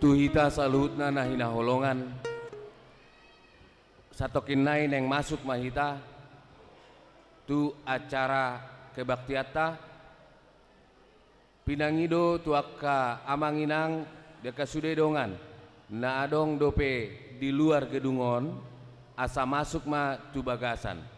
Tuhita saluhutna nahina holongan satokin nain yang masuk mahita tu acara kebaktiata pinangido tuaka amanginang deka sudedongan na adong dope di luar gedungon asa masuk ma tu bagasan.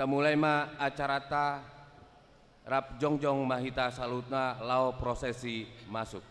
Mulai ma acara ta rap jongjong mahita salutna lao prosesi masuk.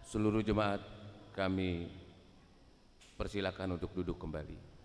Seluruh jemaat kami persilakan untuk duduk kembali.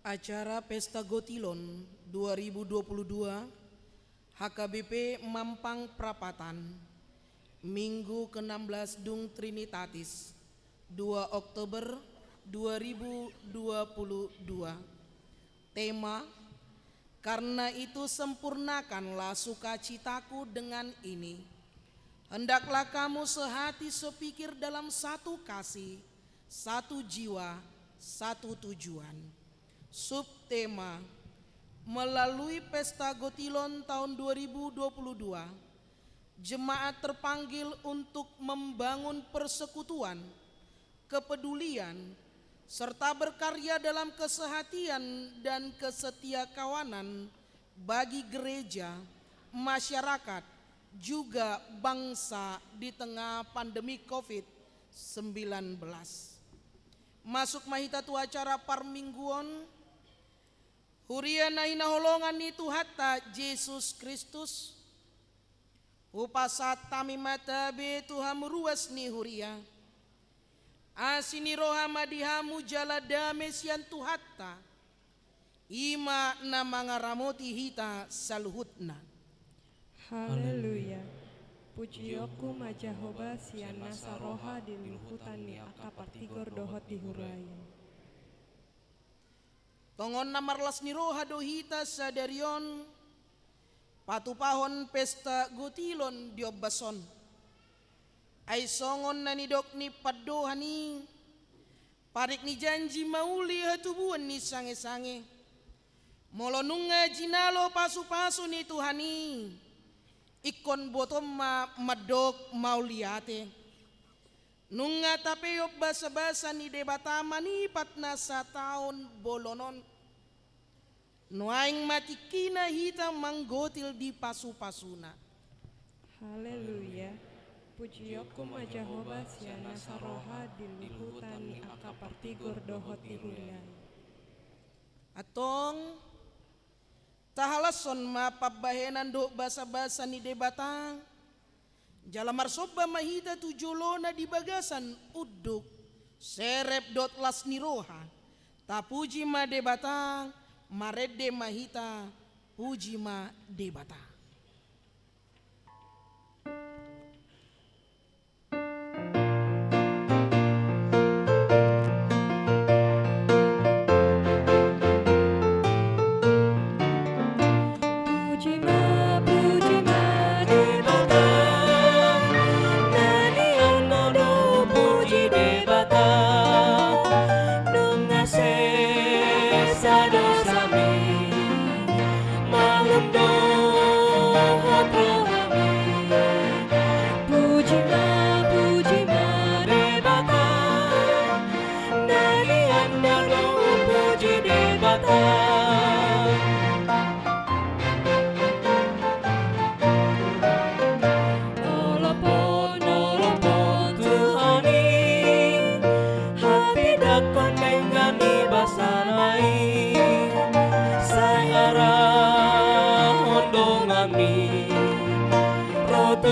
Acara Pesta Gotilon 2022 HKBP Mampang Prapatan, Minggu ke-16 Dung Trinitatis 2 Oktober 2022. Tema: karena itu sempurnakanlah sukacitaku dengan ini. Hendaklah kamu sehati sepikir dalam satu kasih, satu jiwa, satu tujuan. Subtema: melalui Pesta Gotilon tahun 2022, jemaat terpanggil untuk membangun persekutuan, kepedulian, serta berkarya dalam kesehatian dan kesetiakawanan bagi gereja, masyarakat, juga bangsa di tengah pandemi COVID-19. Masuk mahitatu acara parmingguon Huria naina holongan itu hatta Yesus Kristus upasat tami matabe Tuhan meruas ni huria asini roha madihamu jala damesian tuhatta ima namangaramoti hita saluhutna. Haleluya. Pujiyoku majahoba siana saroha di luhutani akapartigor dohot di huraya. Tongon namarlas ni roha dohita sadarion patupahon Pesta Gotilon diobason ay songon na ni dok ni padohani parik ni janji mauli hatubuan ni sange-sange molonunga jinalo pasu-pasu ni Tuhani ikon botom madok mauliate nunga tapeyop basa-basa ni debatama ni patna sa taon bolonon nuaing matikina hita manggotil di pasu-pasuna. Haleluya. Pujiyoku majahoba siana saroha di luhutani akapartigor dohot di huraya. Atong tahalason mapabahenan do basa-basa ni debatang jalamar soba mahita tujolona di bagasan uduk serep dot las niroha tapuji ma debata marede mahita puji ma debata.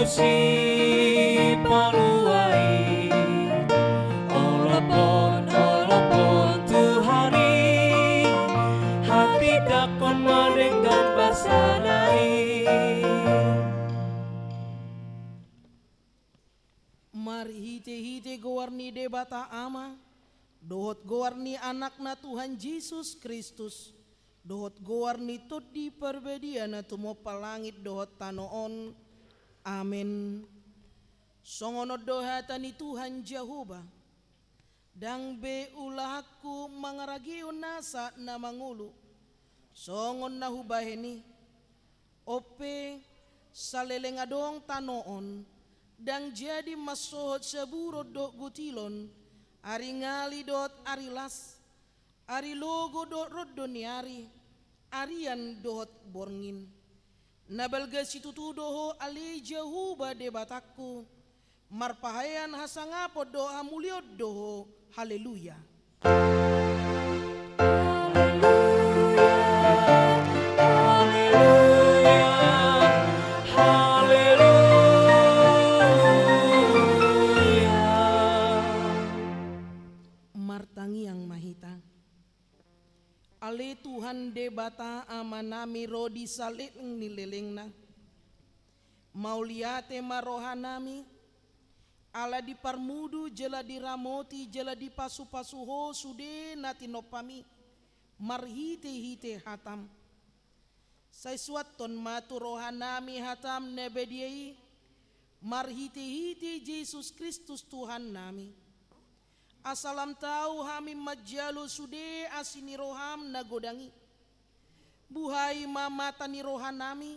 Si paluai olapon Tuhani hati dakon merenggan basanai. Mari hite-hite gowarni debata ama dohot gowarni anakna Tuhan Yesus Kristus dohot gowarni tot di perbediana tumo palangit dohot tanoon. Amin. Songono dohatani Tuhan Jehovah dang be ulahku mangaragiu nasa na mangulu songon na hubaheni ope saleleng adong tanoon dang jadi masohot saburo dot Gotilon ari ngali dot arilas ari logo dot roddoniari arian dot borngin nabalga situtudoho ali Jehovah debataku marpahayan hasangapo doa muliod doho. Haleluya. Tuhan debata amanami rodi salit nililingna. Mauliate marohanami ala di parmudu jela di ramoti jela di pasu-pasuho sude natinopami marhite-hite hatam. Sai suaton matu rohanami hatam nebediai marhite-hite Yesus Kristus Tuhan nami. Asalam tahu hami majalu sude asini roham nagodangi. Buhai mamatani rohanami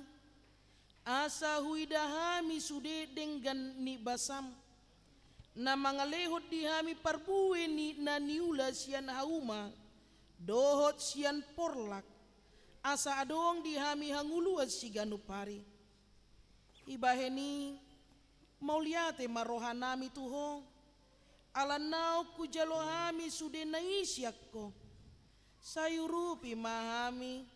asa huidahami sude dengan ni basam. Na mangalehot di hami parbuwe ni naniula sian hauma dohot sian porlak. Asa adong di hami hanguluas si ganupari. Ibaheni mauliate marohanami tuho. Alanau kujalohami sude naisyakko. Sayurupi mahami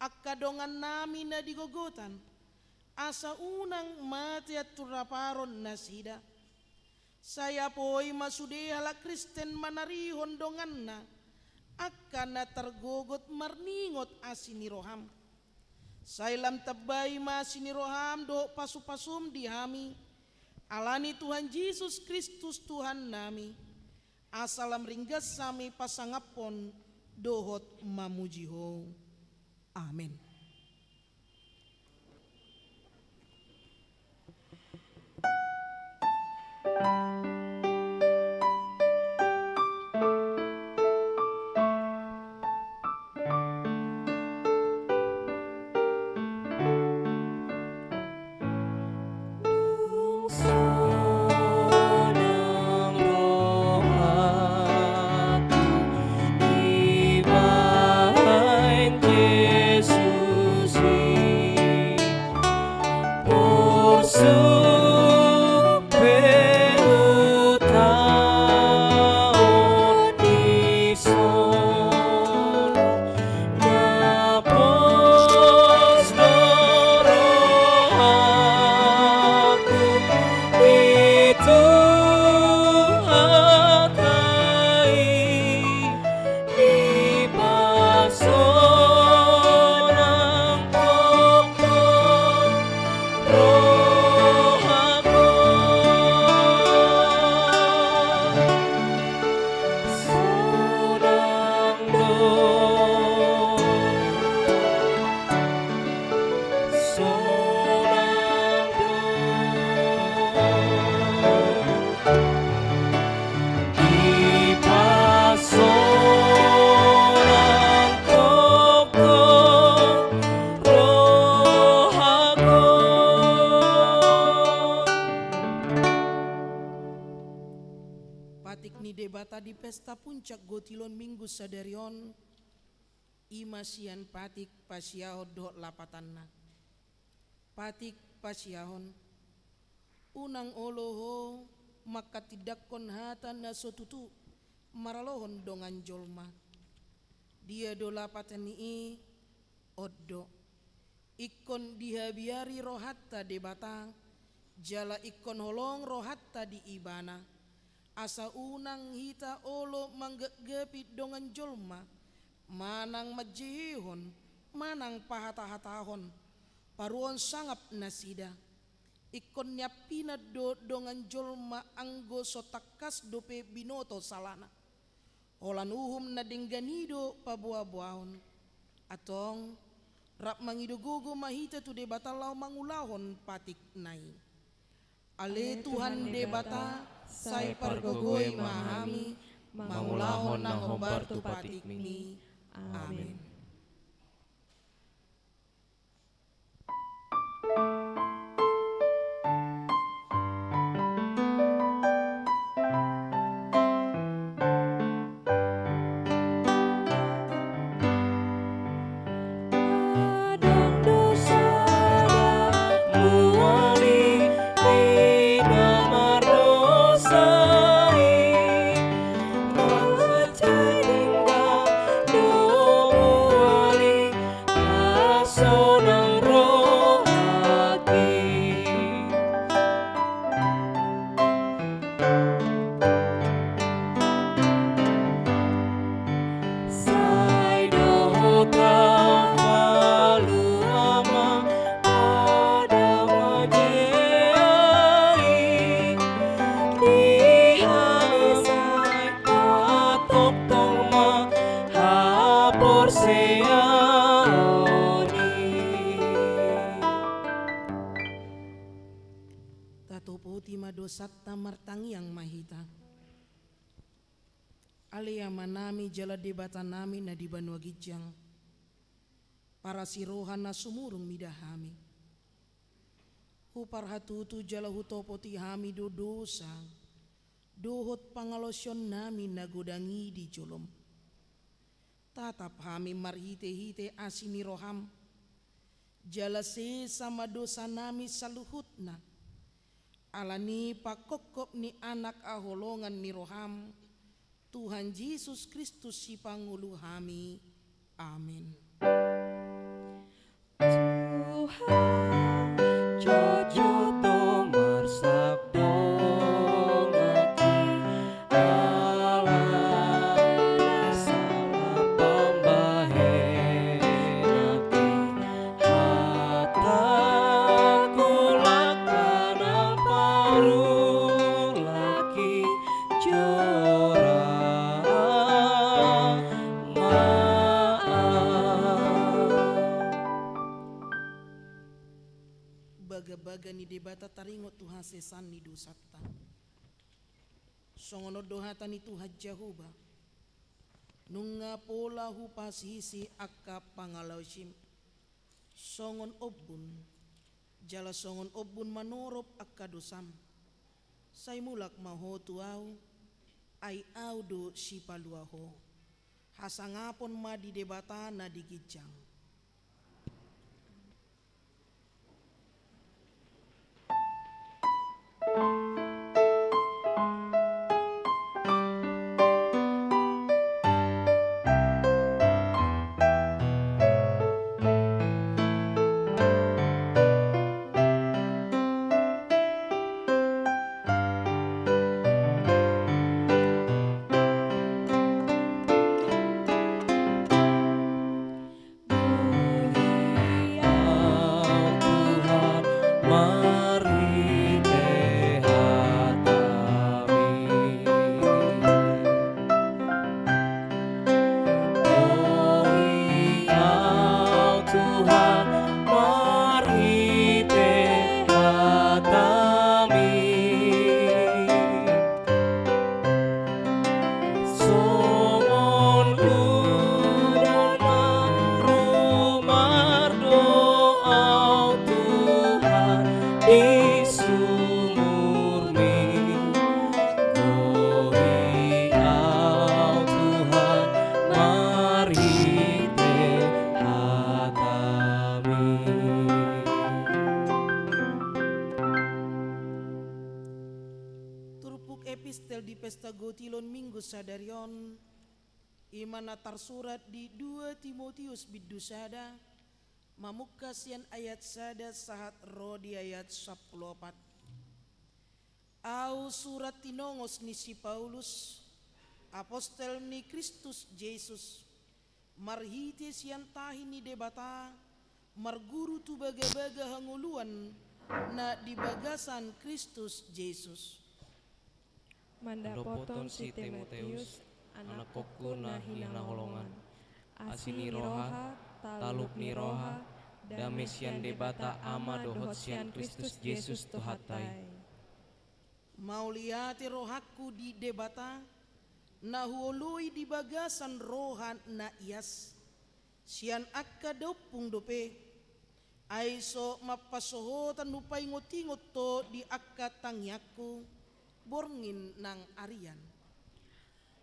akadongan nami na digogotan. Asa unang mati at turaparon nasida. Saya poi masude hala Kristen manarihon dongan na. Akan na tergogot marningot asiniroham. Sailam tabay masiniroham do pasu-pasum dihami. Alani Tuhan Yesus Kristus Tuhan nami. Asalam ringgas sami pasangapon dohot mamujiho. Amin. Debata di pesta puncak gotilon minggu sadarion imasian patik pasiahon do lapatanna. Patik pasiahon unang oloho maka tidak kon hatan na sotutu maralohon dongan jolma. Dia do lapatan ni oddo ikon dihabiari rohatta debata jala ikon holong rohatta di ibana. Asa unang hita olo manggegepit dongan jolma manang majihon manang pahata-hatahon paruon sangap nasida ikon nyapina do dongan jolma anggo sotakas dope binoto salana olan uhum na dengganido pabuah-buahon atong rap mangido gogo mahita tu debata lau mangulahon patik nai ale Tuhan debata sai pargogoi mahami mangulahon nang hobar tu patik mi. Amin. Oh Katopoti madosatta martangiang mahita. Alea manami jala debata nami na di banua gijang. Para sirohan na sumurung midahami. Hupar hatutu jala hutopoti hami do dosa. Dohot pangalosyon nami nagodangi di jolom. Tatap hami marhite-hite asini roham. Jala se sama dosa nami saluhutna. Alani pakokop ni anak aholongan ni roham. Tuhan Yesus Kristus si pangulu hami. Amin. Tuhan Jojo tomar sabdo ngati Allah salah pambahe ngati hatta kulakan paru laki jora Baga-baga ni debata taringot Tuhan sesan ni dosatta. Songono dohata ni Tuhan Jehovah. Nunga pola hupasisi akka pangalausim. Songon obun. Jala songon obun manorop akka dosam. Say mulak maho tuau. Ay audo si paluaho. Hasangapon ma di debata na digijang. Epistel di pesta gotilon minggu sadarion imana tarsurat di 2 Timotius bidusada mamukasian ayat sada sahat rodi ayat 14. Au surat tinongos ni si Paulus apostel ni Kristus Jesus marhite sian tahi ni debata marguru tu baga-baga hanguluan na di bagasan Kristus Jesus. Mandapoton si Timotius, anak kokku na hinaholongan. Asini roha, talup ni roha, damesian debata ama dohot sian Kristus Yesus tuhatai. Mauliati rohaku di debata, na huoloi di bagasan rohan na ias, sian akka dopung dope, aiso mapasohotan upay ngotingot to di akka tangyaku, borngin nang arian.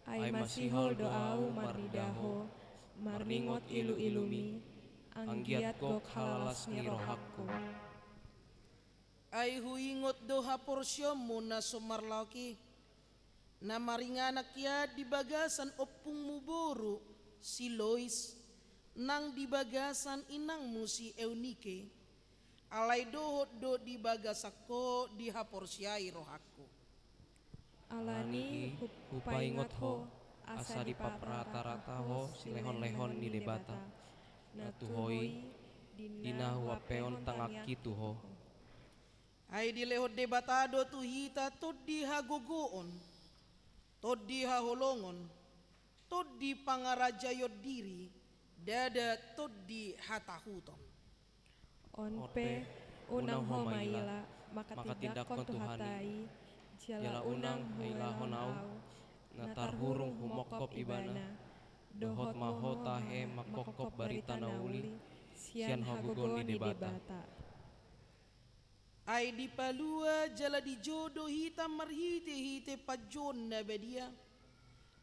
Ay masihol doau marnidaho, marningot ilu-ilumi, anggiat gok halalas ni rohakku. Ay huingot doha porsyomu na sumarlaki, na maringanak ya di bagasan opung muboro si Lois, nang di bagasan inangmu si Eunike, alay dohot do di bagasako di haporsyai rohakku. Alani hupaingot ho asa di paprata-rata ho si lehon-lehon ni debata na tuhoi dina huapeon tangaki tuho. Ay di lehot debatado tuhita tod di hagogoon, tod di haholongon, tod di pangarajayod diri, dada tod di hatahuton. onpe unang homaila maka tindakon Tuhani, jala unang hailahon au, natar hurung humokop ibana, dohot mahota he makokop barita nauli, sian hagogon di debata. Ai di palua jala di jodoh hitam marhite-hite pajon na bedia.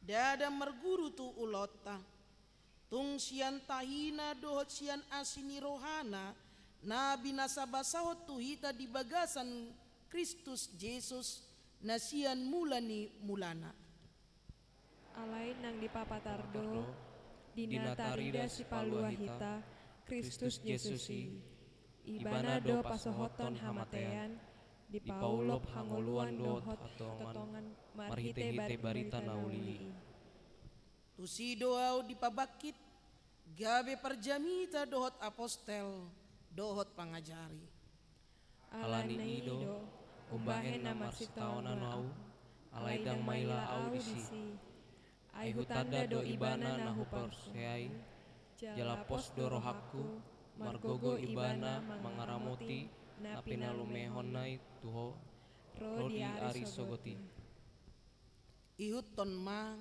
Dada merguru tu ulota. Tung sian tahina dohot sian asini rohana. Na binasabasahot tu hita di bagasan Kristus Yesus na sian mulani mulana. Alai nang dipapatardo, dinatarida si palua hita, Kristus Yesusi. Ibana do pasohoton hamatean, di paulop hangoluan dohot totongan marhite-hite barita nauli. Tusi doau dipabakit, gabe perjamita dohot apostel, dohot pangajari. Alani ido, umbahen nama sitaonan au, alaidang maila audisi. Ai hutanda do ibana nahu perseai, jalapos do rohaku, margogo ibana mangaramoti, na pinalumehonai tuho, rodi ari sogoti. Ihut ton ma,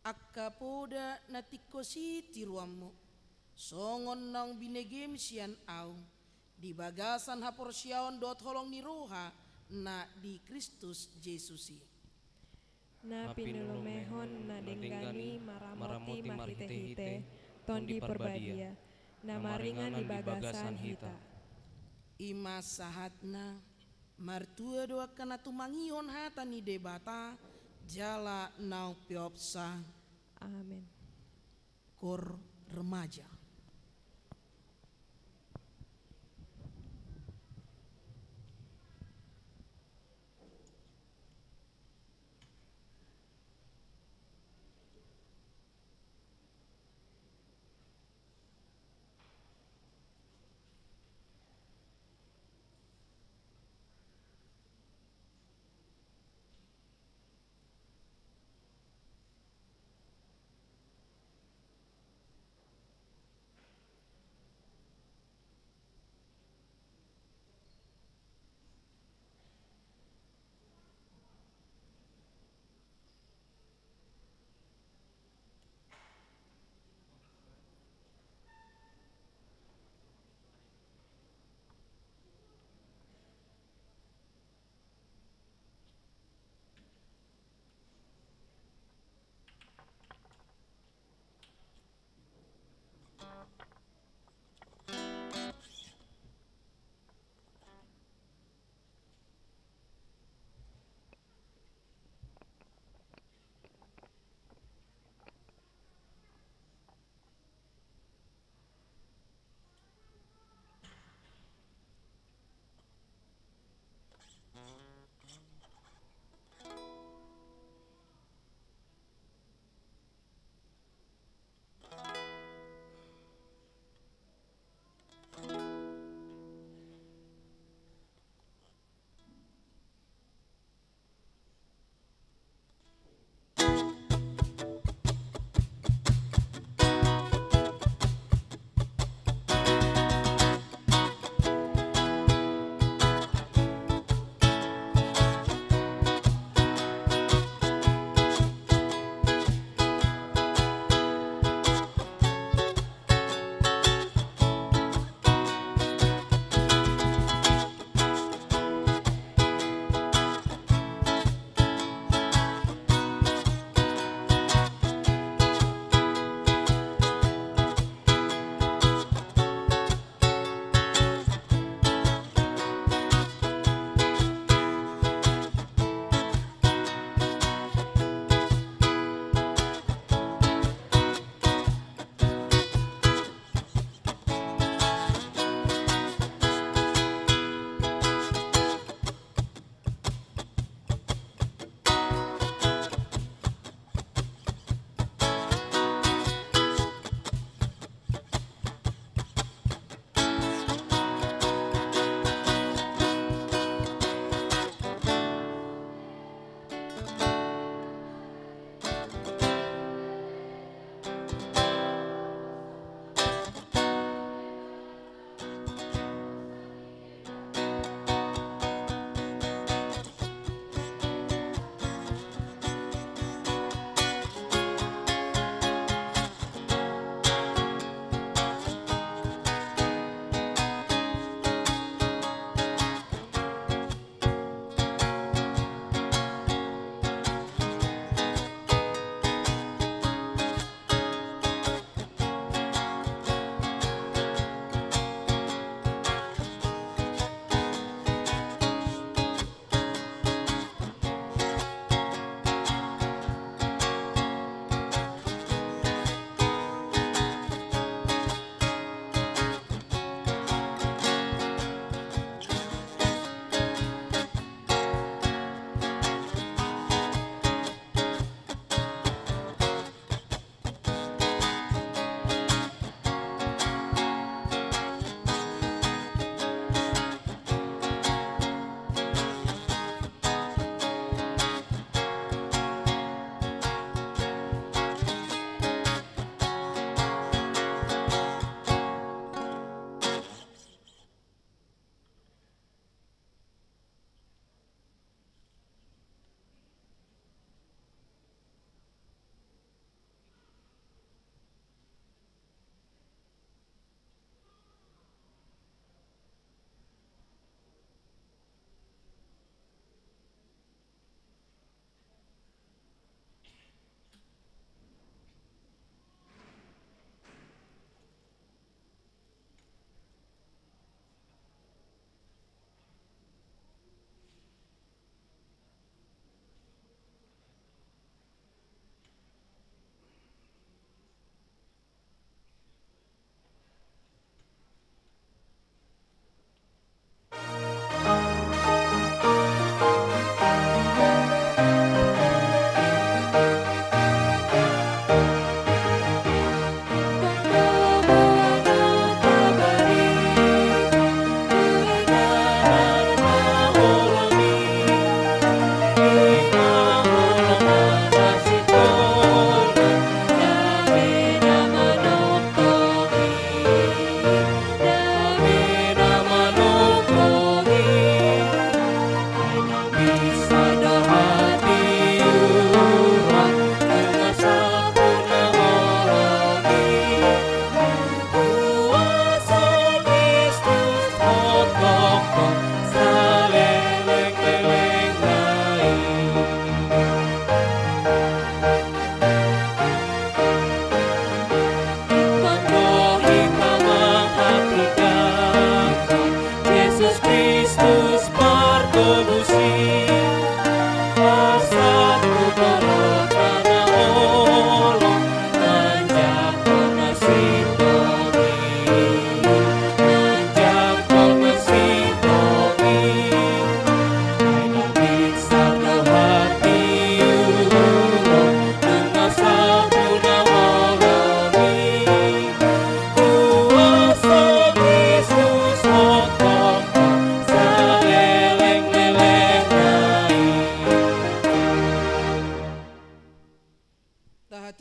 akka poda natikosi tiruammu, songon nang binegem sian au, di bagasan haporsyaon dot holong ni roha, na di Kristus Yesusi. Na pinulumehon na denggani maramoti marhite-hite, ton di perbadia, na maringan di bagasan hita. Ima sahatna, martua doa kana tumangihon hata ni debata, jala nau piopsa. Amin. Kor remaja.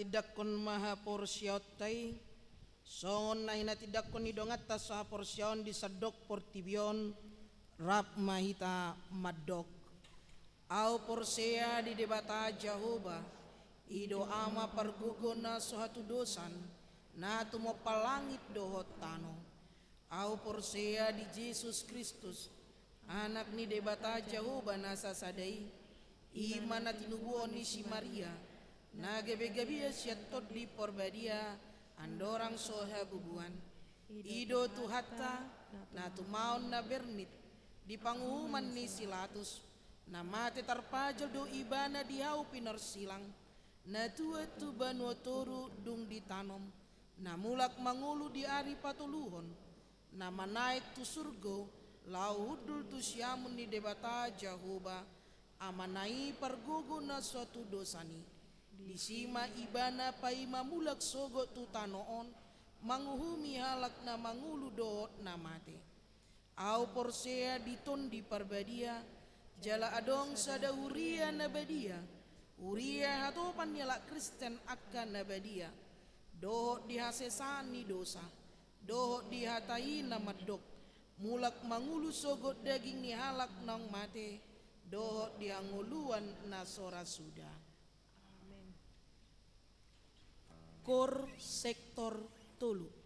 tidak kon maha porsiotay songon na tidak kon idongat ta sa porsyon di sadok portibion rap mahita madok au porsea di debata Jehovah ido ama pargugona suatu dosan na tumo palangit dohot tano au porsea di Yesus Kristus anak ni debata Jehovah nasa sadai iman na tinubuon ni si Maria na gabi-gabi syatot di porbadia andorang soha bubuan ido tuhata na tumaon na bernit di pangumuman ni Silatus na mate tarpajal do ibana diau pinarsilang na tua tu banwa toru dung ditanom na mulak mangulu di ari patuluhon na manaik tu surgo lau hudul tu syamun ni debata Jehovah amanai pargogo na suatu dosani disima ibana paima mulak sogo tu tanoon manguhumi halak na mangulu doot na mate au porsea diton di parbadia jala adong sada uria na badia uria hatopan nyala Kristen akan na badia doot dihasesani dosa doot dihatai na madok mulak mangulu sogot daging ni halak nang mate doot dianguluan na sora sudah. Kor sektor tolu.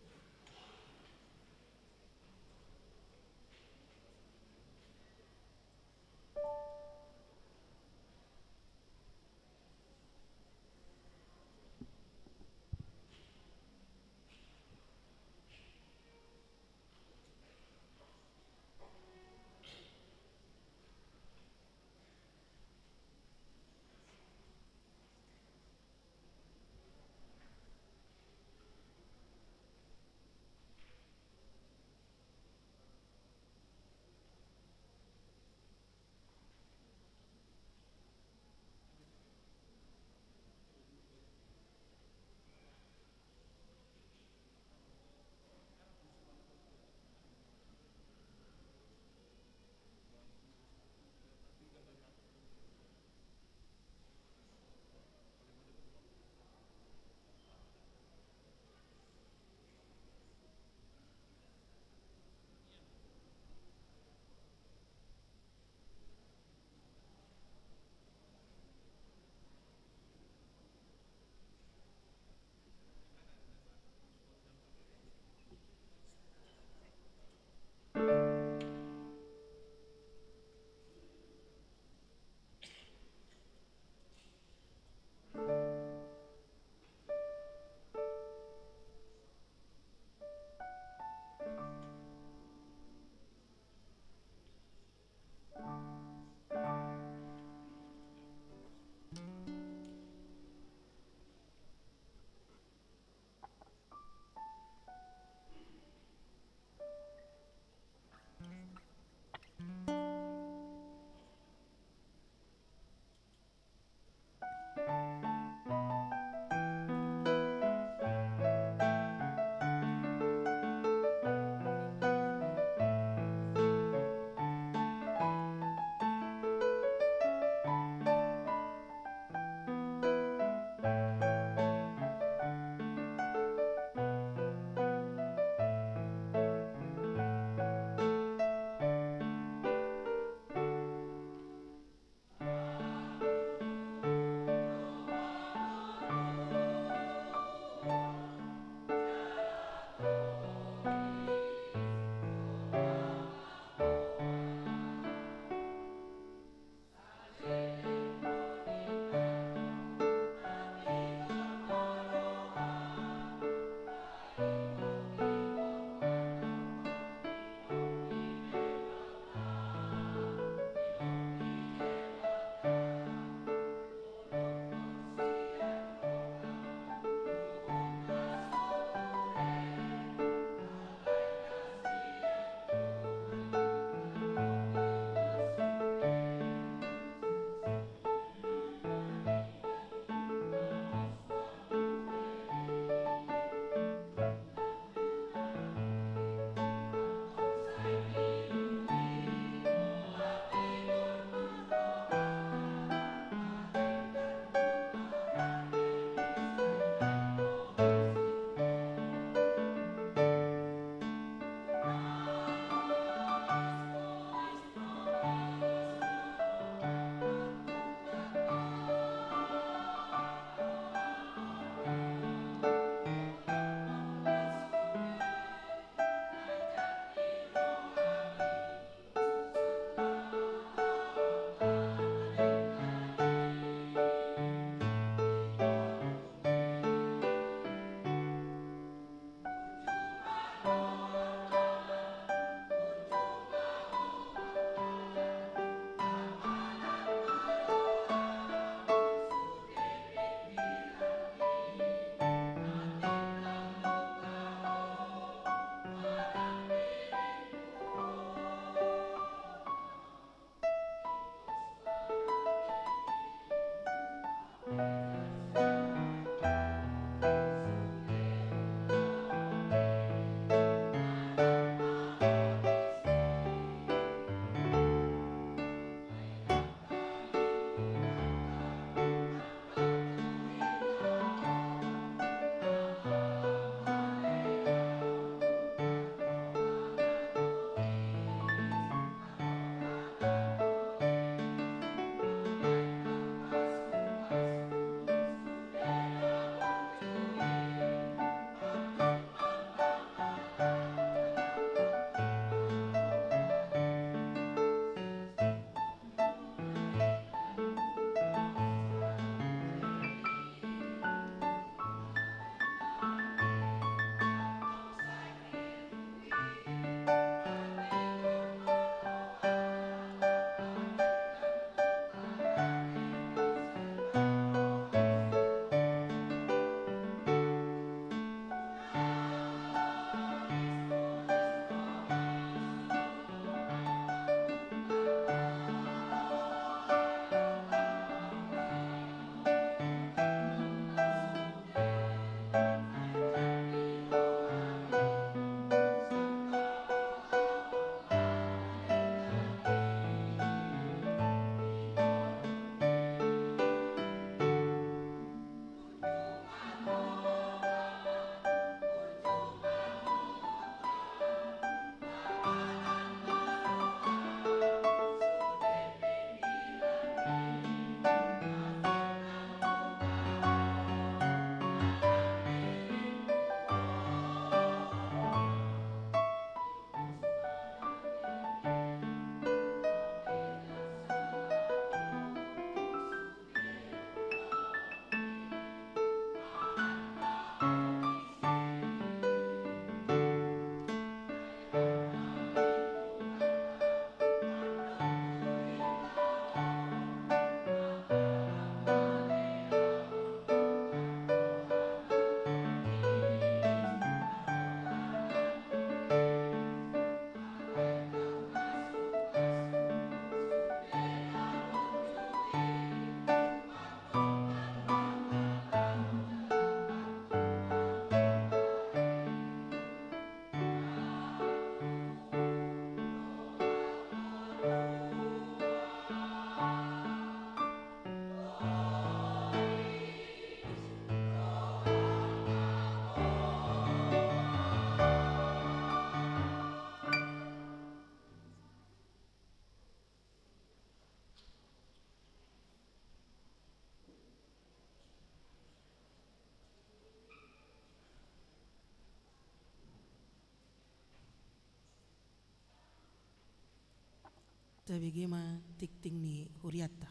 tabigema tikting ni huriatta.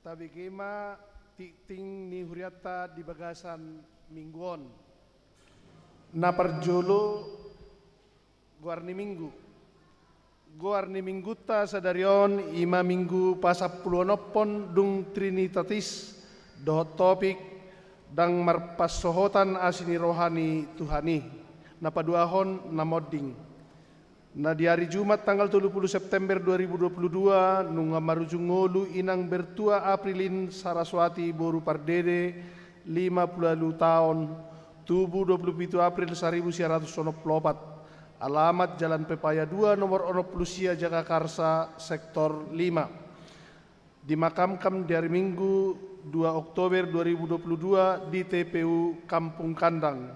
Tabigema tikting ni huriatta di bagasan mingguon. Na parjolo guarni minggu. Guarni mingguta sadarion ima minggu pasapuluanopon dung trinitatis dohot topik dang marpasohotan asini rohani Tuhani. Na paduahon na modding. Na di hari Jumat tanggal 30 September 2022 nunga marujung ngolu inang bertua Aprilin Saraswati boru pardede 50 tahun tubuh 27 April 1994 alamat Jalan Pepaya 2 nomor 20 Jagakarsa sektor 5 dimakamkan di hari Minggu 2 Oktober 2022 di TPU Kampung Kandang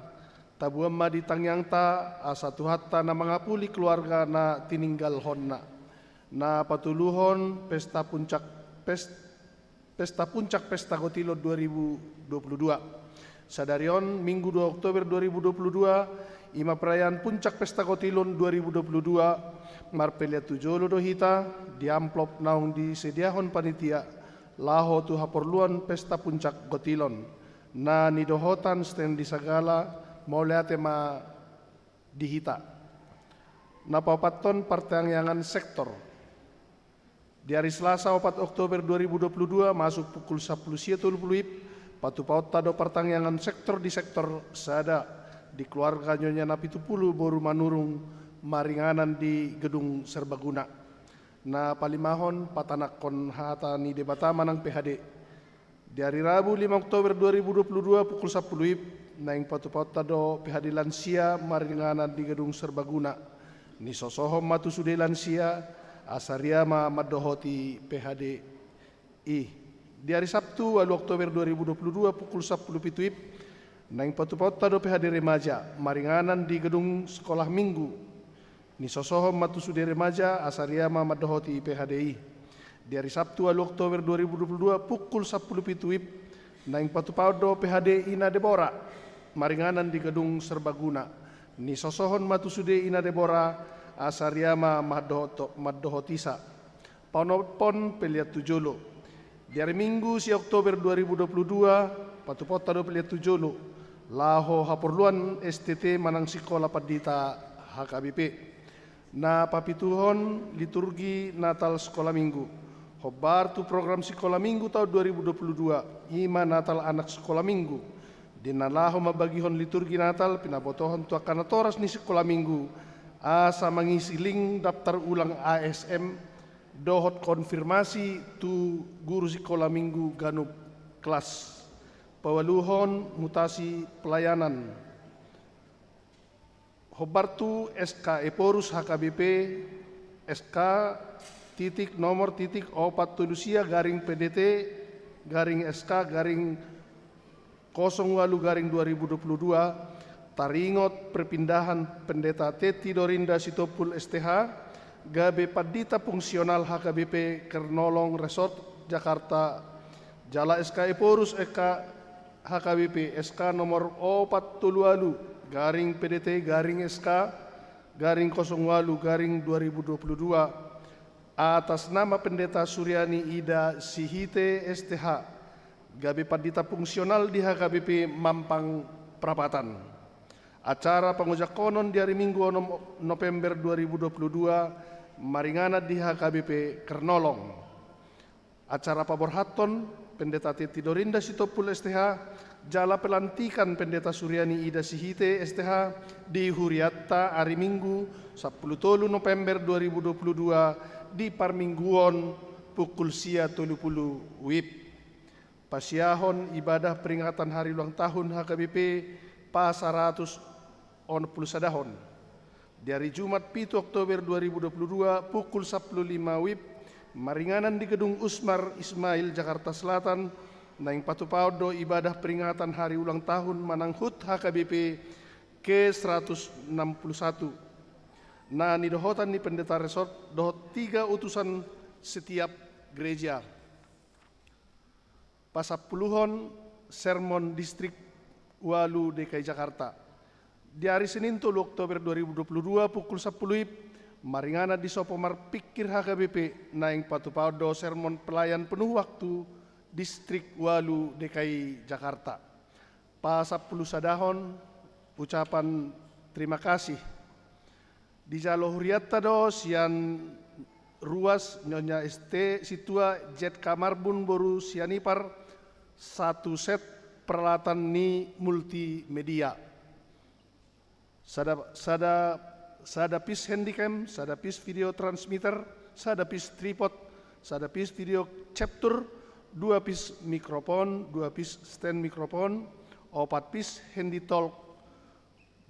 tabuamma di tangyangta asatu hatta na mangapuli keluarga na tininggal honna na patuluhon pesta puncak pesta Gotilo 2022 sadarion Minggu 2 Oktober 2022 ima perayaan puncak pesta Gotilon 2022 marpelia tujolo dohita di amplop naung di sediahon panitia laho tu haporluan pesta puncak Gotilon na nidohotan stand di sagala mauleate ma dihita. Napapaton partangyangan sektor. Di hari Selasa 4 Oktober 2022 masuk pukul 10.30 patupaut tado partangyangan sektor di sektor sada di keluarga Nyonya Napitupulu boru manurung maringanan di gedung serbaguna. Na palimahon patanak kon hata ni debata manang PHD. Di hari Rabu 5 Oktober 2022 pukul 10 naing patupaut tado PHD lansia maringanan di gedung serbaguna ni sosohom matu sude lansia asariama madohoti PHD I. Di hari Sabtu 8 Oktober 2022 pukul 10 naing patupaut tado PHD remaja maringanan di gedung sekolah minggu ni sosohom matu sude remaja asariama madohoti PHD I. Di hari Sabtu 8 Oktober 2022 pukul 10 naing patupaut do PHD Ina Debora maringanan di gedung serbaguna ni sosohon matu sude Ina Debora asariama maddohotisa paunopon peliat tujolo di hari Minggu si Oktober 2022 patupot tado peliat tujolo laho haporluan STT manang sikola padita HKBP na papituhon liturgi Natal sekolah minggu hobar tu program sekolah minggu tahun 2022 ima Natal anak sekolah minggu dinalaho mabagihon liturgi Natal pinabotohon tu akana toras ni sekolah minggu asa mangisi link daftar ulang ASM dohot konfirmasi tu guru sekolah minggu ganub kelas pawaluhon mutasi pelayanan hobartu SK Eporus HKBP SK titik nomor titik 4 garing PDT garing SK garing 08 garing 2022 taringot perpindahan pendeta Teti Dorinda Sitopul STH Gabe Padita Fungsional HKBP Kernolong Resort Jakarta Jala SK Eporus EK HKBP SK nomor 48 garing PDT garing SK garing 08 garing 2022 atas nama pendeta Suryani Ida Sihite STH Gabe Padita Fungsional di HKBP Mampang Prapatan. Acara pengojak konon di hari Minggu 6 November 2022 maringana di HKBP Kernolong. Acara paborhaton pendeta Teti Dorinda Sitopul STH jala pelantikan pendeta Suryani Ida Sihite STH di Huriatta hari Minggu 10 November 2022 di Parmingguon pukul 30 WIB. Pasiahon ibadah peringatan hari ulang tahun HKBP Pa100 on Pulsadahon. Di hari Jumat 7 Oktober 2022 pukul 15 WIB maringanan di gedung Usmar Ismail Jakarta Selatan naing patupaudo ibadah peringatan hari ulang tahun Mananghut HKBP ke 161. Nah, ni dohotan ni pendeta resort dohot 3 utusan setiap gereja. Pasapuluhon sermon distrik Walu DKI Jakarta. Di hari Senin 10 Oktober 2022 pukul 10 maringana di Sopomar Pikir HKBP naing patupau do sermon pelayan penuh waktu distrik Walu DKI Jakarta. Pasapuluh sadahon ucapan terima kasih. Di jalo huriatta do sian ruas nyonya ST situa jet kamar bun boru sianipar 1 set peralatan ni multimedia. Sada pis handycam, sada pis video transmitter, sada pis tripod, sada pis video capture, 2 pis mikrofon, 2 pis stand mikrofon, 4 pis handy talk.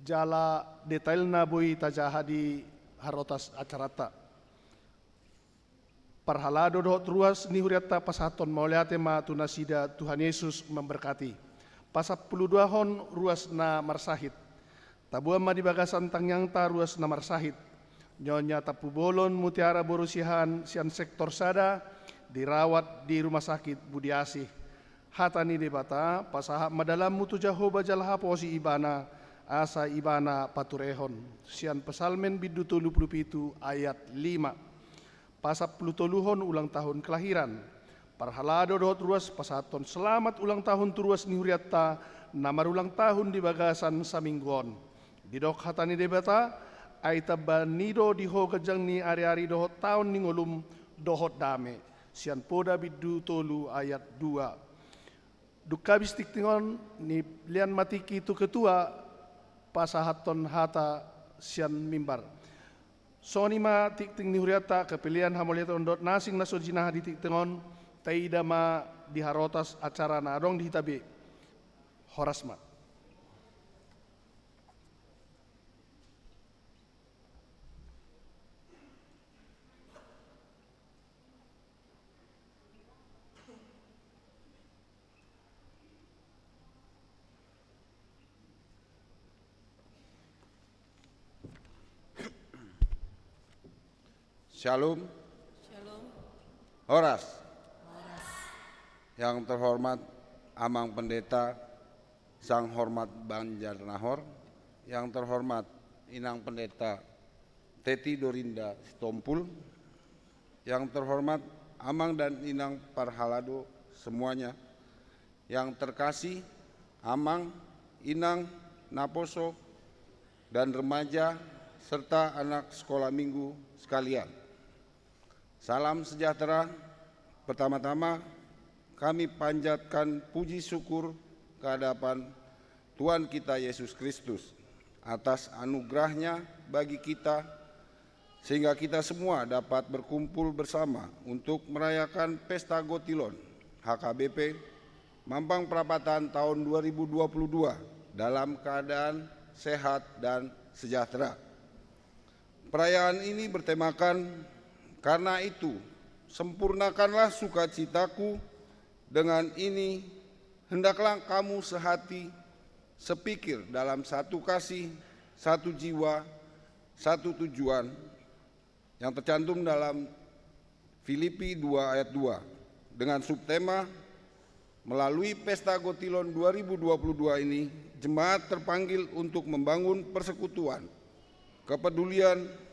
Jala detail na boi tajaha di harotas acarata. Parhalado dohot ruas ni huriata pasaton mauliate ma tunasida Tuhan Yesus memberkati. Pasapuluh 2 hon ruas na marsahit. Tabuan ma di bagasan tangyang ta ruas na marsahit. Nyonya tapu bolon mutiara borusihan sian sektor sada dirawat di rumah sakit Budi Asih. Hatani debata pasaha madalam mutu jahoba jalaha posi ibana asa ibana paturehon. Sian pesalmen bidu 37 ayat 5. Pasap pelutoluhon ulang tahun kelahiran. Parhalado dohot ruas pasaton selamat ulang tahun turuas ni huriatta namar ulang tahun di bagasan samingguon. Didok hatani debata aita banido diho kejang ni ari-ari dohot tahun ni ngolum dohot dame. Sian poda bidu tolu ayat 2. Dukabis tiktingon ni lian matiki tu ketua pasahaton hata sian mimbar. Soni ma tikting ni huriata kepilihan hamoliata ondot nasing nasojinah di tiktingon taida ma diharotas acara na adong dihitabe. Horasma. Shalom. Horas. Yang terhormat Amang Pendeta Sang Hormat Banjarnahor, yang terhormat Inang Pendeta Teti Dorinda Sitompul, yang terhormat Amang dan Inang Parhalado semuanya, yang terkasih Amang, Inang, Naposo, dan remaja serta anak sekolah minggu sekalian. Salam sejahtera. Pertama-tama kami panjatkan puji syukur kehadapan Tuhan kita Yesus Kristus atas anugerahnya bagi kita sehingga kita semua dapat berkumpul bersama untuk merayakan Pesta Gotilon HKBP Mampang Perapatan tahun 2022 dalam keadaan sehat dan sejahtera. Perayaan ini bertemakan karena itu sempurnakanlah sukacitaku, dengan ini hendaklah kamu sehati, sepikir dalam satu kasih, satu jiwa, satu tujuan, yang tercantum dalam Filipi 2 ayat 2 dengan subtema melalui Pesta Gotilon 2022 ini jemaat terpanggil untuk membangun persekutuan, kepedulian,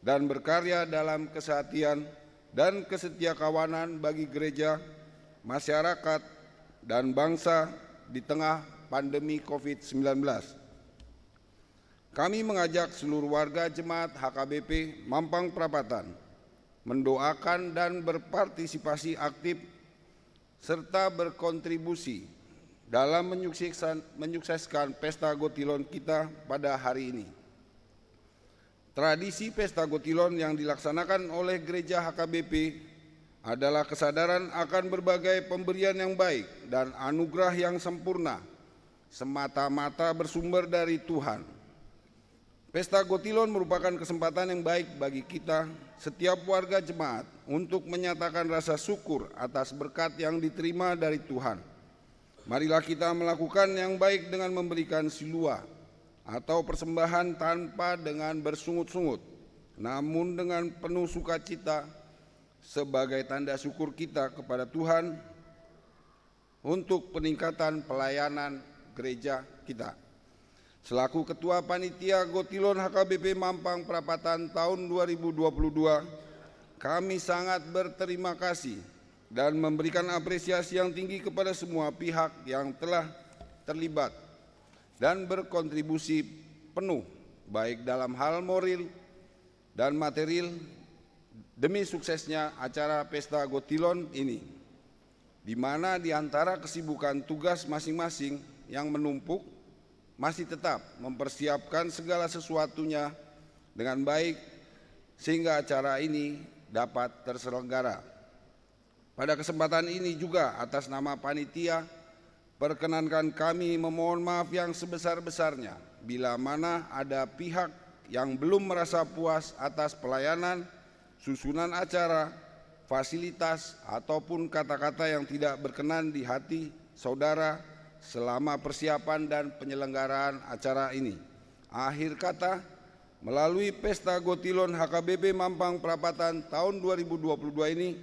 dan berkarya dalam kesehatian dan kesetiakawanan bagi gereja, masyarakat, dan bangsa di tengah pandemi COVID-19. Kami mengajak seluruh warga jemaat HKBP Mampang Perapatan mendoakan dan berpartisipasi aktif serta berkontribusi dalam menyukseskan Pesta Gotilon kita pada hari ini. Tradisi Pesta Gotilon yang dilaksanakan oleh gereja HKBP adalah kesadaran akan berbagai pemberian yang baik dan anugerah yang sempurna, semata-mata bersumber dari Tuhan. Pesta Gotilon merupakan kesempatan yang baik bagi kita, setiap warga jemaat, untuk menyatakan rasa syukur atas berkat yang diterima dari Tuhan. Marilah kita melakukan yang baik dengan memberikan silua, atau persembahan tanpa dengan bersungut-sungut, namun dengan penuh sukacita sebagai tanda syukur kita kepada Tuhan untuk peningkatan pelayanan gereja kita. Selaku Ketua Panitia Gotilon HKBP Mampang Perapatan tahun 2022, kami sangat berterima kasih dan memberikan apresiasi yang tinggi kepada semua pihak yang telah terlibat dan berkontribusi penuh baik dalam hal moral dan material demi suksesnya acara Pesta Gotilon ini, di mana di antara kesibukan tugas masing-masing yang menumpuk masih tetap mempersiapkan segala sesuatunya dengan baik sehingga acara ini dapat terselenggara. Pada kesempatan ini juga atas nama panitia, perkenankan kami memohon maaf yang sebesar-besarnya bila mana ada pihak yang belum merasa puas atas pelayanan, susunan acara, fasilitas, ataupun kata-kata yang tidak berkenan di hati saudara selama persiapan dan penyelenggaraan acara ini. Akhir kata, melalui Pesta Gotilon HKBP Mampang Perapatan tahun 2022 ini,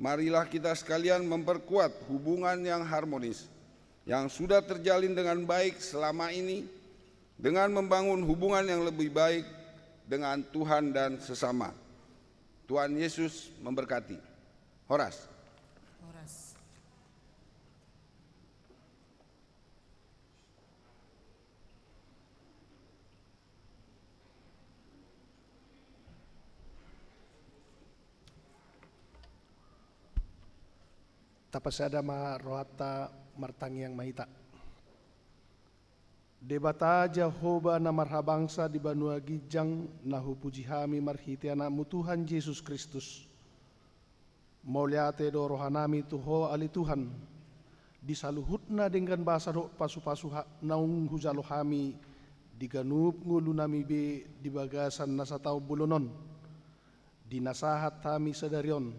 marilah kita sekalian memperkuat hubungan yang harmonis yang sudah terjalin dengan baik selama ini dengan membangun hubungan yang lebih baik dengan Tuhan dan sesama. Tuhan Yesus memberkati. Horas. Horas. Tapasada ma rohata martangiang mahita. Debata Jehovah na marhabangsa di Banua Gijang nahu puji hami marhiti anakmu Tuhan Yesus Kristus. Mauliate do rohanami tuho ali Tuhan. Disaluhutna dengan bahasa do pasu-pasu naung hujalo hami diganup ngulu nami be di bagasan nasatau bulunon. Dinasahat kami sadarion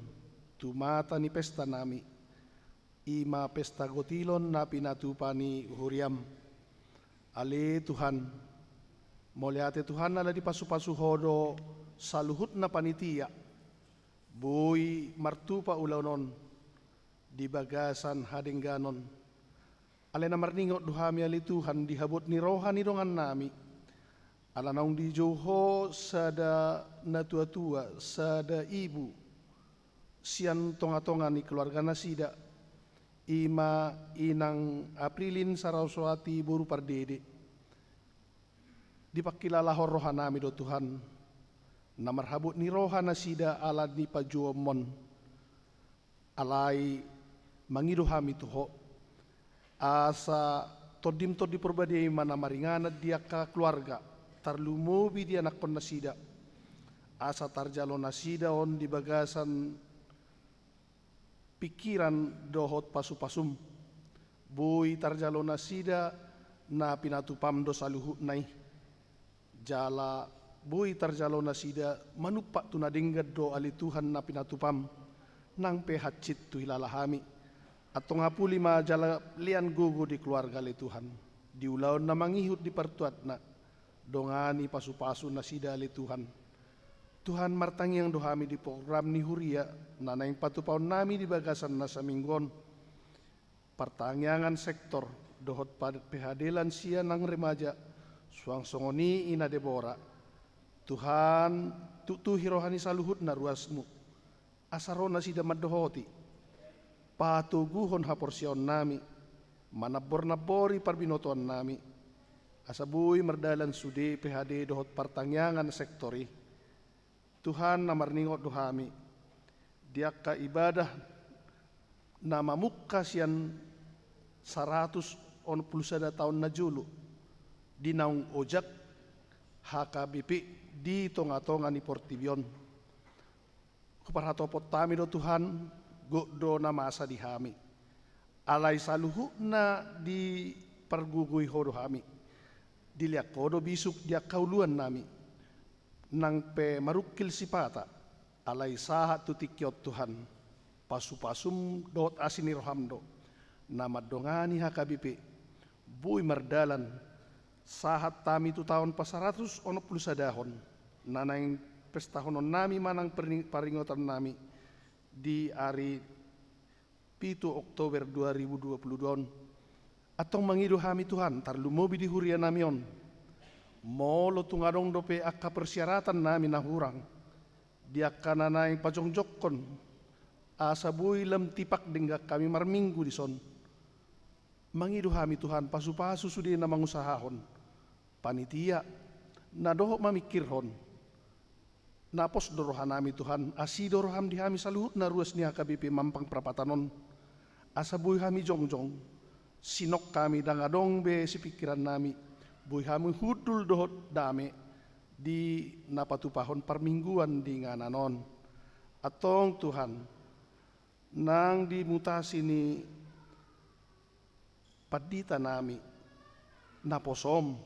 tumata ni pesta nami. Ima Pesta Gotilon na pinatupani huriam. Ale Tuhan, moliate Tuhan ala di pasu-pasu hodo saluhut na panitia, boy martupa ulaunon, di bagasan hadengganon. Ale na marningot duhami ali Tuhan dihabot ni rohani dongan nami, ala naung di joho sada natua-tua, sada ibu, sian tonga-tonga ni keluarga nasida, ima inang Aprilin Saraswati buru pardede dipakilala rohanami do Tuhan na marhabut ni rohana sida alad ni pajuomon alai mangido hami tuho asa todim di perbadai mana maringana dia ka keluarga tarlumobi dia anak nasida asa tarjalo nasida on di bagasan pikiran dohot pasu-pasum bui tarjalo nasida na pinatupam do saluhu nai jala bui tarjalo nasida manupak tunadinggad do ali Tuhan na pinatupam nang pehacit tu hilalahami atong 55 jala lian gugu di keluarga ali Tuhan diulaon na mangihut di pertuat na dongani pasu-pasu nasida ali Tuhan Tuhan martangi yang dohami di program ni huria nanaing patupaon nami di bagasan nasa minggon pertanyangan sektor dohot pehadilan sia nang remaja suang songoni ina debora Tuhan tutu hirohani saluhut na ruasmu asarona sida madohoti patuguhon haporsion nami manabor-nabori parbinoton nami asabui merdalan sude PHD dohot pertanyangan sektori Tuhan namarningot dohami dia ka ibadah nama muka sian 100 on pulsada tahun najulu di naung ojak HKBP di tonga-tonga ni Portibion kuparhatopot tami do Tuhan do nama asa dihami alai saluhu na di pergugui hodo hami diliak hodo bisuk dia kauluan nami nang pe marukil sipata alai sahat tutikyot Tuhan pasu-pasum dot asini rohamdo nama dongani HKBP bui mardalan sahat tami tu tahun pasaratus ono puluh sadahon nanaing pesta honon nami manang paringotan nami di hari 7 Oktober 2022 atong mangidu hami Tuhan tarlumobi di huria namion molo tungadong dope akka persyaratan nami nahurang di akka nanaing pajongjokon asa bui lem tipak dingga kami marminggu di son mangidu hami Tuhan pasu-pasu sudi na mangusahahon panitia na doho mamikirhon napos dorohan nami Tuhan asi doroham di hami saluhut na ruas ni HKBP Mampang Prapatanon asa bui hami jongjong sinok kami dangadong be si pikiran nami bui hami hudul dohot dame di napatupahon parmingguan di ngananon atong Tuhan nang dimutasi ni padita nami naposom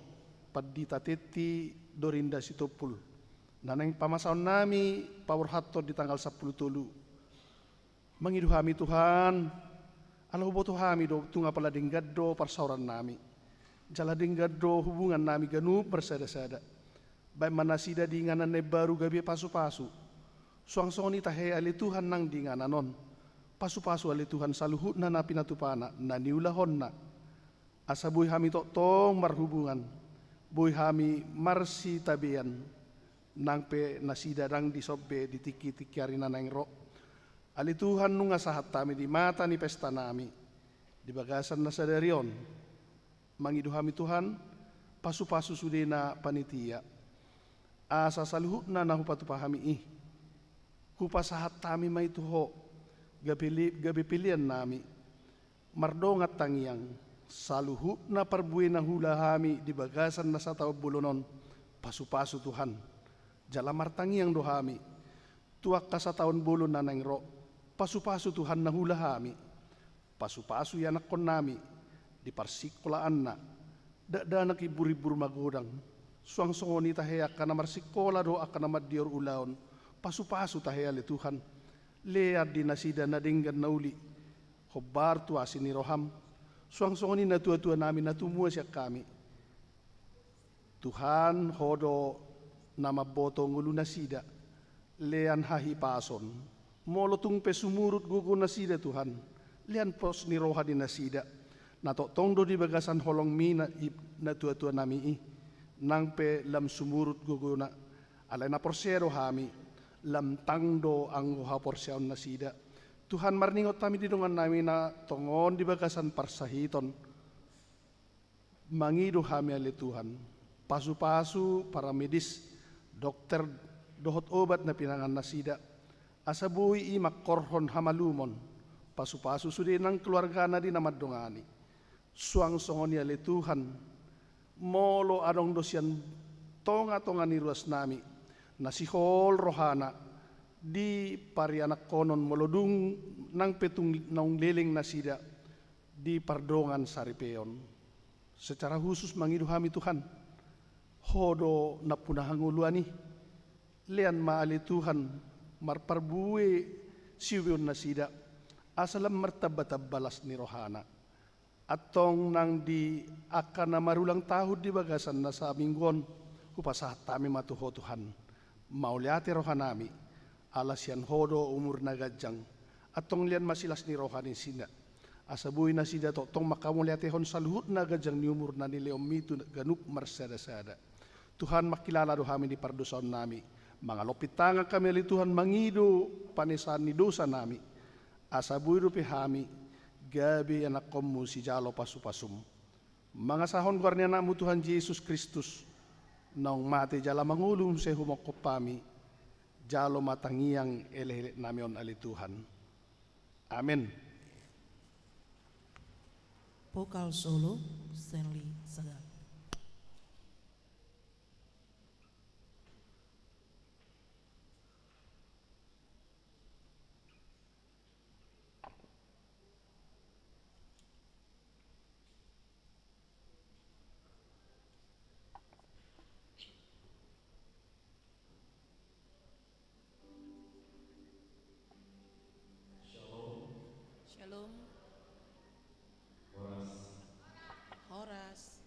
padita teti dorinda situpul nanang pamasaon nami pawur hatto di tanggal 10 tulu mangidu hami Tuhan alau boto hami do tunga pala dinggaddo parsauran nami jala dinggaddo hubungan nami ganu bersada-sada baik manasida di nganan ne baru gabi pasu-pasu suang-songoni tahe ali Tuhan nang di ngananon pasu-pasu ali Tuhan saluhut na napinatupana na niulahon na asa buhi hami tong marhubungan buhi hami marsi tabian nang pe nasida dang di sobbe di tiki-tiki arina nang ro ali Tuhan nunga sahat tami di mata ni pesta nami di bagasan na sadarion mangidu hami Tuhan pasu-pasu sudena panitia asa saluhut na nahupatu pahami hupa sahat tami mai tuho gabi pilihan nami mardongat tangiang saluhut na parbuhi na hula hami di bagasan na sa tawag bulunon pasu-pasu Tuhan jala martangiang dohami tuak ka sa taon bulon na nangro pasu-pasu Tuhan na hula hami pasu-pasu yanak kon nami di parsikolaan na da nakiburi-bur magodang suang-songoni tahea kana marsikola do akana madior ulaon pasu-pasu tahea le Tuhan lead di nasida na dinggan nauli hobar tua sini roham suang-songoni na tua-tua namin natumua siya kami Tuhan hodo nama boto ngulu nasida lean hahi pason molotung pesumurut gugu nasida Tuhan lean pos ni roha di nasida nato tongdo di bagasan holong mina na tua-tua nami nang pe lam sumurut gugu na alay na porsero hami lam tangdo ang ha porseon nasida Tuhan marningot kami di dongan nami na tongon di bagasan parsahiton mangido hami ali Tuhan pasu-pasu para medis dokter dohot obat na pinangan nasida asabui makorhon hamalumon pasu-pasu sudi nang keluarga na di namadongani suang songoni ali Tuhan molo adong dosian tonga-tonga ni ruas nami nasihol rohana di parianak konon molodung nang petung naung leling nasida di pardongan saripeon secara khusus mangidu hami Tuhan hodo na punahanguluani lean maali Tuhan marparbue siwion nasida asalam martabatab balas ni rohana atong nang di akan na marulang tahun di bagasan na sa minggon hupasahat tami matuho Tuhan mauliati rohanami alas yan hodo umur na gadyang atong lian masilas ni rohanin sina asabuhi na sida to tong makamuliati hon saluhut na gadyang ni umur na nileom mito ganup marsada-sada Tuhan makilala do kami di pardusaon nami mga lopitangan kami ali Tuhan mangido panisan ni dosa nami asabuhi do pihami gabi anak komu si jalo pasu-pasum mga sahon guarnia namu Tuhan Yesus Kristus naung mati jala mangulum se humokop pami jalo matangiang ele namion ali Tuhan amin. Vokal solo Stanley Sagal. Shalom. Horas.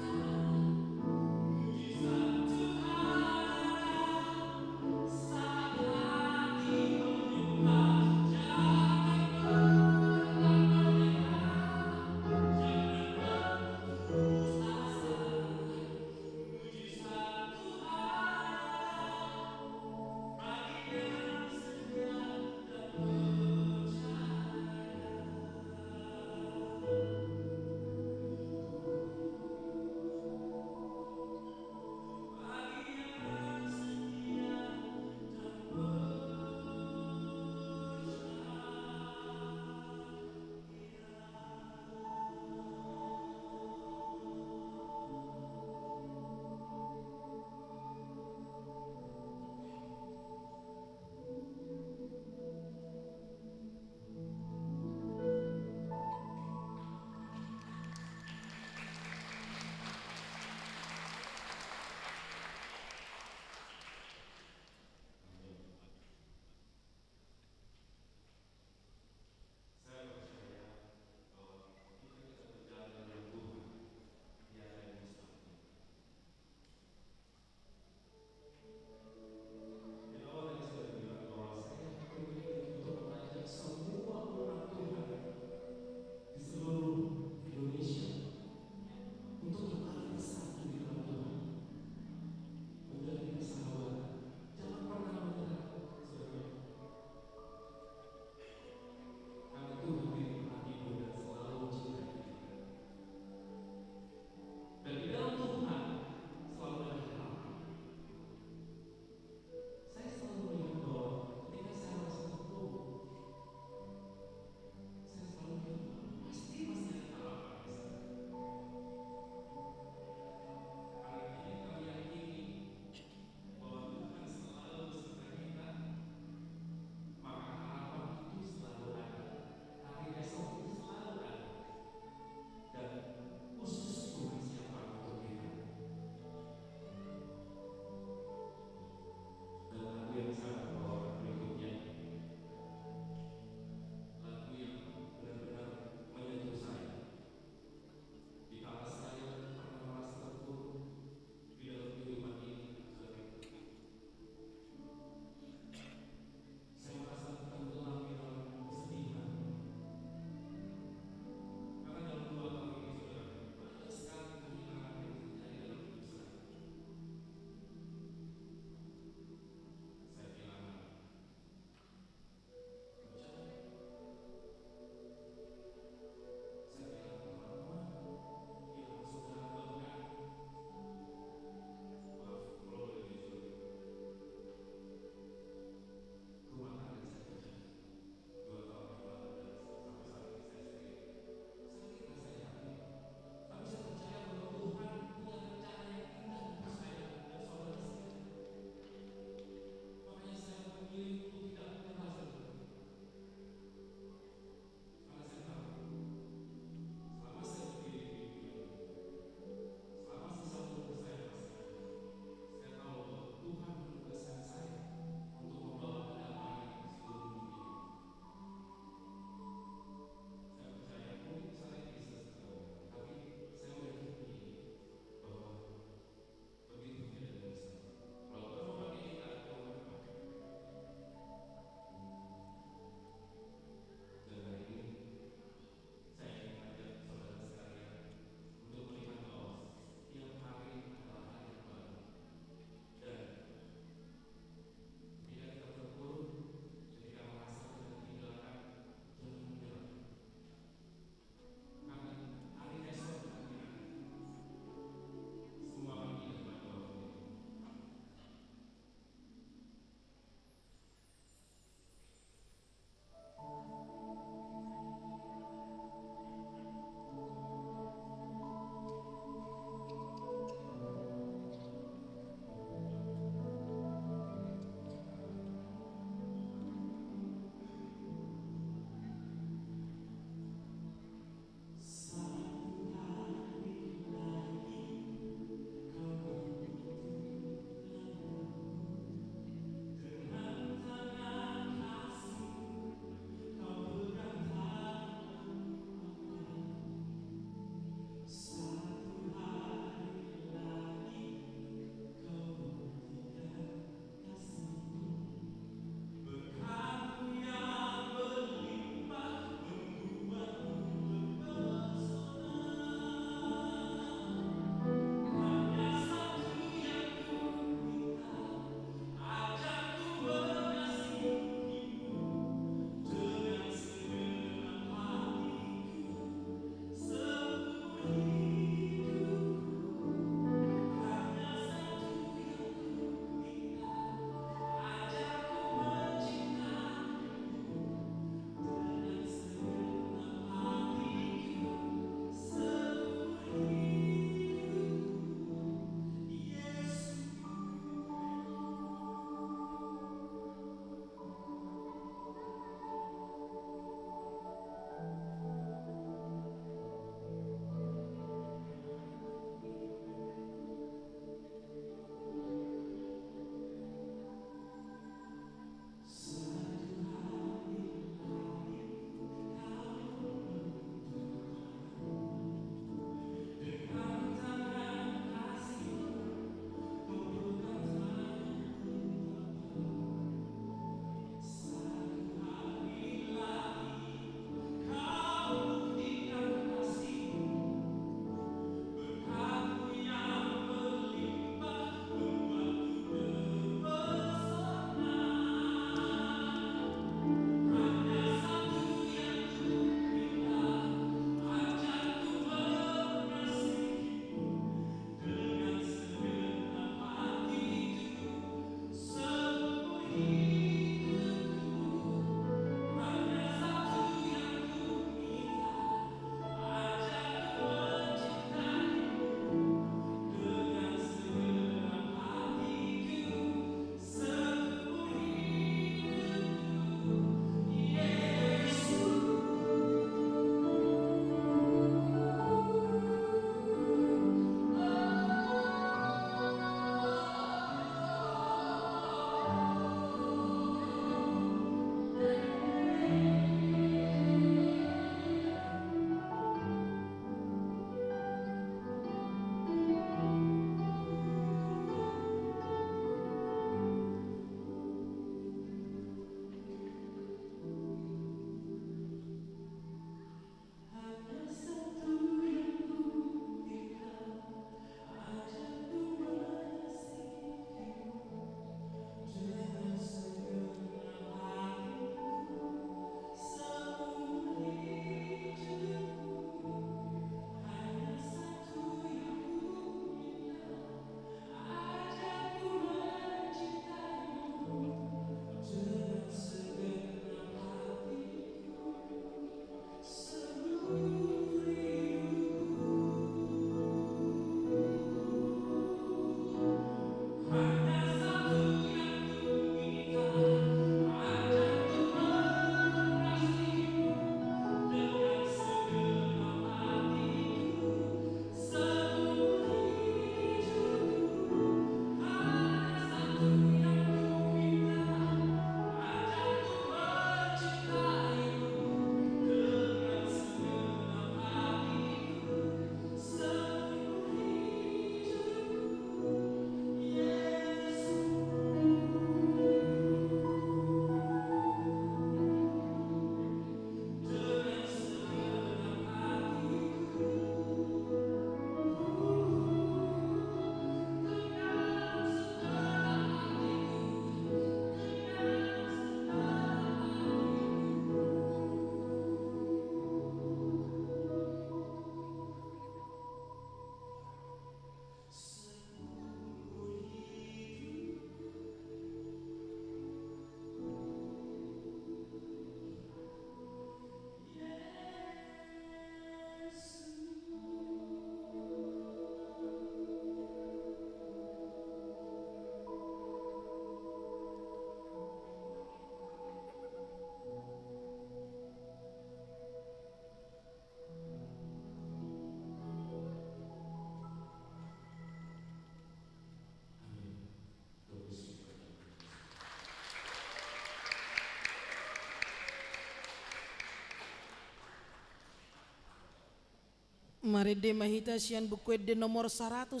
Marede mahita sian bukuet de nomor 134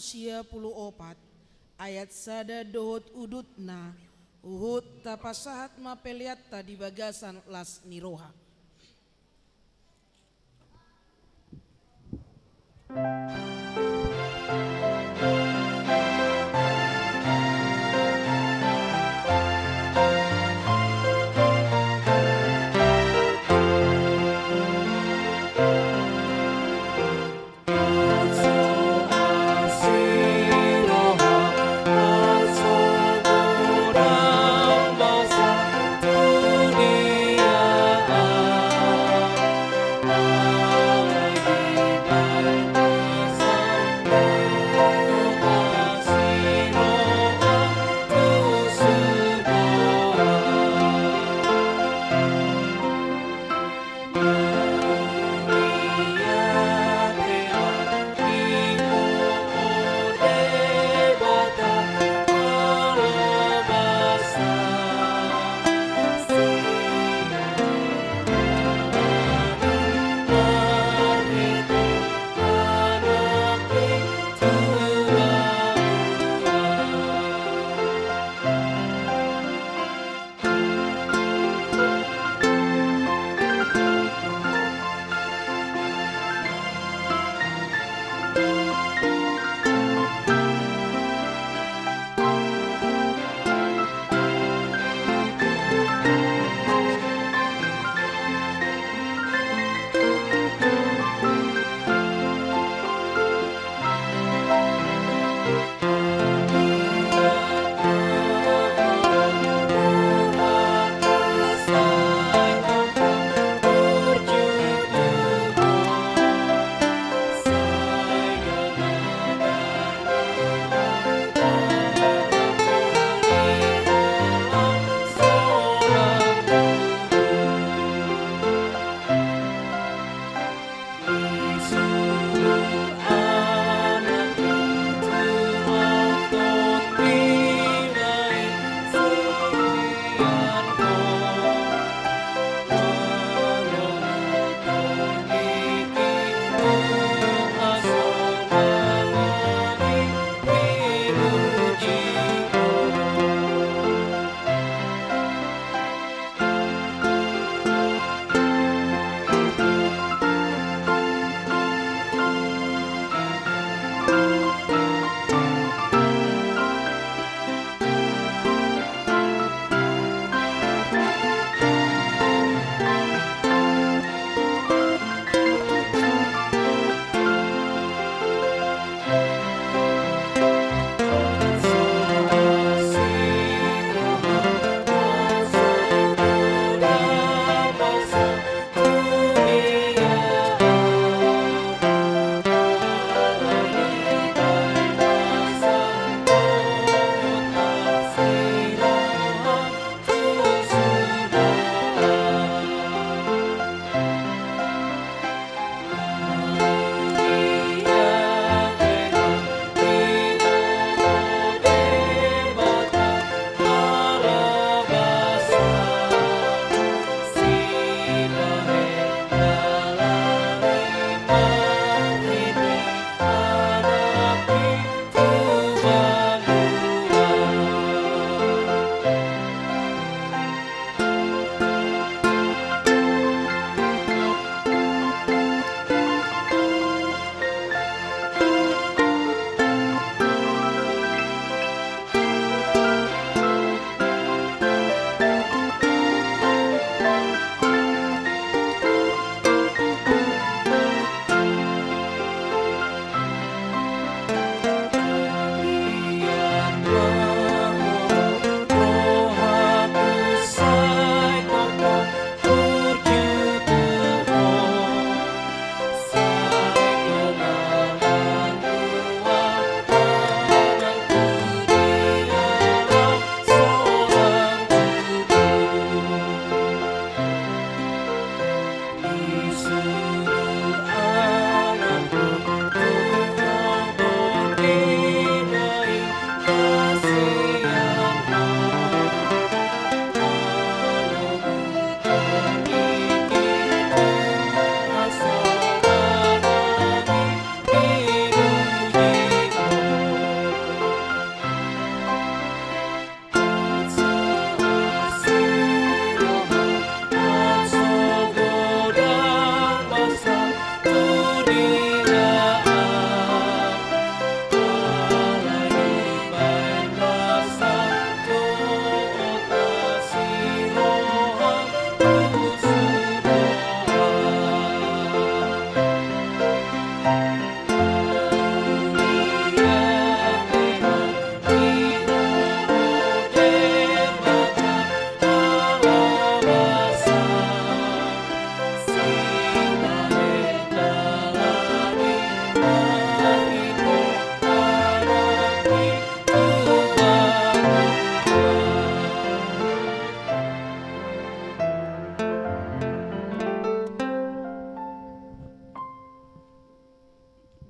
ayat sada dohot udutna uhut tapasahat mapeliat tadi bagasan las niroha. Dia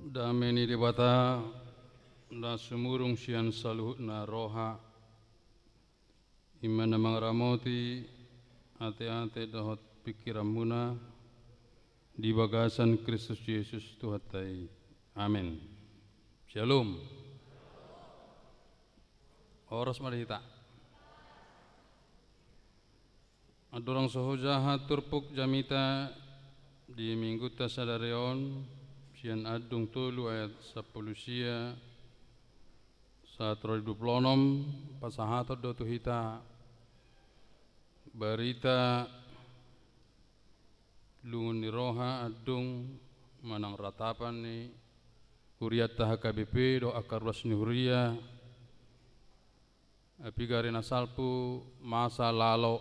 Dameni debata na sumurung sian saluhut na roha imana mangramoti ate-ate dahot pikiran muna di bagasan Kristus Yesus Tuhatai. Amin. Shalom. Oros marita. Adorang sohojaha turpuk jamita di minggu tasadarion sian adung tolu ayat 10 saat 26 pasahato do tuhita berita lungun ni roha adung manang ratapan ni huriat taha KBP do akar ruas ni huria apigarina salpu masa lalo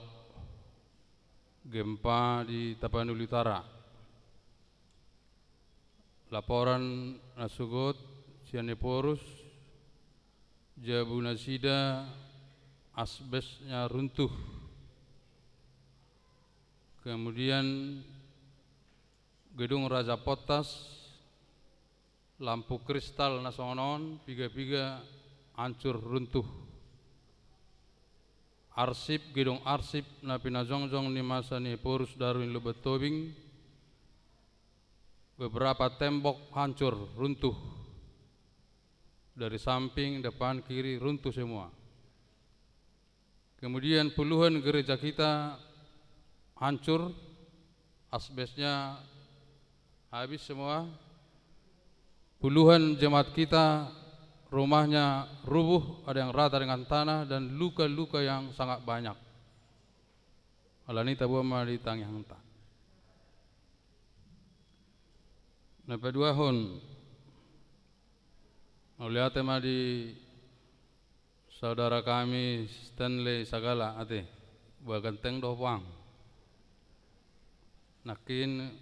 gempa di Tapanuli Utara. Laporan nasugot sianeporus Jabuna Sida asbesnya runtuh. Kemudian gedung Raja Potas lampu kristal nasonon piga-piga hancur runtuh. Arsip gedung arsip na pinajong-jong ni masa ni Porus Darwin Lubet Tobing beberapa tembok hancur runtuh dari samping, depan, kiri runtuh semua. Kemudian puluhan gereja kita hancur, asbesnya habis semua. Puluhan jemaat kita rumahnya rubuh, ada yang rata dengan tanah dan luka-luka yang sangat banyak. Alani tabu mali tang yang tak. Napa dua hon. Melihat tema di saudara kami Stanley Sagala ate buah genteng doang. Nakin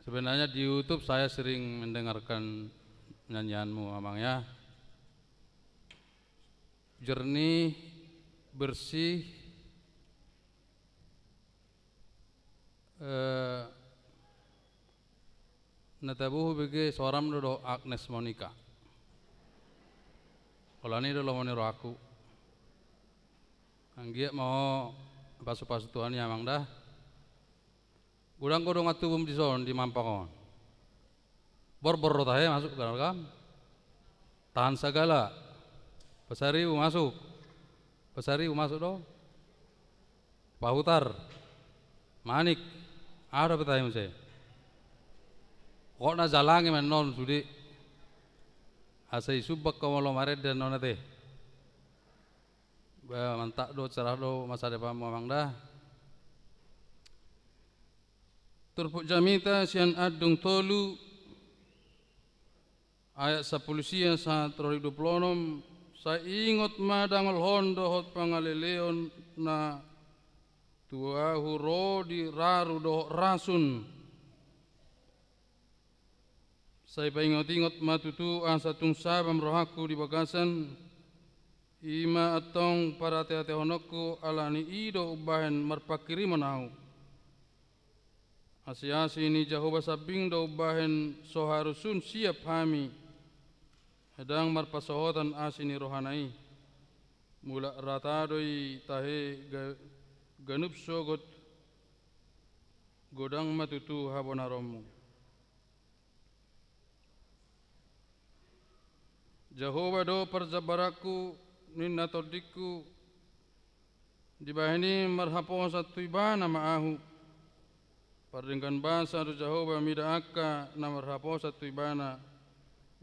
sebenarnya di YouTube saya sering mendengarkan nyanyianmu amangnya. Jernih, bersih, natabuh bagi seorang dodo Agnes Monica. Kalau ini dulu menurut aku, anggia mau pasu-pasu Tuhan ya mang dah. Udang kodong atubum di son di mampakon. Bor-bor rotahe masuk ke dalam. Tahan segala. Pesariu masuk. Pesariu masuk do. Pahutar. Manik. Ada petayam saya. Kok na jalangi menon sudi. Asai subak kamalo maret dan nona teh. Mantak do cerah do masa depan mamang dah. Turpuk jamita sian adung tolu ayat 10 sia saat 26 saya ingot madangal hondo hot pangaleleon na tuahu rodi raru do rasun. Saya paingot-ingot matutu asa tung sabam rohaku di bagasan ima atong para te-te honokku alani ido ubahen marpakiri manau. Asi-asi ini Jehovah sabing do ubahen soharusun siap hami. Hedang marpasohotan asini rohanai. Mula ratadoi tahe ganup sogot godang matutu habonaromu. Jehovah do perjabaraku ninna todiku dibahini marhapo satu ibana maahu pardengkan bahasa do Jehovah mida akka na marhapo satu ibana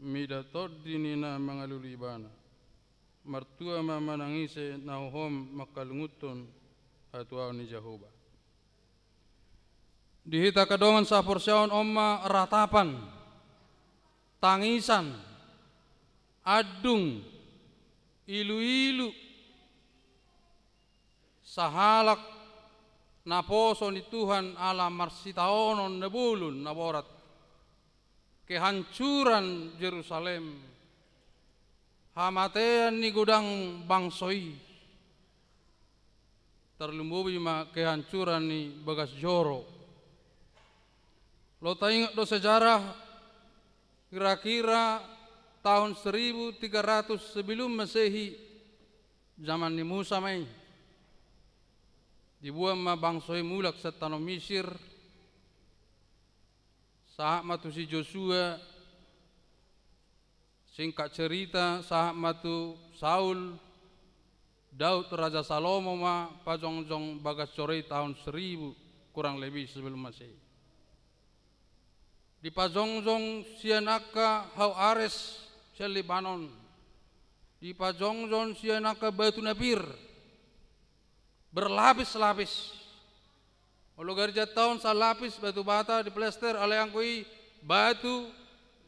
mida todi nina mangaluli ibana martua mamanangise nauhom makalungutun atua ni Jehovah dihita kadongan saporsyaon omma ratapan tangisan adung, ilu-ilu, sahalak, naposo ni Tuhan ala marsitaonon nebulun naborat, kehancuran Yerusalem, hamatean ni gudang bangsoi, terlumbubi ma kehancuran ni bagas joro. Lo taingat do sejarah kira-kira tahun 1300 sebelum Masehi, zaman ni Musa mai dibuat ma bangsoi mulak sa tanah Mesir, saat matu si Joshua, singkat cerita saat matu Saul, Daud Raja Salomo ma pajongjong bagas corei tahun 1000 kurang lebih sebelum Masehi. Di pajongjong sianaka hau Ares sia Lebanon, di pajongjong sianaka batu Nabir berlapis-lapis. Olo garja tahun salapis batu bata di plester oleh angkui batu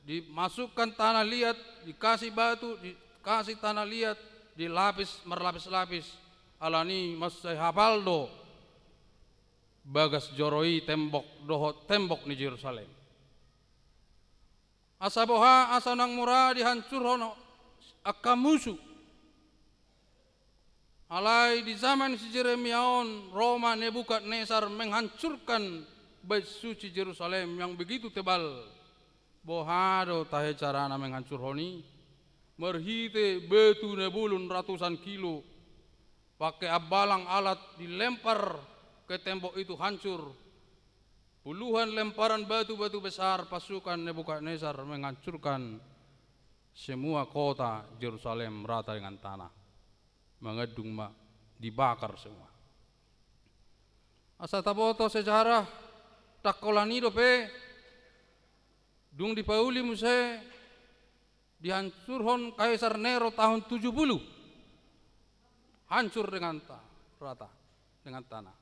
dimasukkan tanah liat, dikasih batu, dikasih tanah liat, dilapis merlapis-lapis. Alani masai hafaldo bagas joroi tembok doho tembok ni Yerusalem. Asa boha asa nang murah dihancur hono akamusu. Alai di zaman si Jeremiaon, Roma Nebukadnezar menghancurkan bait suci Yerusalem yang begitu tebal. Bohado tahe carana menghancur honi, merhite betu nebulun ratusan kilo, pakai abalang alat dilempar ke tembok itu hancur. Puluhan lemparan batu-batu besar pasukan Nebukadnezar menghancurkan semua kota Yerusalem rata dengan tanah. Mengedung mak dibakar semua. Asa taboto sejarah takolani dope dung di Pauli muse dihancurhon Kaisar Nero tahun 70. Hancur dengan rata dengan tanah.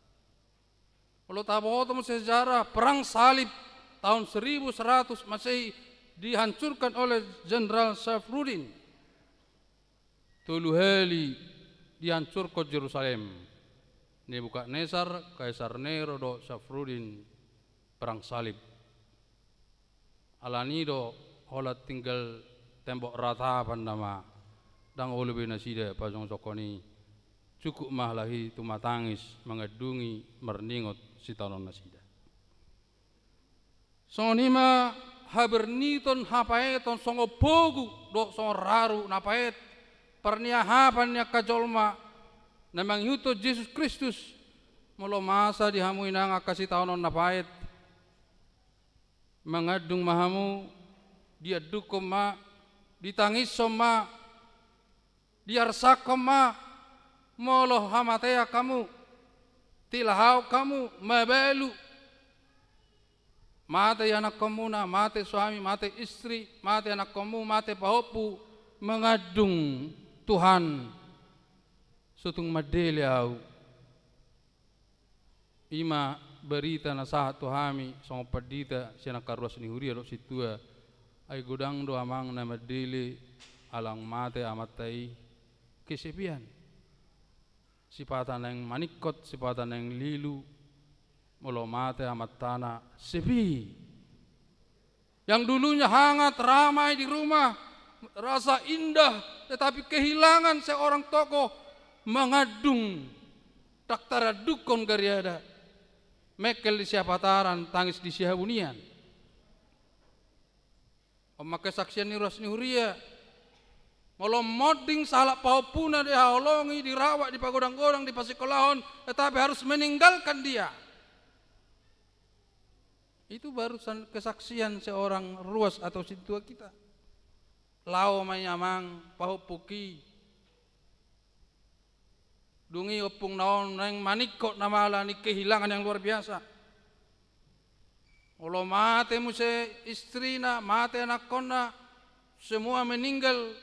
Kalau taboto muse sejarah perang salib tahun 1100 Masehi dihancurkan oleh Jenderal Safruddin. Tuluheli dihancurkan Yerusalem. Nebukadnezar, Kaisar Nero do Safruddin perang salib. Alanido holat tinggal tembok rata pandama dang ulubi nasida pajong sokoni cukup mahlahi tumatangis mengedungi merningot si tanon nasida. Sonima haberniton hapaeton songo pogu do songo raru napaet perniahapannya kajolma namang yuto Yesus Kristus molo masa dihamui nang kasih taonon napaet mengadung mahamu dia dukom ma ditangis soma diarsakom ma molo hamatea kamu tilahau kamu mabelu mate anak kamu na mate suami mate istri mate anak kamu mate pahopu mengadung Tuhan sutung madele au ima berita na sahat tuhami songo padita siana karuas ni huria do situa ai godang do amang na madele alang mate amatai kesepian sipatan yang manikot sipatan yang lilu molo mate amat tanah sepi yang dulunya hangat ramai di rumah rasa indah tetapi kehilangan seorang tokoh mengadung daktara dukon gariada mekel di siapataran tangis di sihabunian memakai saksian niras nihuria molo moding salak paupuna dihaolongi dirawat di pagodang-godang di pasikolahon tetapi harus meninggalkan dia. Itu baru kesaksian seorang ruas atau situa kita. Lao mayamang pahupuki dungi opung naon nang manikot namala ni kehilangan yang luar biasa. Olo mate muse istrina, mate anak kona, semua meninggal.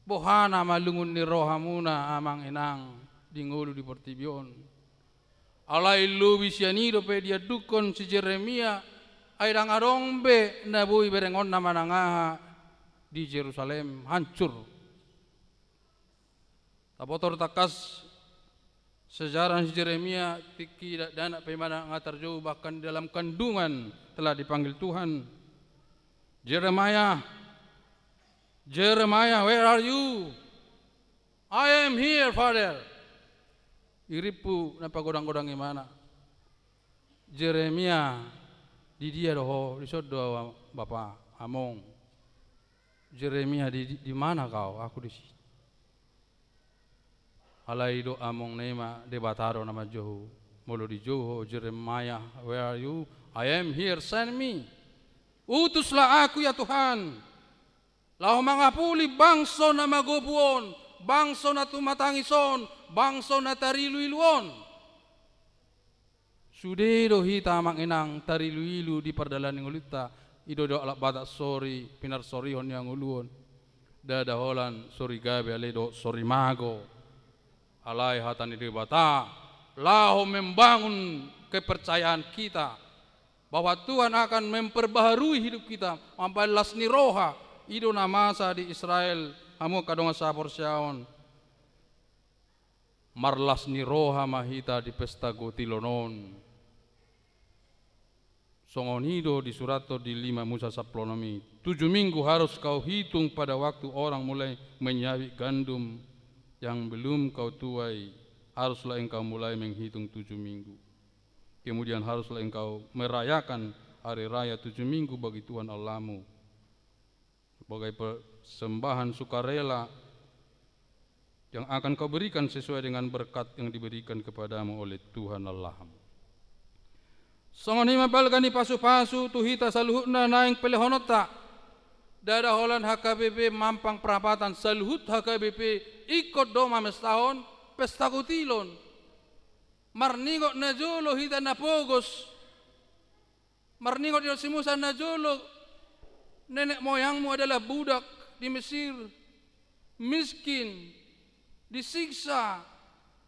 Bohana malungun ni rohamuna amang enang dingulu di Portibion. Alai lubi sianido pe dia dukon si Jeremia aidang arombe nabui berengon nama nangaha di Yerusalem hancur. Tapotor takas sejarah si Jeremia tiki dan pemana ngatar jauh bahkan dalam kandungan telah dipanggil Tuhan. Jeremiah, where are you? I am here, Father. Iripu napa godang-godang gimana? Jeremia di dia doho di sodo Bapak Among, Jeremia di mana kau? Aku di sini. Alai do Among nema debataro nama Joho. Mulu di Joho, Jeremiah, where are you? I am here, send me. Utuslah aku ya Tuhan. Lau mangapuli bangso na magobuon, bangso na tumatangison, bangso na tariluiluon. Sudedo hita manginang tariluilu di perdalan ngulita, idodo alak batak sori, pinar sorihon yang uluon. Dadaholan sori gabe aledo sori mago. Alai hatani di bata, lau membangun kepercayaan kita bahwa Tuhan akan memperbaharui hidup kita, membalas ni roha, ido na masa di Israel, hamu kadonga sapor syaon. Marlas ni roha mahita di pesta gotilonon. Songonido di surato di 5 Musa Saplonomi. 7 minggu harus kau hitung pada waktu orang mulai menyawi gandum yang belum kau tuai. Haruslah engkau mulai menghitung 7 minggu. Kemudian haruslah engkau merayakan hari raya 7 minggu bagi Tuhan Allahmu. Sebagai persembahan sukarela yang akan kau berikan sesuai dengan berkat yang diberikan kepadamu oleh Tuhan Allahmu. Songoni mabalgani pasu-pasu tuhita saluhutna naing pelehonota. Dada holan HKBP Mampang Perapatan saluhut HKBP ikut doma mestahon pesta kutilon. Marningot na jolo hita na pogos. Marningot yung simusan na jolo. Nenek moyangmu adalah budak di Mesir. Miskin. Disiksa.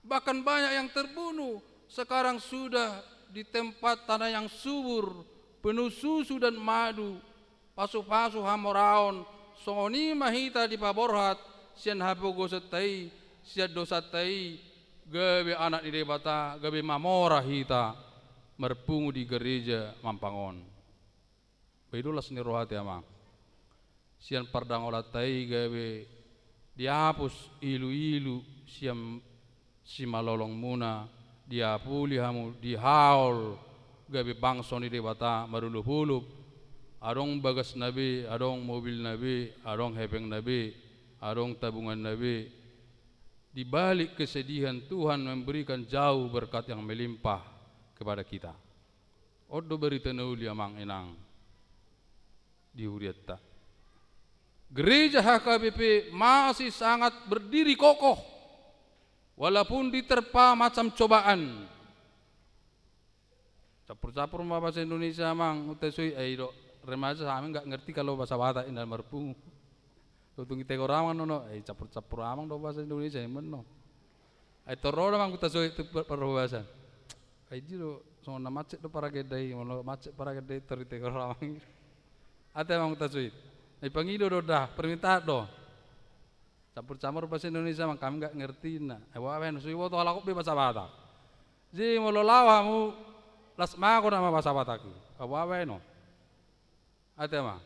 Bahkan banyak yang terbunuh. Sekarang sudah di tempat tanah yang subur, penuh susu dan madu, pasu-pasu hamoraon, songoni mahita di paborhat, sian hapogo setai, sian dosatai, gabe anak di debata, gabe mamora hita, merpungu di gereja Mampangon. Beitulah seni rohati amang. Sian pardang olatai gabe dihapus ilu-ilu, siam simalolong muna, dia puli hamu dihaul gabi bangso ni debata marulup-hulup adong bagas nabi, adong mobil nabi, adong hepeng nabi, adong tabungan nabi. Di balik kesedihan Tuhan memberikan jauh berkat yang melimpah kepada kita. Odo berita nauli amang enang di Huriatta. Gereja HKBP masih sangat berdiri kokoh walaupun diterpa macam cobaan. Capur-capur bahasa Indonesia mang utesui do remaja kami enggak ngerti kalau bahasa Batak indah merpungu. Tutung kita orang nono capur-capur amang do bahasa Indonesia men no. Toroda mang utesui itu perbahasan. Jiro sona macet do para kedai mono macet para kedai terite orang. Ate mang utesui. Pangido do dah permintaan do. Campur-campur bahasa Indonesia mang kami enggak ngerti na. Awen suiwo to alakop bahasa Batak. Ji molo lawamu lasma ko nama bahasa Batak. Awen no. Ate mah.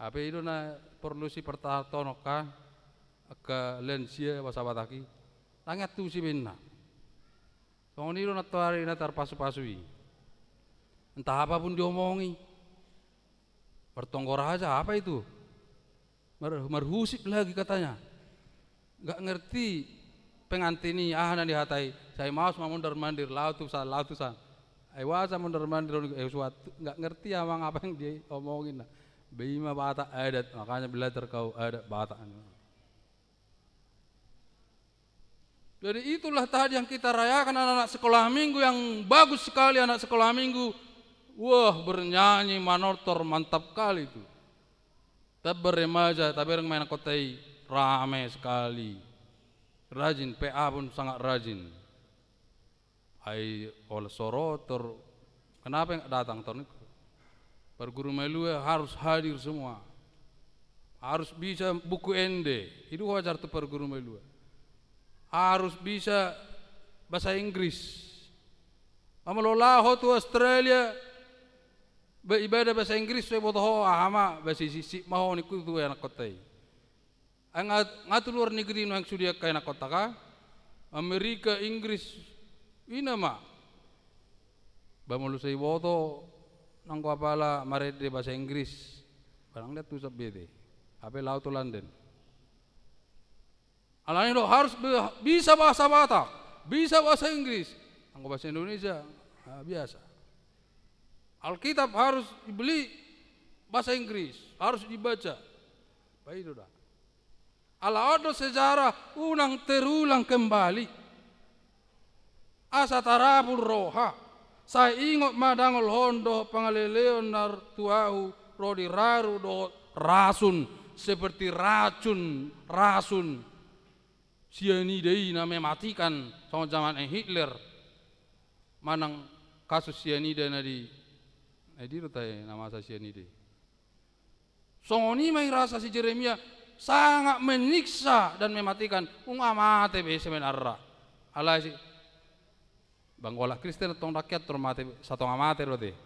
Apa itu na perlu si pertatono ka ke lensia bahasa Bataki. Langat tu si benna. Songoni na tuari na terpasu-pasui. Entah apapun diomongi. Bertonggor aja apa itu? Merhusip lagi katanya. Enggak ngerti pengantini ahana dihatai. Saya maus mondar-mandir lautusan. Wasa mondar-mandir suatu enggak ngerti amang apa yang dia omongin. Bima Batak adat, makanya belajar kau adat Batak. Jadi itulah tadi yang kita rayakan anak-anak sekolah minggu yang bagus sekali anak sekolah minggu. Wah, bernyanyi manotor mantap kali itu. Tabar remaja, tabar main kotai ramai sekali. Rajin, PA pun sangat rajin. Ai oleh sorotor, kenapa yang datang tahun itu? Perguru melua harus hadir semua. Harus bisa buku ende, itu wajar tuh perguru melua. Harus bisa bahasa Inggris. Amalolah tu Australia. Beribadah bahasa Inggris saya botoh ahama bahasa sisi mau niku tu anak kota. Ngatu luar negeri yang sudah kaya anak kota ka Amerika Inggris ini mah. Bamalu saya botoh nang kapala marede bahasa Inggris. Barang dia tu sabete. Apa laut London. Alani do harus bisa bahasa Batak, bisa bahasa Inggris. Anggo bahasa Indonesia biasa. Alkitab harus dibeli bahasa Inggris, harus dibaca. Baik dah. Ala ada sejarah terulang kembali. Asa tarabul roha. Saya ingat madangol hondo pangaleleon nar tuahu rodi raru do rasun seperti rasun cyanida na mematikan sama zaman Hitler. Manang kasus cyanida na di rutai nama sa cyanida. Songoni may rasa si Jeremia sangat menyiksa dan mematikan amate be sebenarnya. Alai si banggola Kristen tong rakyat mati satu amate rote.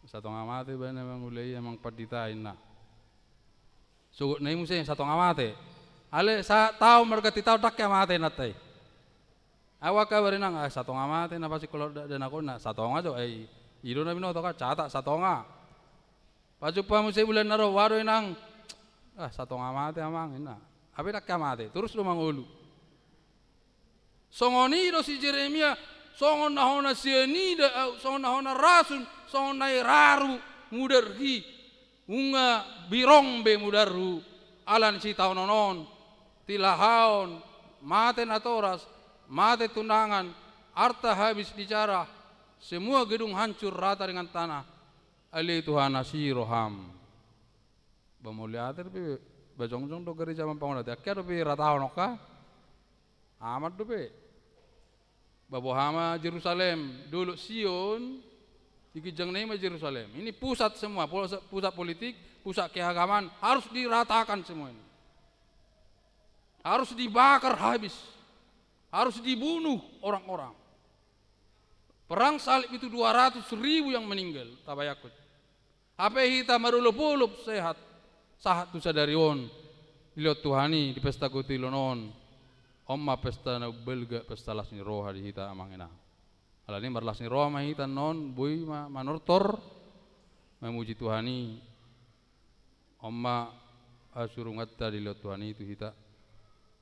Satu amate ba na mangulay amang paditain na. Sugot na imuse satu amate. Ale sa tao margati tao dak amate natay. Awak ka barinang satu amate na pasi kolor dan ako na satu nga jo ay iro na binoto ka cata satu nga. Paju pa mo sa bulan na ro waro nang satu amate amang ina. Abi dak amate terus lumang ulu. Songoni do si Jeremia songon nahona cyanida songon nahona rasun songon nai raru mudarhi unga birongbe mudarru alan si taunonon tilahaon mate natoras mate tunangan harta habis bicara semua gedung hancur rata dengan tanah ali Tuhan asiroham bamuliater pi bajongjong do gereja mampangon ati akya do pi rataon oka amat do pi babohama Yerusalem dulu Sion dikijang nama Yerusalem ini pusat semua pusat politik pusat keagamaan harus diratakan semua ini harus dibakar habis harus dibunuh orang-orang perang salib itu 200.000 yang meninggal tabayakut apa hita marulupulup sehat sahat tu sadarion lihat Tuhani di pesta kutilonon Omma pesta na belga pesta lasni roha di hita amangena. Alani marlasni roha ma hita non bui manortor memuji Tuhani. Omma asurungat di lot Tuhani itu hita.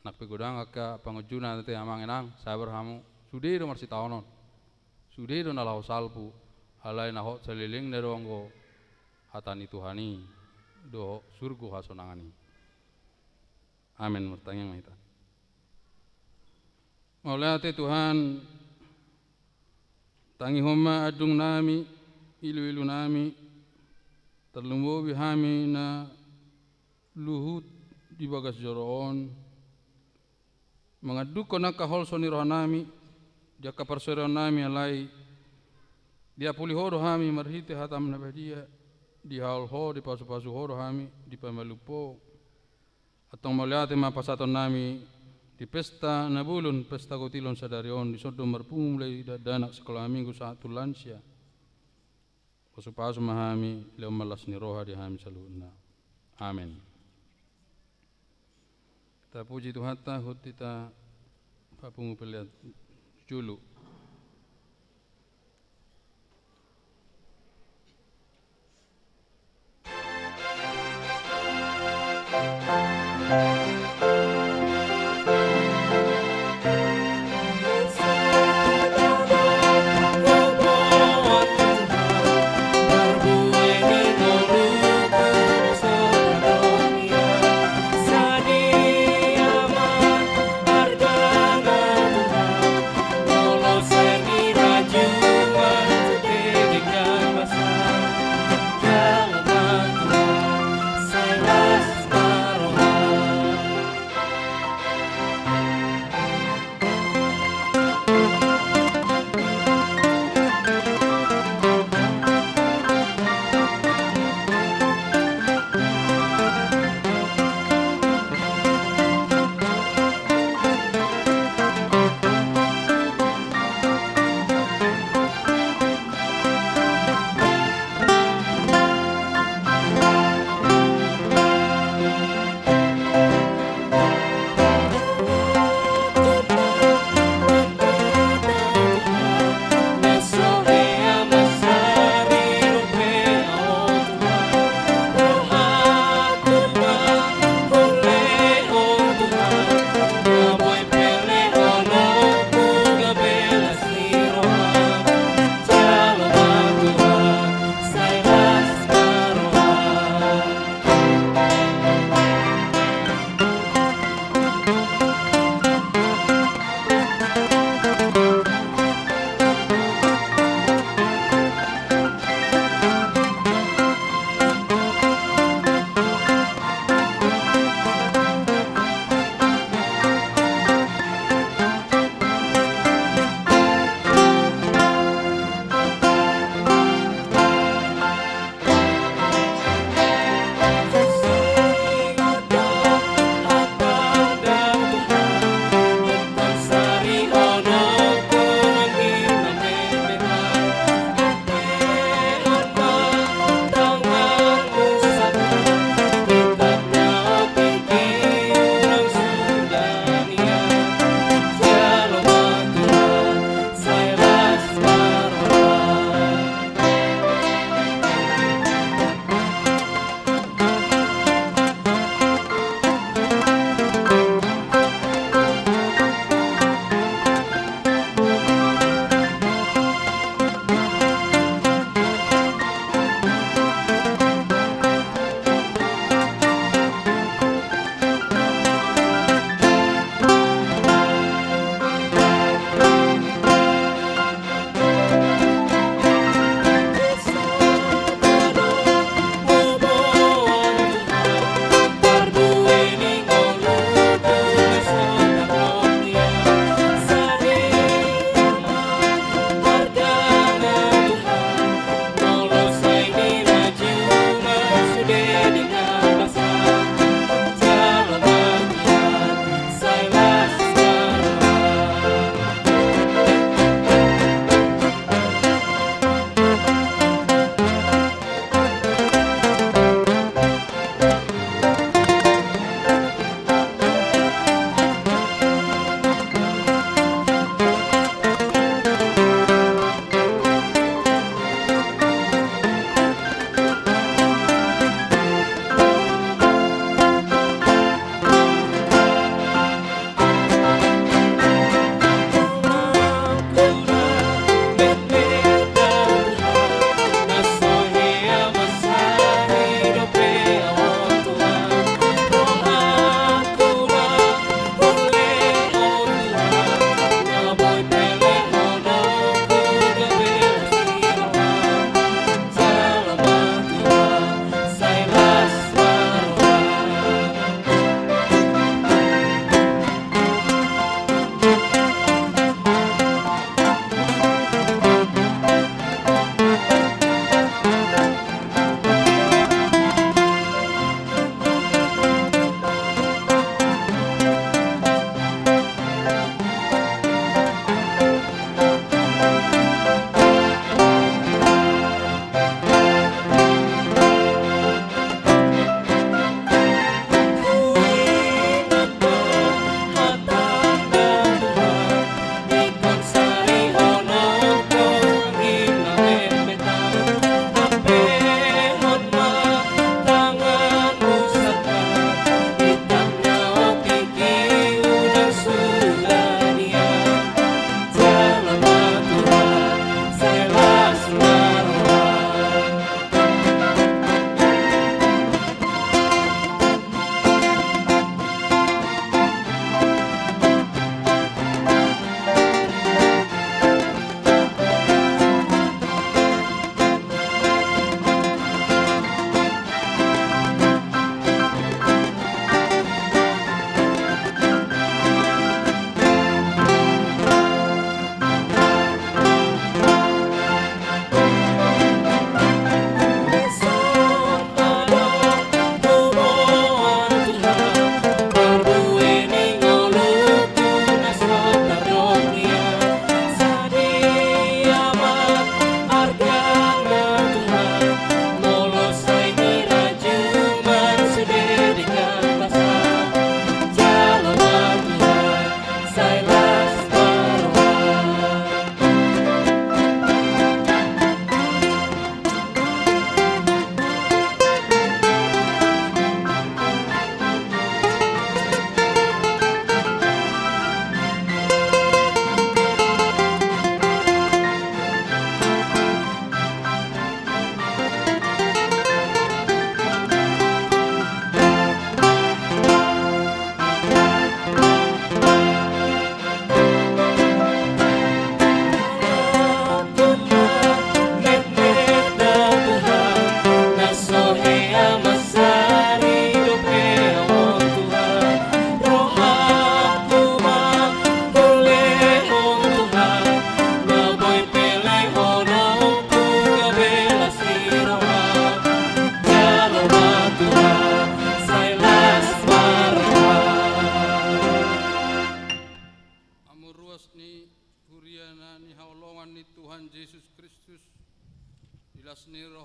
Nak pegodang ka pangujuna tete amangenang sabar hamu sude do marsi taonon. Sude do nalau salpu alai na hot seliling ne rongo hatani Tuhani do surgu hasonangani. Amin bertanya ma hita. Maulate Tuhan tangi homa adung nami ilu nami terlumbu bihami na luhut di bagas joroon mengaduk kona kahol soni roh nami jaka perseron nami alai dia pulih horo hami marhite hatam nabadia di hal ho di pasu horo hami di pamalupo atong maulate mapasaton nami di pesta nabulun pesta kotilon sadarion di sodo marpung mulai danak sekolah minggu saat lansia pasupasu mahami leo malas ni roha di hami saluna amin. Kita puji Tuhan tahut kita papungu pelihat julu Saya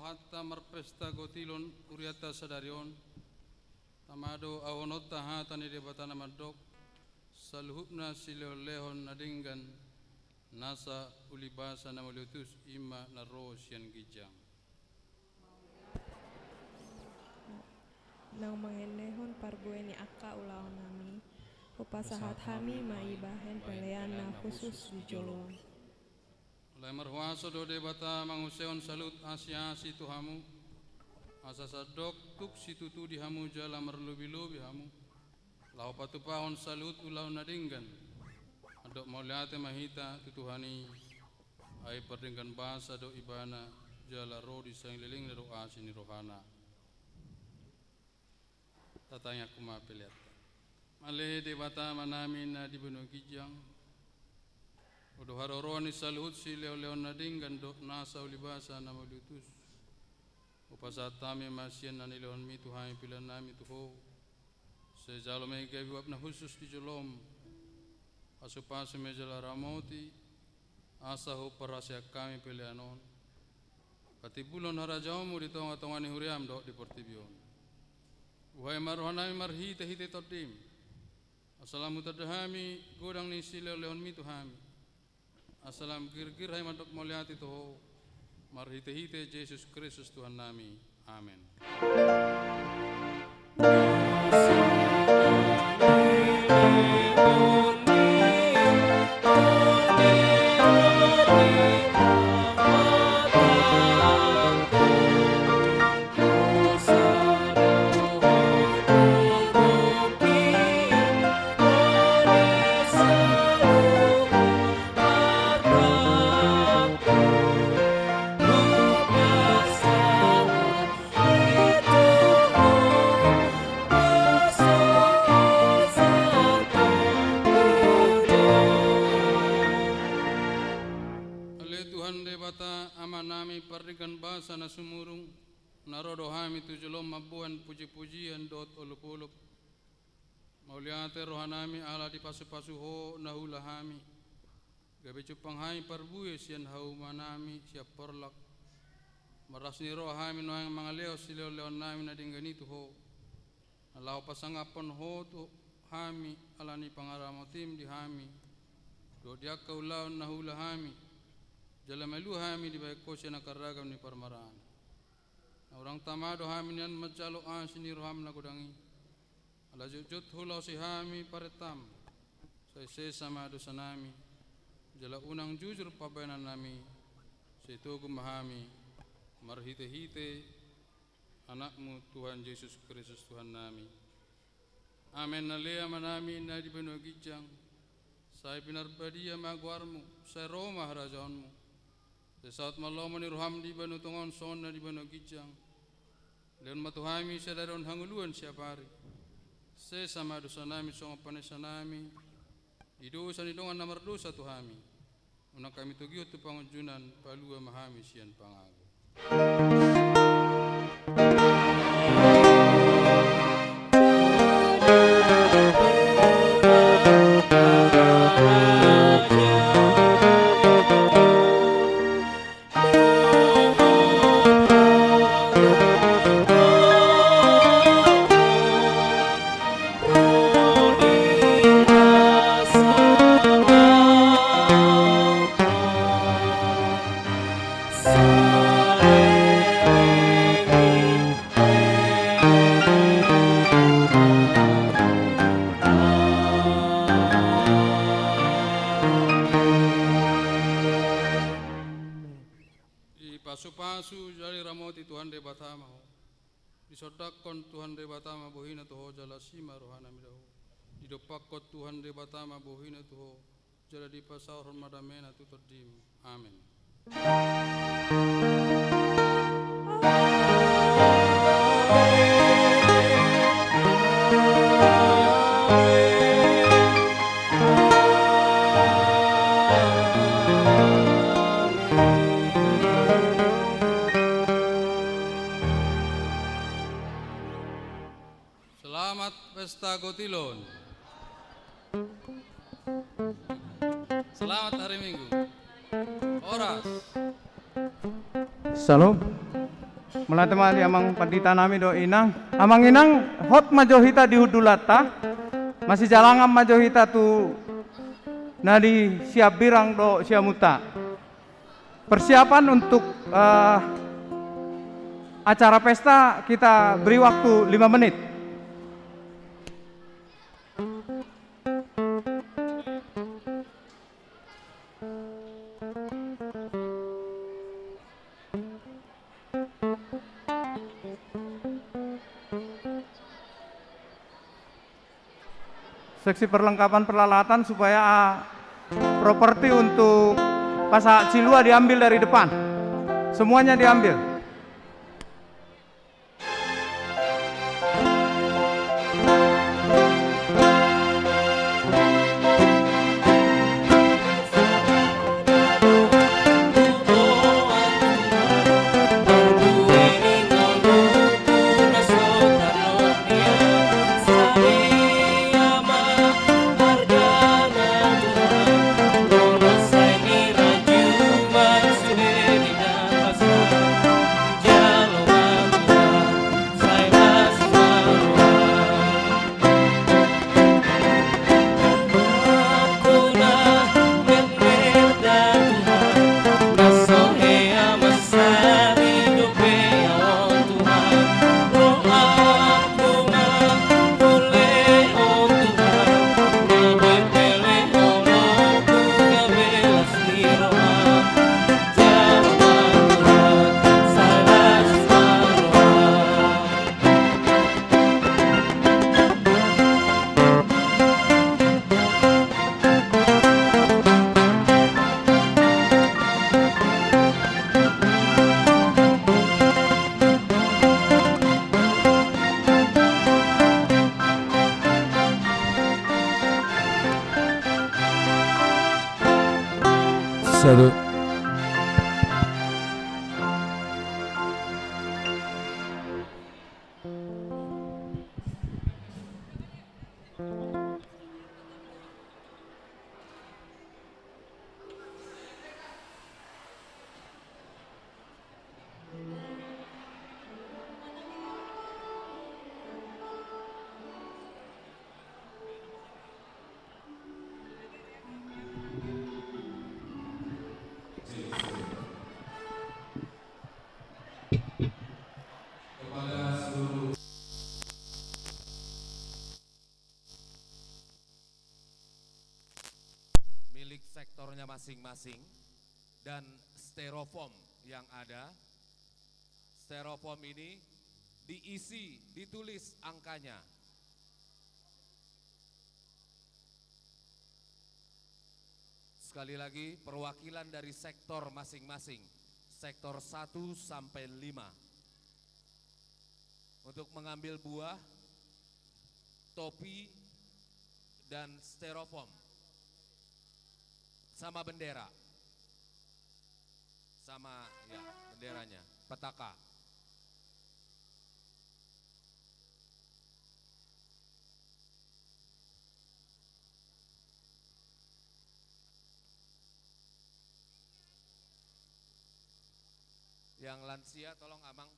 hatta marpesta gotilon uriata sadarion tamado awonota hatani debatana madok salhubna silolehon nadinggan nasa ulibasa namulutus ima naro sian gijang nang mangenehon parbueni akka ulaon nami upasahat kami maibahen pelean na khusus di jolong Lai marhuaso do debata manguseon salut asi tuhamu asa sadok tuk situtu di hamu jala merlubi-lubi hamu lau patupahon salut ulau nadinggan adok mauliate mahita tutuhani ai perdinggan bahasa do ibana jala ro di sangliling do asini rohana tatanya kuma peliat male debata manamin na di Benua Kijang udah haroroni salut si leo nadinggan do nasa ulibasa nama lutus upasat tami masien nani leon mi tuhai pilan nami tuho sejalo me gabi wapna khusus di jolom asupasu mejala ramoti asa ho parasya kami pilihanon katibulon harajamu di tonga-tongani huriam do di portibion wahai marhanami marhite hite todim assalamu tadahami godang ni si leon mi tuhami Assalam gir-gir hai madok moliati toho marhite-hite Yesus Kristus Tuhan nami. Amin. Perdingkan bahasa na sumurung narodo hami tujulom mabuan puji-pujian dot ulup-ulup mauliate rohanami ala di pasu-pasu ho nahula hami gabe cupang hai parbuye sian hau manami siap porlak marasni rohami noang mangaleo sileo leon nami nadinggani tu ho alau pasangapon ho tu hami alani pangaramotim di hami do dia kaulaun nahula hami Jalamalu hami di baik kosya nakaragam ni parmaraan. Orang tamado hami nian majalo asini roham nagudangi. Ala jujut hulau si hami paretam. Saya sama dosanami. Jala unang jujur pabenan nami. Setugu mahami. Marhite-hite anakmu Tuhan Yesus Kristus Tuhan nami. Amin nalea manami na di Benua Kijang. Saya binar badia magwarmu. Saya Roma harajaanmu. Saat malam ni roham di Benua Tongon sona di Benua Kijang. Leon matuhami sadaron hanguluan siapa hari. Sama dosa nami songa panesa nami. Idosa ni dongan nomor dosa tuhami. Una kami tugiot tu pangunjunan palua mahami sian pangagu. Pasu-pasu jali ramoti Tuhan de batama ho. Disodakon Tuhan de batama bohina toho jala sima rohana midaho. Didopakot Tuhan de batama bohina toho jala di pasar madamena tutodim. Amin. Selamat Pesta Gotilon. Selamat hari Minggu. Oras. Salam. melatema di amang pandita nami do inang. Amang inang hot majohita di hudulata. Masih jalangam majohita tu nadi siap birang do siamuta. Persiapan untuk acara pesta kita beri waktu 5 menit. Seksi perlengkapan peralatan supaya properti untuk pasak Cilua diambil dari depan. Semuanya diambil. Satu. Milik sektornya masing-masing dan styrofoam yang ada. Styrofoam ini diisi, ditulis angkanya. Sekali lagi, perwakilan dari sektor masing-masing, sektor 1 sampai 5. Untuk mengambil buah, topi, dan styrofoam. Sama bendera. Sama ya benderanya, petaka. Yang lansia tolong Amang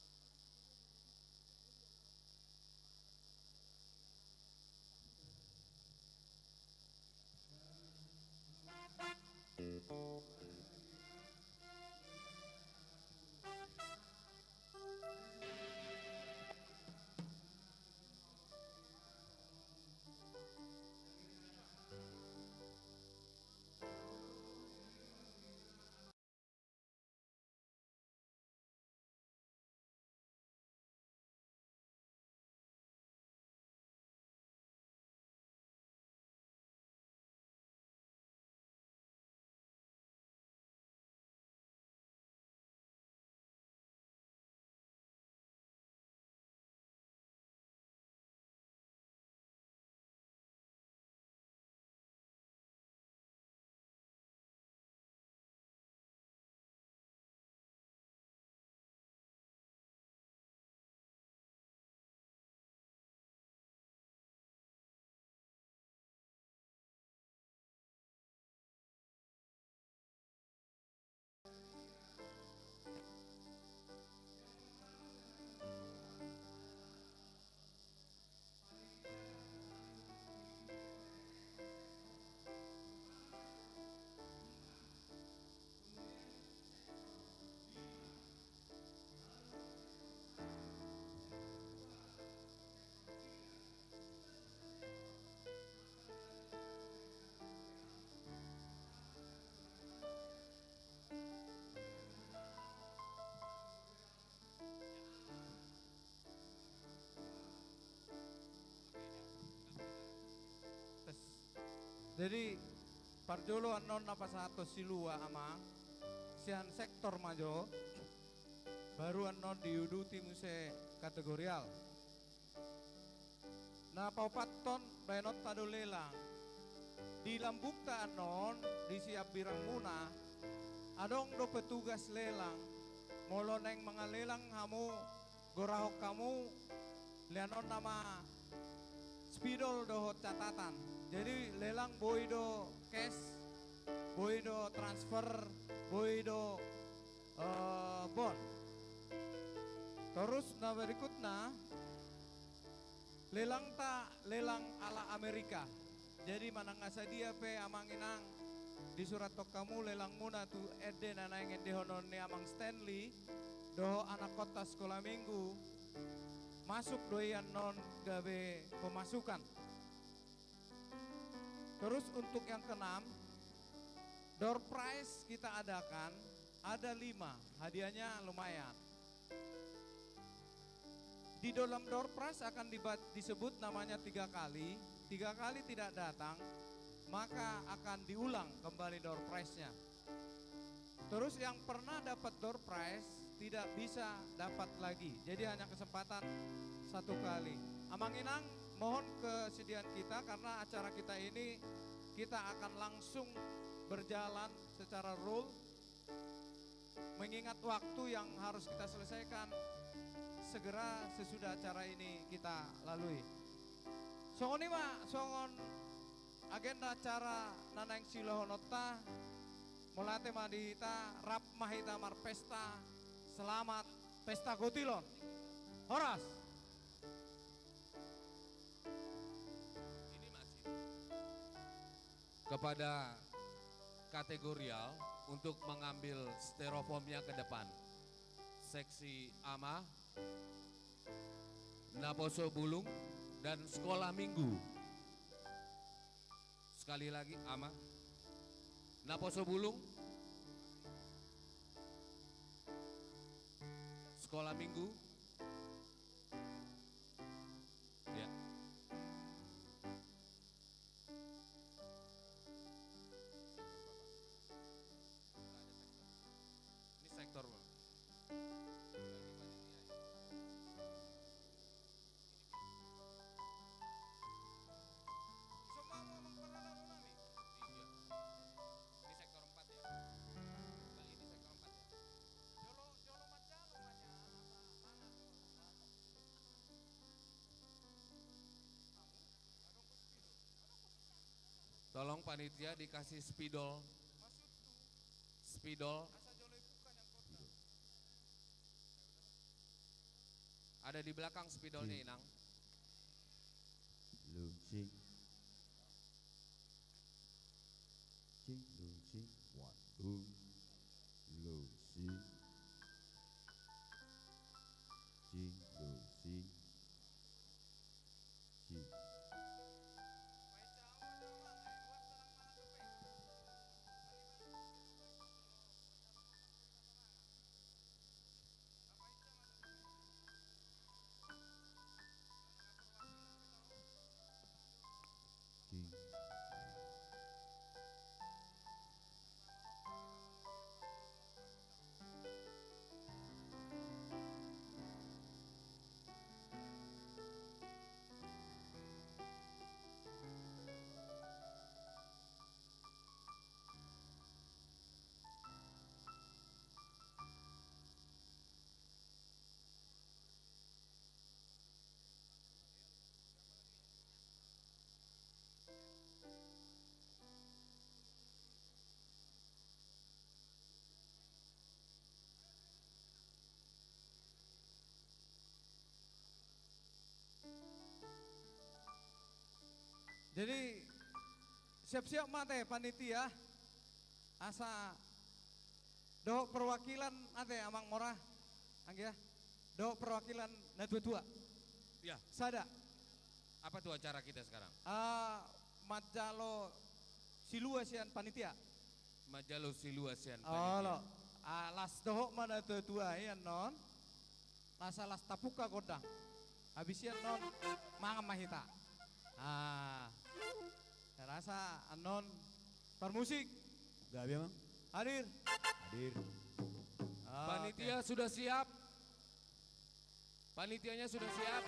Jadi parjolo anon apa satu silua amang sian sektor majo baru anon diuduti muse kategorial. Nah paupat ton benot tado lelang di lambukta anon di siap birang muna adong do petugas lelang molo neng mga lelang hamu gorahok kamu lianon nama spidol dohot catatan. Jadi lelang boy do cash, boy do transfer, boy do bond. Terus na berikutnya lelang ala Amerika. Jadi manangasa dia pe amanginang di surat tok kamu lelang muna tu ede nanaingin dihonon ni amang Stanley doho anak kota sekolah minggu masuk doyan non gawe pemasukan. Terus untuk yang keenam, door prize kita adakan ada 5, hadiahnya lumayan. Di dalam door prize akan disebut namanya 3 kali tidak datang, maka akan diulang kembali door prize-nya. Terus yang pernah dapat door prize tidak bisa dapat lagi, jadi hanya kesempatan 1 kali. Amang Inang mohon kesediaan kita karena acara kita ini kita akan langsung berjalan secara rule mengingat waktu yang harus kita selesaikan segera sesudah acara ini kita lalui. Songon ima songon agenda acara nanang silohonota mulate madita rap mahita marpesta selamat pesta gotilon. Horas. Kepada kategorial untuk mengambil styrofoamnya ke depan. Seksi AMA, Naposo Bulung, dan sekolah minggu. Sekali lagi AMA, Naposo Bulung, sekolah minggu. Ya. Sektor semua ngomong pernah nih. Ini sektor 4 ya. Nah, ini sektor 4 ya. Jolo macalo banyak mana tuh. Tolong panitia dikasih spidol. Spidol. Ada di belakang spidolnya Inang. Lucing. Cing lucing. 1 2 lucing. Cing lucing. Cing. Cing. Jadi siap-siap mate panitia asa do perwakilan ate amang morah anggia do perwakilan na tua Ya, sada apa tuh acara kita sekarang? majalo silua sian panitia Majalo Siluasian oh panitia. lo las doho mana tua ya non las tapuka godang habisian non manga mahita Rasa anon permusik Gabi Mang. hadir. Hadir. Panitia sudah siap? Panitianya sudah siap?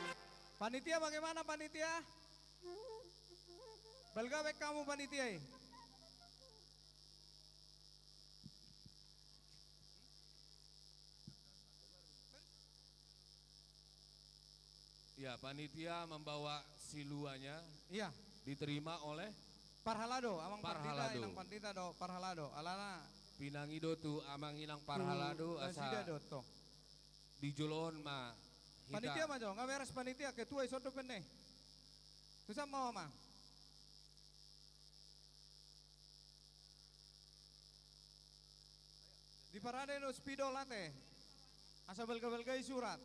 Panitia bagaimana panitia? Belgawek kamu panitia. Ya, panitia membawa siluanya Iya, diterima oleh Parhalado, amang Parhalado. Partita, inang Partita do Parhalado. Alana Pinangido tu amanginang Parhalado Sida asa doto. dijolon ma Panitia hita. majo, nggak beres panitia ketua isodo penne. Tusa mau mah. Di parade no spidol late. Asa belga-belgai surat.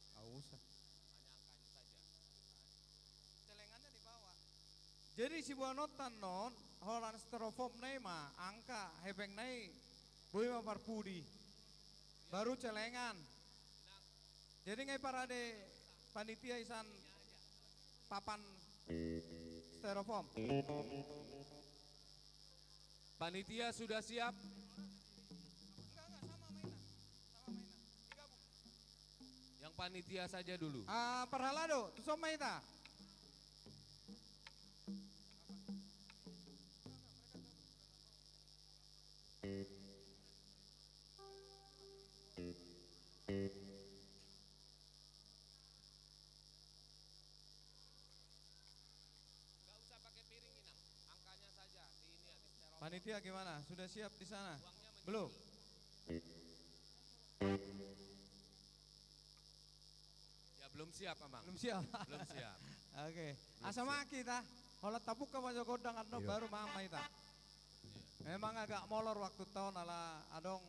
Nggak usah. Celengannya dibawa. Jadi si buah notan non, horan styrofoam nai mah angka hebeng nai bui mah parpudi. Baru celengan. Jadi ngai parade panitia isan papan styrofoam. Panitia sudah siap? Enggak sama mainan. Sama mainan. Digabung. Yang panitia saja dulu. Parhalado, tu sama ita. Enggak usah pakai piring inang, angkanya saja di ini di styrofoam. Panitia gimana? Sudah siap di sana? Belum? Ya belum siap, Amang. Belum siap. Belum siap. Oke. Asama kita. Kalau tabuk ke Majo Godang adno baru mama kita. Memang agak molor waktu tahun ala adong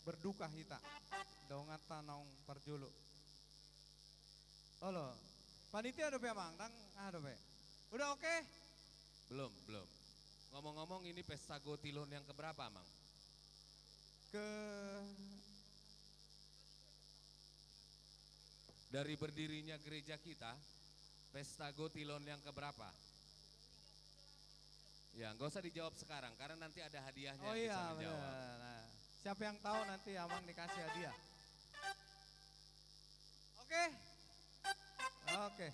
berduka kita. Dongata nong perjulu. Halo. Panitia ada memang dang ada be. Udah oke? Belum, belum. Ngomong-ngomong ini pesta gotilon yang keberapa, Amang? Ke Dari berdirinya gereja kita, pesta gotilon yang keberapa? Ya, nggak usah dijawab sekarang karena nanti ada hadiahnya Oh yang iya bisa menjawab. benar. Nah, siapa yang tahu nanti Amang dikasih hadiah. Oke? Oke.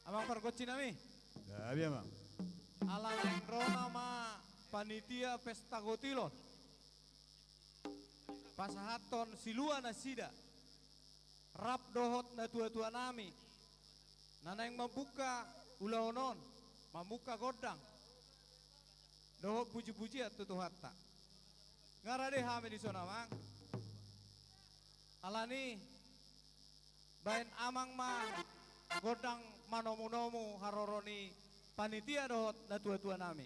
Amang pergoci nami. Gabi Mang. Ala lengro nama panitia pesta gotilon. Pasahaton silua na sida. Rap dohot na tua-tua nami. Nana yang membuka ulaonon, membuka godang. Dohot puji-puji at tutuhatta. Ngarade hame di sana mang. Alani bain amang ma godang manomu-nomu haroroni panitia dohot na tua-tua nami.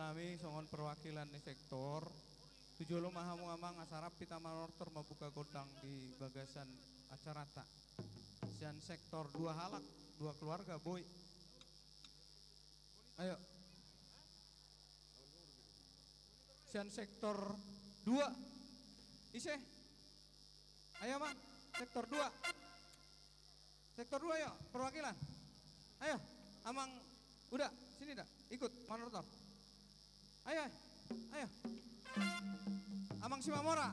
nami songon perwakilan di sektor tujuh lo mahamu amang asarap pita manortor membuka godang di bagasan acara tak sian sektor dua halak dua keluarga boy ayo sian sektor dua ise ayo mang sektor dua yuk perwakilan ayo amang udah sini dah ikut manortor ayo amang Simamora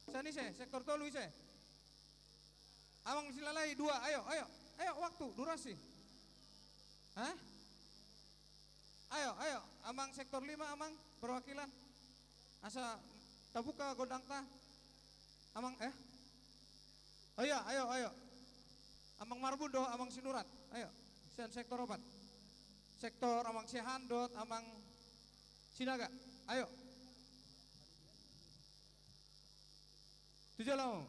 sani se sektor tolu ise amang silalai dua ayo waktu durasi hah ayo amang sektor 5 amang perwakilan asa tabuka godang ta amang ayo amang Marbundo amang Sinurat ayo sian sektor 4 sektor amang Sihandot amang Sinaga ayo tujuh lo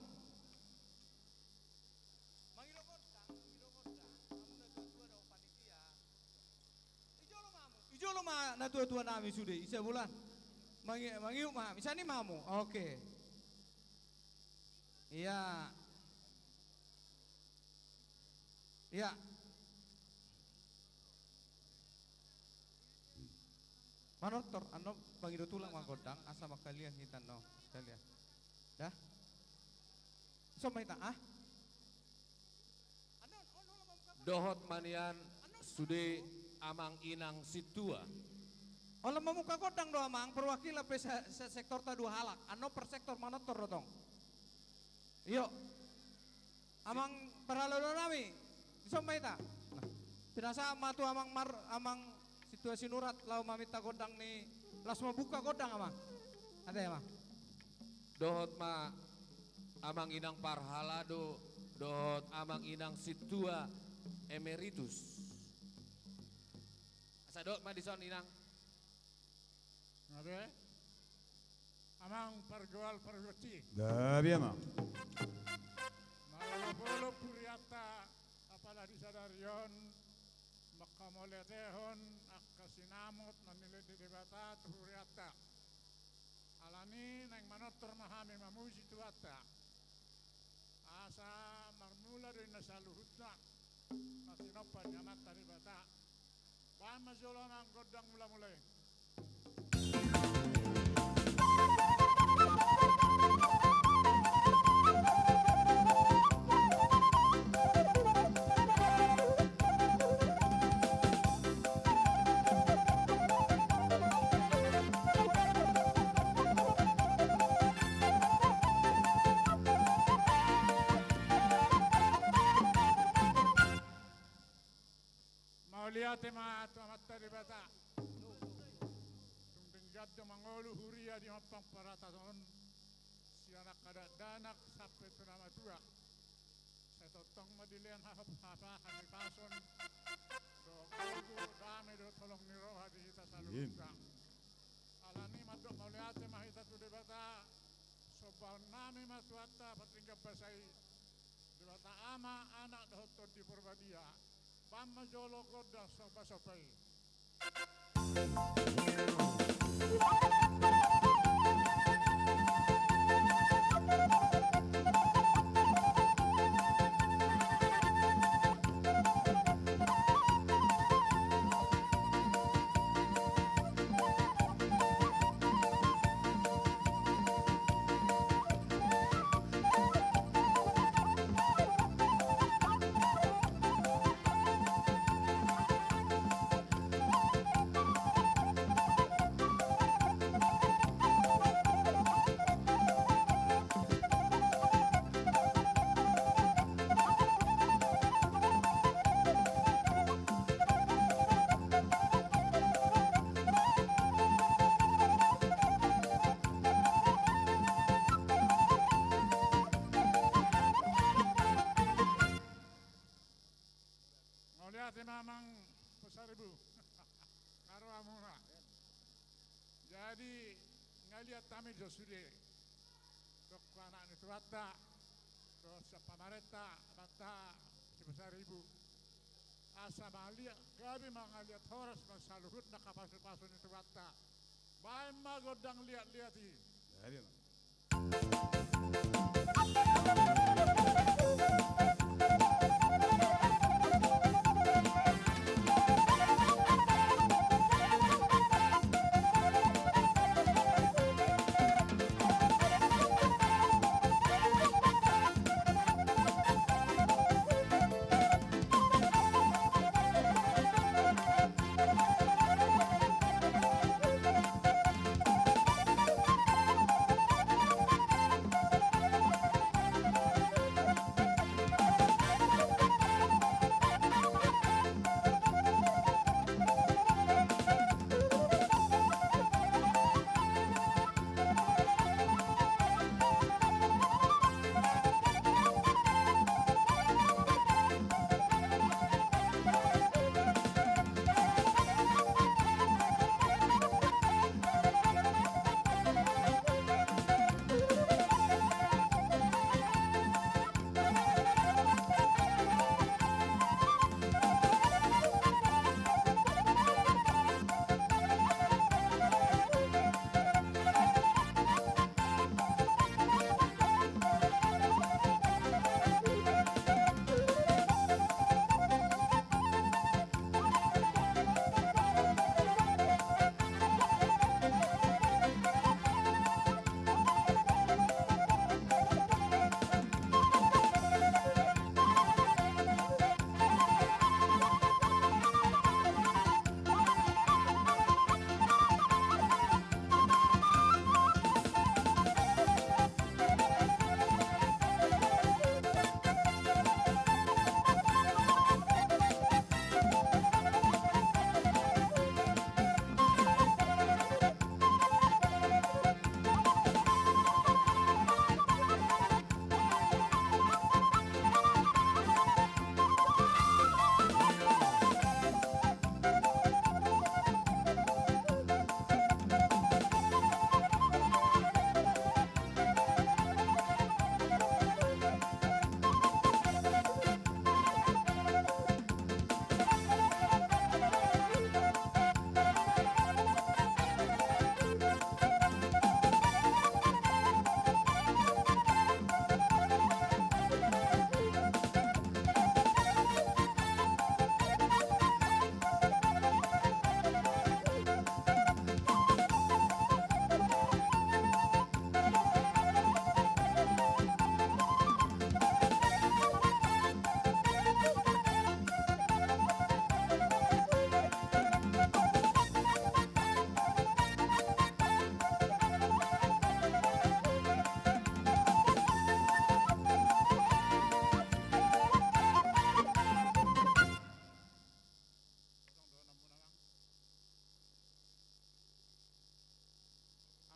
ijo lo ma na tua nami sudah isa bulan mangiu ma misani mamu oke iya manortor ano pangido tulang magodang asa makalian hitan no sekalian dah so maita Dohot manian sude amang inang situa. Olah memuka godang do amang perwakilan sektor ta dua halak ano per sektor manortor dotong iyo amang peralo nami so maita pinasa matu amang situasi nurat lau mamita godang ni las membuka godang amang ada ya mah Dohot ma amang inang parhalado dohot amang inang situa emeritus asa dok madison inang Ngabe amang parjual parjuci Gabi amang. malabolo puriata apala disadarion makamoletehon akasinamot manile di debata puriata alani nang manotor mahami mamusi tuata asa marmula dari nasaluhutna masinopan yamat tadi bata bama jolonang godang mula-mulai Mauliate ma tuamatta di bata tinggaddo mangolu huria di mapang paratason si anak kada danak sampai tu nama tua saya totong madilian hapa halipason do kagu dame do tolong niroha di hita saluka alani madok mauliate mahita tu di bata sobaun nami matuata patingga pasai di bata ama anak dohot di Purbadia Bama jolo goda sopa-sopai. Lihat mamang pesaribu karo amuna jadi ngaliat kami josude dok anak itu rata terus pamareta rata sebesar ibu sama lihat kami mangaliat horas masaluhut na kapasul-pasul itu bata. Baik magodang lihat-lihat ini. Gabi mang.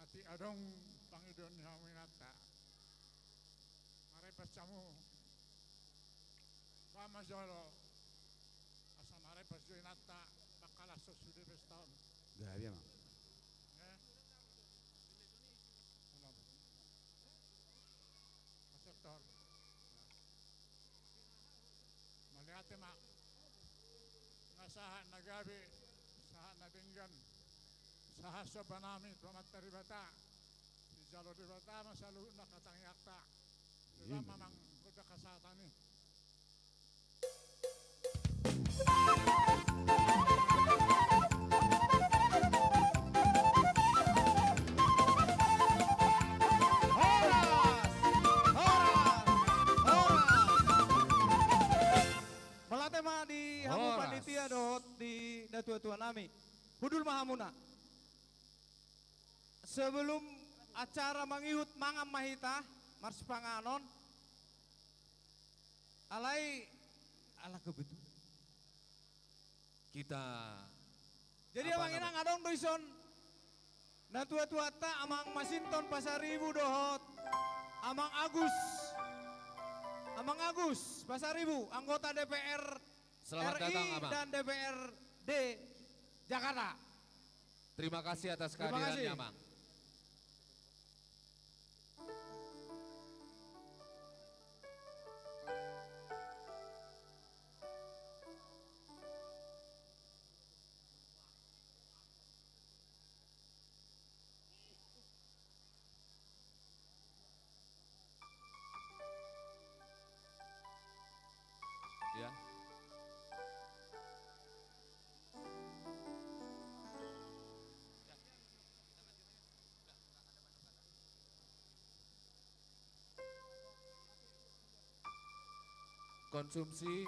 Ati adong pangidon yang minata. Mare pacamu. Kama jolo. Asa mare pasjo inata bakala sudah bestahun. Gabi mang. Sektor. Malihat mak. Nasahan nagabi, sahan nabinggan. Sahas sa banami, tumat taribata. Si Jalo Dibata, masalu nakatangyakta. Sila mamang kuda kasatan ni. Malatema di hamu panitia dot di datua-tua nami. Hudul mahamuna. Sebelum acara mangihut mangam mahita mars panganon alai ala kebetulan Kita jadi amang inang adong doison na tua-tua ta amang Masinton Pasaribu dohot amang Agus Pasaribu anggota DPR Selamat RI datang, Abang. dan DPRD Jakarta. terima kasih atas Terima kasih. kehadirannya, Bang. konsumsi.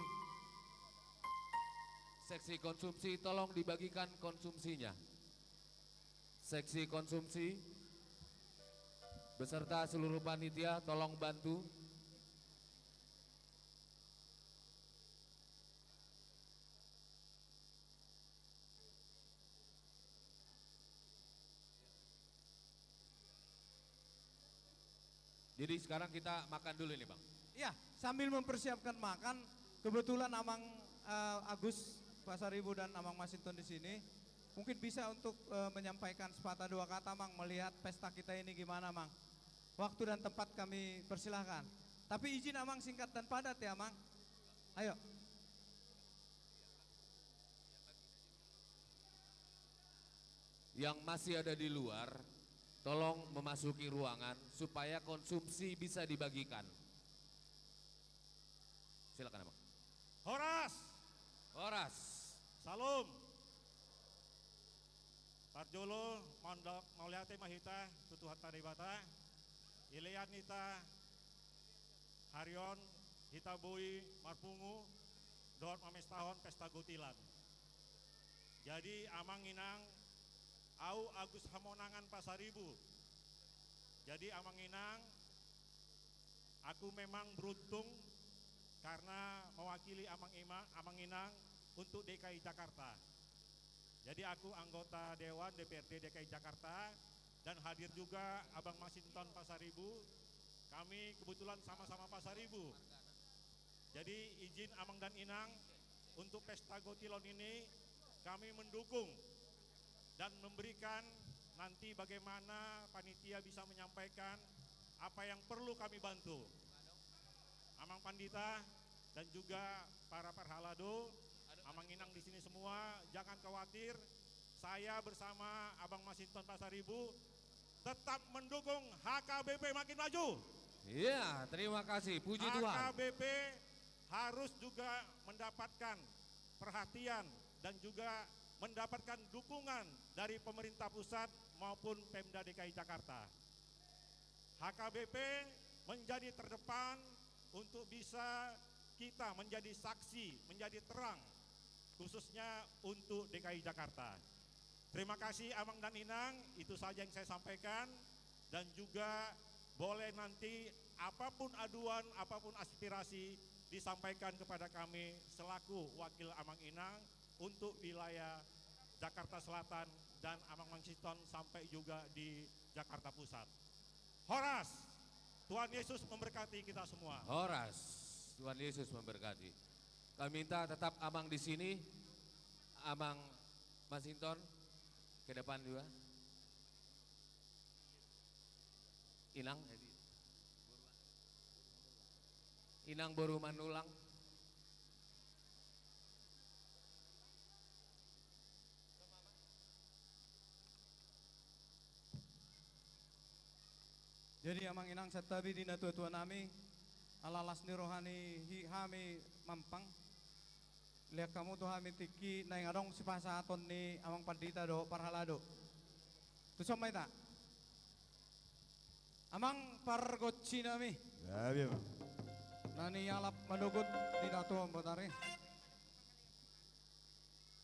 Seksi konsumsi tolong dibagikan konsumsinya. Seksi konsumsi beserta seluruh panitia tolong bantu. Jadi sekarang kita makan dulu nih Bang. Iya, sambil mempersiapkan makan, kebetulan Amang Agus Pasaribu dan Amang Masinton di sini, mungkin bisa untuk menyampaikan sepatah dua kata Mang, melihat pesta kita ini gimana Mang. Waktu dan tempat kami persilahkan. Tapi izin Amang singkat dan padat ya Mang. Ayo. Yang masih ada di luar, tolong memasuki ruangan supaya konsumsi bisa dibagikan. Silakan Abang. Horas, Horas. Salum, Parjolo, Mondok, Mauliate Mahita, Tutuhat Taribata, Ileanita, Haryon, Hitabui, Marpungu, Dor Mamestahon, Pesta Gutilan. Jadi Amang Inang, Au Agus Hamonangan Pasaribu. Jadi Amang Inang, aku memang beruntung karena mewakili Amang Inang untuk DKI Jakarta. Jadi aku anggota Dewan DPRD DKI Jakarta dan hadir juga Abang Masinton Pasaribu. Kami kebetulan sama-sama Pasaribu. Jadi izin Amang dan Inang untuk Pesta Gotilon ini kami mendukung dan memberikan nanti bagaimana panitia bisa menyampaikan apa yang perlu kami bantu. Amang Pandita dan juga para perhalado, Amang Inang di sini semua, jangan khawatir. Saya bersama Abang Masinton Pasaribu tetap mendukung HKBP makin maju. Iya, terima kasih. Puji Tuhan. HKBP harus juga mendapatkan perhatian dan juga mendapatkan dukungan dari pemerintah pusat maupun Pemda DKI Jakarta. HKBP menjadi terdepan untuk bisa kita menjadi saksi, menjadi terang, khususnya untuk DKI Jakarta. Terima kasih Amang dan Inang, itu saja yang saya sampaikan. Dan juga boleh nanti apapun aduan, apapun aspirasi disampaikan kepada kami selaku wakil Amang Inang untuk wilayah Jakarta Selatan dan Amang Masinton sampai juga di Jakarta Pusat. Horas, Tuhan Yesus memberkati kita semua. Horas, Tuhan Yesus memberkati. Kami minta tetap Amang di sini, Amang Masinton ke depan juga. Inang, Inang baru manulang. Jadi Amang Inang setabi dina tua-tua nami, alalas ni rohani hi hami mampang. Lihat kamu tuh hami tiki na ngadong si pasaton ni Amang Pandita do parhalado. Tu somai tak? Amang pargotsi nami. Ya, Bang. Nani alap manugut di dato ambotare.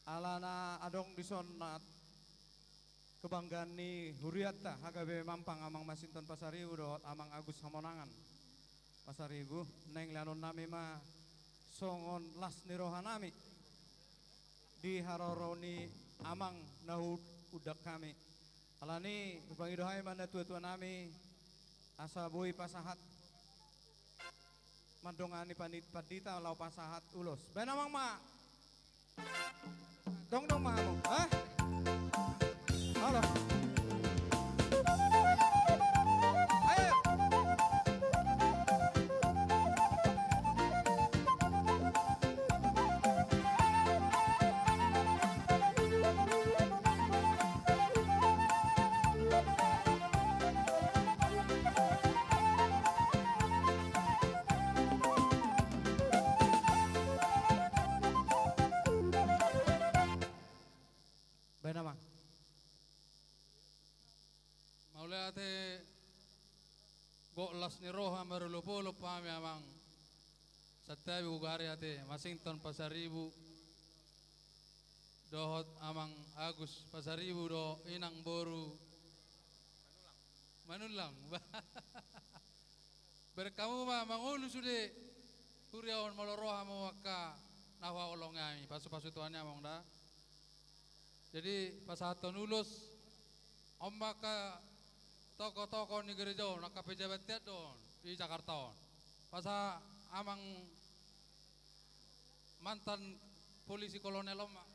Alana adong dison nat kebanggaan ni Huriatta HKBP Mampang Amang Masinton Pasaribu dot Amang Agus Hamonangan Pasaribu neng lanon nami ma songon las nirohan nami di haroroni Amang nahud udak kami alani pangidohay mana tua-tua nami asa boy pasahat mandongani pandita lau pasahat ulos ben Amang ma dong ma mo hah halo ayo Benama. Mauliate go las ni roha marulupolo pami Amang Satabi Ugariate, Masington Pasaribu, Dohot Amang Agus Pasaribu do Inang Boru Manulang. Berkamu mah mangulu sude Huriawan maloroha mo waka nawa olongay pasu-pasu tuannya mong da. Jadi pas aton ulus ombak ka toko-toko ni gereja nak pejabat tiat don di Jakarta. Pas amang mantan polisi kolonel ombak.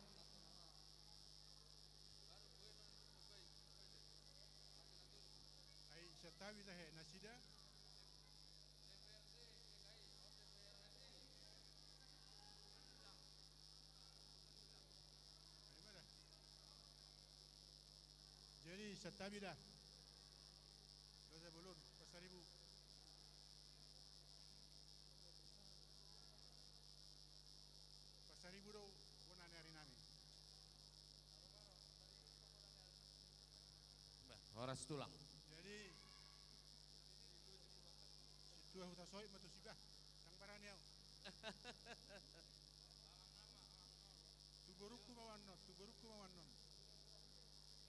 Ay setawi tahe nasida. Jadi setabi dah. 12 bulan, pasaribu. Pasaribu do wana hari nami. Horas tulang. Jadi situ huta soy matu sibah tang baraniau. Tuburuku mawannon.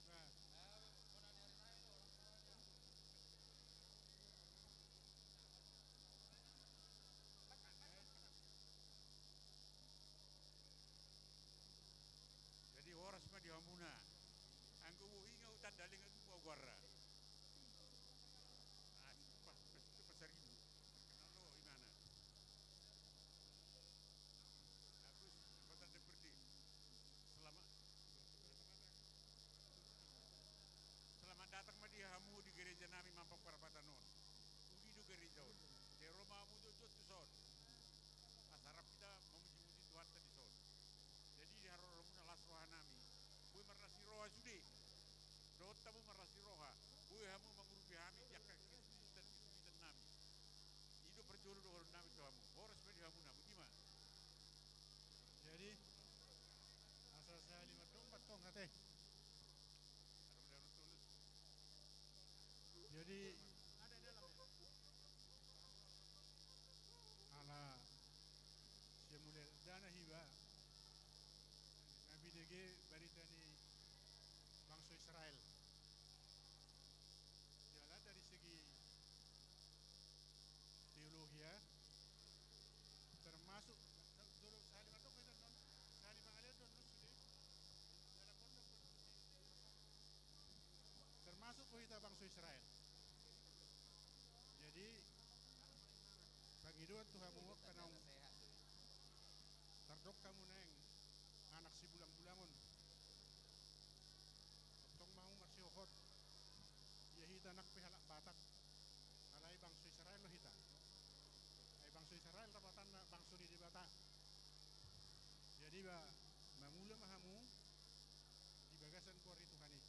Nah, jadi horas mah di hamuna. Anggo wuhi nga utan daling aku mau guarra. Ah, itu pasaribu. Kenal lo gimana? Aku kota seperti selamat datang mah di hamu di gereja nami Mampang Parapatanon. Udi do gereja on. Di Roma mu do jot son. Asarap kita memuji-muji Tuhan tadi son. Jadi di haroromuna las roha nami. Bui marasi roha sude. Dot tamu marasi roha. Bui hamu mangurupi hami jakka kesulitan nami. Ido perjolo do horon nami to hamu. Horas di hamu namu gimana? Jadi asal saya 5 tong nate. Jadi ada dalamnya. Ala semula dana hiba. Nabi dege berita ni bangsa Israel. Jalan dari segi teologi ya, termasuk dulu salim atau kita non salim mengalir don sudah dalam pondok termasuk kita bangsa Israel. Jadi pagi dua Tuhan muak kanang tardok kamu neng anak si bulang-bulangon tong mau masih hot ya hita nak pihalak batak alai bangsa Israel lo hita ay bangsa Israel rapatan na bangsa ni di bata jadi ba mangula mahamu di bagasan ko rito kani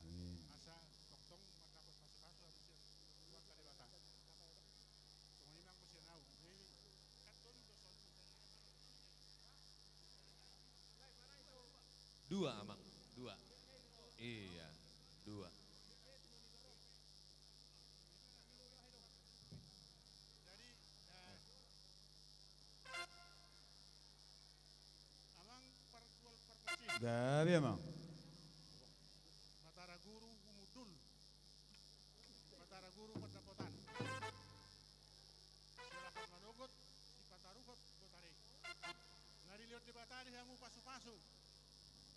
amin asa tong matapos pasu-pasu habis siya buat ka di bata tong ni mang ko siya naw katon do son Dua amang, 2. Iya, 2. Jadi amang perkual perkecil. Gabi emang. Matara guru umudul. Matara guru pendapotan. Silakan manogot di patarugot botari. Ngari lihat di batari kamu pasu-pasu.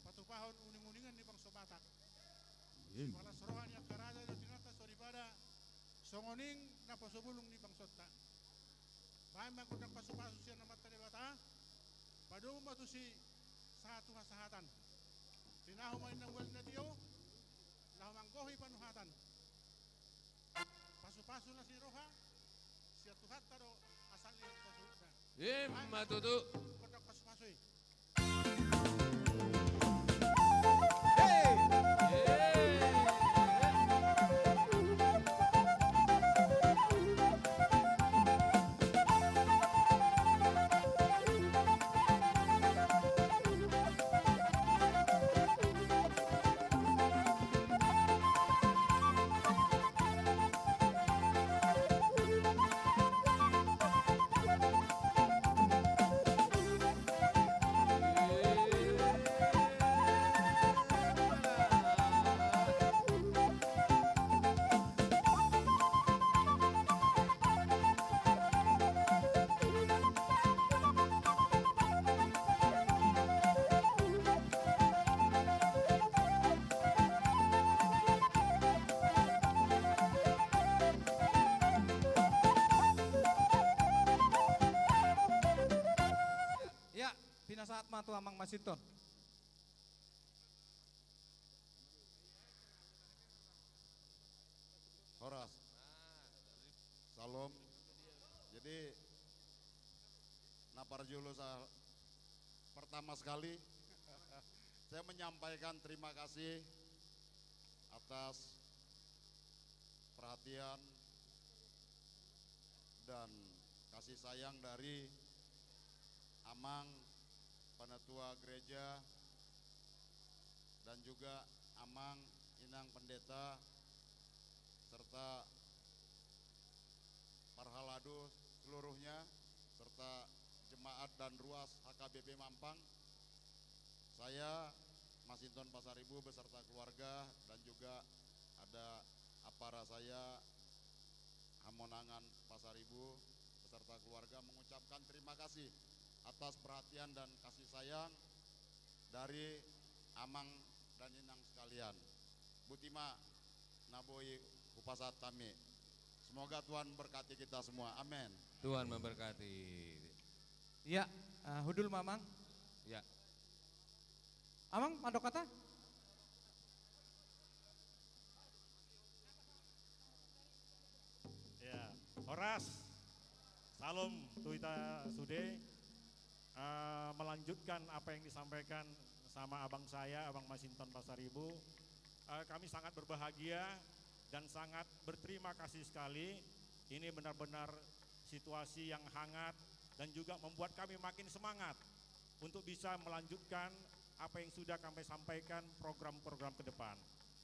Patupahon uning-uningan di bangsa Batak. Malas rohan yang karaja do tinata soribada songoning na pasobulong ni bangsota. Bahay magkutang pasu-pasu siya na mata di bata. Padung matusi satu hasahatan. Tinahumain ng wal na diyo. Lahumanggohi panuhatan. Pasu-pasu na si Roha. Siya tuhat taro asal lihat pasu. Matutu. Kutang pasu-pasu eh. pertama tu Amang Masinton. Horas. Salam. Jadi napar julu pertama sekali saya menyampaikan terima kasih atas perhatian dan kasih sayang dari Amang, Penatua Gereja, dan juga Amang, Inang Pendeta, serta Parhaladu seluruhnya, serta jemaat dan ruas HKBP Mampang. Saya Masinton Pasaribu beserta keluarga dan juga ada apara saya Hamonangan Pasaribu beserta keluarga mengucapkan terima kasih atas perhatian dan kasih sayang dari Amang dan Inang sekalian. Butima Naboi Upasat kami. Semoga Tuhan berkati kita semua. Amin. Tuhan memberkati. Ya, hudul Mamang. Ya. Amang, mandok kata? Ya, Horas, salam tuita sude, melanjutkan apa yang disampaikan sama abang saya, Abang Masinton Pasaribu. Kami sangat berbahagia dan sangat berterima kasih sekali. Ini benar-benar situasi yang hangat dan juga membuat kami makin semangat untuk bisa melanjutkan apa yang sudah kami sampaikan program-program ke depan.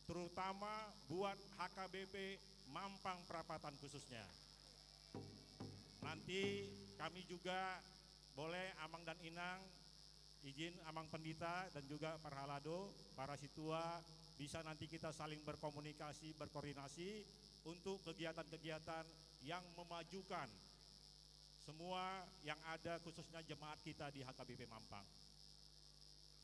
Terutama buat HKBP Mampang Perapatan khususnya. Nanti kami juga boleh Amang dan Inang, izin Amang Pendeta dan juga Parhalado, para situa, bisa nanti kita saling berkomunikasi, berkoordinasi untuk kegiatan-kegiatan yang memajukan semua yang ada khususnya jemaat kita di HKBP Mampang.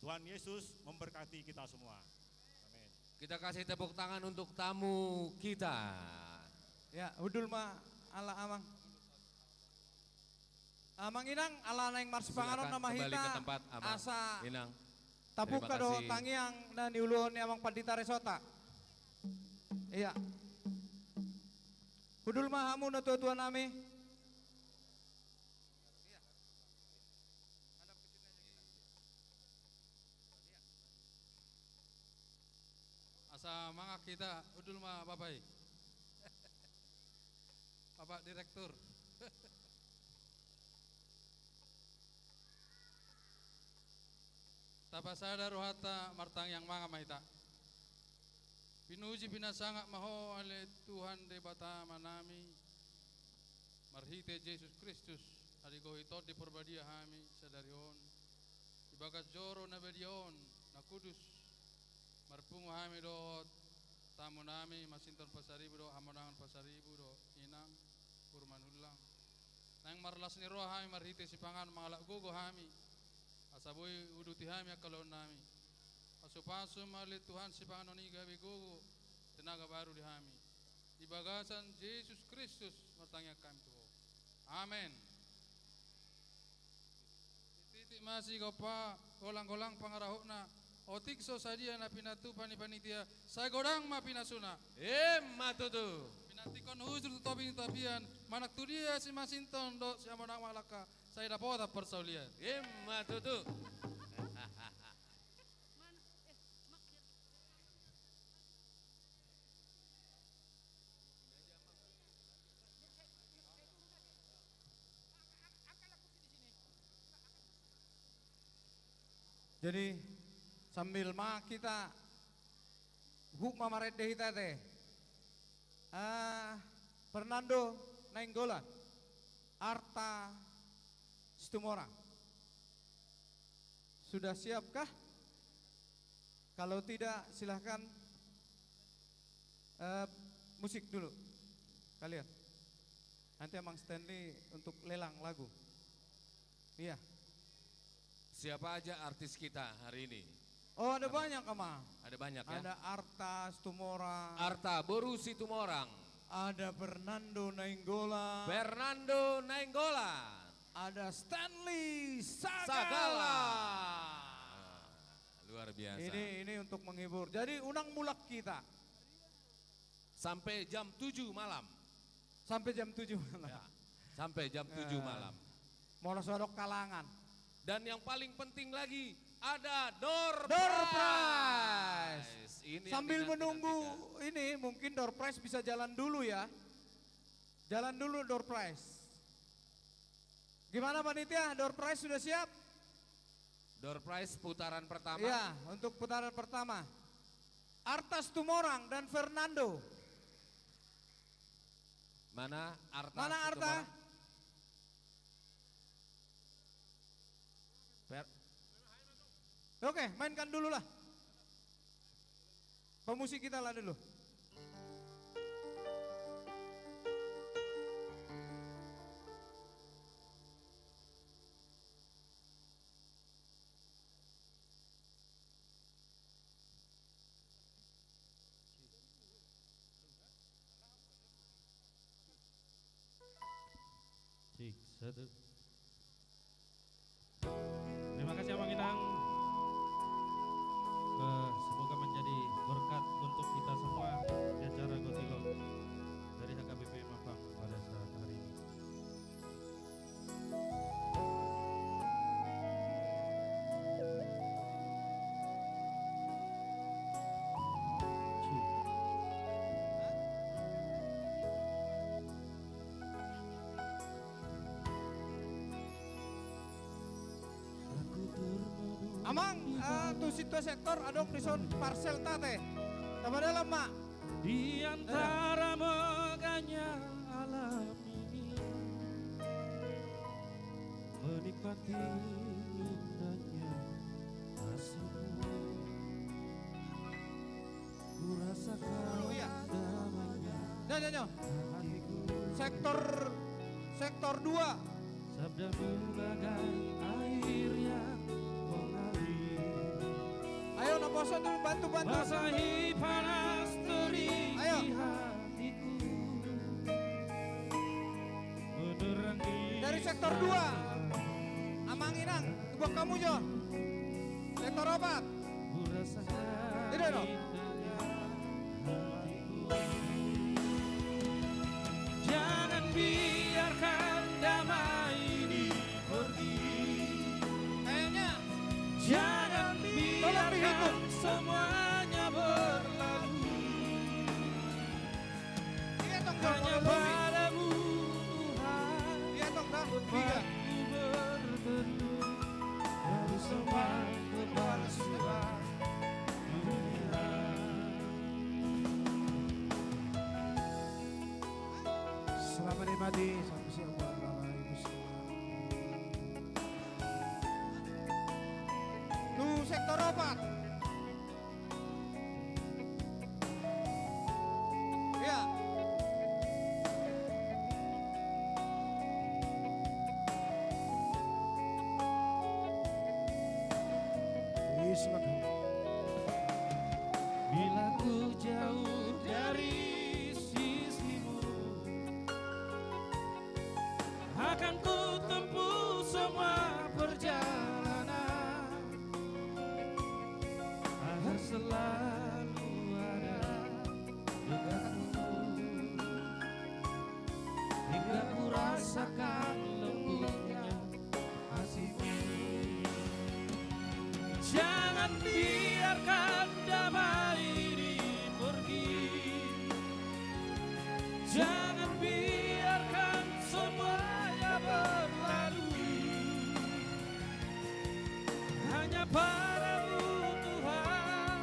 Tuhan Yesus memberkati kita semua. Amin. Kita kasih tepuk tangan untuk tamu kita. Ya, hudul ma ala Amang. Amang Inang ala naing Mars Pangaron nama Kembali hita ke tempat Amang asa Inang. tapuk Terima kado kasih. tangiang dan diuluhon ni Amang Pandita Resota. Iya. Hudul ma hamu na tuan nami. Asa mangak kita udul mah bapai. Bapak Direktur. Tapasada rohata martang yang manga mahita. Pinuji pinasangak maho ale Tuhan de bata manami. Marhite Yesus Kristus adigo ito di porbadia hami sadarion. Ibagas joro na bedion na kudus. Marpungo hami do tamu nami Masinton Pasaribu do Hamonangan Pasaribu do Inang Purmanulang. Nang marlas ni roh hami marhite si pangan mangalak gugo hami. Asaboy uduti hami akalon nami. Pasu-pasu mali Tuhan si pangan oni gabi gugo tenaga baru di hami. Di bagasan Yesus Kristus martangnya kami tuh. Amin. Titik masih gopa golang-golang pangarahok na otik so sadia na pinatu pani-panitia saya godang ma pinasuna Matutu. pinantikon huzur tobing tabian manak tu dia si Masinton do si Amonang Malaka saya dapat persaulian Matutu. Jadi sambil ma kita huk mamaret deh kita teh. Fernando Nainggolan, Arta Situmorang. Sudah siapkah? Kalau tidak silahkan musik dulu kalian. Nanti Amang Stanley untuk lelang lagu. Iya. Siapa aja artis kita hari ini? Oh ada banyak Ama. Ada banyak ya. Ada Arta Situmorang. Arta Boru Situmorang. Ada Fernando Nainggolan. Fernando Nainggolan. ada Stanley Sagala. Sagala. Luar biasa. Ini untuk menghibur. Jadi unang mulak kita. Sampai jam 7 malam. Sampai jam 7 malam. Ya, sampai jam 7 malam. Monosodok kalangan. Dan yang paling penting lagi ada door Prize. Ini Sambil menunggu ini mungkin door prize bisa jalan dulu ya. Jalan dulu door prize. Gimana panitia? Door prize sudah siap? Door prize putaran pertama. Iya, untuk putaran pertama. Artas Tumorang dan Fernando. Mana Arta? Mana Arta? Oke, mainkan dulu lah. Pemusik kita lah dulu. Cik, satu. Terima kasih Abang Inang. Semoga menjadi berkat untuk kita semua di acara Gotilot dari HKBP Mampang pada saat hari ini. Amang, tu situ sektor adong di son parcel tate. Tambah dalam mak. Di antara megahnya alam ini, menikmati indahnya kasihmu, ku rasakan damainya Nyo. hatiku. Sektor 2. Sabdamu bagai air yang mengalir, Ayo Naposo dulu bantu. basahi panas terik Ayo. di hatiku, menerangi Dari sektor 2. Amang Inang, buat kamu Jo. Sektor 4. ku rasakan Ini dong. indahnya hatiku. Jangan biarkan damai ini pergi, Kayaknya jangan biarkan dihitung. semuanya berlalu. dia tong Hanya padamu Tuhan Dia tong dah 3. tempatku berteduh dari semua kepalsuan dunia. Selamat menikmati sampai siang Bapak Ibu semua. Lu sektor 4. Ya. Bila ku jauh dari sisimu, akan ku tempuh semua perjalanan agar selalu ada dekatmu, hingga ku rasakan lembutnya kasihmu. Jangan biarkan damai ini pergi, jangan biarkan semuanya berlalu. Hanya padamu Tuhan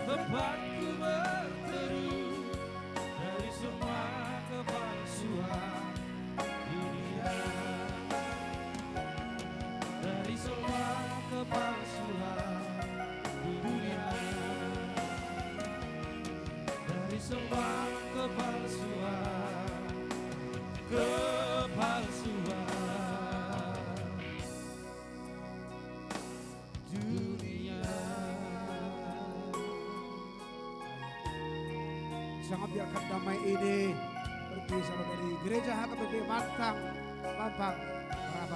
tempatku berteduh dari semua kepalsuan dunia, dari semua kepalsuan dunia, dari semua kepalsuan dunia. Jangan biarkan damai ini pergi sama dari gereja HKBP Mampang. Berapa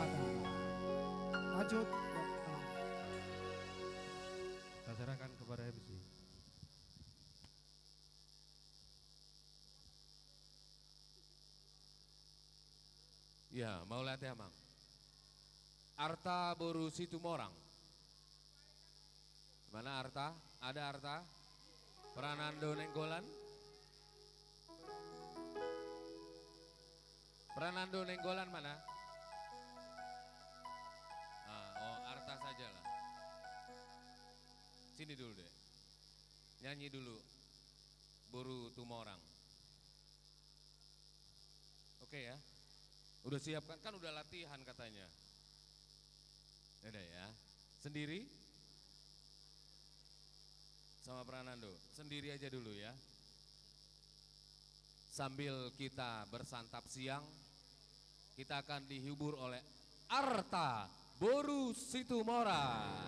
lanjut. Kita serahkan kepada MC. Ya, mau lihat ya, Mang. Arta Boru Situmorang. Mana Arta? Ada Arta? Pranando Nenggolan? Pranando Nenggolan mana? Oh, Arta sajalah. Sini dulu deh. Nyanyi dulu. Boru Tumorang. Oke ya. Udah siap kan udah latihan katanya. Udah ya. Sendiri? Sama Pranando. Sendiri aja dulu ya. Sambil kita bersantap siang, kita akan dihibur oleh Arta Boru Situmorang.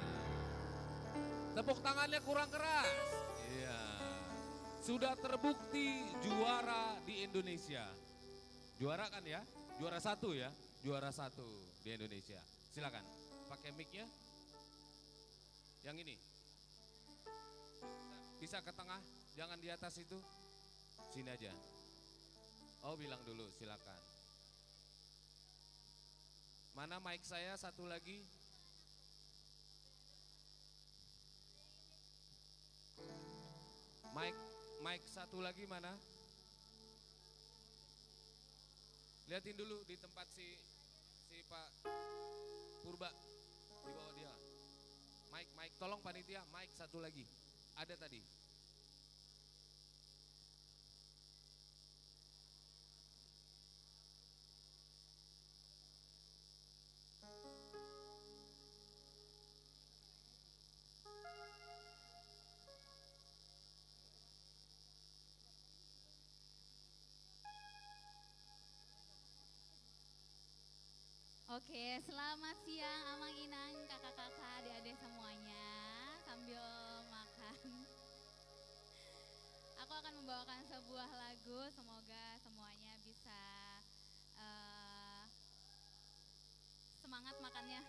Tepuk tangannya kurang keras. Iya. Sudah terbukti juara di Indonesia. Juara kan ya? Juara 1 ya? Juara 1 di Indonesia. Silakan, pakai mic-nya. Yang ini. Bisa ke tengah, jangan di atas itu. Sini aja. Oh, bilang dulu, silakan. Mana mic saya satu lagi? Mic satu lagi mana? Lihatin dulu di tempat si Pak Purba, di bawah dia. Mic, tolong panitia, mic satu lagi. Ada tadi. Oke, selamat siang Amang Inang, kakak-kakak, adik-adik semuanya. Sambil makan, aku akan membawakan sebuah lagu. Semoga semuanya bisa semangat makannya.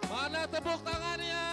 Mana tepuk tangannya?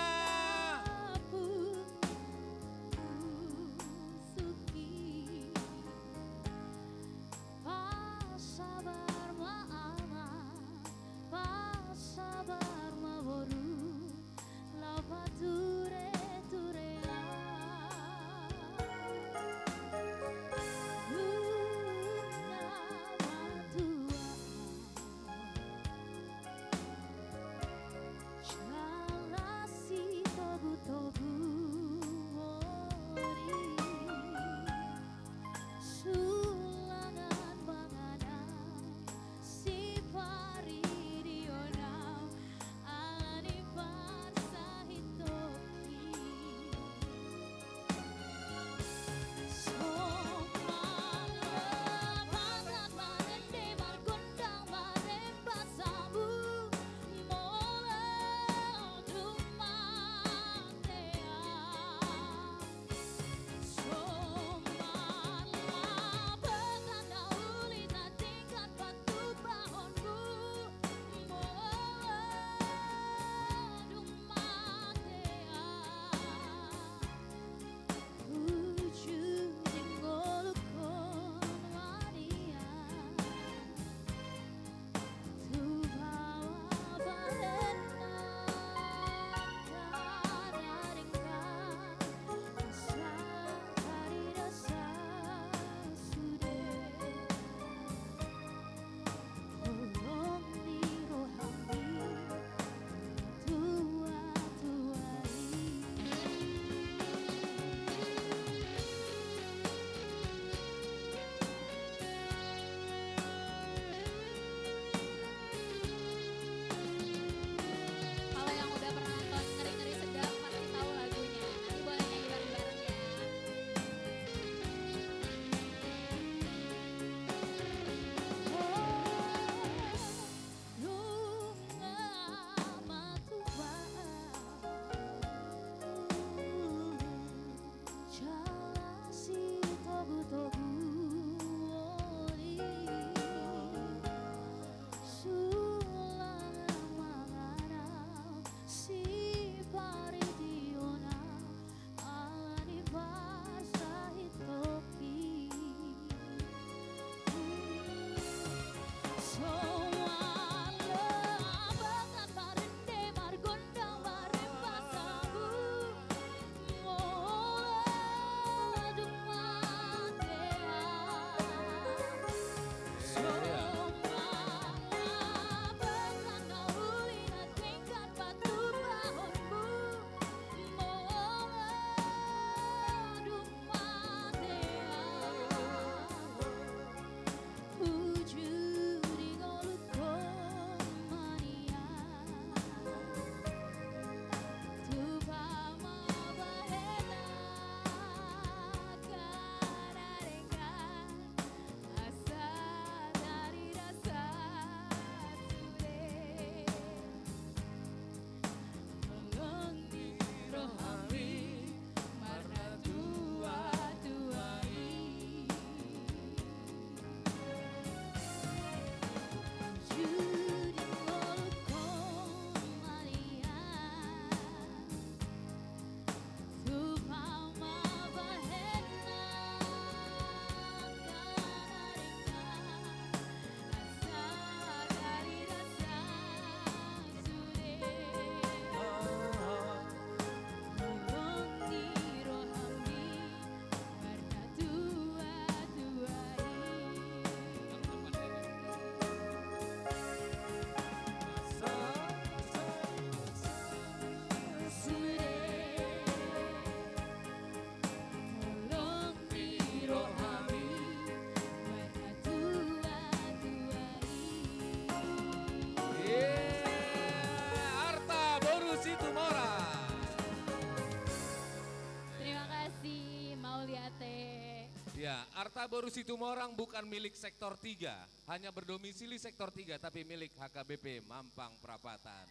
Marta Boru Situmorang bukan milik sektor 3, hanya berdomisili sektor 3 tapi milik HKBP Mampang Prapatan.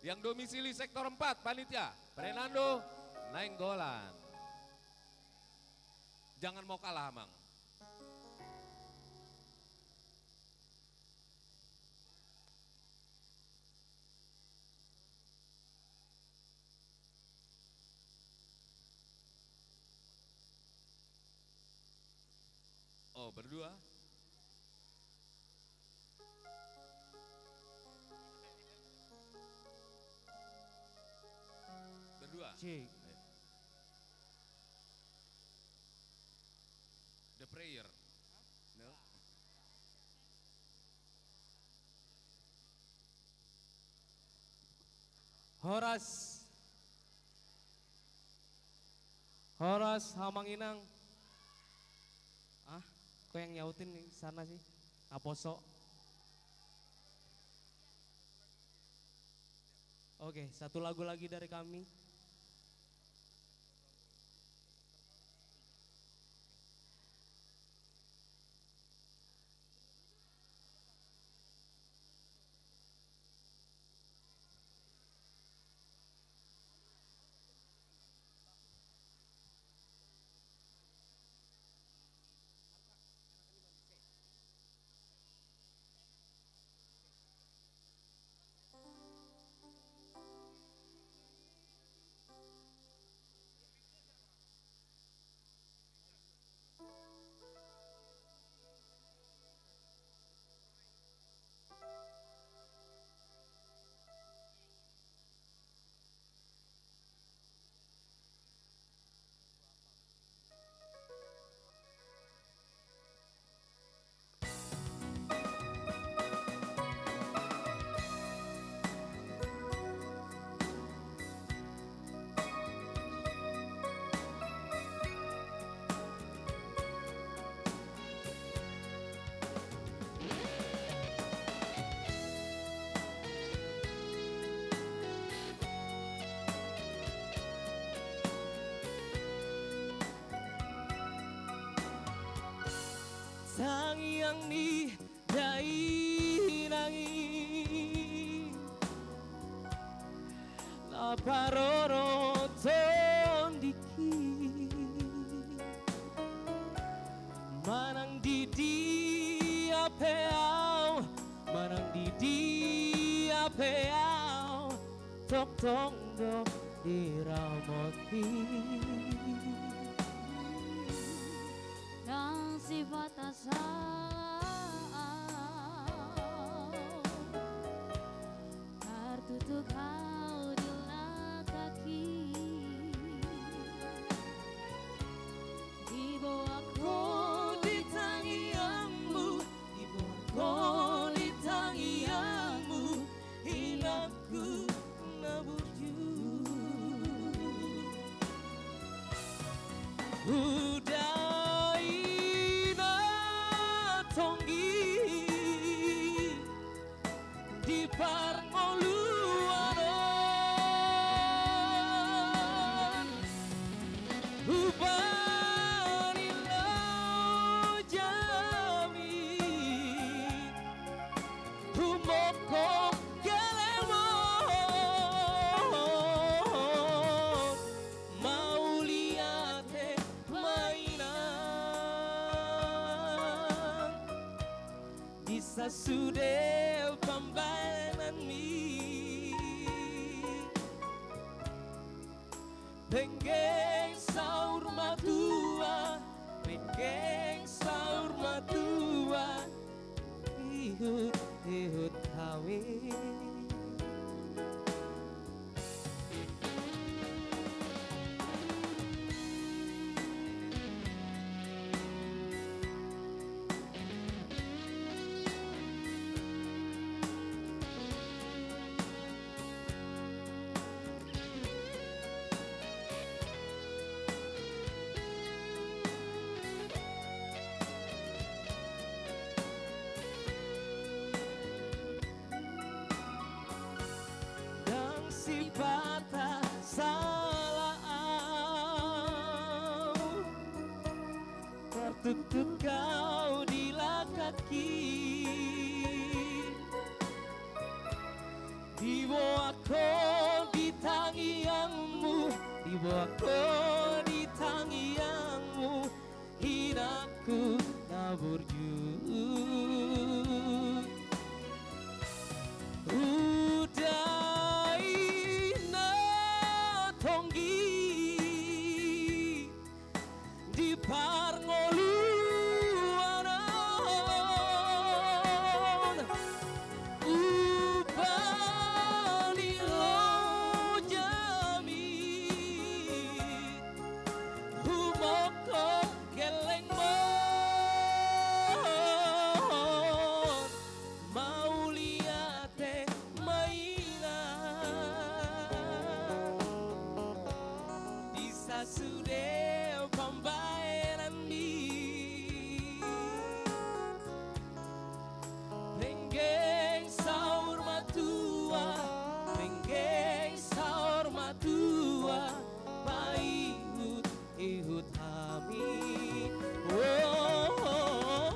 Yang domisili sektor 4, panitia Fernando Nainggolan. Jangan mau kalah, Mang. Oh, berdua. Berdua. Cik. The prayer. No. Horas Hamanginang. Kok yang nyautin nih sana sih? Aposo. Oke, satu lagu lagi dari kami. Sangyang ni dainangin La paroro tondiki Manang didi apeau Manang didi apeau Tok tong dok diramoti Dan sifat tertutup kau di kaki di bawahku di tangianmu di bawahku di tangianmu hilangku nabuju sudah pembayaran mi penggeng saur matua ihut kawin Untuk kau dilakaki, dibawaku di tangianmu, dibawaku di tangianmu, hidupku naburju. Udai na tonggi di parngoluanan, upani rojami, humoko geleng mon, mau liate mainan, bisa sudah pembayaran mi, penggeng saur matua, penggeng saur matua, paihut ihut kami. Oh,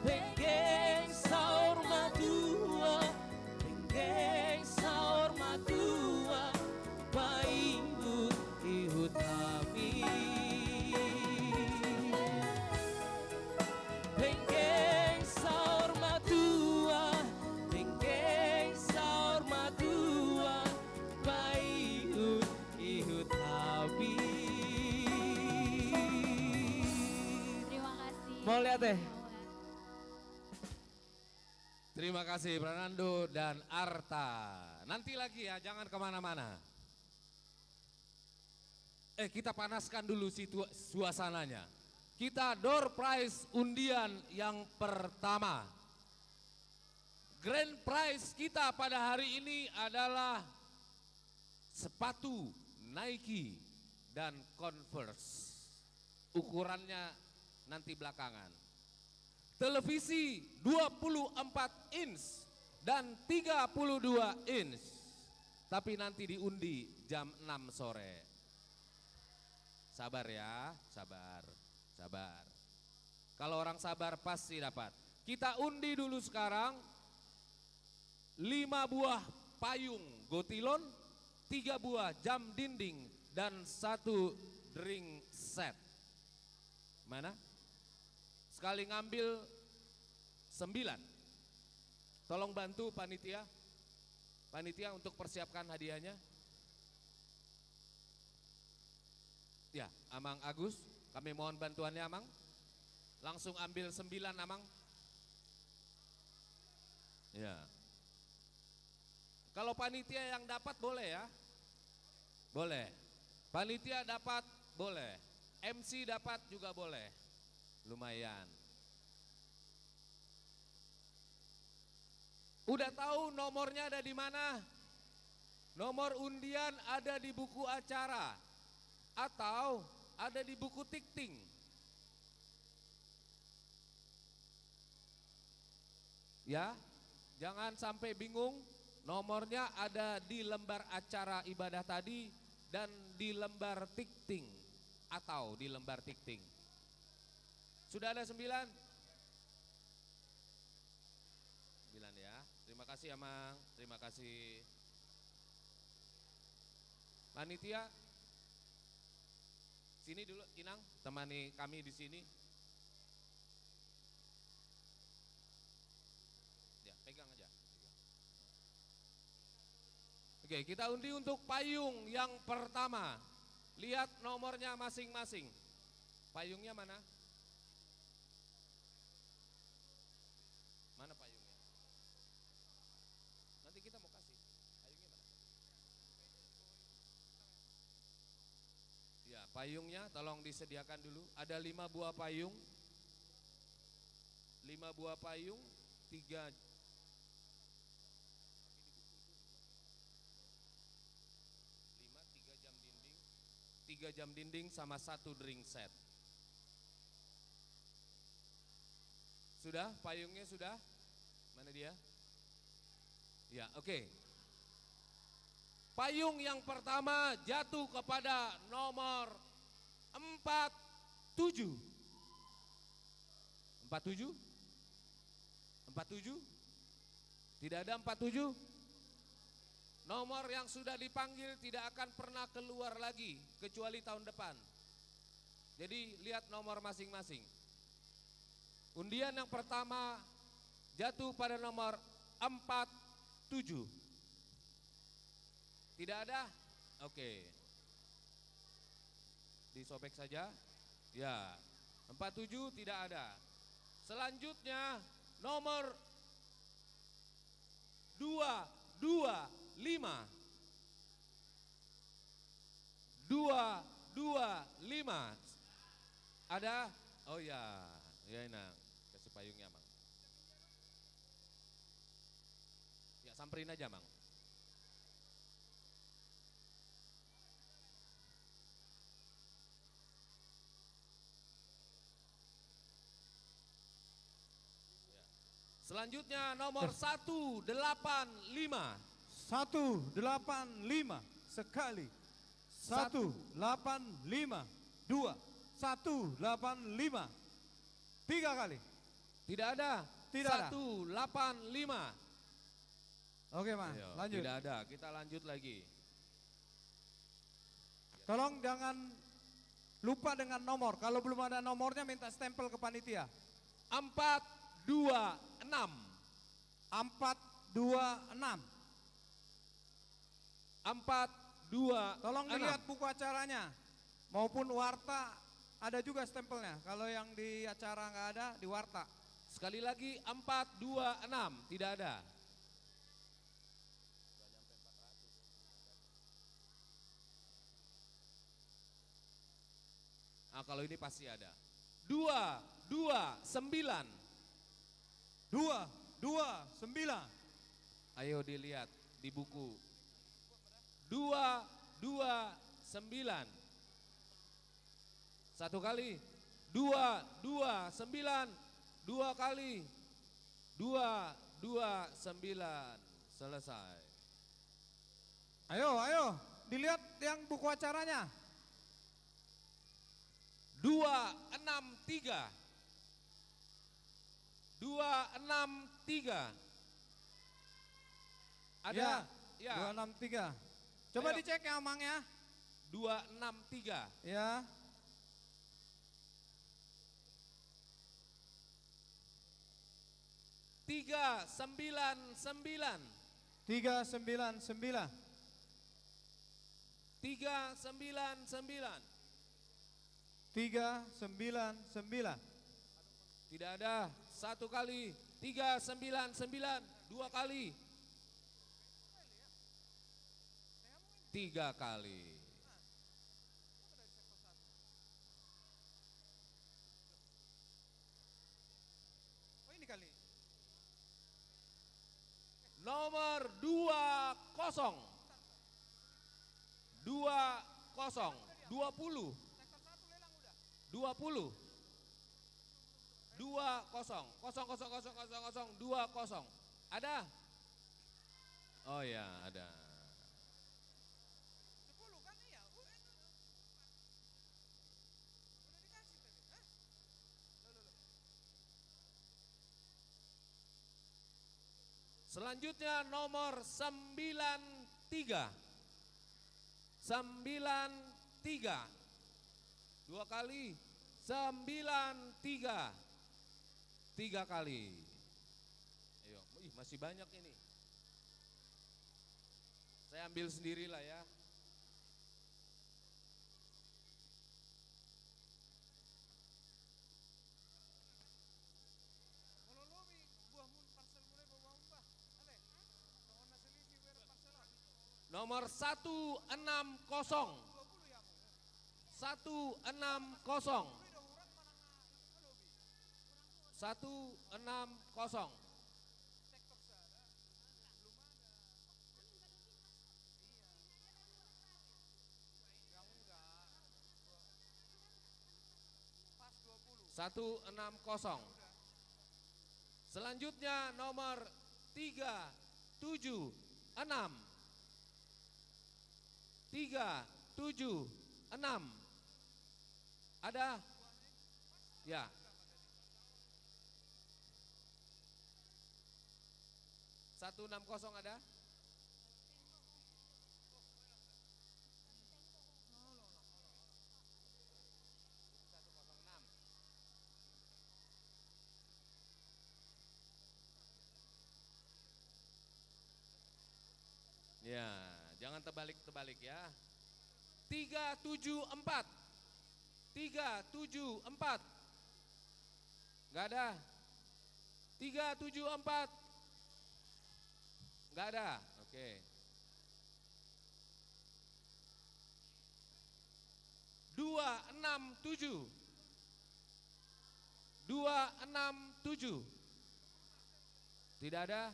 penggeng saur matua, penggeng saur matua, paihut ihut kami. Penggeng saur matua, penggeng saur matua, paihut ihut kami. Terima kasih. Mau lihat deh. Terima kasih Pranando dan Arta. Nanti lagi ya, jangan kemana-mana. Kita panaskan dulu suasananya. Kita door prize undian yang pertama. Grand prize kita pada hari ini adalah sepatu Nike dan Converse. Ukurannya nanti belakangan. Televisi 24 inch dan 32 inch. Tapi nanti diundi jam 6 sore. Sabar ya, sabar, sabar. Kalau orang sabar pasti dapat. Kita undi dulu sekarang 5 buah payung gotilon, 3 buah jam dinding, dan 1 drink set. Mana? Sekali ngambil 9. Tolong bantu panitia. Panitia untuk persiapkan hadiahnya. Ya, Amang Agus, kami mohon bantuannya Amang. Langsung ambil 9 Amang. Ya. Kalau panitia yang dapat boleh ya. Boleh. Panitia dapat boleh. MC dapat juga boleh. Lumayan. Udah tahu nomornya ada di mana? Nomor undian ada di buku acara atau ada di buku tikting. Ya, jangan sampai bingung. Nomornya ada di lembar acara ibadah tadi dan di lembar tikting atau di lembar tikting. Sudah ada 9? 9 ya. Terima kasih Amang, terima kasih. Panitia, sini dulu Inang, temani kami di sini. Ya, pegang aja. Oke, kita undi untuk payung yang pertama. Lihat nomornya masing-masing. Payungnya mana? Mana payungnya? Nanti kita mau kasih. Payungnya mana? Ya, payungnya tolong disediakan dulu. Ada 5 buah payung. 5 buah payung, 3 jam dinding sama 1 drink set. Sudah? Payungnya sudah? Mana dia? Ya, oke. Payung yang pertama jatuh kepada nomor 47. 47? 47? Tidak ada 47? Nomor yang sudah dipanggil tidak akan pernah keluar lagi kecuali tahun depan. Jadi lihat nomor masing-masing. Undian yang pertama jatuh pada nomor 47. Tidak ada? Oke. Disobek saja. Ya. 47 tidak ada. Selanjutnya nomor 225. 225. Ada? Oh ya. Ya enak. Kasih payungnya, Mang. Ya samperin aja, Mang. Selanjutnya nomor 185. 185 sekali. 185. 2. 185. 3 kali. Tidak ada. Tidak ada. 185. Oke, Mas. Ayo, Lanjut. tidak ada. Kita lanjut lagi. Tolong jangan lupa dengan nomor. Kalau belum ada nomornya minta stempel ke panitia. 426. 426. 426. Tolong dilihat buku acaranya maupun warta, ada juga stempelnya. Kalau yang di acara nggak ada, di warta. Sekali lagi 426. Tidak ada. Nah, kalau ini pasti ada. 229. 229. Ayo dilihat di buku. 229. Satu kali. 229. Dua kali. 229. Selesai. Ayo, dilihat yang buku acaranya. 263. 263. Ada? Ya. 263. Coba Ayo. dicek ya, Mang ya. 263. Ya. Tiga sembilan sembilan. 399. 399. 399. Tidak ada. Satu kali. 399. Dua kali. 3 kali. Oh ini kali. Nomor 20. 20. 20. 20. 20. Ada? Oh ya, ada. Selanjutnya nomor 93. 93. Dua kali. 93. 3 kali. Ayo, masih banyak ini. Saya ambil sendirilah ya. Nomor 160. 160. 160. Satu 160. Selanjutnya nomor 376. 376. Ada? Ya. 160 ada? Ya, jangan terbalik-terbalik ya. 374. 374. Enggak ada. 374. Enggak ada. Oke. 267. 267. Tidak ada?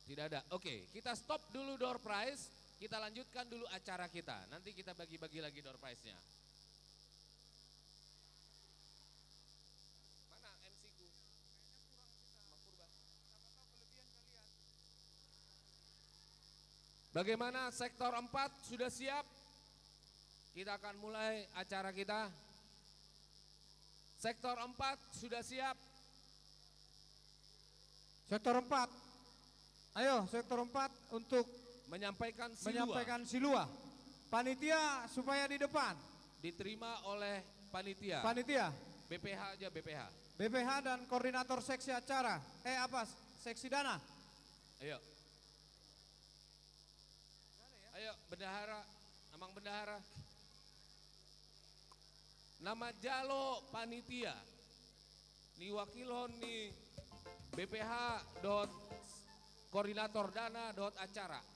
Tidak ada. Oke, kita stop dulu door prize. Kita lanjutkan dulu acara kita. Nanti kita bagi-bagi lagi door prize-nya. Mana MC-ku? Bagaimana sektor 4 sudah siap? Kita akan mulai acara kita. Sektor 4 sudah siap? Sektor 4. Ayo sektor 4 untuk menyampaikan silua. Panitia supaya di depan. Diterima oleh panitia. Panitia. BPH aja BPH. BPH dan koordinator seksi acara. Seksi dana. Ayo. Ayo bendahara, amang bendahara. Nama jalo panitia. Ni wakilon ni BPH dot koordinator dana dot acara.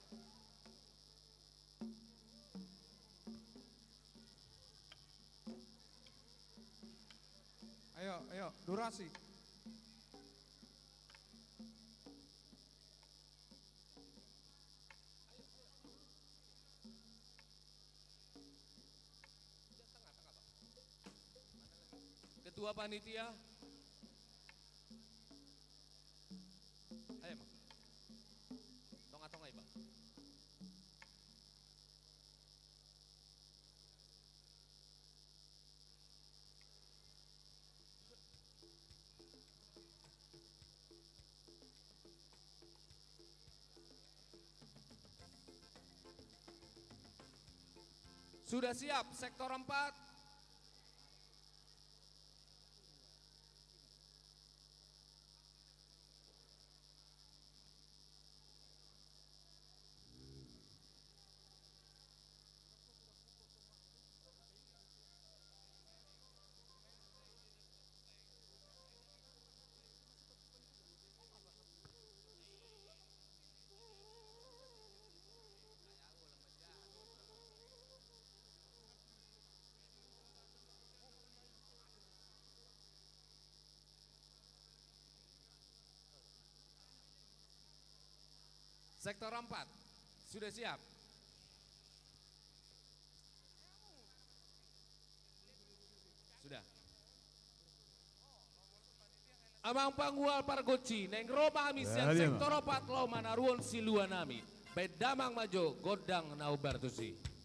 Ayo, durasi. Ketua panitia. Ayo, Bang. Tonga-tonga, Bang. Sudah siap sektor 4? Sektor 4 sudah siap? Sudah. Amang panggual pargoci neng Roma misian sektor 4 lo manaruon siluanami. Bedamang majo godang naubartusi.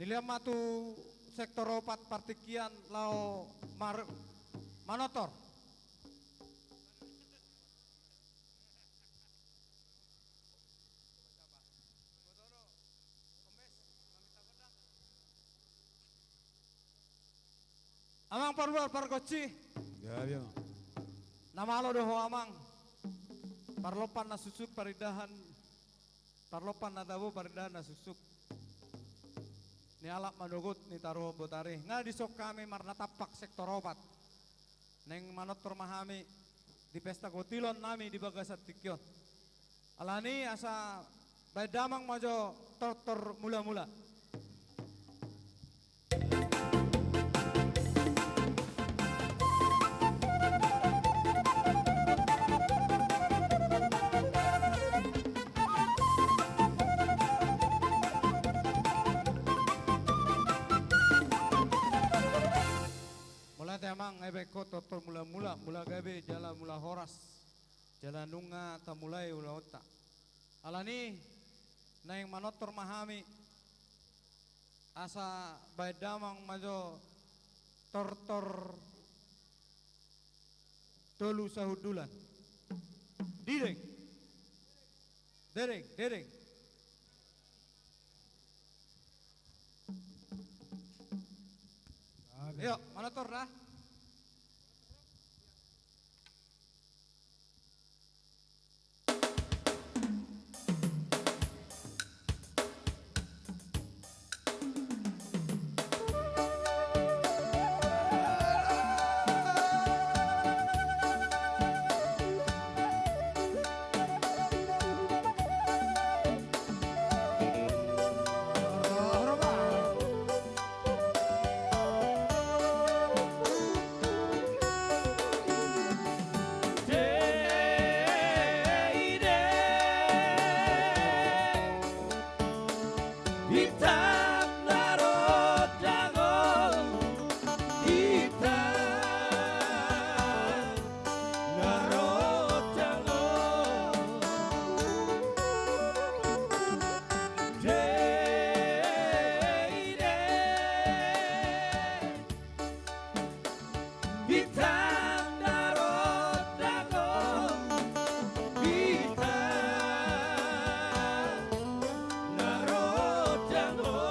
Iliam matu sektor opat partikian lao manotor. Amang parluar pargoci. Ya. Nama lo doho amang. Parlopan na susuk paridahan. Parlopan na tabo paridahan na susuk. Ni alak manugut ni taruh botari. Nga disok kami marna tapak sektor opat. Neng manotor mahami di pesta gotilon nami di bagasat tikyon. Alani asa baydamang majo tortor mula-mula. Emang ebe ko totor mula gabe jala mula horas jala nunga ta mulai ula otak alani na yang manotor mahami asa baydamang majo tortor tolu sahudulan direng dereng yuk manotor dah. Jangan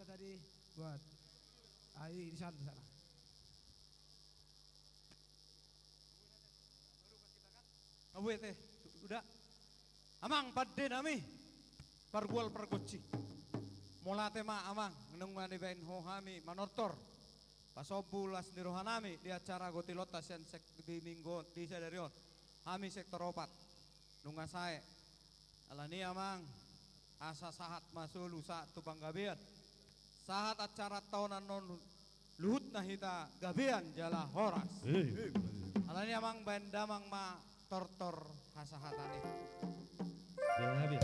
kita tadi buat di sana di sana. Awe teh, udah. Amang pada nami, pargual pergoci. Mula tema amang, nung manibain hohami manortor. Pasobulas ni rohanami di acara gotilota sen sek di minggu di sadarion. Kami sektor 4. Nunga sae. Alani amang asa sahat masulu sa tubang gabian. Sahat acara tahunan non luhut nahita gabian jala horas. Alani amang bandamang ma tortor hasahatani. Gabian.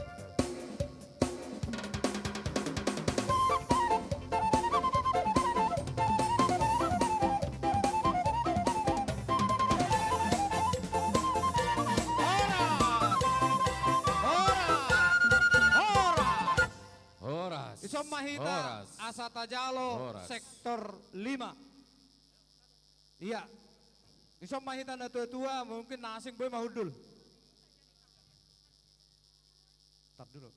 Isom mahita asa tajalo sektor 5. Iya. Isom mahita na tua-tua mungkin nasing boy mahudul. Tar dulu.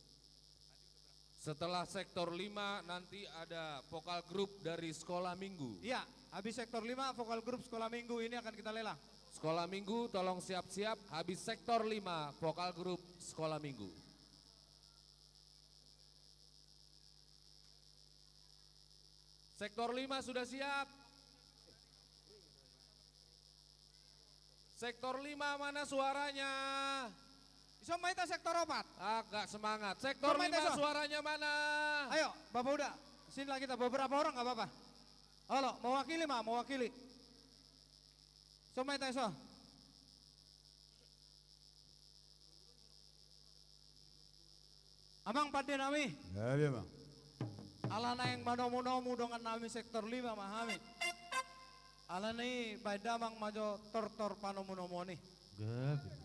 Setelah sektor 5 nanti ada vokal grup dari sekolah minggu. Iya, habis sektor 5 vokal grup sekolah minggu ini akan kita lelang. Sekolah minggu tolong siap-siap, habis sektor 5 vokal grup sekolah minggu. Sektor 5 sudah siap. Sektor 5 mana suaranya? Isom mahita sektor 4. Agak semangat. Sektor 5 suaranya mana? Ayo, Bapak udah. Sinilah kita beberapa orang nggak apa-apa. Halo, mewakili mah, mewakili. Isom mahita iso. Amang pada nami. Ya, iya, Bang. Alana yang manomu-nomu dengan nami sektor 5 mahami. Alana ini badamang majo tortor panomu-nomu nih. Gabian.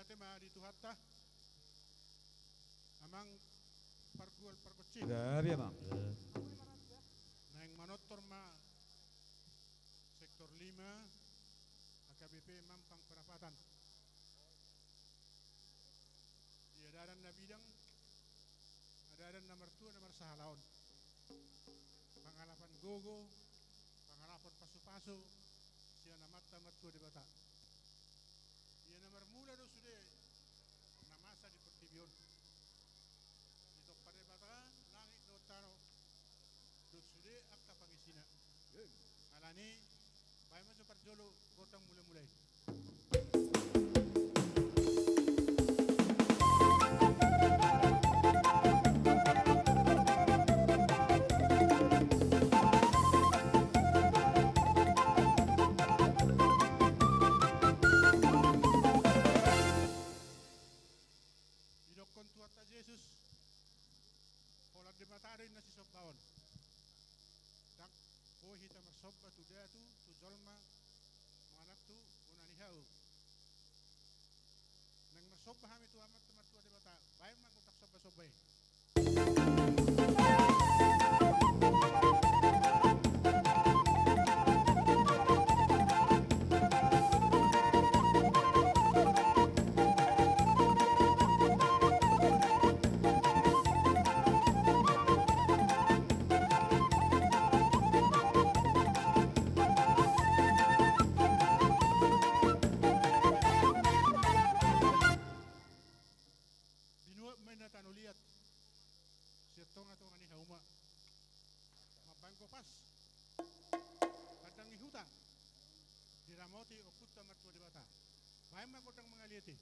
tema di tuhatta amang parkual parkuci Gabi amang. nang manotor ma sektor 5 AKBP Mampang Perapatan di adaran na bidang adaran nomor 2 nomor sahalaon pangalapan gogo pangalapan pasu-pasu siya namata martua di bata iya nomor mula do sudah namasa di pertibion itu pada bata langit do tano do sudah akta pangisina alani bayi masuk perjolo gotang mulai-mulai Yesus pola dematarin na si Sobbaon dak po hita marsobba tu datu tu zolma manap tu unanihau nang marsobba hami tu amat martua demata bayang man kutak sobba-sobbay tanuliat sirtong atong ani hauma mabangko pas kadang ihutang diramoti o putta martua di bata bayang makotang mangaliati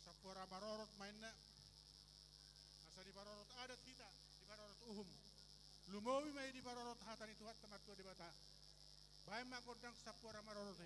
Sapura barorot mainna asa di barorot adat kita di barorot uhum lumawi mai di barorot hatani tuhat tamartua di bata bae makodang sapura marorot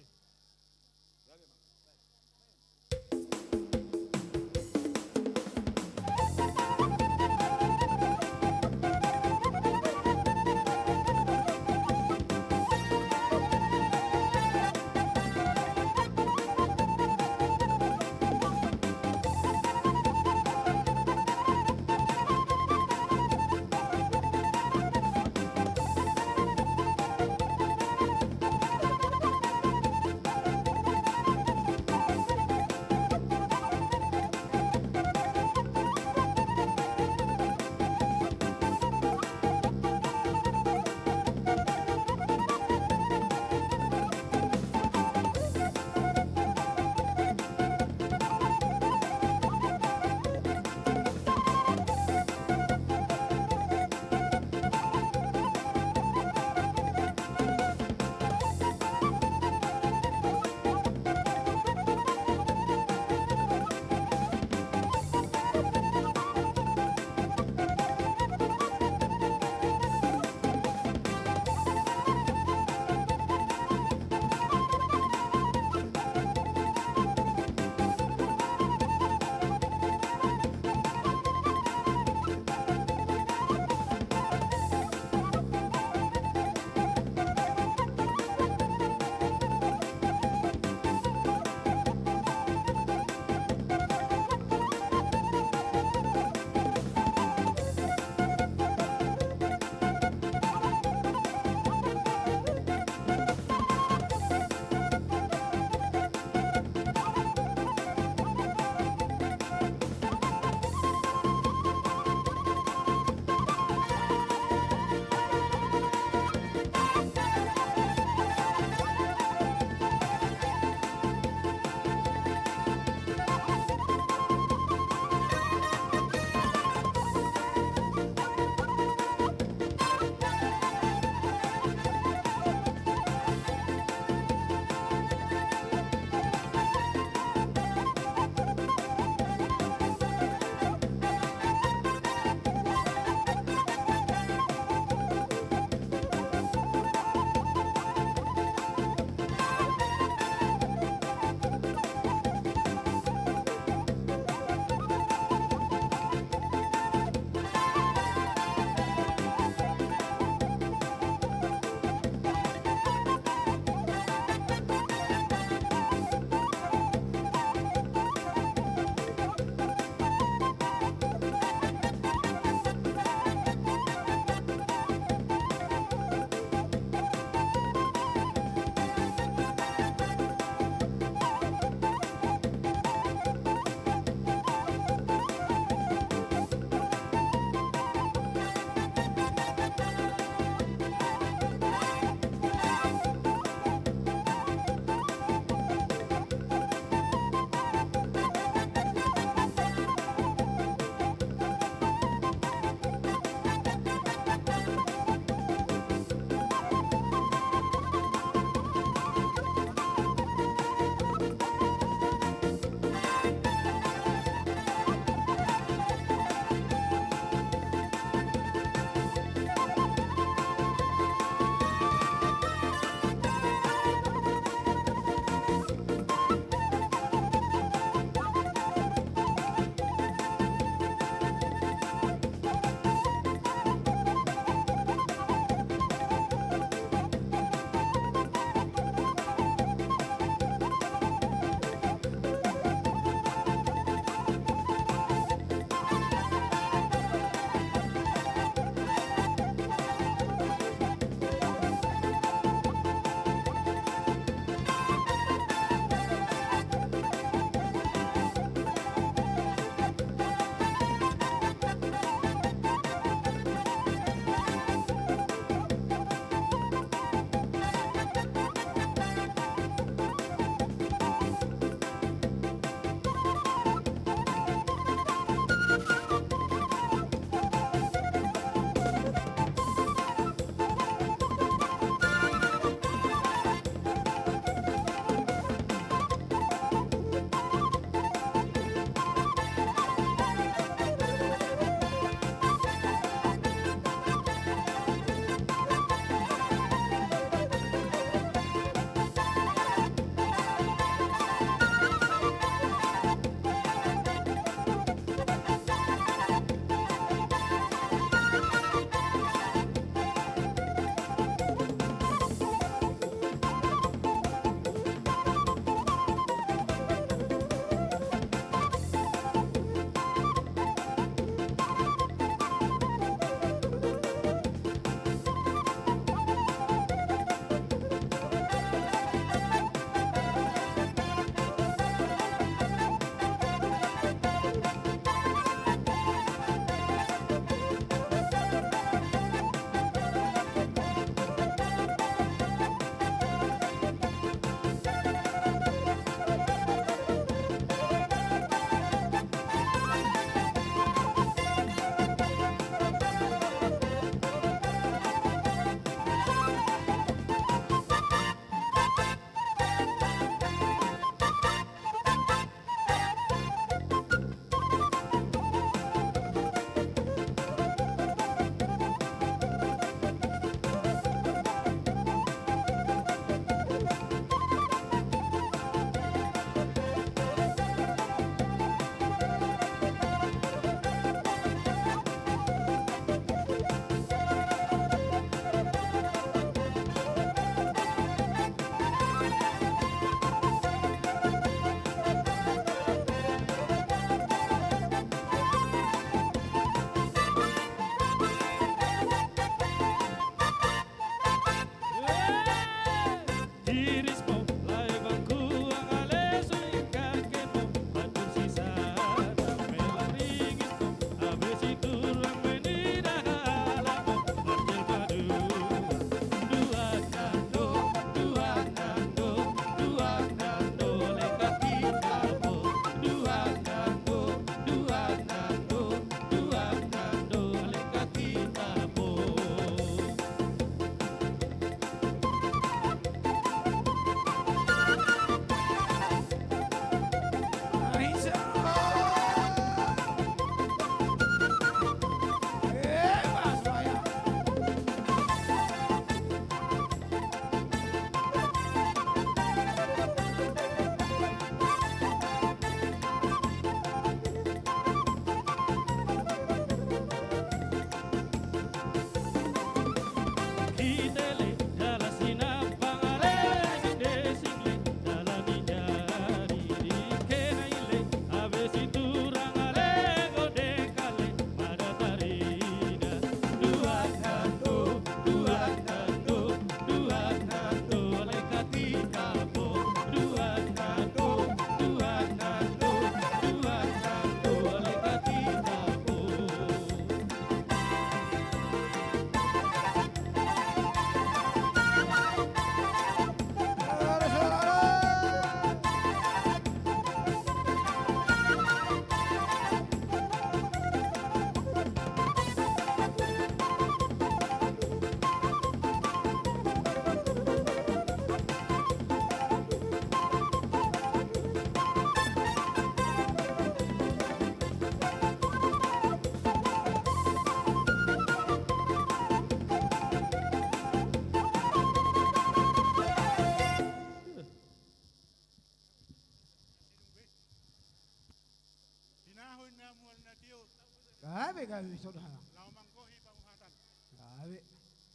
Gawe saudara. Lau mangkohi pauhatan. Gawe.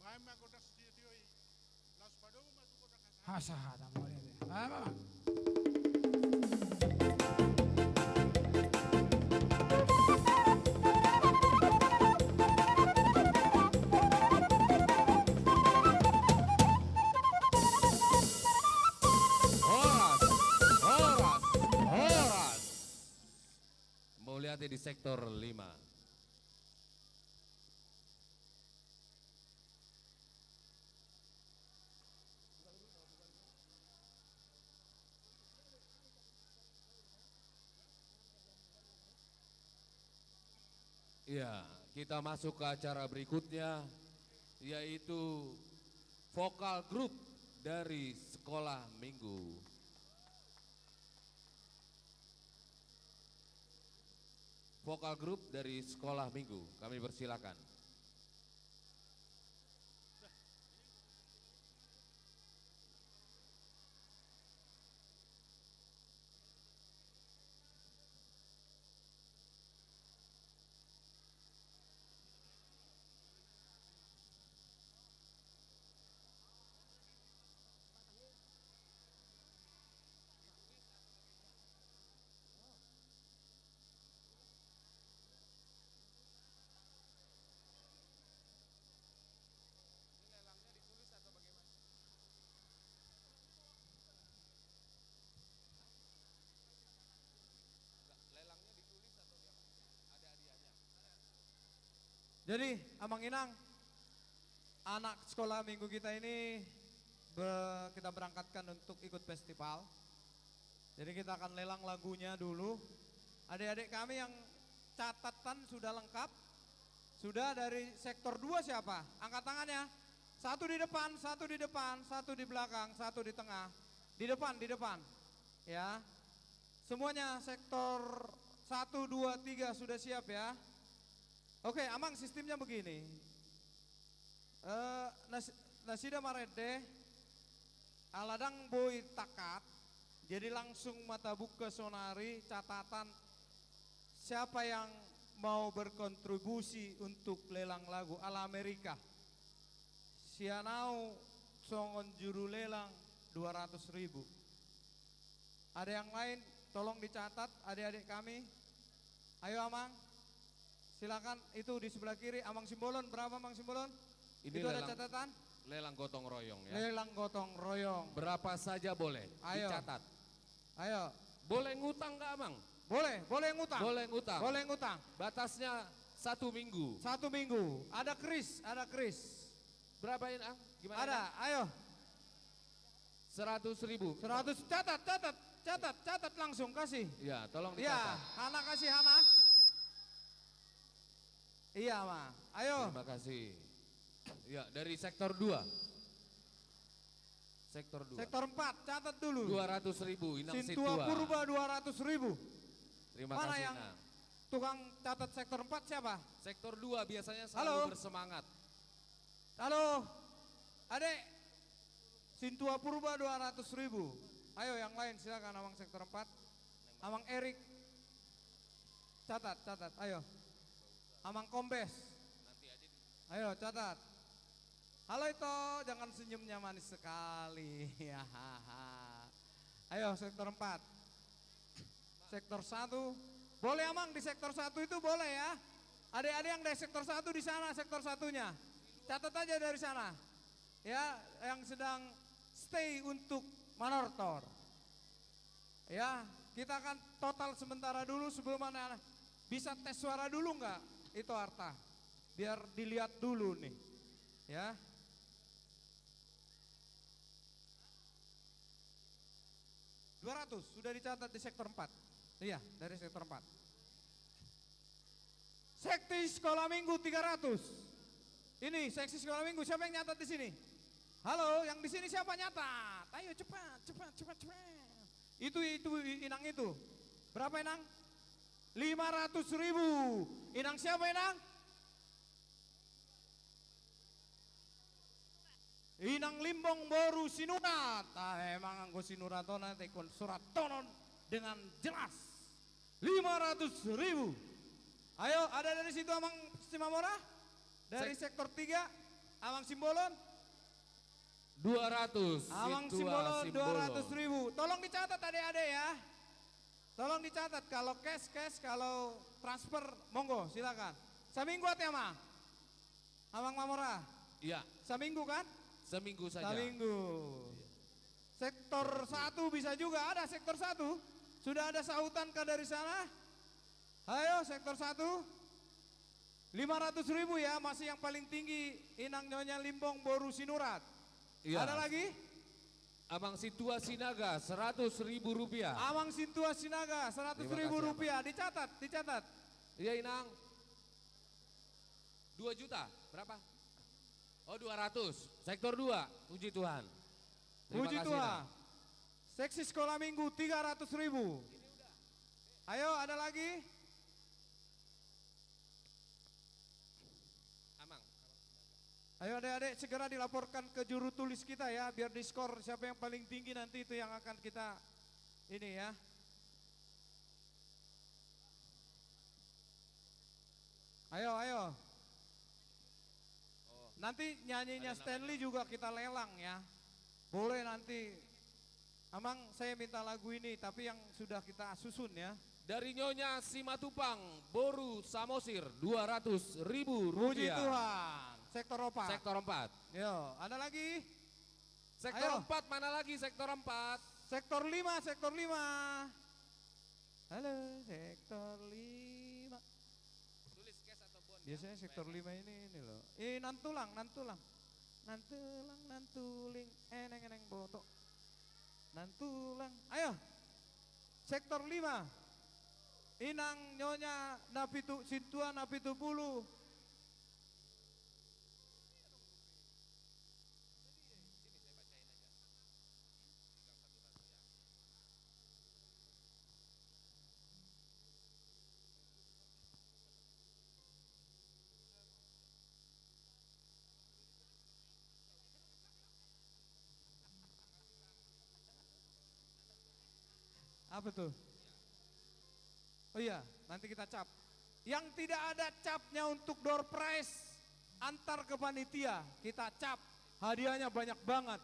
Bae makodas tioi. Las padong matukodak Hasahada boleh deh. Mama. Horas. Mau lihat di sektor 5. Ya, kita masuk ke acara berikutnya, yaitu vokal grup dari sekolah minggu. Vokal grup dari sekolah minggu, kami persilakan. Jadi Amang Inang, anak sekolah minggu kita ini kita berangkatkan untuk ikut festival. Jadi kita akan lelang lagunya dulu. Adik-adik kami yang catatan sudah lengkap. Sudah dari sektor 2 siapa? Angkat tangannya. Satu di depan, satu di depan, satu di belakang, satu di tengah. Di depan. Ya. Semuanya sektor 1, 2, 3 sudah siap ya. Oke, Amang sistemnya begini. Nasida marede, aladang boy takat, jadi langsung mata buka sonari catatan siapa yang mau berkontribusi untuk lelang lagu ala Amerika. Sianau songon juru lelang 200.000. Ada yang lain tolong dicatat adik-adik kami. Ayo Amang. Silakan itu di sebelah kiri Amang Simbolon, berapa Amang Simbolon? Ini itu ada catatan? Lelang gotong royong ya. Lelang gotong royong. Berapa saja boleh, Ayo. dicatat. Ayo. Boleh ngutang nggak Amang? Boleh ngutang. Boleh ngutang. Batasnya 1 minggu. 1 minggu. Ada kris. Berapain Ang? Gimana? Ada, ayo. 100.000. 100, catat langsung kasih. Ya, tolong Iya, dicatat. Hana kasih Hana. Iya, Ma. Ayo. Terima kasih. Ya, dari sektor 2. Sektor 2. Sektor 4, catat dulu. 200.000, Inang Sintua Situa. Purba 200.000. Terima Mana kasih, yang Nang. tukang catat sektor 4 siapa? Sektor 2 biasanya selalu bersemangat. Halo. Adek. Sintua Purba 200.000. Ayo yang lain silakan Amang sektor 4. Amang Erik. Catat. Ayo. Amang Kombes. Ayo catat. Halo itu, jangan senyumnya manis sekali. Ayo sektor 4. Sektor 1. Boleh Amang di sektor 1 itu boleh ya. Adik-adik yang dari sektor 1 di sana sektor 1-nya. Catat aja dari sana. Ya, yang sedang stay untuk manortor. Ya, kita akan total sementara dulu sebelum mana bisa tes suara dulu enggak? Itu Arta. Biar dilihat dulu nih. Ya. $200 sudah dicatat di sektor 4. Iya, dari sektor 4. Seksi sekolah minggu 300. Ini seksi sekolah minggu siapa yang nyatat di sini? Halo, yang di sini siapa nyatat? Ayo cepat. Itu Inang itu. Berapa Inang? 500.000. Inang siapa Inang? Inang Limbong Boru Sinurat. Emang anggo Sinuratona tekon surat tonon dengan jelas. 500.000. Ayo, ada dari situ Amang Simamora? Dari sektor 3, Amang Simbolon? 200. Amang Situa Simbolon 200.000. Tolong dicatat adik-adik ya. Tolong dicatat, kalau cash, kalau transfer, monggo silakan. Seminggu ya Amang? Amang Mamora? Iya. Seminggu kan? Seminggu saja. Seminggu. Sektor 1 bisa juga, ada sektor 1. Sudah ada sautan kah dari sana? Ayo sektor 1. 500.000 ya, masih yang paling tinggi Inang Nyonya Limbong Boru Sinurat. Iya. Ada lagi? Amang Situa Sinaga 100.000 rupiah. Amang Situa Sinaga 100.000 rupiah. Dicatat. Iya Inang. 2 juta, berapa? Oh 200, sektor 2, puji Tuhan. Puji Tuhan. Seksi sekolah minggu 300.000. Ayo ada lagi? Amang. Ayo adik-adik segera dilaporkan ke juru tulis kita ya, biar diskor siapa yang paling tinggi nanti itu yang akan kita ini ya. Ayo. Nanti nyanyinya Stanley juga kita lelang ya. Boleh nanti. Amang saya minta lagu ini tapi yang sudah kita susun ya. Dari Nyonya Simatupang Boru Samosir 200.000 Puji rupiah. Tuhan. Sektor 4. Sektor 4. Yo, ada lagi? Sektor Ayo. 4 mana lagi sektor 4? Sektor 5. Halo, sektor 5. Tulis cash atau bond. Biasanya sektor 5 ini loh. Nantulang. Nantuling, eneng botok. Nantulang. Ayo. Sektor 5. Inang Nyonya Napitu Situa Napitu Bulu. Apa tuh? Oh iya, nanti kita cap. Yang tidak ada capnya untuk door prize antar ke panitia, kita cap. Hadiahnya banyak banget.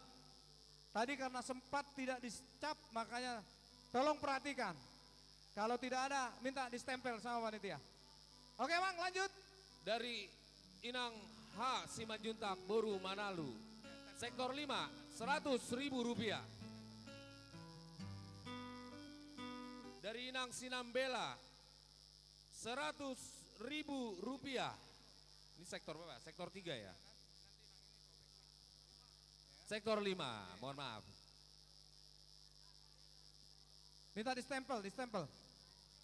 Tadi karena sempat tidak dicap, makanya tolong perhatikan. Kalau tidak ada, minta distempel sama panitia. Oke Bang, lanjut. Dari Inang H. Simanjuntak Boru Manalu. Sektor 5, 100.000 rupiah. Dari Inang Sinambela 100.000 rupiah. Ini sektor berapa? Sektor 3 ya? Sektor 5, mohon maaf. Minta distempel.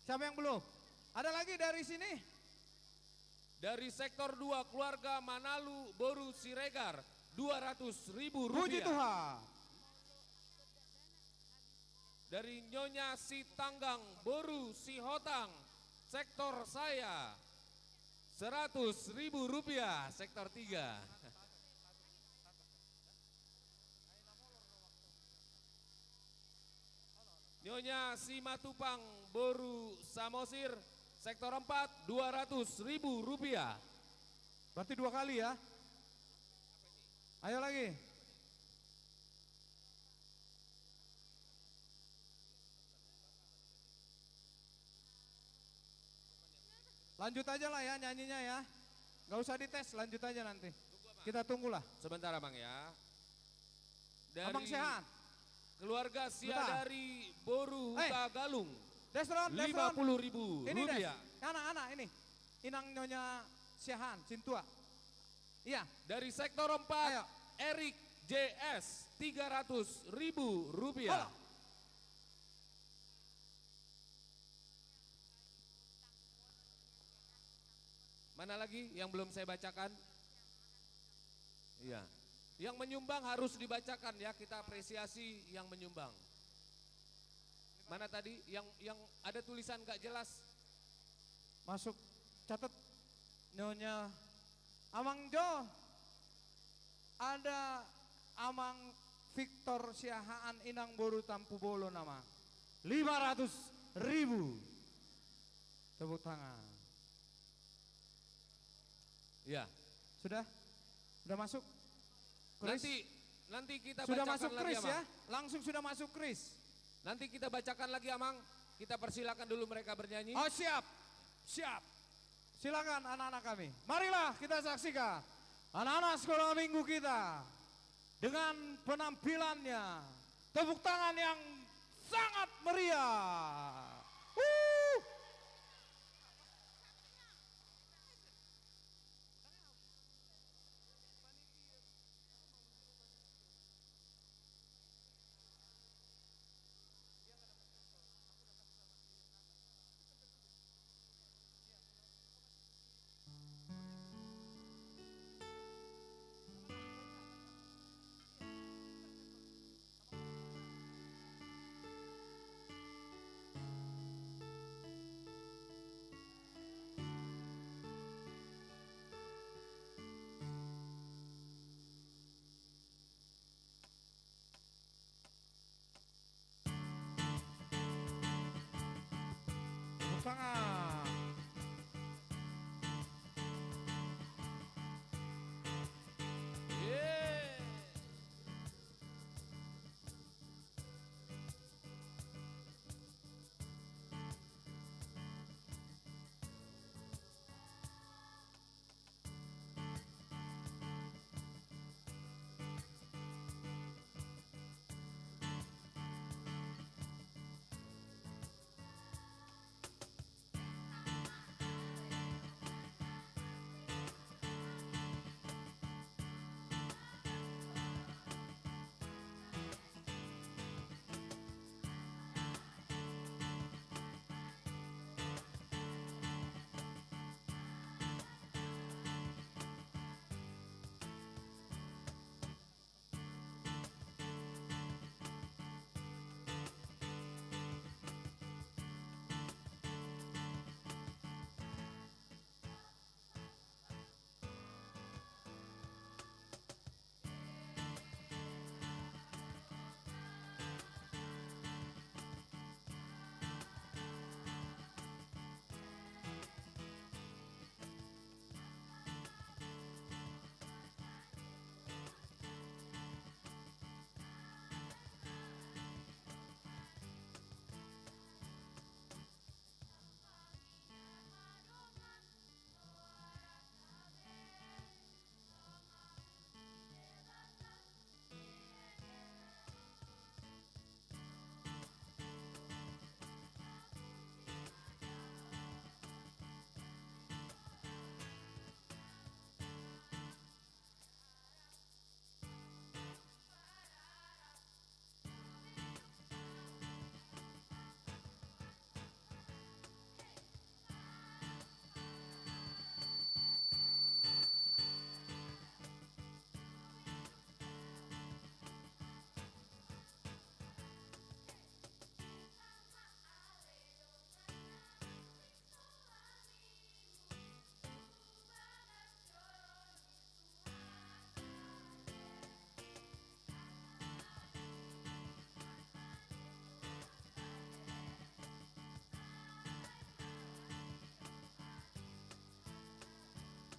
Siapa yang belum? Ada lagi dari sini? Dari sektor 2 keluarga Manalu Boru Siregar 200.000 rupiah. Puji Tuhan. Dari Nyonya Sitanggang Boru Sihotang sektor saya 100.000 rupiah sektor 3. Nyonya Simatupang Boru Samosir sektor 4 200.000 rupiah. Berarti 2 kali ya. Ayo lagi. Lanjut aja lah ya nyanyinya ya. Gak usah dites, lanjut aja nanti. Kita tunggulah. Sebentar Abang ya. Dari Abang sehat. Keluarga Siadari Boru Huta Galung. Desron. 50.000 ini rupiah. Anak-anak ini. Inang Nyonya Siahan, Sintua. Iya. Dari sektor 4, Erik JS 300.000 rupiah. Halo. Mana lagi yang belum saya bacakan? Iya. Yang menyumbang harus dibacakan ya, kita apresiasi yang menyumbang. Mana tadi yang ada tulisan gak jelas? Masuk, catat Nyonya Amang Jo. Ada Amang Victor Siahaan Inang Boru Tampu Bolo nama. 500.000. Tepuk tangan. Ya. Sudah? Sudah masuk? Chris? Nanti kita sudah bacakan masuk lagi, Chris Amang. ya? Langsung sudah masuk Chris. Nanti kita bacakan lagi, Amang. Kita persilakan dulu mereka bernyanyi. Oh siap, siap. Silakan anak-anak kami. Marilah kita saksikan anak-anak sekolah minggu kita dengan penampilannya. Tepuk tangan yang sangat meriah. Tangan.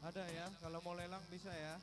Ada ya, kalau mau lelang bisa ya.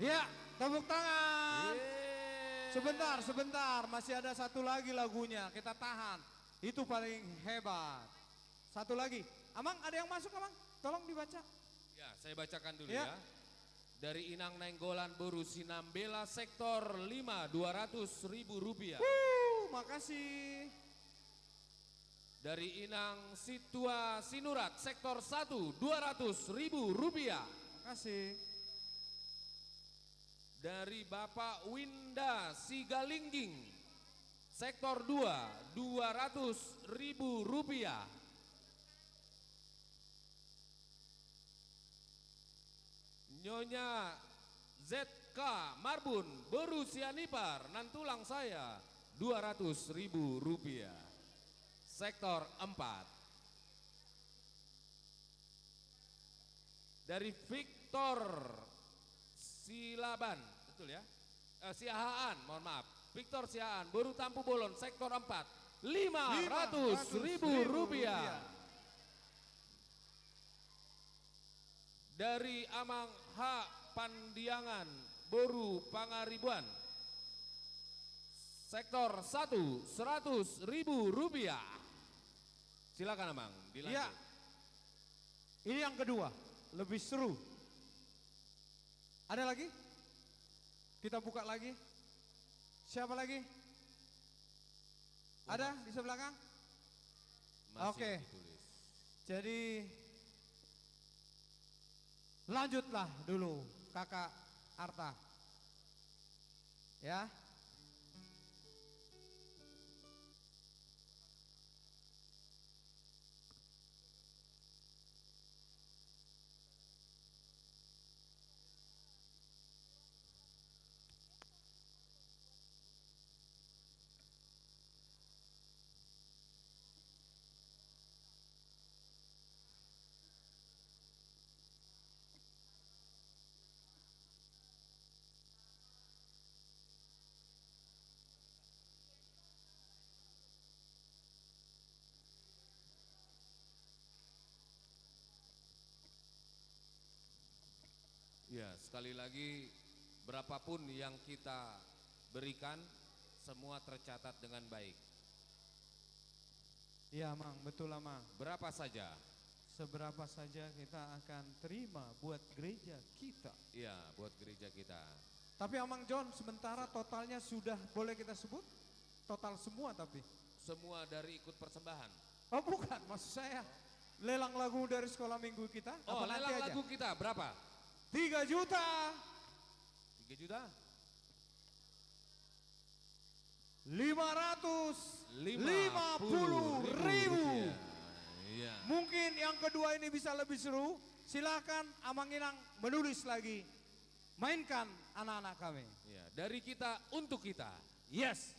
Ya, tepuk tangan. Sebentar, masih ada satu lagi lagunya, kita tahan. Itu paling hebat. Satu lagi. Amang ada yang masuk Amang? Tolong dibaca. Ya, saya bacakan dulu Ya. ya. Dari Inang Nainggolan Boru Sinambela sektor 5 200.000 rupiah. Makasih. Dari Inang Situa Sinurat sektor 1 200.000 rupiah. Makasih. Dari Bapak Winda Sigalingging sektor 2 200.000 rupiah. Nyonya ZK Marbun Boru Sianipar Nantulang saya 200.000 rupiah. Sektor 4. Dari Victor Silaban, betul ya? Siahaan, mohon maaf. Victor Siahaan Boru Tampu Bolon sektor 4 500.000 rupiah. Dari Amang H. Pandiangan Boru Pangaribuan sektor 1 100.000 rupiah. Silakan Amang, dilanjut. Iya. Ini yang kedua, lebih seru. Ada lagi? Kita buka lagi. Siapa lagi? Ada di sebelah belakang? Masih Oke. ditulis. Jadi lanjutlah dulu Kakak Arta. Ya. Ya, sekali lagi berapapun yang kita berikan semua tercatat dengan baik. Iya, Mang, betul lah, Mang. Berapa saja? Seberapa saja kita akan terima buat gereja kita. Iya, buat gereja kita. Tapi Amang John, sementara totalnya sudah boleh kita sebut? Total semua tapi? Semua dari ikut persembahan. Oh bukan, maksud saya lelang lagu dari sekolah minggu kita. Oh, apa nanti lelang aja? lagu kita berapa? 3 juta. 3 juta? 550.000. Iya. Mungkin yang kedua ini bisa lebih seru. Silakan Amang Inang menulis lagi. Mainkan anak-anak kami. Ya, dari kita untuk kita. Yes.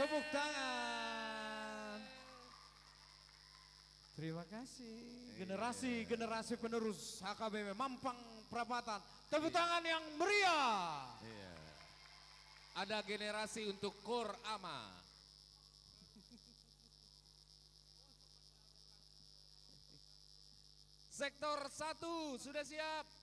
Tepuk tangan. Terima kasih. Generasi penerus HKBP Mampang Perapatan. Tepuk tangan yang meriah. Iya. Ada generasi untuk Kor Ama. Sektor 1 sudah siap.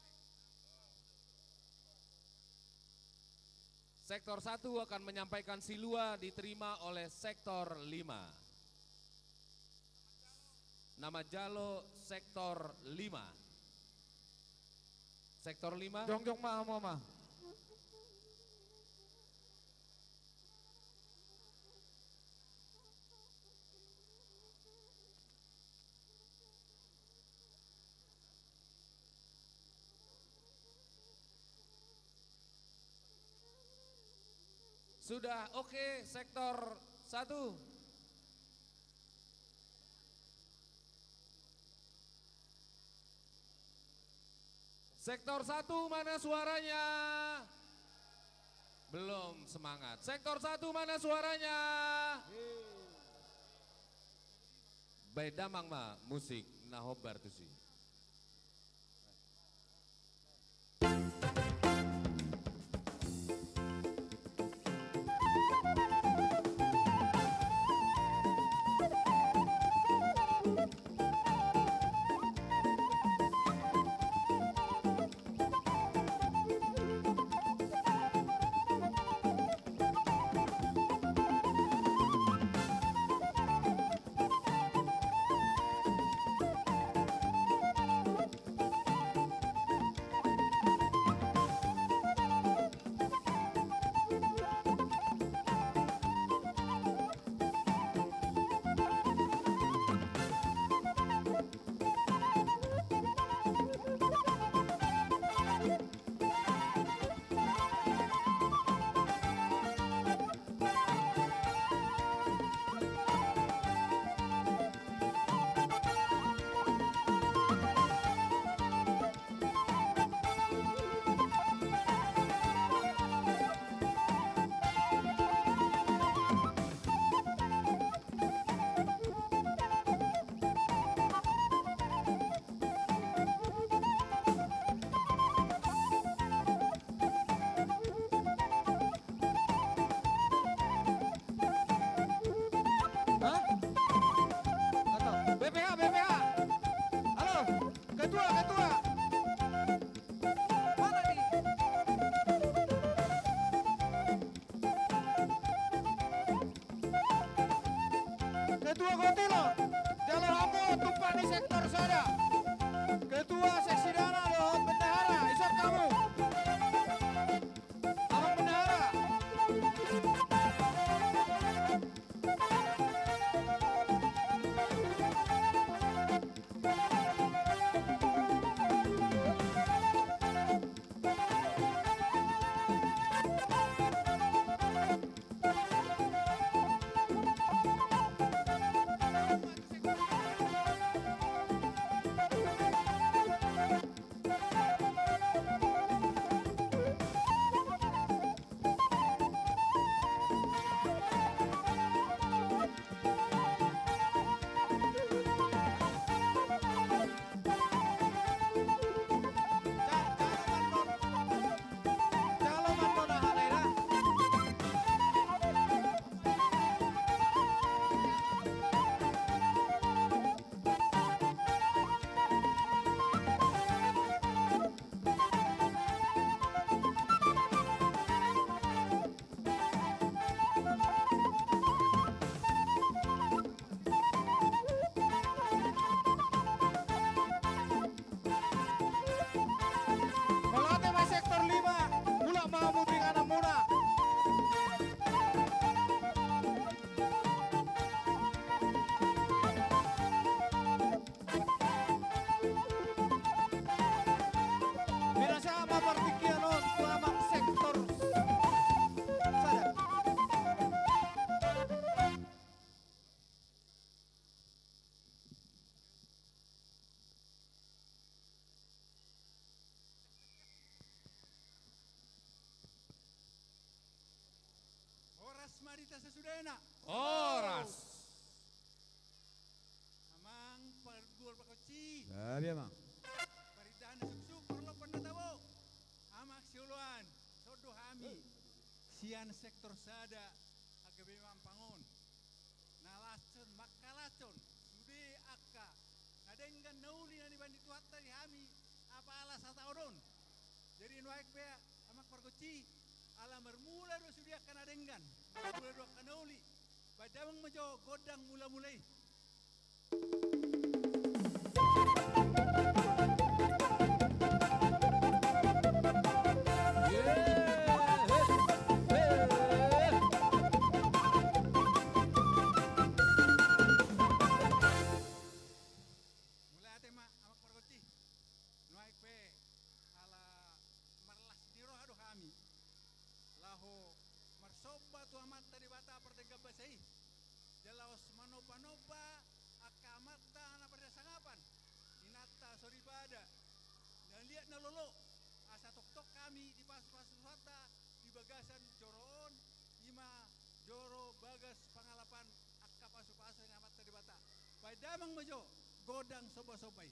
Sektor 1 akan menyampaikan silua diterima oleh sektor 5. Nama Jalo sektor 5. Sektor 5. Jong mama. Sudah oke, sektor 1. Sektor 1 mana suaranya? Belum semangat. Sektor 1 mana suaranya? Beda mangma musik nahobar tuh sih. Ketua Gotilo, Jalur Hapo tumpah di sektor saya. Ketua Seksi Dana Luhut Bendahara, isor kamu. Abang Bendahara. Melatih sektor 5, Bulak Mahamud dengan Muna. Minasama partikianon, tuamang sektor saya. Horas Marita Sesudena. Oras. Amang pergul pakoci. Sabi amang. Paridahan na suksuk perlo pandatabo. Amak siuluan. Sodo hami. Sian sektor sada. Agabe mampangon. Nalacon makalacon. Sude akka. Nadenggan nauli na ni bandit wata di hami. Apa alas hataudon. Jadi nuaik be amak pergoci. Ala bermula do sudia kana denggan. Mula do kana uli. Badamang majo godang mula-mulai. Mulai ate ma amak pergoci. Nuaik be ala marlas niro ado kami. Laho marsoba tu amat tadi bata perdega basai. Jalaos manopa-nopa akamata na perdasangapan. Inata soribada. Dan lihat na lolo. Asa tok-tok kami di pas-pas wisata di bagasan Joroon. Ima Joro bagas pangalapan akka pasu-pasu yang amat tadi bata. Pai damang majo godang soba-sobai.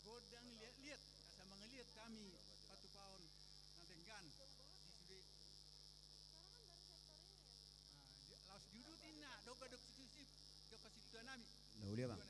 Godang lihat-lihat, asa mengeliat kami patu paon nantenggan di sude. Laos diudutin na, doka dok susip, doka situ nami. Nauli bang.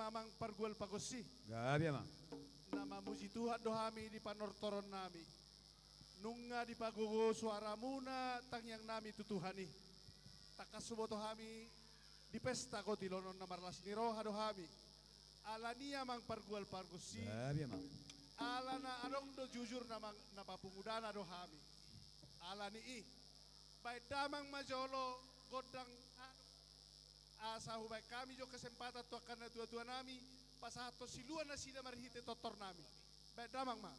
namang pargual pagosi. Gabi amang. Nama muji Tuhan dohami di panortoron nami. Nunga di pagogo suara muna tang yang nami tutuhani. Takasubo tohami di pesta kotilonon na marlas ni roha dohami. Alania mang pargual pargosi. Gabi amang. Ala na anong do jujur namang napapungudana dohami. Ala ni i. Baik damang majolo godang asa hubay kami jo kesempatan tu akan na tua-tua nami pasato siluan na sida marhite totor nami. Baik damang ma.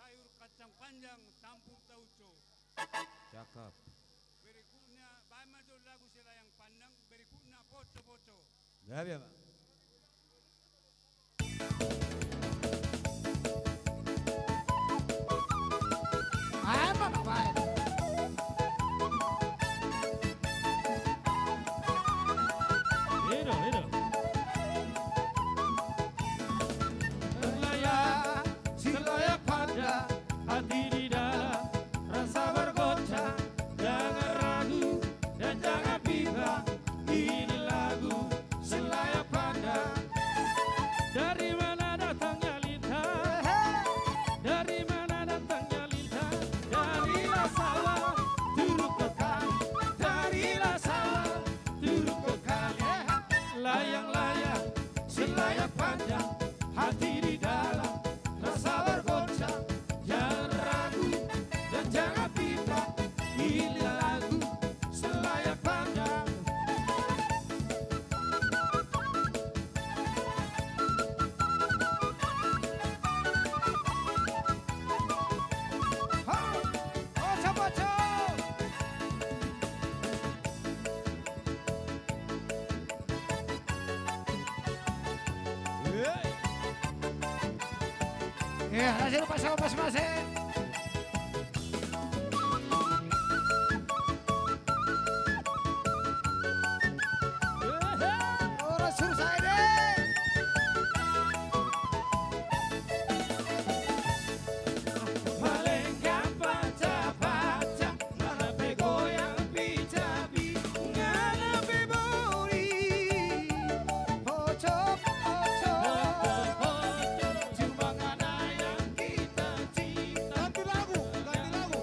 sayur kacang panjang campur tauco. Cakep. Berikutnya bagaimana lagu sila yang pandang, berikutnya poco-poco. Ya, ya, Pak. Selayak pada hati di dalam rasa bergoncang, jangan ragu dan jangan bimbang, ini lagu selayak pada. Dari mana datangnya lintang, dari mana datangnya lintang, darilah sawah turut ke kali, darilah sawah turut ke kali. Layang-layang selayak panjang hati di dalam rasa bergoncang, jangan ragu dan jangan bimbang, ini lagu selayak pandang. Poco-poco. Ya, hasil pasal masing-masing. Orang suruh saya deh. Malenggang baca-baca, nganape goyang picabi, nganape bori, Poco-poco. cuma ngana yang kita cinta. Ganti lagu, ganti lagu.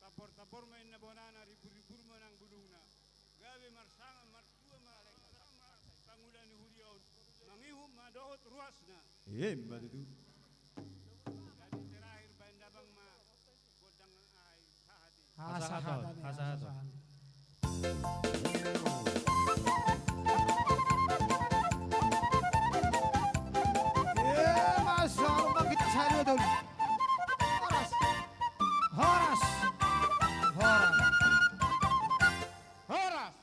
Tapor-tapor main na bonana, ribur-ribur menang budungna. Gawe marsangan, martua maleng, sama pangulan ni huriaun. Mangihum madohot ruasna. Iya, Mbak itu. Jadi terakhir bain dabang ma godang ai sahati. Hasahaton, hasahaton. Masya Allah, kita cari betul. Horas. Horas. Horas. Horas.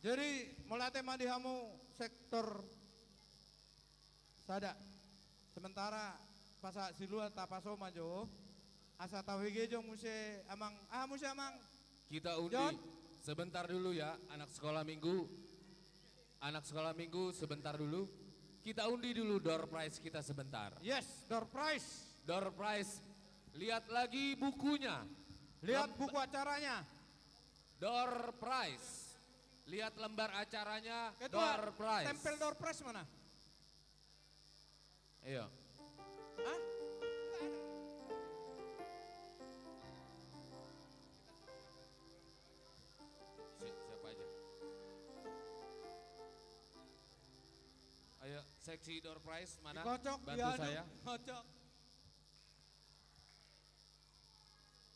Jadi melatih madihamu sektor sada. Sementara pasak silua tapaso majo asa tawige jong muse amang muse amang. Kita undi John. sebentar dulu ya, anak sekolah minggu. Anak sekolah minggu sebentar dulu. Kita undi dulu door prize kita sebentar. Yes, door prize. Door prize. Lihat lagi bukunya. Lihat buku acaranya. Door prize. Lihat lembar acaranya. Ketua, Door prize. tempel door prize mana? Ayo. Hah? Siapa aja? Ayo, seksi door prize mana? Kocok, Bantu saya. Kocok.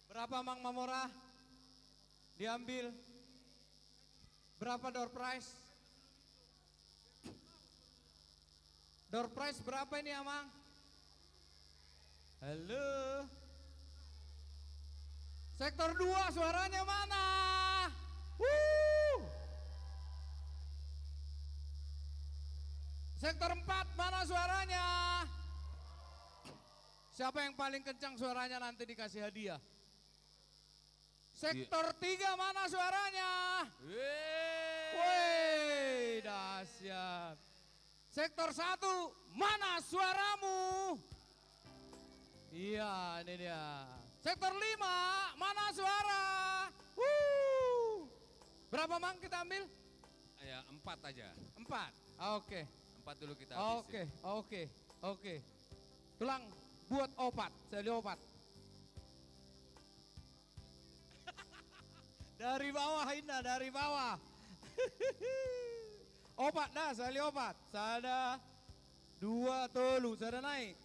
Berapa Mang Mamora? Diambil. Berapa door prize? Door prize berapa ini Amang? Halo. Sektor 2 suaranya mana? Sektor 4 mana suaranya? Siapa yang paling kencang suaranya nanti dikasih hadiah. Sektor 3 mana suaranya? Woi, dahsyat. Sektor 1 mana suaramu? Iya, ini dia. Sektor 5 mana suara? Berapa Mang kita ambil? Ya, 4 aja. 4. Oke. 4 dulu kita habisin. Oke. Tulang buat opat, seli opat. Dari bawah Indah, dari bawah. Opat dah, seli opat. Sada, 2 telu, sada naik.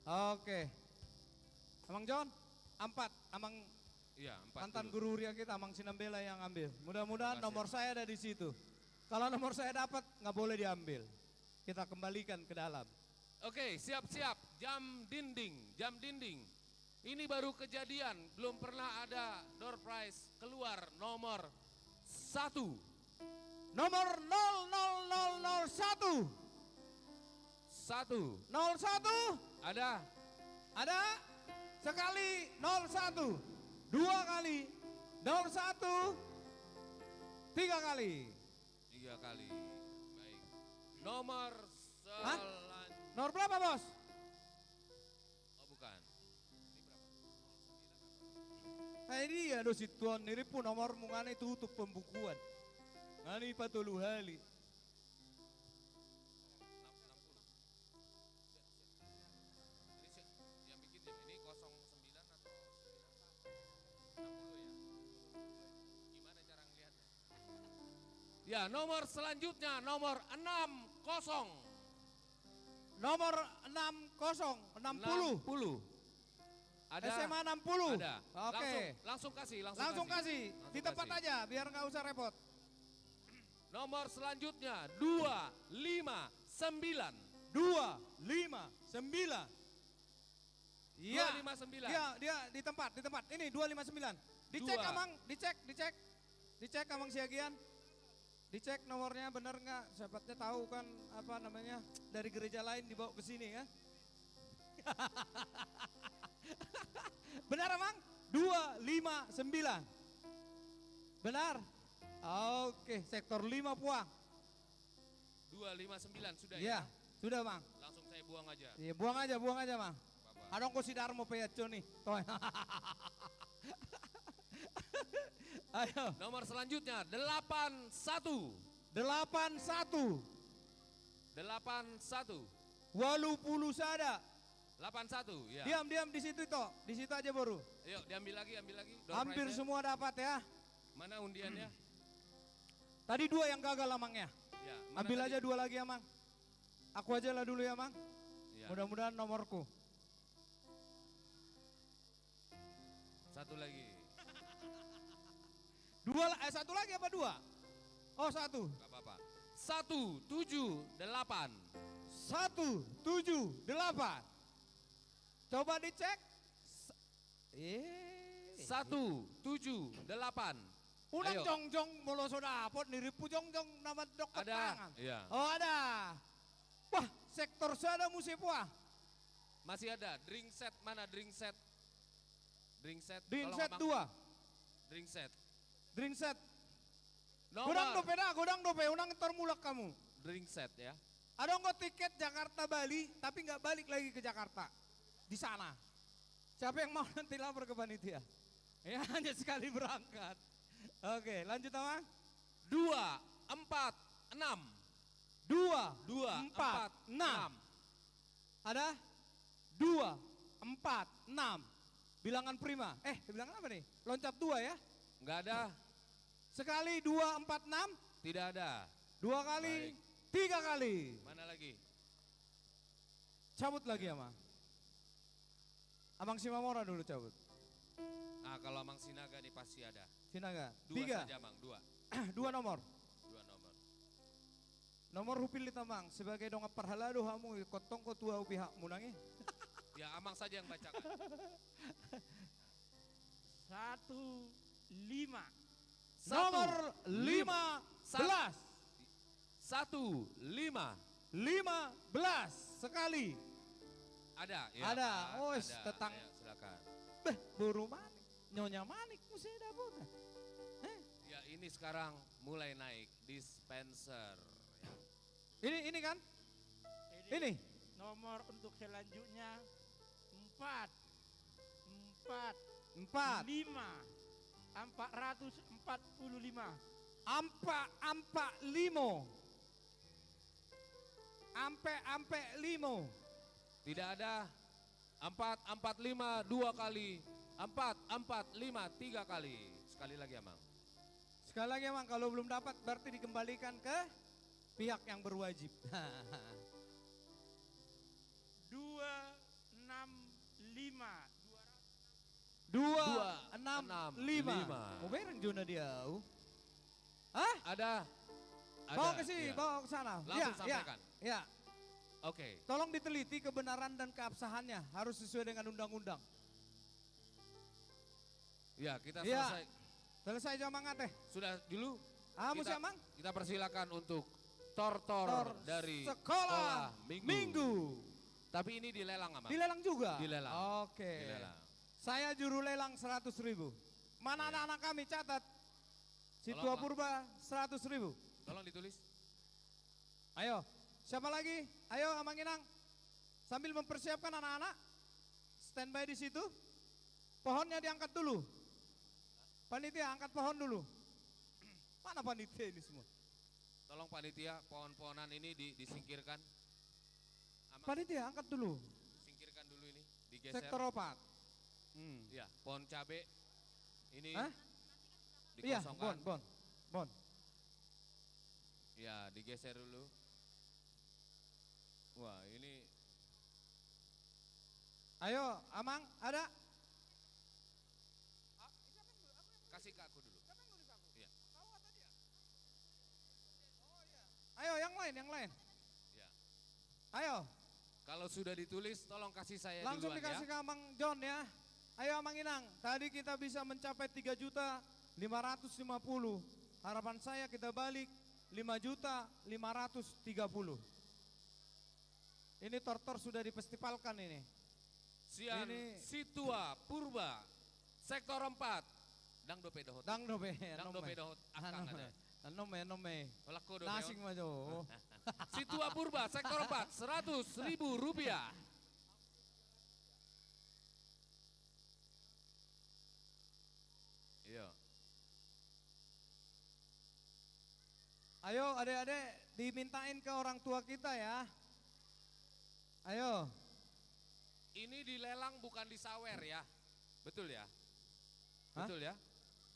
Oke. Amang John, 4. Amang Iya, 4 mantan dulu. guru Ria kita, Amang Sinambela yang ambil. Mudah-mudahan nomor saya ada di situ. Kalau nomor saya dapat, nggak boleh diambil. Kita kembalikan ke dalam. Oke, siap-siap. Jam dinding. Ini baru kejadian, belum pernah ada door prize keluar nomor 1. Nomor 00001. 1. 01. Ada. Ada. Sekali 01. 2 kali. 01. 3 kali. 3 kali. Baik. Nomor Hah? selanjutnya. Nomor berapa, Bos? Oh, bukan. Nah ini ya dosi tuan niri pun nomor mungane tutup pembukuan. Ngani patulu hali. Yang bikin jam ini 09 atau 60 ya? Gimana cara ngelihatnya? Ya, nomor selanjutnya nomor 60. Nomor 60, 60. Ada. SMA 60. Ada. Oke. Langsung kasih. Langsung kasih. Di tempat aja biar nggak usah repot. Nomor selanjutnya 259. 259. Iya. 259. Dia di tempat. Ini 259. Dicek Dua. Amang, dicek. Dicek Amang Siagian. Dicek nomornya benar nggak? Siapanya tahu kan apa namanya dari gereja lain dibawa ke sini ya. Benar Amang? 259. Benar? Oke, sektor 5 Puang. 259 sudah Iya, ya? sudah Mang. Langsung saya buang aja. Iya, buang aja Mang. Adong ko si Darmo Peyacho nih. Toh. Ayo. Nomor selanjutnya 81. 81. 81. 80 sada. 81 ya. Diam di situ toh. Di situ aja baru. Ayo diambil lagi. Door Hampir prize-nya. semua dapat ya. Mana undiannya? Tadi 2 yang gagal Amangnya. Ya, mana Ambil tadi? aja 2 lagi Amang. Aku aja lah dulu ya Mang. Ya. Mudah-mudahan nomorku. 1 lagi. 1 lagi apa 2? Oh 1. Gak apa-apa. 178. 178. Coba dicek. 178. Unang Ayo. jongjong molo sodapot niripu jongjong nama dokter Ada. tangan. Iya. Oh ada. Wah sektor sada musipua. Masih ada. Drink set mana drink set? Drink set. Drink Tolong set Abang. 2. Drink set. Drink set. Nomor. Godang dope, unang termulak kamu. Drink set ya. Ada nggak tiket Jakarta Bali tapi nggak balik lagi ke Jakarta. Di sana. Siapa yang mau nanti lapor ke panitia? Ya hanya sekali berangkat. Oke lanjut Amang. 2, 4, 6. 2, 2, 4, 6. Ada? 2, 4, 6. Bilangan prima. Bilangan apa nih? Loncat 2 ya? Enggak ada. Sekali 2, 4, 6. Tidak ada. 2 kali. Baik. 3 kali. Mana lagi? Cabut lagi Amang. Amang Simamora dulu cabut. Ah kalau Amang Sinaga nih pasti ada. Sinaga. 2 3. saja Mang, 2. 2 nomor. 2 nomor. Nomor hupilit Amang. Sebagai dong perhalado hamu kotong ko tua pihak munangi. Ya Amang saja yang bacakan. 15. Satu. Nomor 15. 15 sekali. Ada ya. Ada. Pak, Oh, ada. tetang. Ayo, silakan. Buru manik. Nyonya manik mesti dapur. Ya ini sekarang mulai naik dispenser. Ini kan? Ini. Nomor untuk selanjutnya 4 5 445. Ampe limo. Tidak ada. 4, 4, 5, 2 kali. 4, 4, 5, 3 kali. Sekali lagi Amang. Sekali lagi Amang, kalau belum dapat berarti dikembalikan ke pihak yang berwajib. 2 6 265. Mau bereng Juna dia. Hah? Ada. Bawa ke sini, ya. bawa ke sana. Langsung sampaikan. Ya. Oke. Tolong diteliti kebenaran dan keabsahannya, harus sesuai dengan undang-undang. Ya, kita Ya. selesai. Selesai jamangat teh. Sudah dulu. Mesti amang? Kita persilakan untuk tortor dari sekolah minggu. Tapi ini dilelang, Amang. Dilelang juga? Dilelang. Oke. Dilelang. Saya juru lelang 100.000. Mana anak-anak kami catat? Situa Tolong, Pak. Purba 100.000. Tolong ditulis. Ayo, siapa lagi? Ayo Amang Inang. Sambil mempersiapkan anak-anak, standby di situ. Pohonnya diangkat dulu. Panitia angkat pohon dulu. Mana panitia ini semua? Tolong panitia, pohon-pohonan ini disingkirkan. Amang, Panitia angkat dulu. singkirkan dulu ini, digeser. Sektor 4. Ya, pohon cabe ini Hah? Iya, dikosongkan. bon. Ya, digeser dulu. Wah, ini Ayo, Amang, ada? kasih ke aku dulu. Iya. Ayo, yang lain. Ya. Ayo, Kalau sudah ditulis, tolong kasih saya langsung duluan dikasih ya. ke Amang John ya. Ayo Amang Inang, tadi kita bisa mencapai 3.550. Harapan saya kita balik 5.530. Ini tortor sudah difestivalkan ini. Sian Ini- Situa Purba, sektor 4. Dang dope dohot. Dang dope. Dang dope dohot. Akang ada. Nome. Olako dope. Nasing majo. Situa Purba, sektor 4, 100.000 rupiah. Iya. Ayo adik-adik dimintain ke orang tua kita ya. Ayo. Ini dilelang bukan disawer ya. Betul ya? Hah? Betul ya?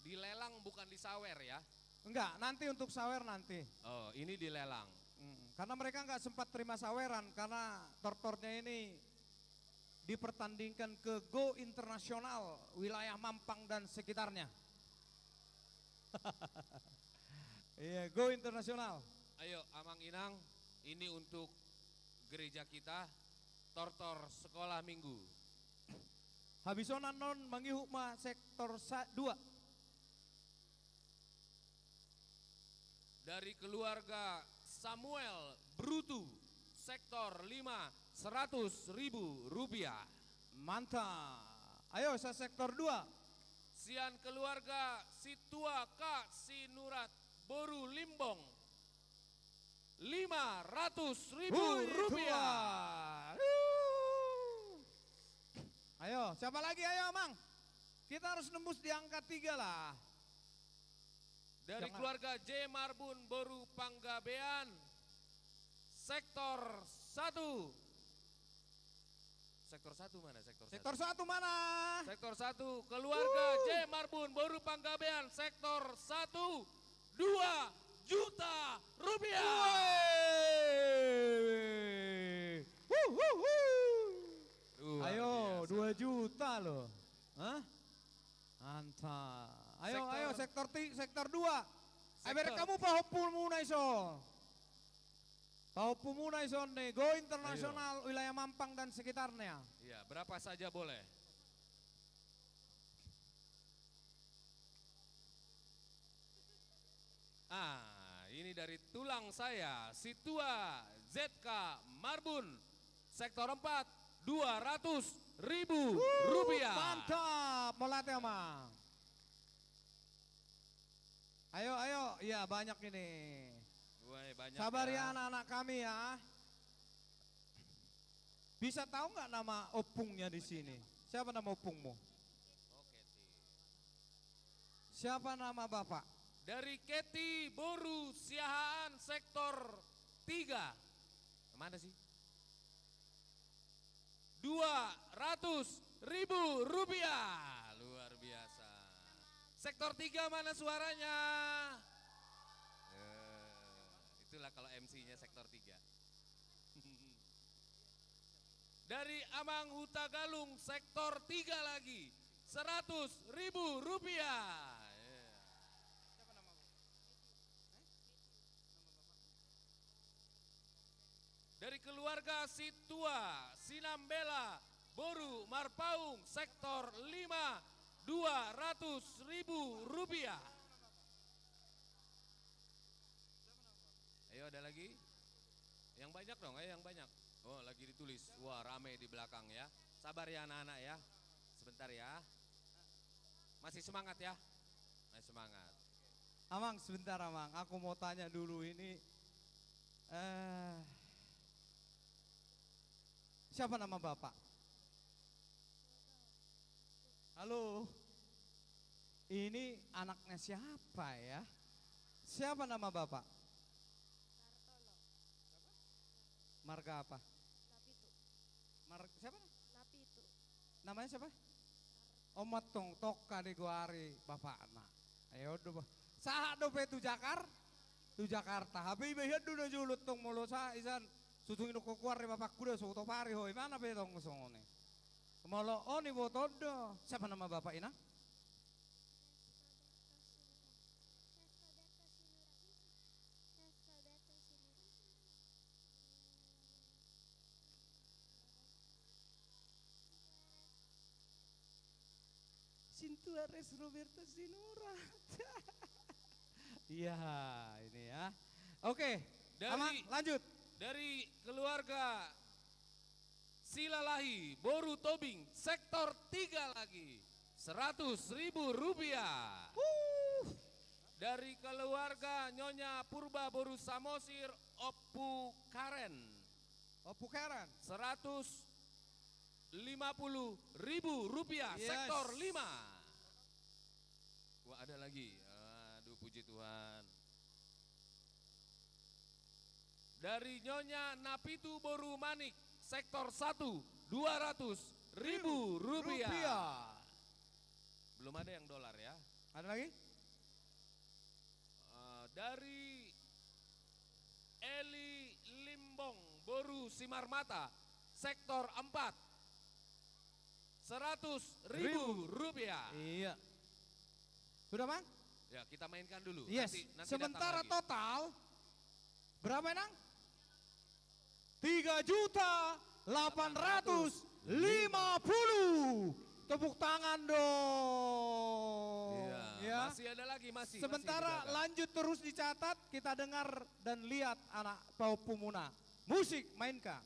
Dilelang bukan disawer ya. Enggak, nanti untuk sawer nanti. Oh, ini dilelang. Karena mereka nggak sempat terima saweran karena tortornya ini dipertandingkan ke Go Internasional wilayah Mampang dan sekitarnya. Iya, Go Internasional. Ayo Amang Inang, ini untuk gereja kita, tortor sekolah minggu. Habisonan non mangihukma sektor 2. Dari keluarga Samuel Brutu, sektor 5, 100.000 rupiah. Mantap. Ayo saya sektor 2. Sian keluarga Situa Kak Sinurat Boru Limbong, 500.000 rupiah. Ayo, siapa lagi? Ayo, Mang. Kita harus nembus di angka 3 lah. Dari Jangan. keluarga J Marbun Boru Panggabean, sektor 1. Sektor 1 mana? Sektor 1 mana? Sektor 1, keluarga J Marbun Boru Panggabean, sektor 1, 2 juta rupiah. Ayo, 2 juta loh. Hah? Mantap. Ayo, sektor 2. Ayo, kamu pahopul muna iso. Pahopul muna iso nih, Go Internasional wilayah Mampang dan sekitarnya. Iya, berapa saja boleh. Ini dari tulang saya, Situa ZK Marbun, sektor 4, 200.000 rupiah. Mantap, melatih Mang. Ayo, iya banyak ini. Wah, banyak Sabar ya anak-anak kami ya. Bisa tahu nggak nama opungnya di sini? Siapa nama opungmu? Siapa nama bapak? Dari Keti Boru Siahaan, sektor 3. Mana sih? 200.000 rupiah. Luar biasa. Sektor 3 mana suaranya? Itulah kalau MC-nya sektor 3. Dari Amang Huta Galung sektor 3 lagi, 100.000 rupiah. Dari keluarga Situa, Sinambela, Boru, Marpaung, sektor 5, 200.000 rupiah. Ayo ada lagi? Yang banyak dong, ayo yang banyak. Oh lagi ditulis, wah rame di belakang ya. Sabar ya anak-anak ya, sebentar ya. Masih semangat ya? Masih semangat. Amang sebentar Amang, aku mau tanya dulu ini. Siapa nama Bapak? Halo. Ini anaknya siapa ya? Siapa nama Bapak? Marga apa? Siapa? Napitu. Namanya siapa? Omat tong toka di guari bapak anak. Ayo do. Saha do pe tu Jakarta. Habi behiad do julut tong molo sa isan. Sutung ino kukuar re bapak kuda soto pari hoy. Mana pe tong songone. Molo oni botodo. Siapa nama bapak ina? Sintuares Roberta Sinurat. Iya, ini ya. Oke, lanjut. Dari keluarga Silalahi, Boru Tobing, sektor 3 lagi, 100.000 rupiah. Dari keluarga Nyonya Purba Boru Samosir, Opu Karen. 150.000 rupiah, Yes. sektor 5. Wah ada lagi, aduh puji Tuhan. Dari Nyonya Napitu Boru Manik, sektor 1, 200.000 rupiah. Belum ada yang dolar ya. Ada lagi? Dari Eli Limbong Boru Simarmata, sektor 4, 100.000 rupiah. Iya. Sudah Bang? Ya kita mainkan dulu. Yes. Nanti Sementara datang lagi. total berapa Nang? 3.850.000. Tepuk tangan dong. Iya, Ya. masih ada lagi, masih. Sementara masih lanjut terus dicatat, kita dengar dan lihat anak Paupu Muna. Musik mainkan.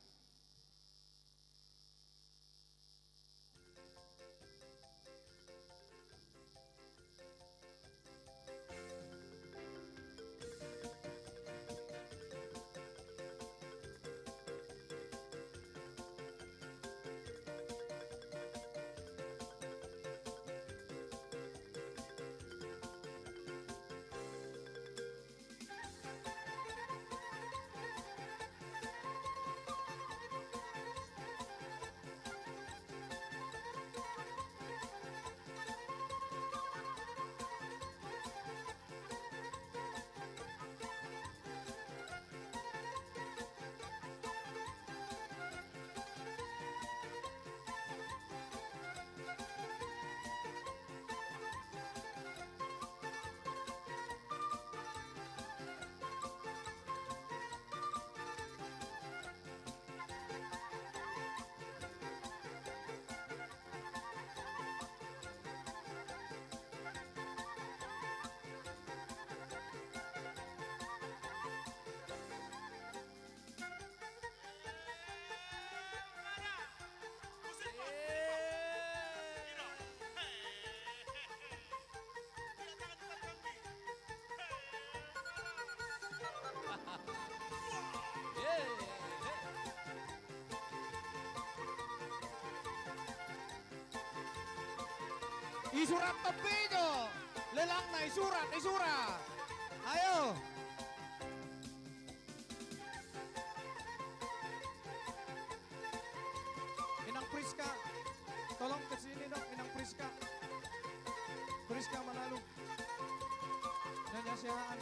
Isurat tepinya, lelang na isurat. Ayo. Inang Priska, tolong ke sini dong, Inang Priska. Priska Manalu. Nanya sihaan.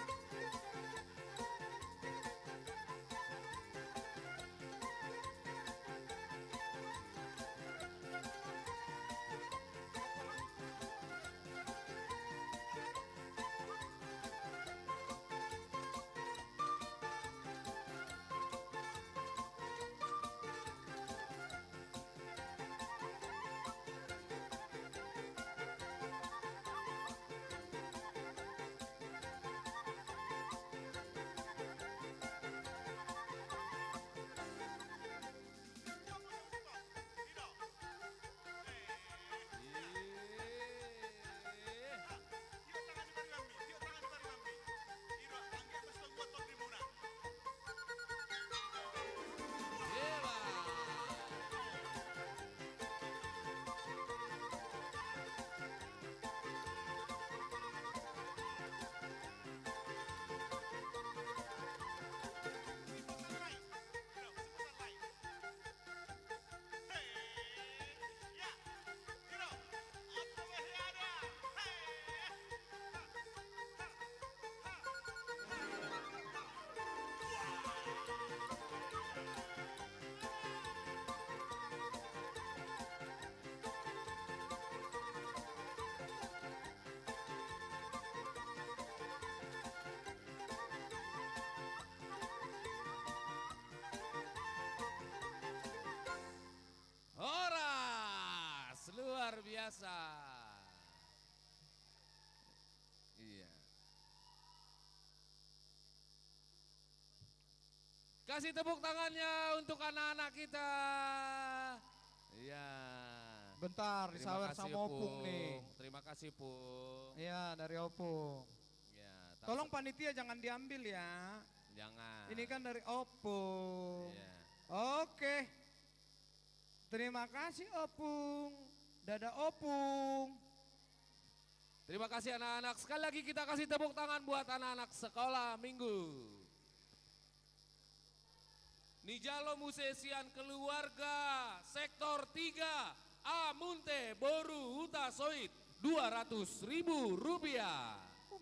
biasa. Iya. Kasih tepuk tangannya untuk anak-anak kita. Iya. Bentar, Terima disawer kasih, sama Opung nih. Terima kasih, Pung. Iya, dari Opung. Ya, Tolong panitia jangan diambil ya. Jangan. Ini kan dari Opung. Iya. Oke. Terima kasih Opung. Dadah Opung. Terima kasih anak-anak. Sekali lagi kita kasih tepuk tangan buat anak-anak sekolah minggu. Nijalo Musesian Keluarga Sektor 3 Amunte Boru Huta Soit 200.000 rupiah.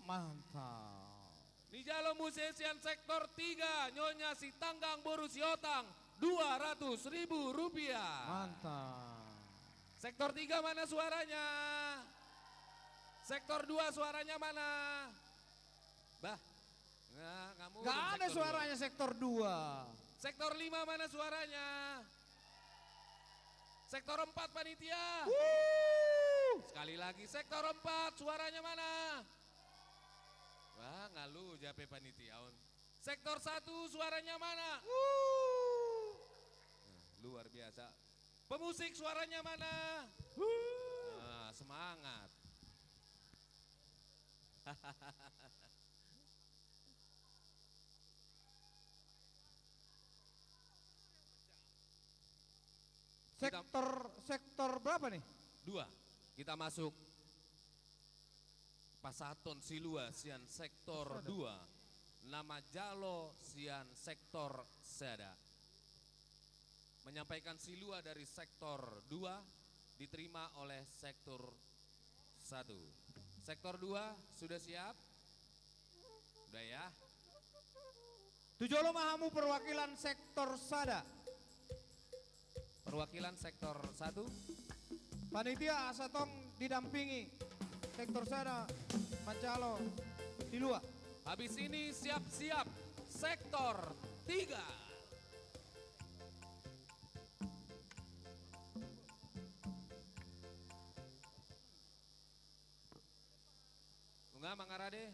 Mantap. Nijalo Musesian Sektor 3 Nyonya Sitanggang Boru Siotang 200.000 rupiah. Mantap. Sektor 3 mana suaranya? Sektor 2 suaranya mana? Bah, kamu Gak ada suaranya sektor 2. Sektor 5 mana suaranya? Sektor 4 panitia. Sekali lagi sektor 4 suaranya mana? Wah ngalu jape panitia. Sektor 1 suaranya mana? Luar biasa. Pemusik suaranya mana? Semangat. Sektor berapa nih? 2. Kita masuk Pasaton Silua Sian Sektor 2. Nama Jalo Sian Sektor Sada. Menyampaikan Silua dari Sektor 2 diterima oleh Sektor 1. Sektor 2 sudah siap? Sudah ya? Tujolo Mahamu perwakilan Sektor Sada. Perwakilan Sektor 1. Panitia Asatong didampingi Sektor Sada Mancalo Silua. Habis ini siap-siap Sektor 3. Unga mangarade.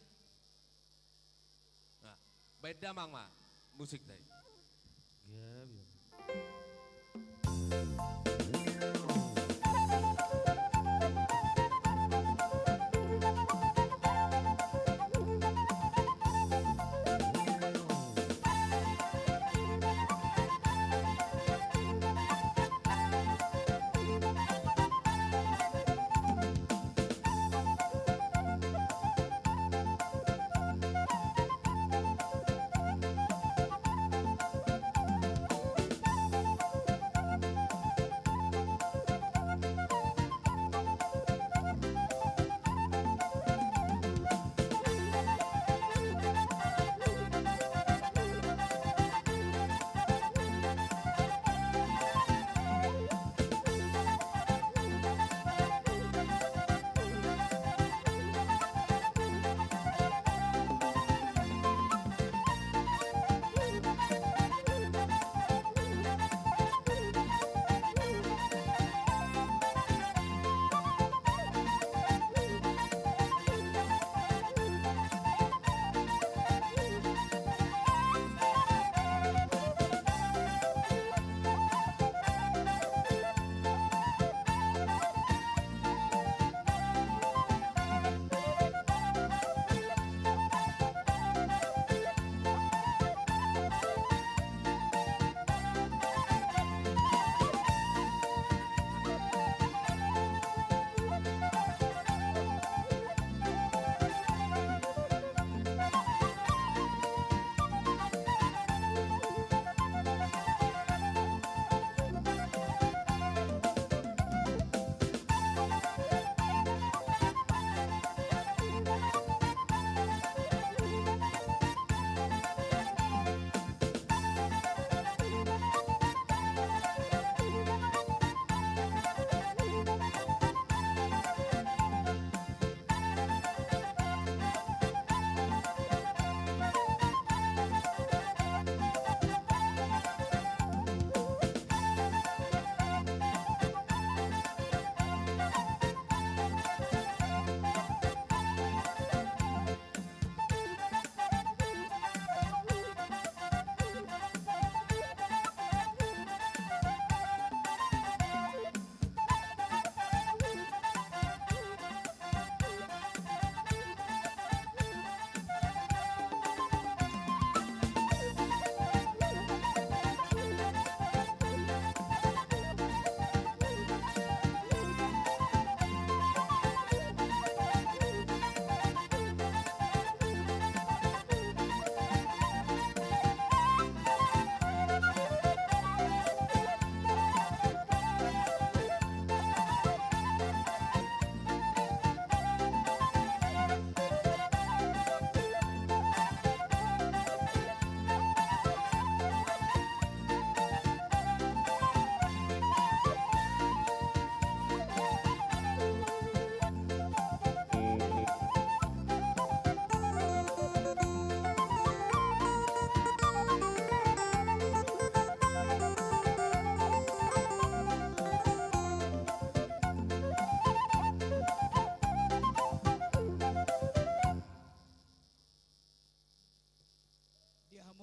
Nah, beda mang ma musik tadi. Ya, biar.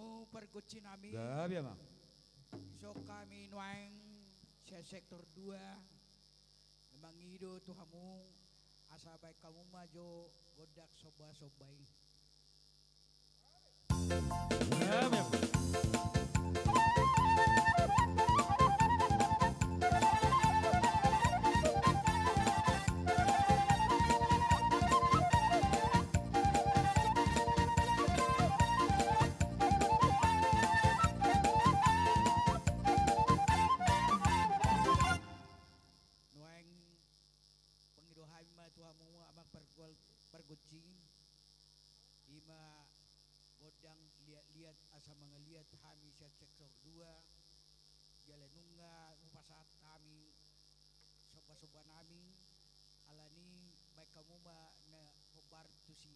Tuhamu perguci nami. Gabi amang. So kami nuang sa sektor 2. Mangido Tuhamu asa baik kamu maju godak soba-sobay. Gabi amang. Perguci ima godang lihat asa mangaliat kami sa sektor 2 jalanunga upasat kami soba-soba nami alani baik kamu na hobar tusi.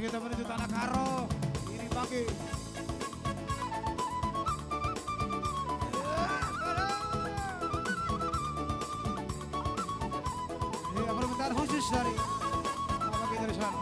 kita menuju Tanah Karo. Ini pagi. Ini permintaan khusus dari Bapak kita di sana.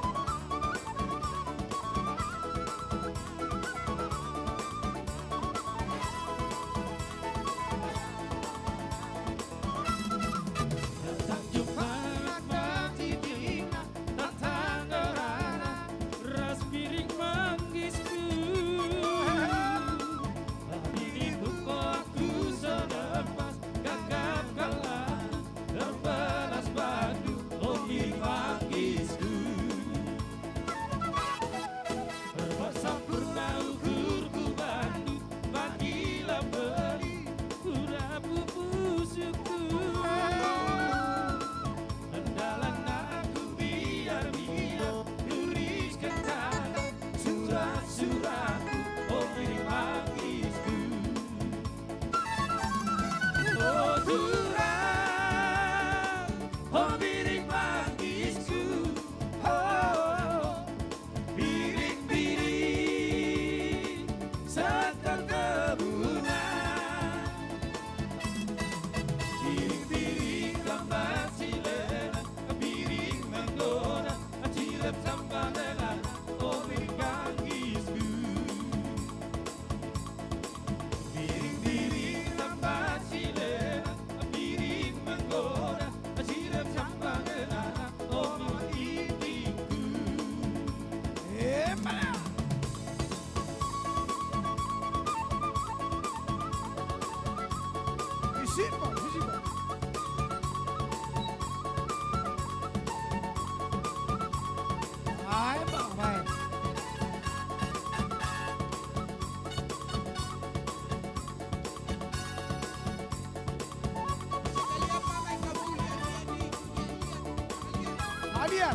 Hadiah.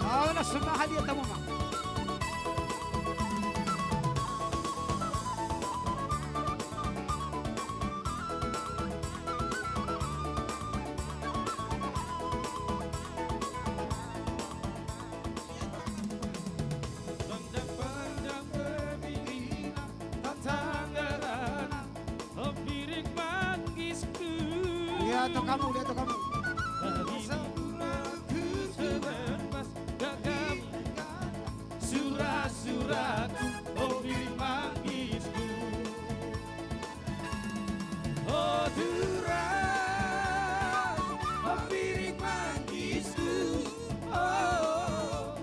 Oh, semua hadiah tamu mak. Lihat tuh kamu, lihat tuh kamu. Surat-suratku, oh biring mangisku. Oh durat, oh biring mangisku. Oh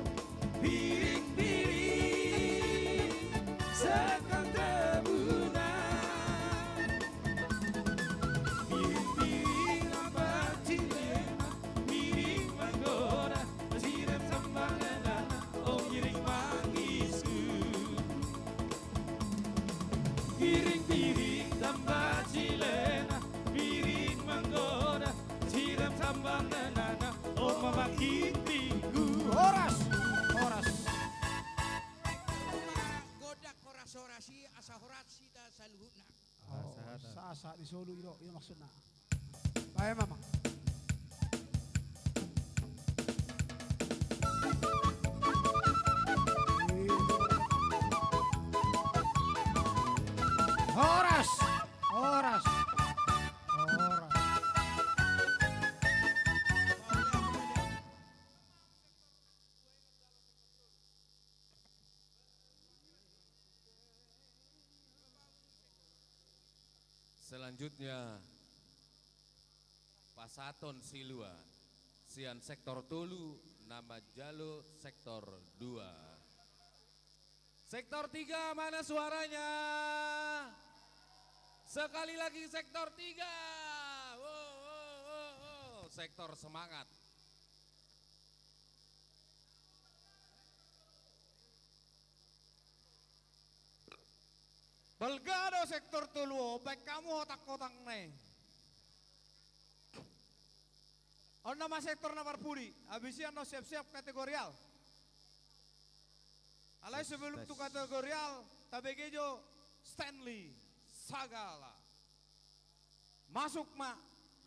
piring-piring sekam tebunan. Piring-piring lambat cilema, piring menggoda, sirep sambang dan oh piring piring-piring tambah cilena, piring menggoda, siram sambang nenana, oh mama kitingku. Horas, horas. Godak horas horasi asa horat sida saluhuna. Oh, sasa di Solo itu maksudnya. Baik mama. Horas, horas, horas. Selanjutnya Pasaton Silua, Sian Sektor Tolu, nama Jalo Sektor 2. Sektor 3 mana suaranya? Sekali lagi Sektor 3. Wow. Sektor semangat. Belgado Sektor Tolu, baik kamu otak-otak nih. Oh nama sektor nomor pudi, habisnya no siap-siap kategorial. Alai sebelum tu kategorial, tabegejo Stanley Sagala. Masuk mak,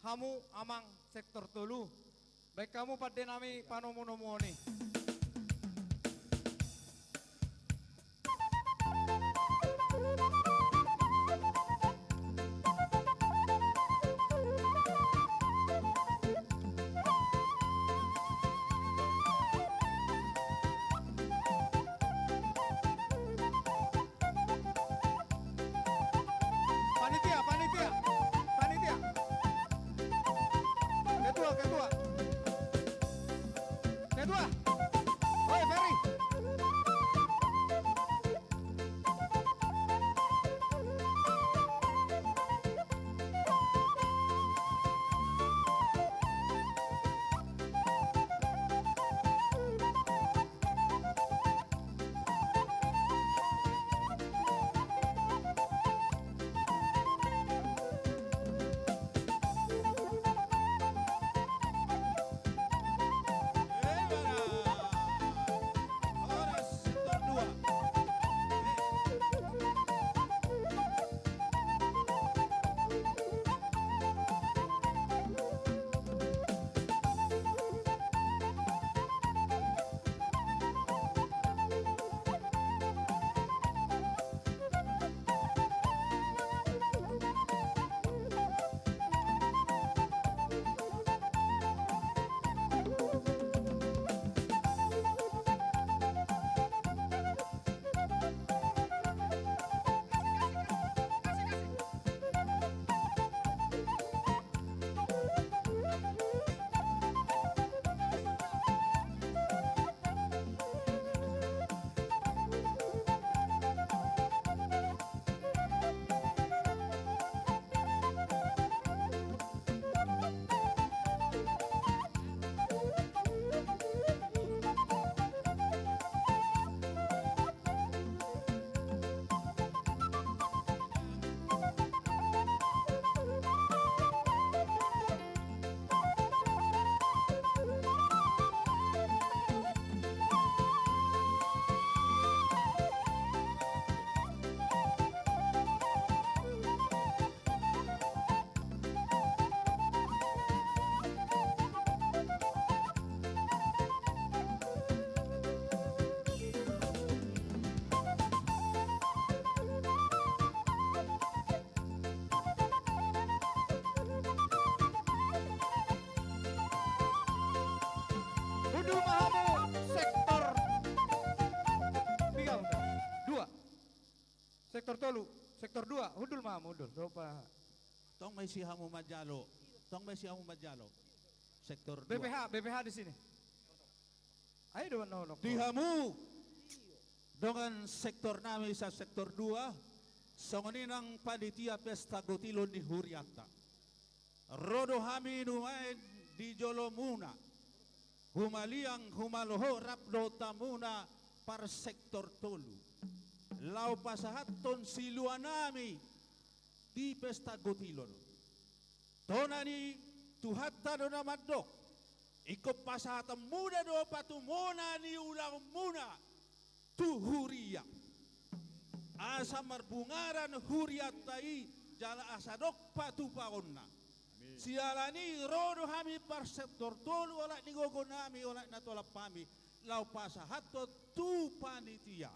kamu amang sektor tolu. Baik kamu pada nami panomo-nomo nih. ketua. Ketua. Oi, Ferry. Hudul Mahamu sektor 2. Sektor tolu, sektor 2, Hudul Mahamu, Hudul. Berapa? Tong may sihamu majalo. Tong may sihamu majalo. Sektor 2. BPH di sini. Ayo dong no. Dihamu dengan sektor namin sa sektor 2 songoninang panitia pesta gotilon di Huriata. Rodo hami numain di Jolomuna. Humaliang humaloho rapdo tamuna par sektor tolu. Lau pasahaton siluanami di pesta gotilon. Tonani tuhatta do namadok. Iko pasahatan muda do patumona ni ulang muna tu huria. Asa marbungaran huriat tai jala asadok patu paonna. Sialani rodo hami par sektor tolu ola ni gogonami ola natolap pami lau pasahato tu panitia.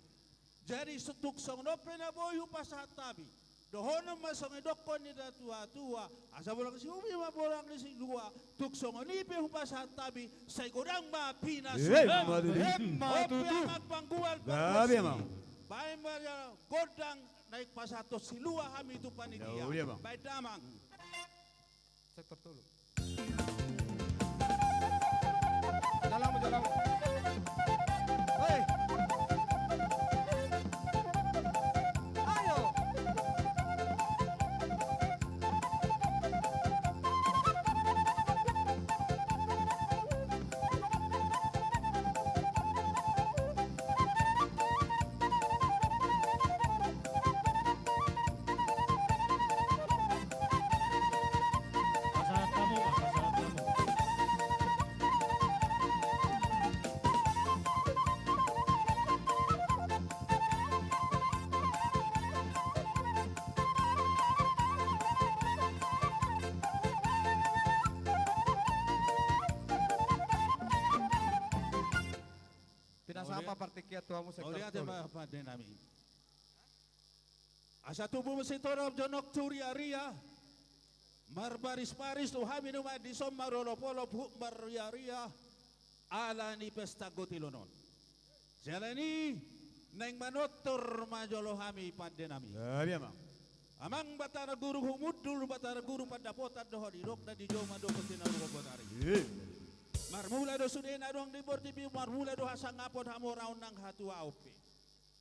Jadi setuk song dope na boyu pasahat tabi. Dohono masong edokon ni datua-tua. Asa bolang si umi ma bolang ni si dua. Tuk song ni pe pasahat tabi say godang ma pinas. Ope amat panggual panggusi. Bae marya godang naik pasato silua hami tu panitia. Bae damang. Sektor tolu. Jalan. Hei. Ayo. Pinasapa partikia tuamu sektor tolu. Apa dinami? Asa tubuh mesitorop jonok turi aria. Marbaris-baris tu hami numa di sommarolopolop maria ala ni pesta gotilonon. Jalani neng manotor majolo hami pandenami. Iya, Bang. Amang batara guru humudul batara guru pada potan doho di rok dan di joma do petina do botari. Marmula do sudena doang di bortipi marmula do hasang apod hamoraun nang hatua ope.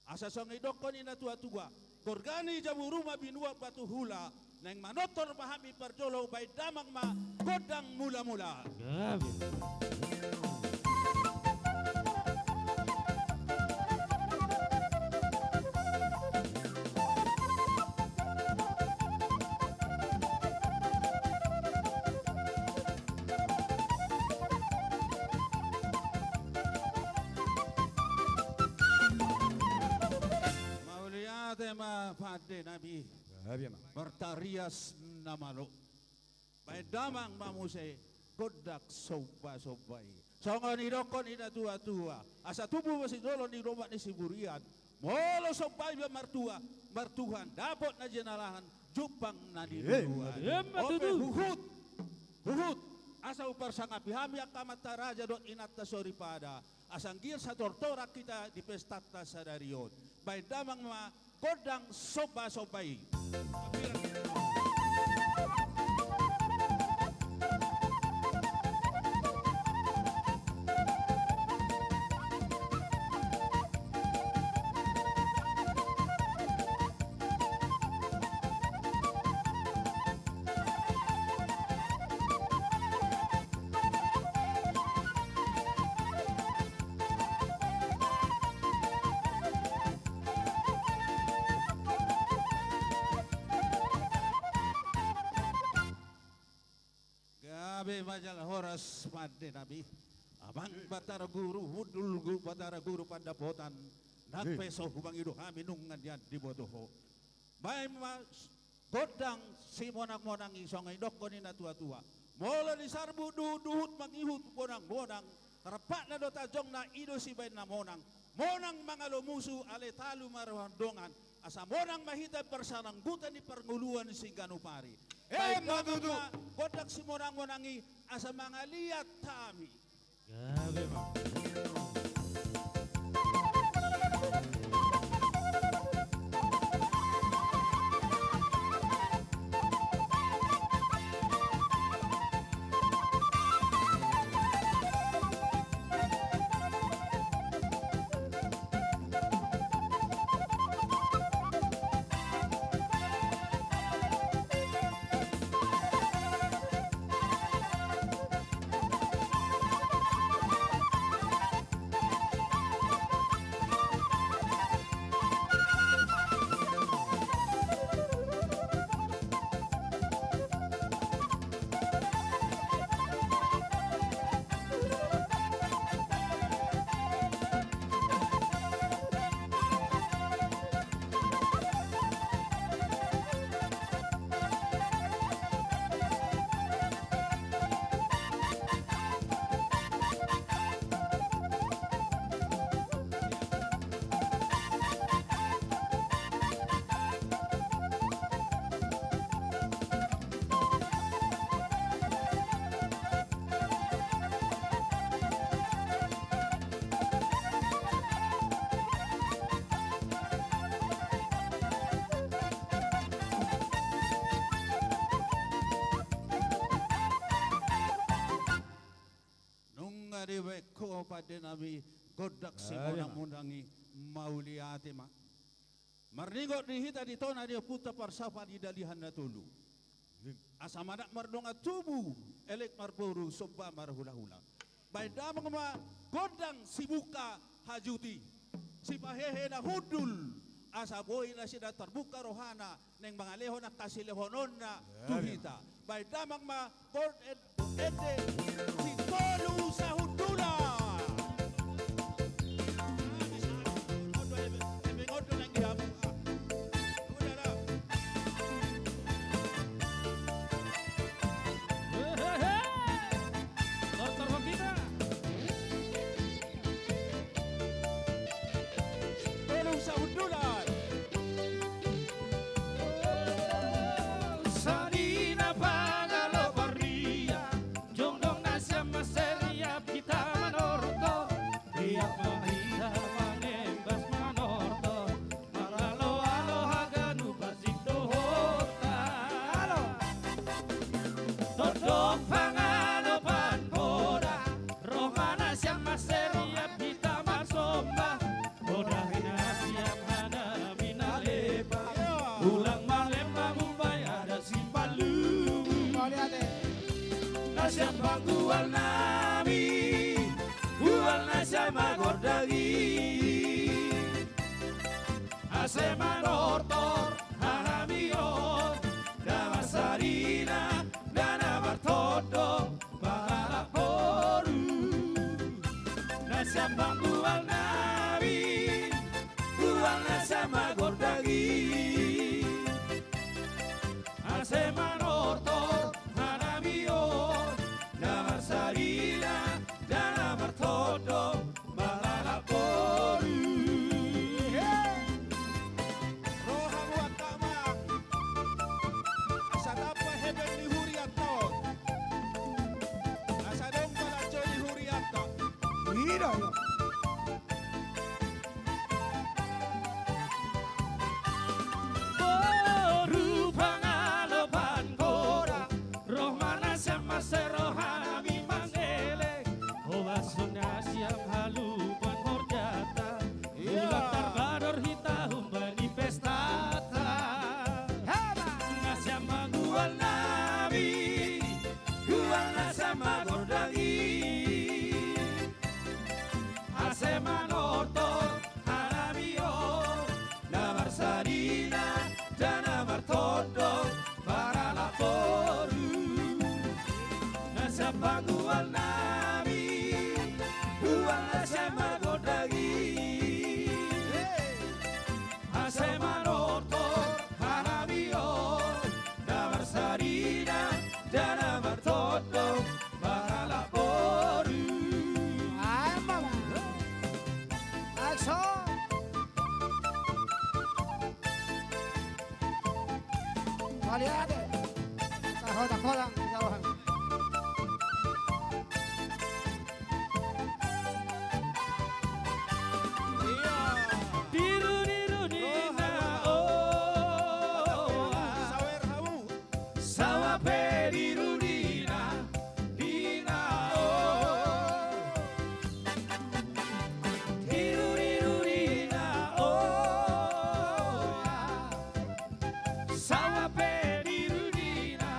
Asa song idokon ina tua-tua. Gorgani jamu rumah binua batu hula. Neng manotor pahami perjolo bay damang ma godang mula-mula. Tema pade nabi bertarias namalo bay damang mamuse godak soba-sobai songon idokon ina tua-tua asa tubuh masih dolon di rumah ni siburian molo sobai martua martuhan dapot na jenalahan jupang na di duluan ope huhut asa upar sangapi hami akamata raja dot inat tasori pada asang gir sa tortora kita di pestata sadarion bay damang ma godang soba-sobai. Gabe majal horas pade nabi abang batara guru hudul gu batara guru pada potan nagpeso hubang ido kami nungan yan di bodoho bay mas godang si monang-monang isong idok konina tua-tua mola di sarbu duhut mangihut bonang-bonang terpak na do tajong na ido si bay na monang mangalo musu ale talu marwandongan asa monang mahita persanang buta di pernguluan si ganupari madudu godak si monang-monangi asa mga liat tami. Gabe mah. Ko pada nabi godak si monang-monangi mauliate ma marnigot dihita di tona dia puta parsapa di dalihan na tulu asamanak mardonga tubuh elek marburu soba marhula-hula bay damang ma godang si buka hajuti si pahehe na hudul asa boy na sida terbuka rohana neng mga leho na kasilehonon na tuhita bay damang ma god ede si tolu sa hudula Sanina pagalo parria, jong dong nasa maseria kita mano. dong pangalopan koda rohana siapa seriap kita masomba koda hina siap hana minaleba ulang malemba mumbai ada simpalu nasyam banggual nami ual nasyama gordagi asema nortor hanamion damasarina dana bartodo balala poru nasyam banggual nami ual nasyama gordagi asema nortor hanamion damasarina dana bartodo balala poru Boru pangalopan koda rohmana sama serohana mimangele obasuna siap halupan horjata ulang tarbador hita humbani pestata nasyama gual nabi gual nasama gordagi asema nortor hanamion namar sarina dana martodo para la poru nasyama gual nabi gual nasama gordagi asema nortor hanamion namar sarina dana martodo para la poru Aliade, sahoda kolang, sahoda. Diru diru dina oh sawer hawu sawape diru dina dina oh diru diru dina oh sawape diru dina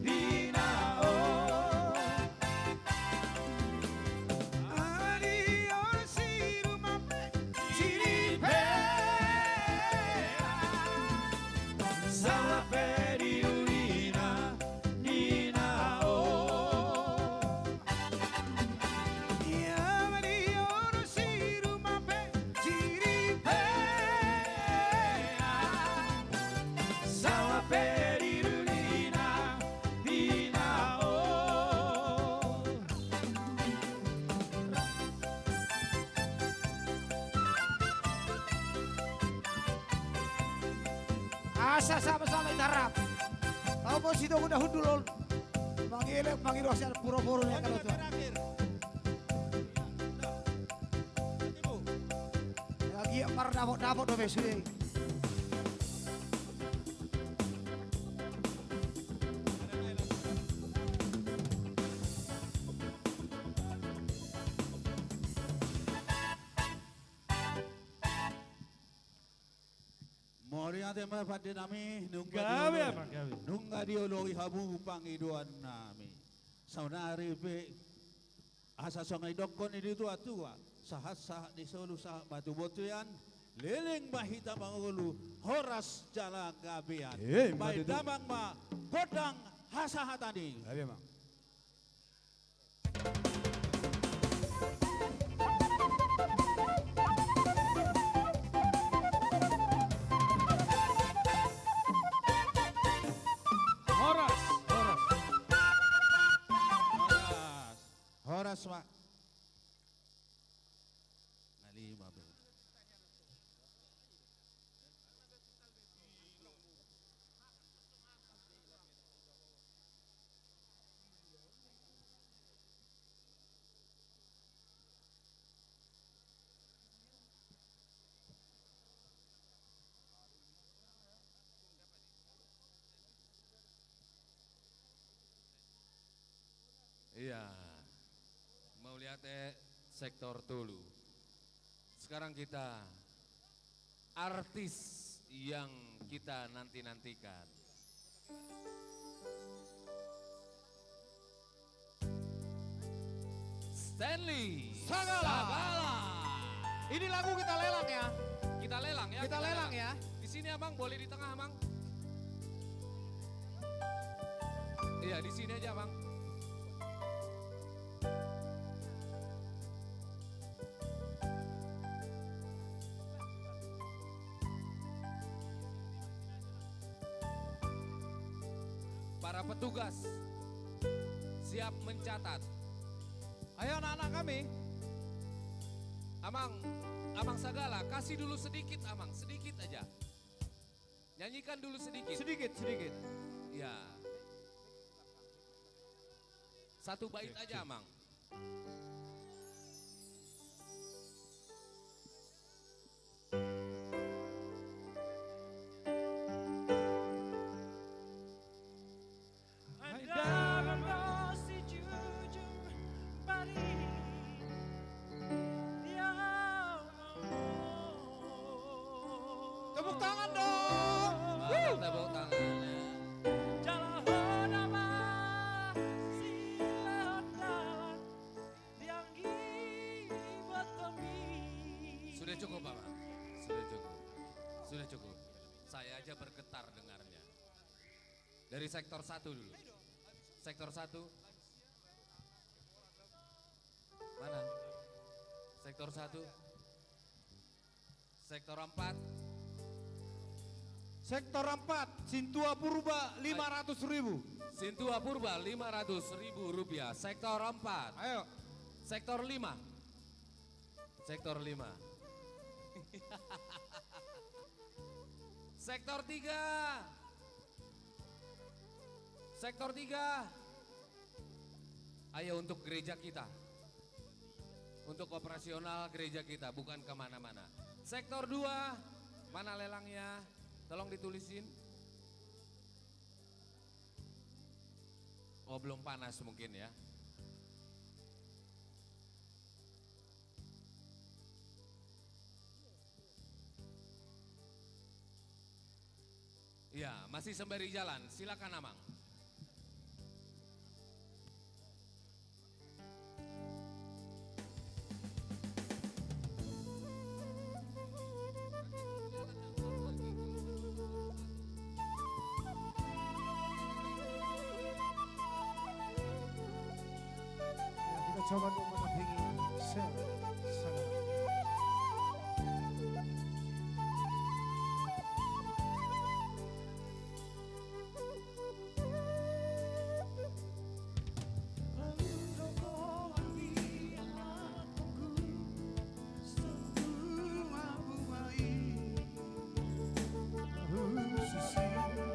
dina oh ali or siru mape siripe sawape diru dina dina oh ali or siru mape siripe sawape diru dina dina oh Asa sama-sama itarap. Kau mau situ udah hudulol. Manggil siar pura-pura nih kalau tuh. Lagi mar dapot do besue. Moria tema pada nami Gawe apa, gawe? nungga diologi habu pangiduan nami. Saunari pe asa songai dokon itu tua sahat di solu sah batu botuyan leleng bahita mangulu horas jala gabean. Baik damang ma godang hasahatani. Gawe mang. Horas mak. Nali babe. Iya, mau lihat sektor Tulu. Sekarang kita artis yang kita nanti-nantikan. Stanley Sagala. Ini lagu kita lelang ya. Kita lelang ya. Kita lelang ya. Di sini Amang, boleh di tengah Amang. Iya, di sini aja Amang. Para petugas siap mencatat. Ayo anak-anak kami. Amang Sagala, kasih dulu sedikit Amang, sedikit aja. Nyanyikan dulu sedikit. Sedikit. Ya. Satu bait aja Amang. Tepuk tangan dong. Tepuk tangannya. Sudah cukup Bapak, sudah cukup. Saya aja bergetar dengarnya. Dari sektor 1 dulu. Sektor 1. Mana? Sektor 1. Sektor 4. Sektor 4, Sintua Purba 500.000. Sintua Purba 500.000 rupiah. Sektor 4. Ayo. Sektor 5. Sektor 5. Sektor 3. Sektor 3. Ayo untuk gereja kita. Untuk operasional gereja kita, bukan kemana-mana. Sektor 2. Mana lelangnya? Tolong ditulisin. Oh, belum panas mungkin ya. Ya, masih sembari jalan. Silakan Amang. Kita coba untuk menampingi sel Sagala.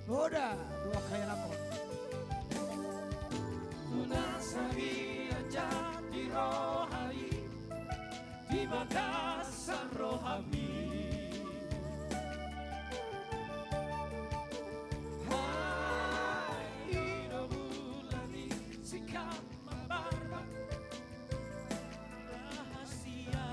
Udah, dua kaya lapor. Tunasari aja di rohai di batasan rohami. Hai robulani sikap membarbat rahasia.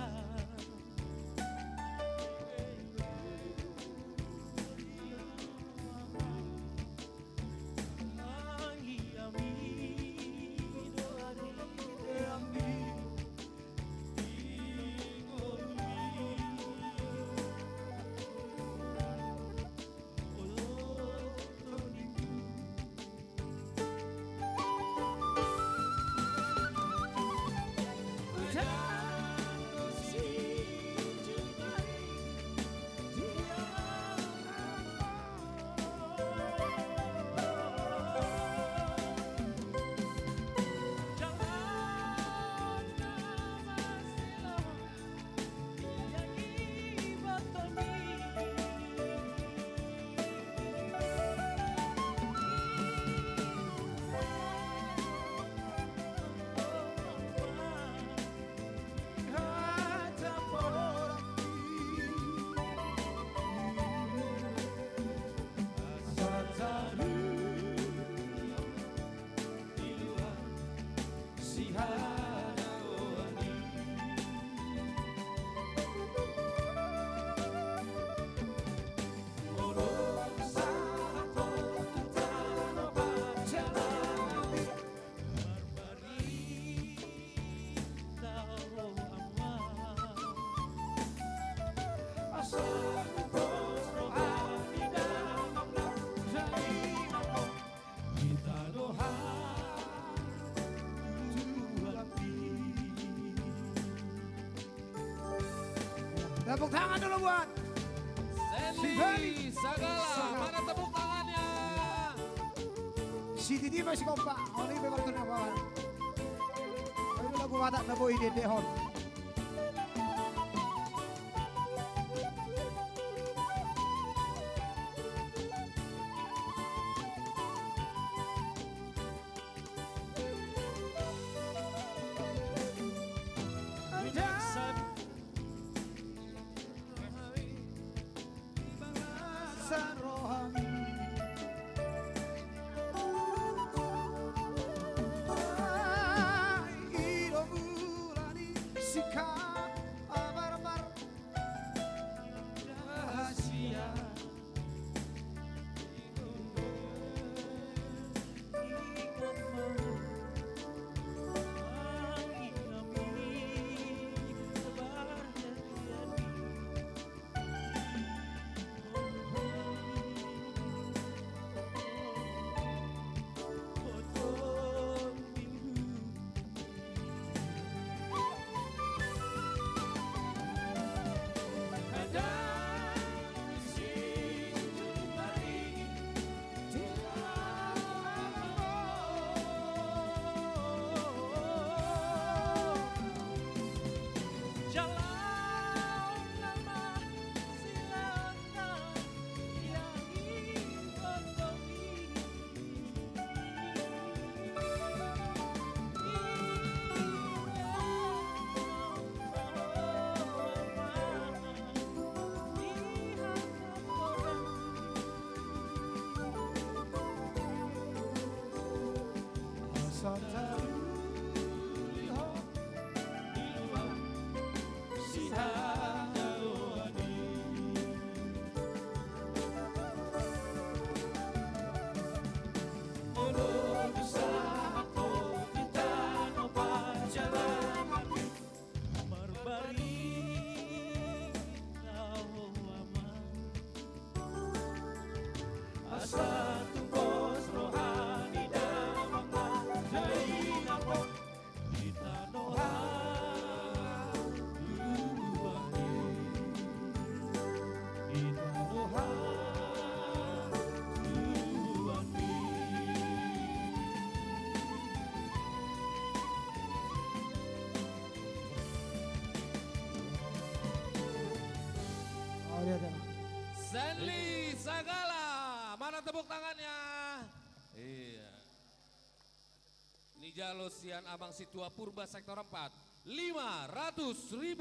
Tepuk tangan dulu buat Senli Sagala. Mana tepuk tangannya? si Didi masih kompak. Oli beberapa na kawan. Ayo lagu watak na boy di dehon. Senli Sagala. Mana tepuk tangannya? Iya. Nijalo Sian Abang Situa Purba Sektor 4. Rp500.000.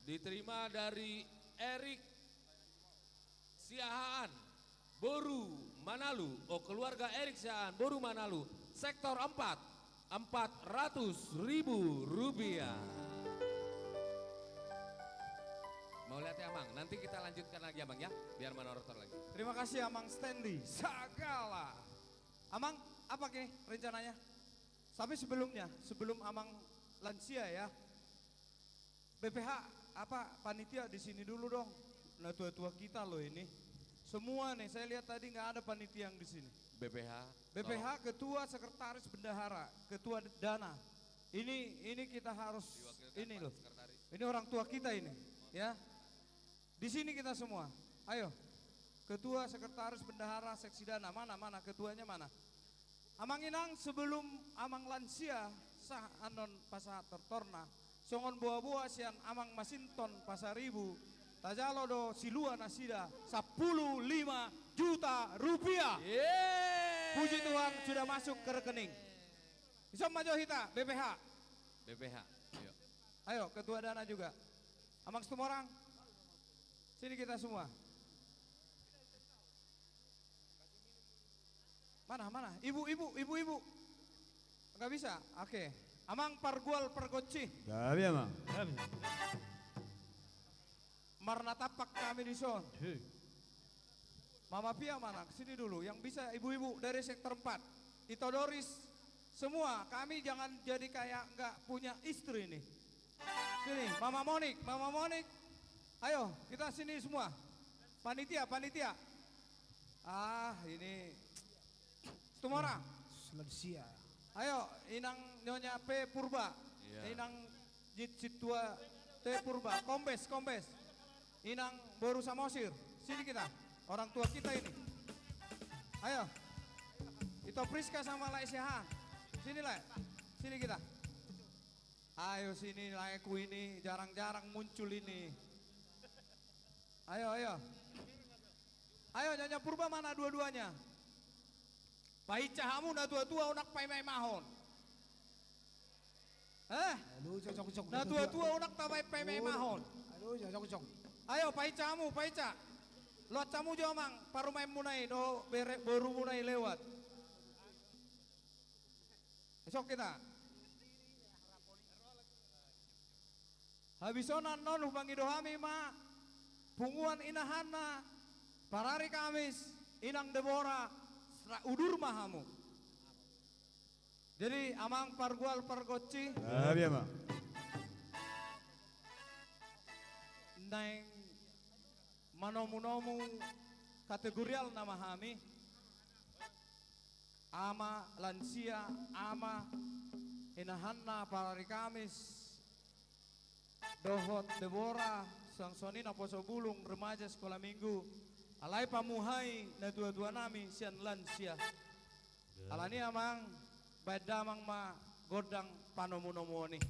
Diterima dari Erik Siahaan Boru Manalu. Oh, keluarga Erik Siahaan Boru Manalu. Sektor 4. Rp400.000. Mau lihat ya Amang? Nanti kita lanjutkan lagi Amang ya, biar manorotor lagi. Terima kasih Amang Stanley Sagala. Amang, apa ke rencananya? Tapi sebelumnya, sebelum Amang lansia ya, BPH apa panitia di sini dulu dong. Nah tua-tua kita loh ini. Semua nih, saya lihat tadi nggak ada panitia yang di sini. BPH ketua sekretaris bendahara, ketua dana. Ini kita harus ini loh. Ini orang tua kita ini, ya. Di sini kita semua. Ayo. Ketua sekretaris bendahara seksi dana mana ketuanya mana? Amang Inang sebelum Amang lansia sah anon pasah tertorna. Songon buah-buah sian Amang Masinton Pasaribu. Tajalo do silua nasida 15 juta rupiah. Puji Tuhan sudah masuk ke rekening. Bisa maju hita BPH. Ayo. Ayo ketua dana juga. Amang setumorang. Sini kita semua. Mana? Ibu. Enggak bisa. Oke. Amang Pargual Pergoci. Gabi Amang. Marna tapak kami di son. Mama Pia mana? Sini dulu. Yang bisa ibu-ibu dari sektor 4. Itodoris. Semua. Kami jangan jadi kayak nggak punya istri nih. Sini. Mama Monik. Ayo kita sini semua. Panitia. Ah ini. Setumora. Lansia. Ayo, inang nyonya P Purba. Iya. Inang Jit Situa T Purba. Kombes. Inang Boru Samosir. Sini kita. Orang tua kita ini. Ayo. Ito Priska sama Lai Sehan. Sini Lai. Sini kita. Ayo sini Laiku ini. Jarang-jarang muncul ini. Ayo. Ayo Nyonya Purba mana dua-duanya? Paicahamu na tua-tua unak paimai mahon. Na tua-tua unak tabay paimai mahon. Ayo paicahamu, paica. Lot camu jomang parumai munai do baru munai lewat. Esok kita. Habisonan non bangidohami ma punguan inahana parari Kamis inang Debora udur mahamu. Jadi amang pargual pargoci. Iya mah. Neng manomu-nomu kategorial nama kami. Ama lansia, ama inahanna parari Kamis. Dohot Debora, sangsoni na poso bulung remaja sekolah minggu. Alai pamuhai na dua-dua nami sian lansia. Alani amang badamang ma godang panomu-nomu ni.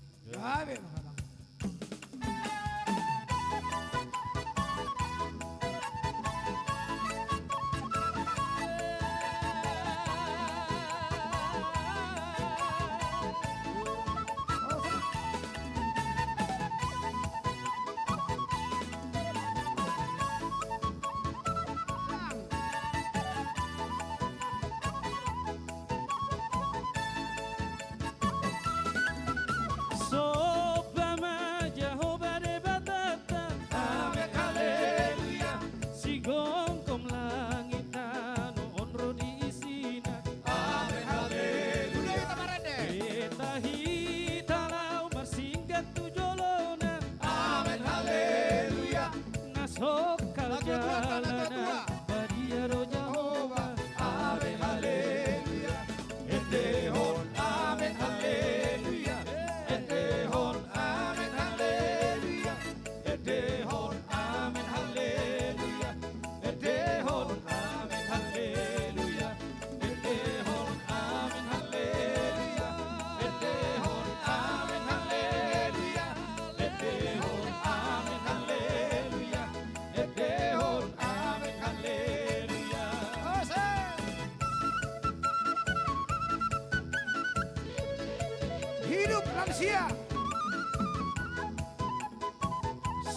Hidup lansia.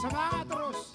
Semangat terus.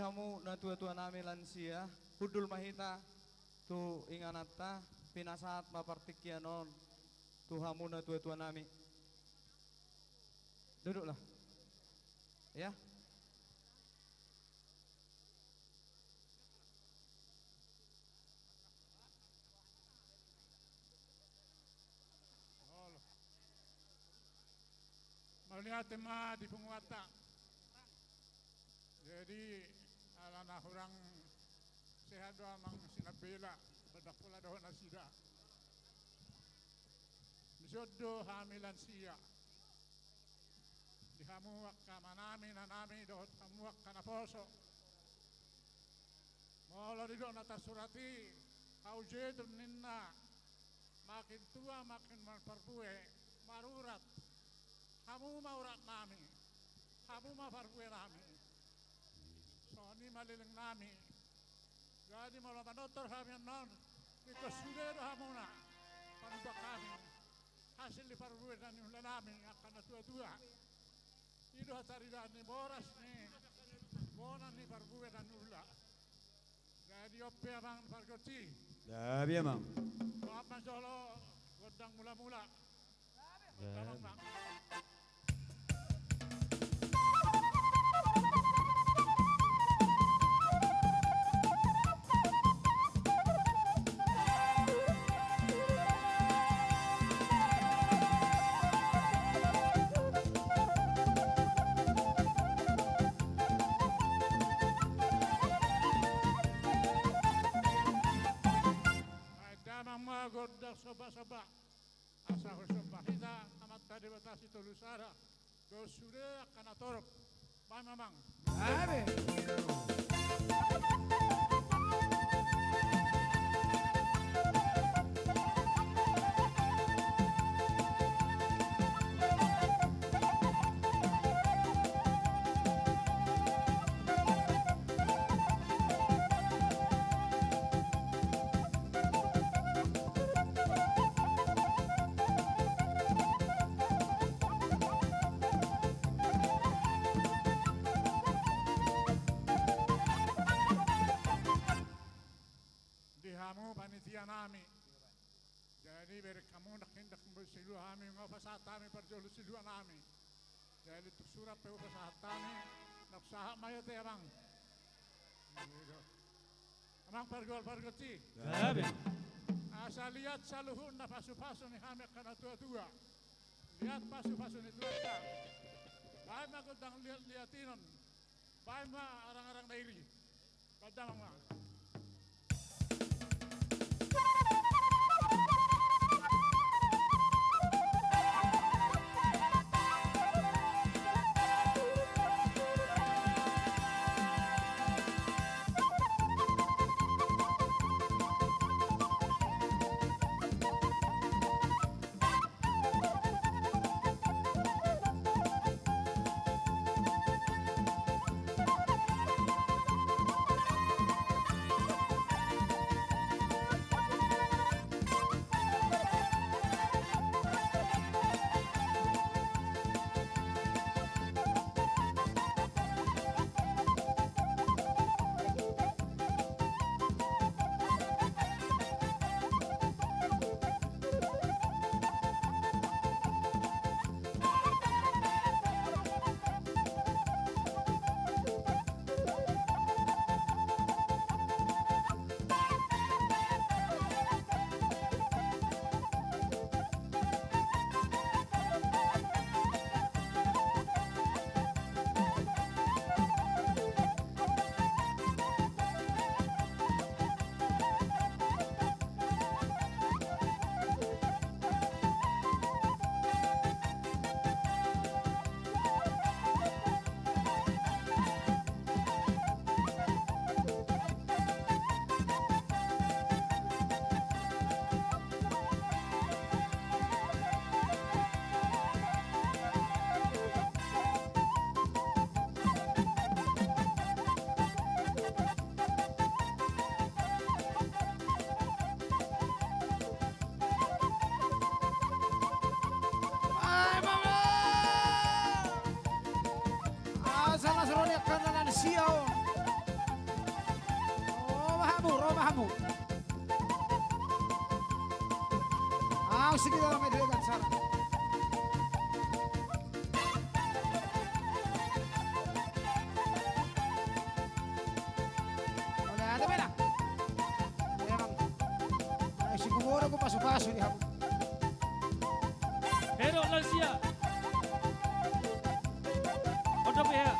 hamu na tua-tua nami lansia, hudul mahita tu inganata pinasaat mapartikyanon tu hamu na tua-tua nami. Duduklah. Ya. Melihat tema di penguata. Jadi alana orang sehat doa mang sinabela badak pula doa nasida. Misodo hamilan sia. Dihamuak kamanami nanami doa hamuak kanaposo. Molo di doa nata surati haujedun ninna makin tua makin marparbue marurat. Hamu maurat nami, hamu mafarkue nami, soni malileng nami. Jadi malah manotor kami non, kita sudah hamuna, panubak kami. Hasil di farkue dan ulah nami akan tua-tua. Itu hatari dan boras nih, bonan nih farkue dan ulah. Jadi ope abang farkoti. Tapi emang. Maaf mas Jolo, godang mula-mula. Godang bang. Gorda soba-soba asal soba kita amat tadi batasi tulusara dos sudah akan atorok bang mamang panitia nami. Jadi beri kamu nak hendak bersilu kami ngafasat kami perjolu silu nami. Jadi tu surat pe ngafasat kami nak sahak maya te abang. Abang pergol ti. Asal lihat saluhun na pasu-pasu ni kami kana tua-tua. Lihat pasu-pasu ni tua-tua. Baik ma godang lihat-lihatinon. Baik ma arang-arang dairi. Padang ma. hamu. Sige dalam medelegan sana. Oleh ada beda. Memang. Si kumuro ko paso-paso di hamu. Hero lansia. Odo ya.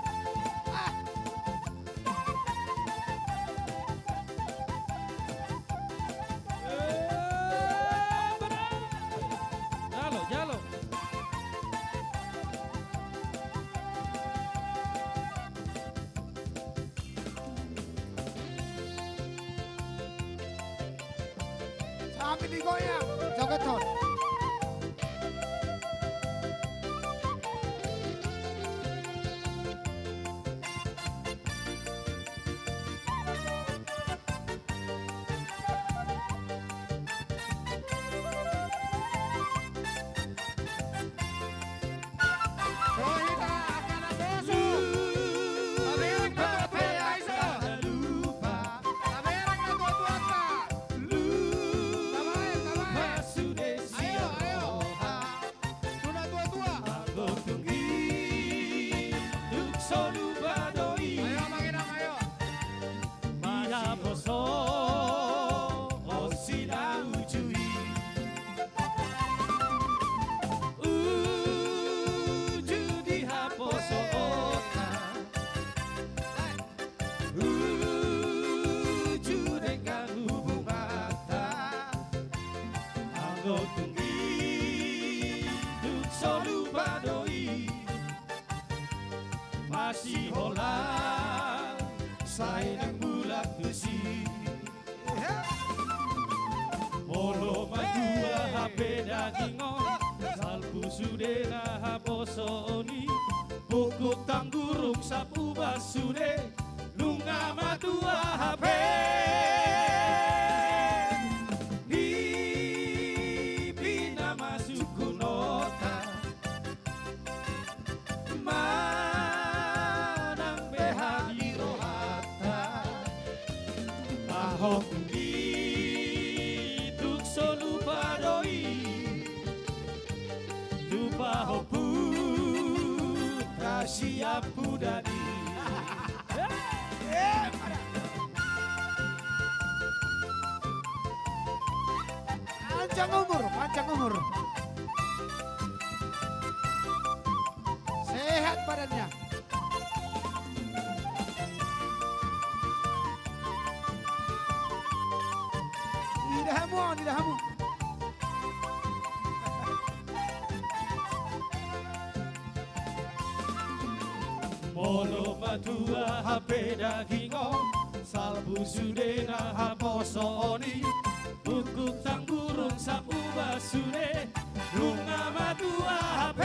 Jalo. Sampai digoyang, jogeton. Masih holang sayang bulat besi Molo madua HP dagingon Salpu sudena haposoni Buku tanggurung sapu basude Lunga madua HP Bina masuk kunota Manang behadi rohata Ahok tuk solu padoi Lupa hopu Siap budadi panjang umur. Sehat badannya. Tidak hamu. Molo matua HP dagingo Salbu sudena haposoni Buku tanggurung sapu basune Lunga matua HP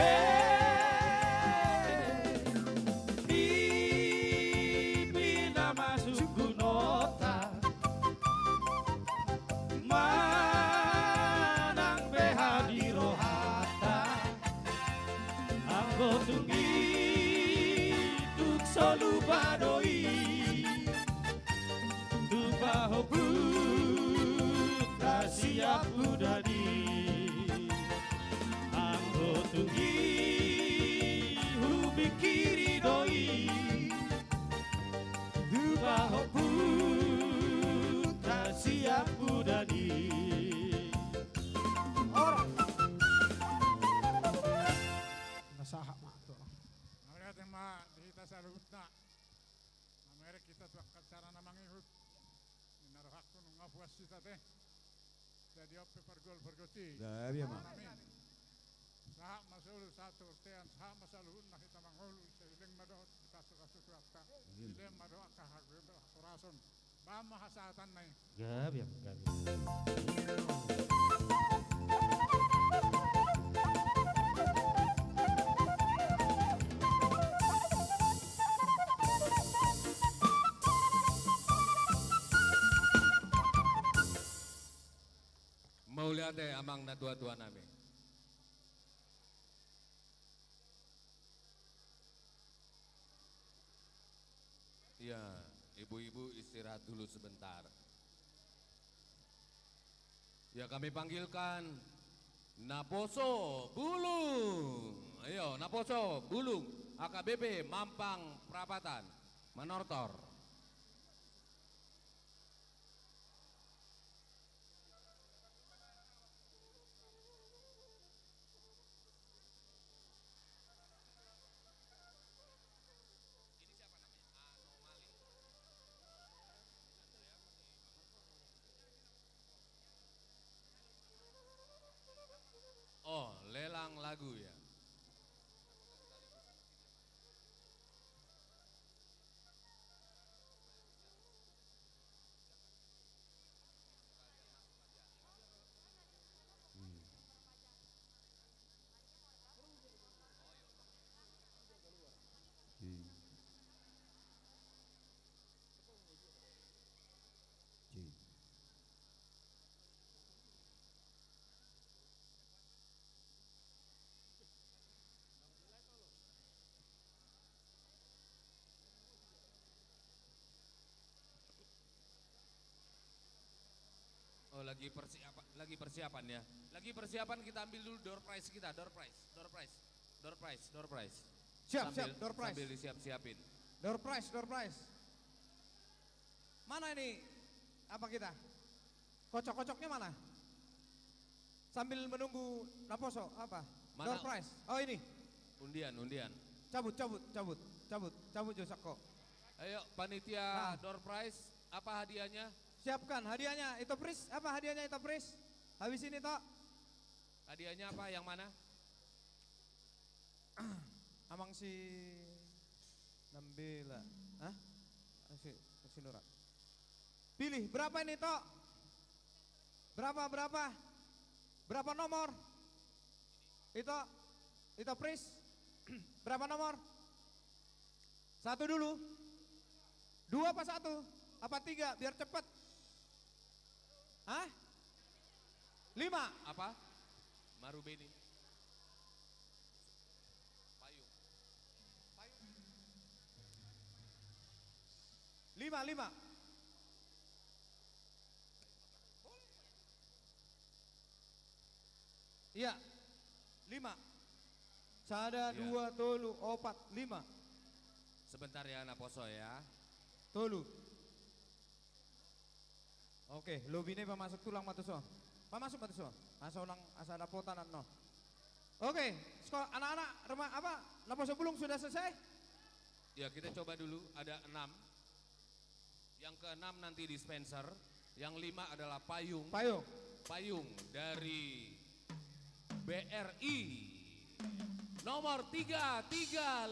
Bina masuk gunota Manang behadi rohata Anggo solu badoi Tupa hopu tak siap budadi Anggo tunggi hubi kiri doi Tupa hopu tak siap budadi Orang nasaha mak to. Melihat mak kita salut nak. Amerik kita tuh cara namang ihut. Naruh hakku ngapuas kita teh. Jadi apa pergol-pergoti. Dah biar mak. Sahak masul satu tean sahak masalun nah kita manghul seiling madoh kasu-kasu suapta. Seiling madoh kahagul kurason. Bama hasatan nai. Ya biar. Mau lihat deh amang na tua-tua nami. Ya, ibu-ibu istirahat dulu sebentar. Ya kami panggilkan Naposo Bulung. Ayo Naposo Bulung, AKBP Mampang Prapatan, Manortor. Oh, lelang lagu ya. Oh, lagi persiapan ya. Lagi persiapan, kita ambil dulu door prize kita, door prize. Siap, door prize. Sambil disiap-siapin. Door prize. Mana ini apa kita? Kocok-kocoknya mana? Sambil menunggu Naposo apa? Mana? Door prize. Oh ini. Undian. Cabut Josako. Ayo panitia door prize, apa hadiahnya? Siapkan hadiahnya, itu pris. Apa hadiahnya itu pris? Habis ini toh. Hadiahnya apa? Yang mana? Amang si Nambila. Hah? Si Nura. Pilih berapa ini toh? Berapa nomor? Itu pris. Berapa nomor? 1 dulu. 2 apa 1? Apa 3 biar cepat? Hah? 5. Apa? Marubeni. Payung. 5. Iya. 5. Sada, 2, tolu, 4, 5. Sebentar ya Naposo ya. Tolu. Oke, lobine pamasok tulang matuso. Pamasok matuso. Asa ulang asa dapotan no. Oke, sekolah anak-anak rumah apa? Naposo Bulung sudah selesai? Ya kita coba dulu, ada 6. Yang ke-6 nanti dispenser, yang 5 adalah payung. Payung dari BRI. Nomor 335.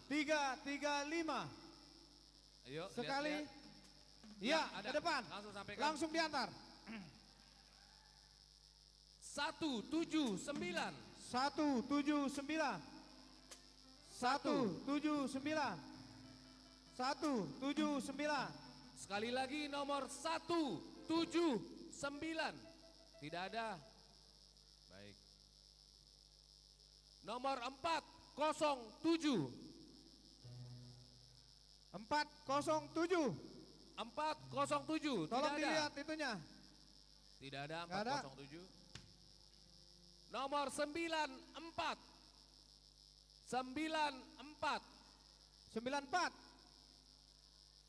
335. Ayo sekali. Lihat. Iya, ada. ke depan. Langsung sampaikan. Langsung diantar. 179. 179. 179. Sekali lagi nomor 179. Tidak ada. Baik. Nomor 407. 407. 407. Tolong dilihat itunya. Tidak ada 407. Nomor 94.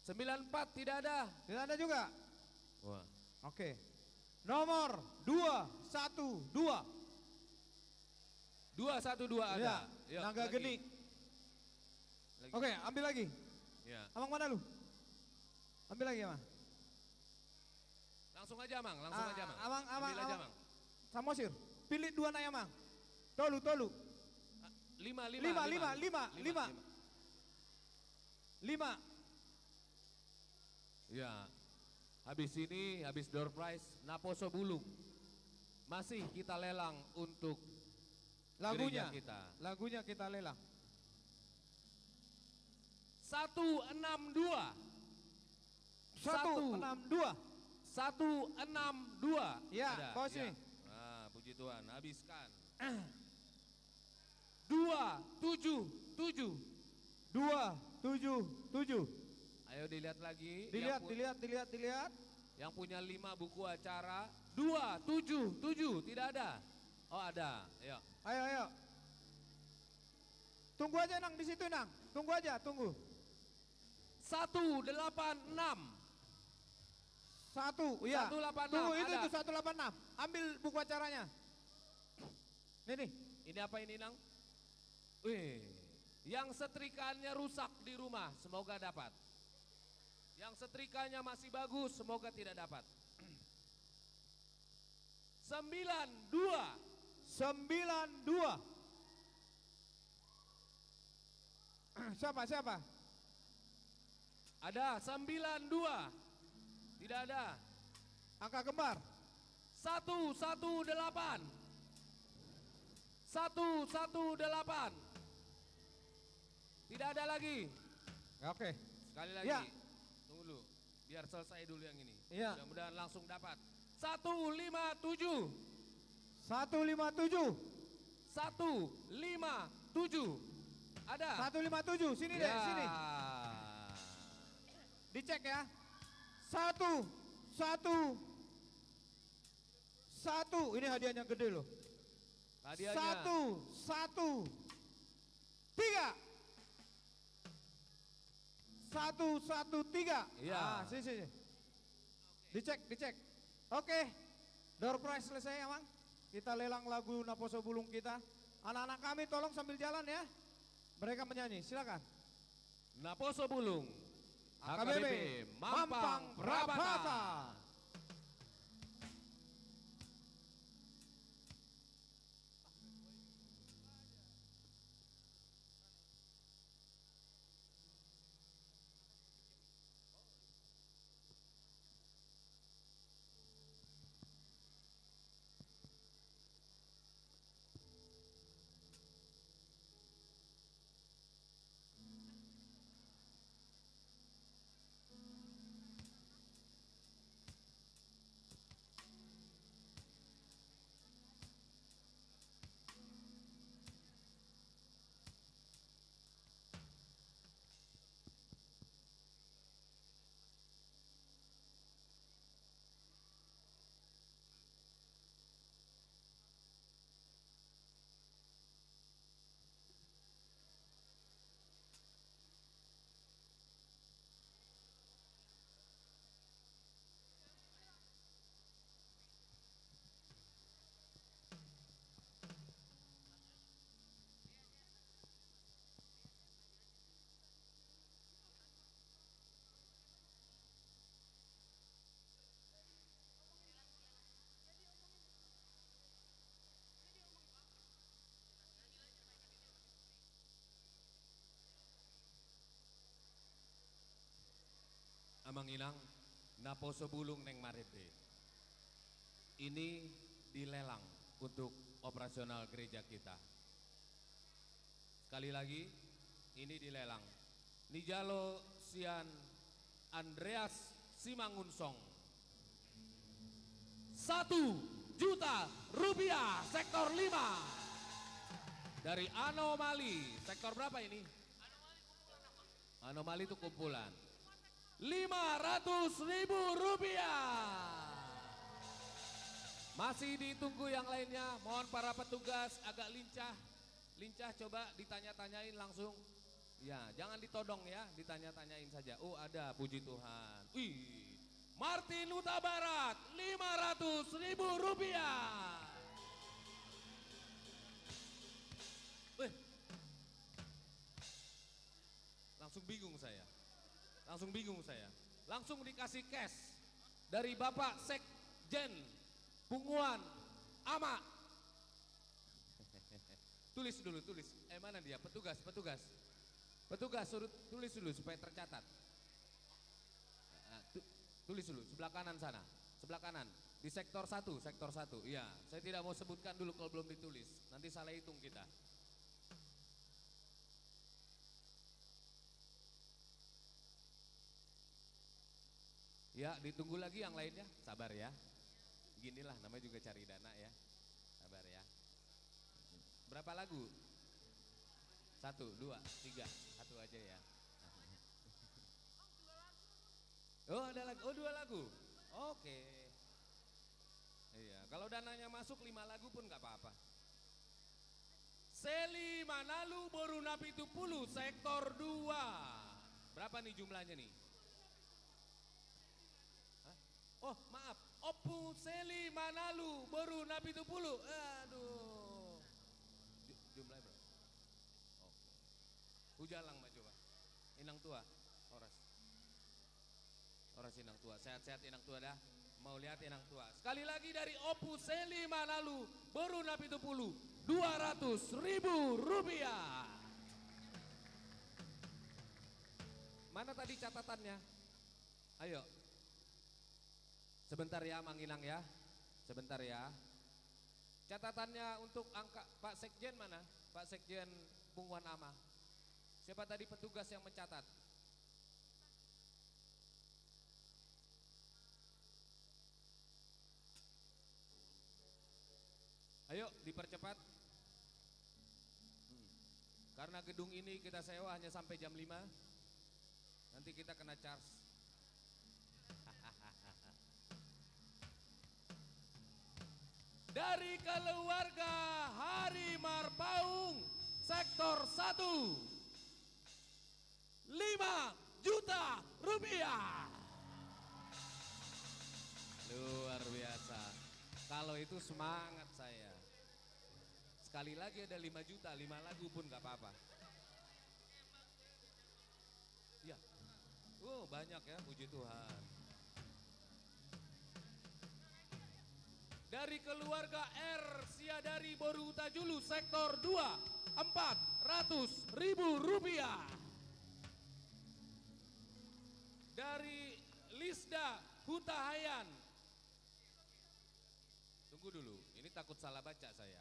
94 tidak ada. Tidak ada juga. Wah. Oke. Nomor 212. 212 ada. Ya, Naga Geni. Oke, ambil lagi. Ya. Amang mana lu? Ambil lagi, Amang. Langsung aja, Mang. Langsung aja, Mang. Ambil aja, Mang. Samosir. Pilih 2 na, Amang. Tolu. 5. Ya. Habis ini, habis door prize, Naposo Bulung. Masih kita lelang untuk lagunya kita. Lagunya kita lelang. 162. 162. Ya, bos nih. Nah, puji Tuhan, habiskan. 277. Ayo dilihat lagi. Dilihat. Yang punya 5 buku acara 277, tidak ada. Oh ada, ayo. Ayo. Tunggu aja Nang di situ Nang. Tunggu aja, tunggu. 186. Iya. 186, Tunggu itu ada. tuh 186. Ambil buku acaranya. Nih. Ini apa ini Nang? Wih, yang setrikaannya rusak di rumah, semoga dapat. Yang setrikanya masih bagus, semoga tidak dapat. 92. Siapa? Ada 92. Tidak ada. Angka kembar. 118. 118. Tidak ada lagi. Oke. Sekali lagi. Ya. Tunggu dulu. Biar selesai dulu yang ini. Iya. Mudah-mudahan langsung dapat. 157. 157. 157. Ada. 157. Sini deh, Ya. sini. Dicek ya. 1. Ini hadiahnya gede loh. Hadiahnya. 1, 3. 113. Iya. Sini. Dicek. Oke. Door prize selesai Amang. Kita lelang lagu Naposo Bulung kita. Anak-anak kami tolong sambil jalan ya. Mereka menyanyi, silakan. Naposo Bulung. HKBP Mampang Prabata. Amang Inang, Naposo Bulung Neng Marebe. Ini dilelang untuk operasional gereja kita. Sekali lagi, ini dilelang. Nijalo Sian Andreas Simangunsong. 1 juta rupiah sektor 5. Dari Anomali, sektor berapa ini? Anomali itu kumpulan. 500.000 rupiah. Masih ditunggu yang lainnya. Mohon para petugas agak lincah coba ditanya-tanyain langsung. Ya, jangan ditodong ya, ditanya-tanyain saja. Oh ada, puji Tuhan. Wih, Martin Huta Barat, 500.000 rupiah. Wih, langsung bingung saya. Langsung dikasih cash dari Bapak Sekjen Punguan Ama. Tulis dulu. Mana dia? Petugas. Suruh tulis dulu supaya tercatat. Tulis dulu sebelah kanan sana. Sebelah kanan di sektor 1. Iya, saya tidak mau sebutkan dulu kalau belum ditulis. Nanti salah hitung kita. Ya, ditunggu lagi yang lainnya. Sabar ya. Ginilah namanya juga cari dana ya. Sabar ya. Berapa lagu? 1, 2, 3. 1 aja ya. Oh, ada lagu. Oh, 2 lagu. Oke. Iya, kalau dananya masuk 5 lagu pun nggak apa-apa. Seli Manalu Boruna Pitupulu sektor 2. Berapa nih jumlahnya nih? Hah? Oh maaf, Opu Seli Manalu Boruna Pitupulu. Aduh. Jumlahnya berapa? Oke. Hujalang Mbak coba. Inang tua, Oras. Oras Inang tua, sehat-sehat Inang tua dah. Mau lihat Inang tua. Sekali lagi dari Opu Seli Manalu Boruna Pitupulu, 200.000 rupiah. Mana tadi catatannya? Ayo. Sebentar ya Mang Inang ya. Sebentar ya. Catatannya untuk angka Pak Sekjen mana? Pak Sekjen Pungwan Ama. Siapa tadi petugas yang mencatat? Ayo dipercepat. Karena gedung ini kita sewa hanya sampai jam 5. Nanti kita kena charge. Dari keluarga Hari Marpaung sektor 1, 5 juta rupiah. Luar biasa. Kalau itu semangat saya. Sekali lagi ada 5 juta, 5 lagu pun gak apa-apa. Iya. Banyak ya, puji Tuhan. Dari keluarga R Siadari Boru Utajulu sektor 2, 400.000 rupiah. Dari Lisda Hutahayan. Tunggu dulu, ini takut salah baca saya.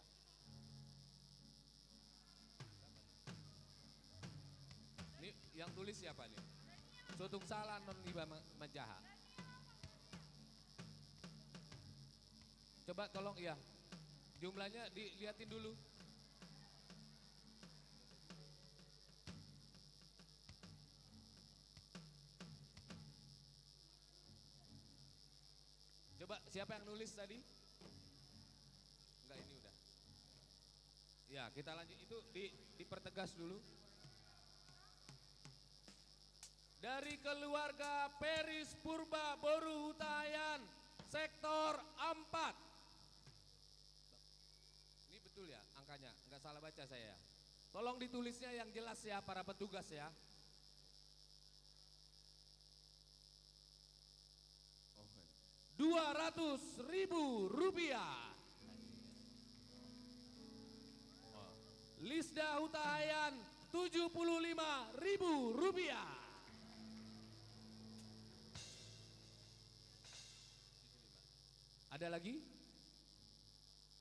Ini yang tulis siapa nih? Sotung salah non liba Majaha. Coba tolong ya, jumlahnya dilihatin dulu. Coba siapa yang nulis tadi? Enggak, ini udah. Ya kita lanjut, itu dipertegas dulu. Dari keluarga Peris Purba Boru Hutayan sektor 4. Ini betul ya angkanya, enggak salah baca saya. Tolong ditulisnya yang jelas ya para petugas ya. 200.000 rupiah. Lisda Hutahayan 75.000 rupiah. Ada lagi?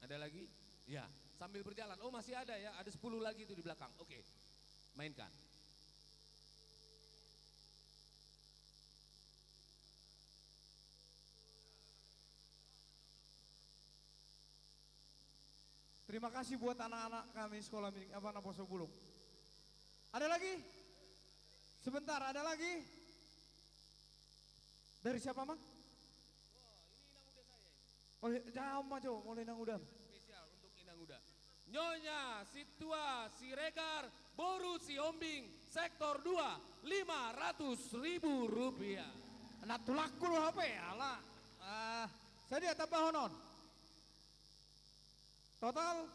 Ada lagi? Ya, sambil berjalan. Oh masih ada ya, ada 10 lagi itu di belakang. Oke, mainkan. Terima kasih buat anak-anak kami sekolah Naposo Bulung. Ada lagi? Sebentar, ada lagi? Dari siapa, Mang? Oh, jauh mah jauh, mulai nang udam. Spesial untuk Inang Uda. Nyonya Situa Siregar Boru Siombing sektor 2, 500.000 rupiah. Anak tulakku lo HP, ala. Saya dia tambah honon. Total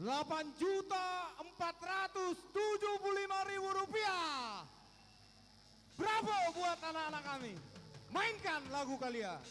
8.475.000 rupiah. Bravo buat anak-anak kami. Mainkan lagu kalian.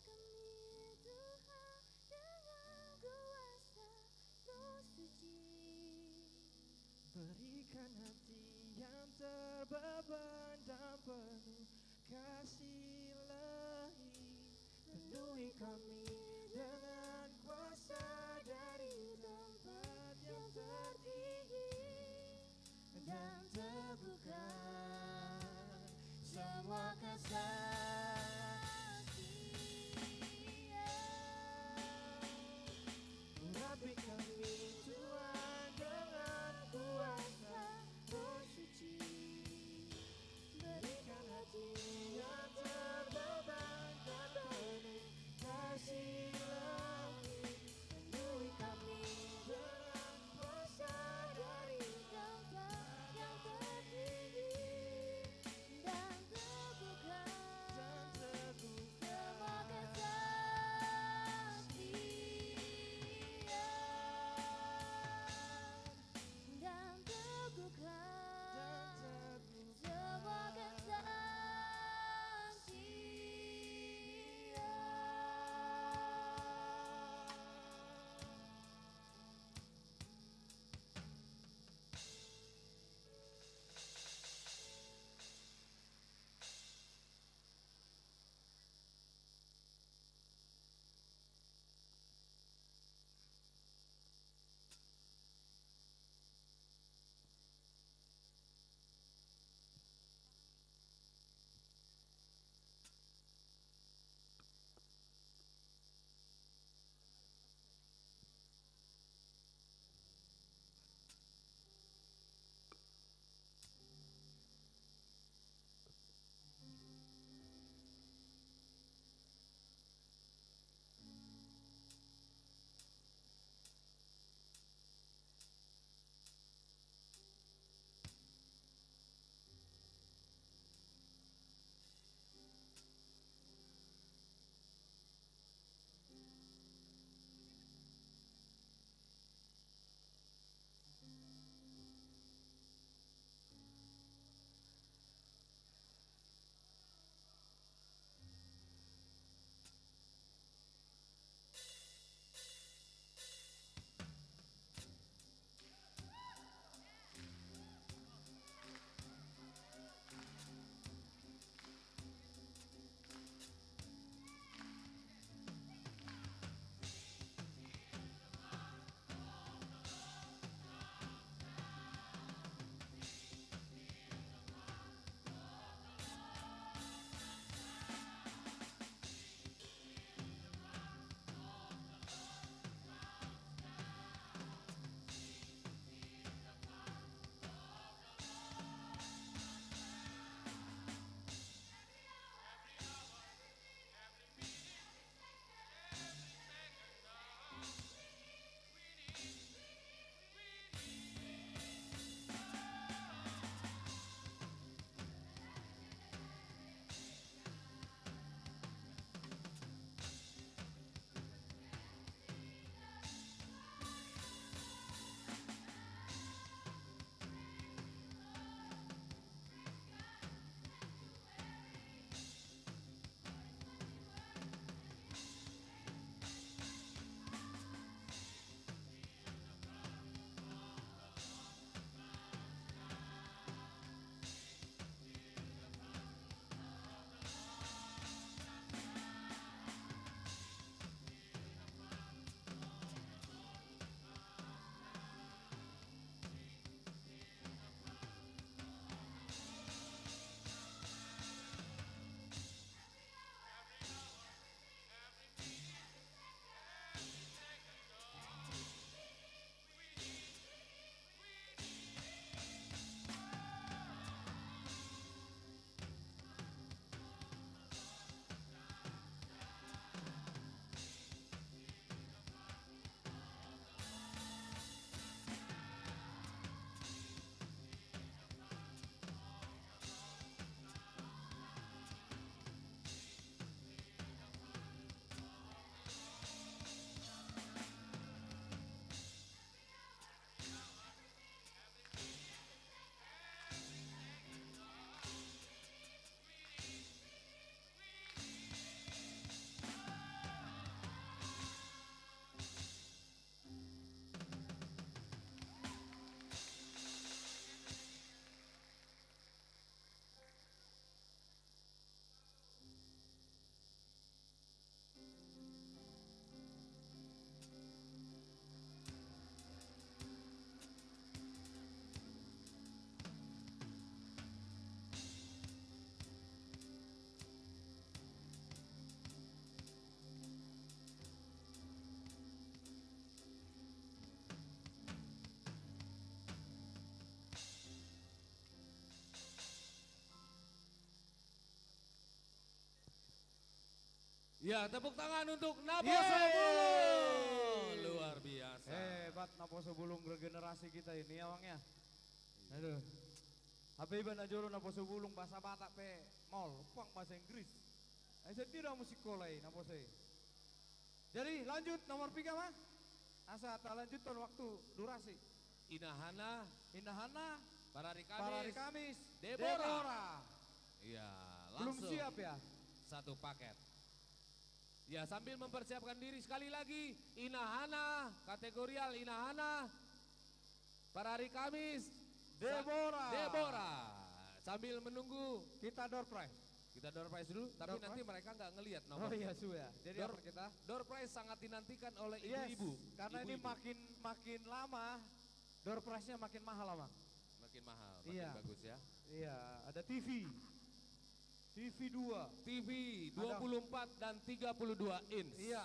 kami Tuhan dengan kuasa Roh Suci. Berikan hati yang terbeban dan penuh kasih ilahi. Penuhi kami dengan kuasa dari tempat yang tertinggi, dan teguhkan semua kesaktian. Urapi kami Tuhan dengan kuasa Roh Suci. Berikan hati yang terbeban dan penuh kasih ilahi. Penuhi kami dengan kuasa dari tempat yang tertinggi, dan teguhkan Ya, tepuk tangan untuk Napo Yeay. Sobulung. Luar biasa. Hebat Napo Sobulung regenerasi kita ini ya Bang ya. Aduh. Habis iban ajolo Napo Sobulung bahasa Batak pe mall, pang bahasa Inggris. Saya tidak musik kolai Napo saya. Jadi lanjut nomor 3 mah. Asa tak lanjut ton waktu durasi. Inahana, Parari Kamis, Kamis, Deborah. Iya, Belum langsung. siap ya? Satu paket. Ya, sambil mempersiapkan diri sekali lagi, Inahana, kategorial Inahana, Parari Kamis, Deborah. Sambil menunggu kita door prize. Kita door prize dulu, tapi Door nanti prize? mereka nggak ngelihat Oh nomornya. iya sudah. Jadi Door, apa kita? door prize sangat dinantikan oleh Yes, ibu-ibu. karena ini Ibu-ibu. makin lama door prize-nya makin mahal Bang. makin mahal, makin Iya. bagus ya. Iya, ada TV. TV 2. TV 24 dan 32 inch. Iya.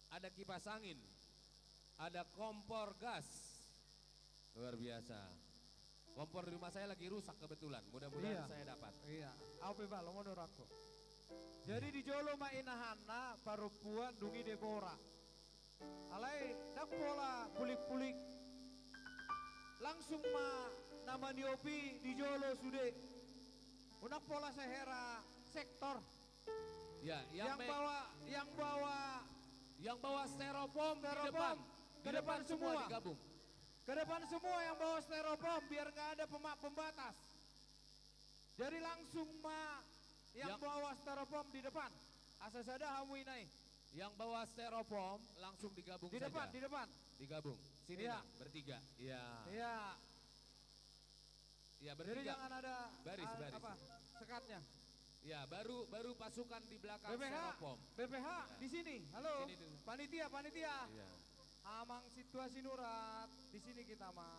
Ada kipas angin. Ada kompor gas. Luar biasa. Kompor di rumah saya lagi rusak kebetulan. Mudah-mudahan Iya. saya dapat. Iya, apa ba lo mau aku. Jadi di Jolo ma inahana parupuan dungi Deborah. Alai dak pola pulik-pulik. Langsung ma nama niopi di Jolo sude. Unak pola sehera sektor. Ya, Yang bawa styrofoam di depan. Ke depan semua. digabung. Ke depan semua yang bawa styrofoam biar nggak ada pembatas. Jadi langsung yang bawa styrofoam di depan. Asa sada hamu inai. Yang bawa styrofoam langsung digabung Di saja. depan, di depan. Digabung. Sini Iya. Nak, bertiga. Iya. Iya. Iya, bertiga. Jadi jangan ada baris. apa sekatnya. Ya, baru pasukan di belakang BPH, styrofoam. BPH di sini. Halo. Sini dulu. Panitia. Iya. Amang situasi nurat di sini kita mah.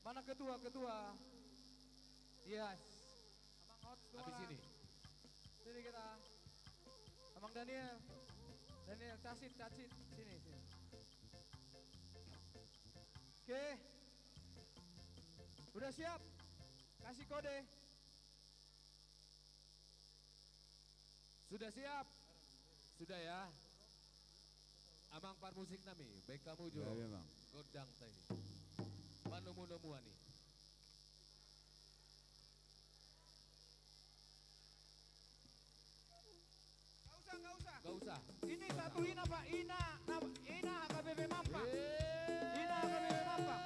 Mana ketua? Yes. Amang hot ketua. Habis ini. Sini kita. Amang Daniel. Cacit. Sini. Oke. Udah siap? Kasih kode. Sudah siap? Sudah ya? Amang par musik nami, baik kamu juga. Iya, Bang. Godang tadi. Manu-manu ani. Gak usah. Ini satu Ina Pak, Ina HKBP Mampang. Ina HKBP Mampang.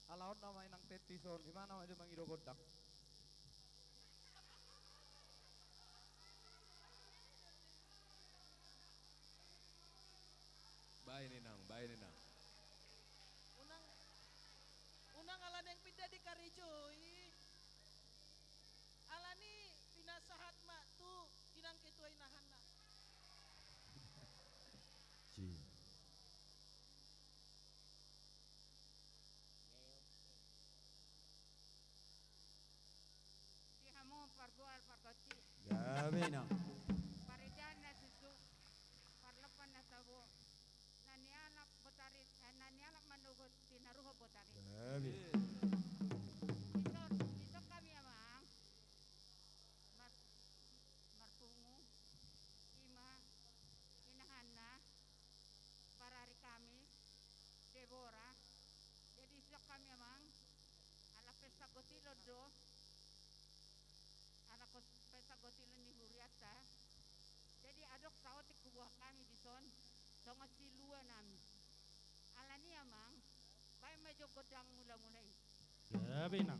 Alaot nama inang tetison, gimana aja mangido godak. Baik Ninang, baik Ninang. Unang alan yang pindah di Karijoy. Alani pinasahat mak tu kinang ketuai nahan na. Di hamo pargual pargoci. Gabina. Paridan na susu. Parlepan na tabo. Nanialap botarit, nanialap manugot tinaruho botarit. Gabina. Itu kami amang. Marpungu. Ima. Inahana. Barari kami. Deborah. Jadi itu kami amang. Ala pesta gotilo do. Ala pesta gotilo ni Huriata. Jadi adok saotik kubuah kami di son. Songo silua nami. Alani amang. Baik mejo godang mula-mulai. Gabina.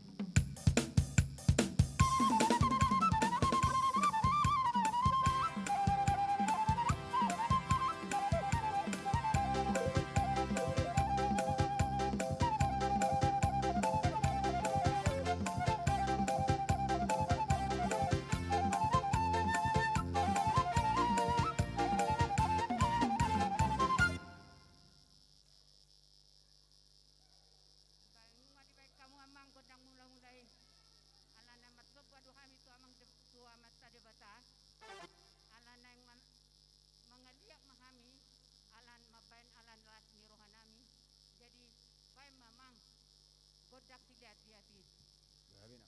Mengaliak mahami alan mabain alan ras ni rohanami. Jadi baik mamang godak tidak hati-hati. Gabina.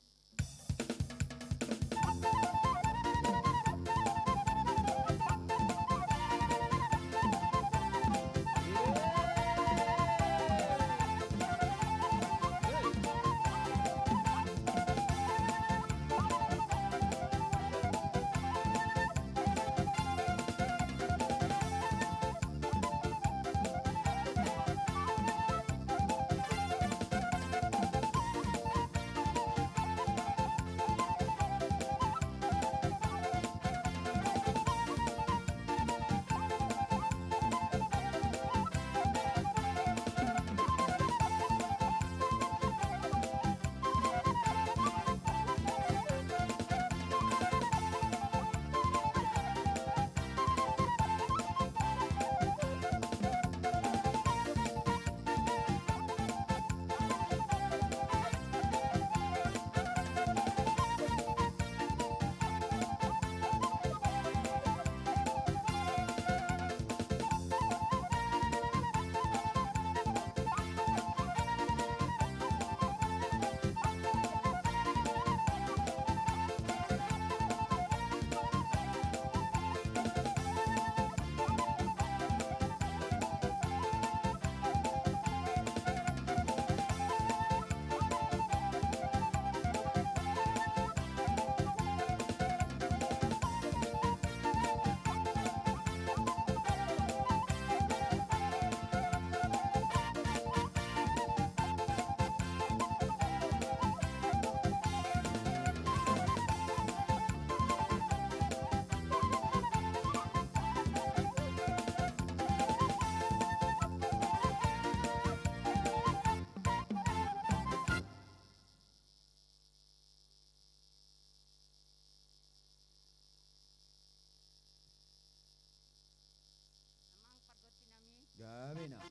Gabina.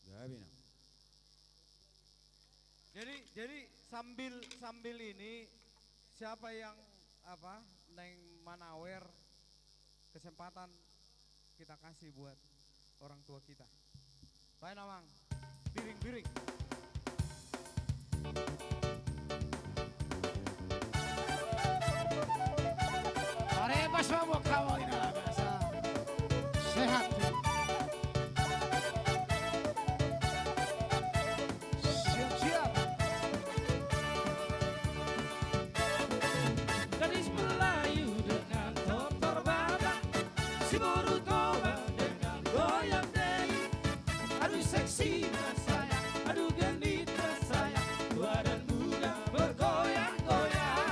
Gabina. Jadi sambil ini siapa yang neng manawer kesempatan kita kasih buat orang tua kita. Baik Namang, piring-piring. Areba semua kawan ini lah biasa. Sehat. Siap-siap. Gadis Melayu dengan tortor badak si baru toba dengan goyang deli. Aduh seksinya sayang, aduh genitnya sayang, tua dan muda bergoyang-goyang.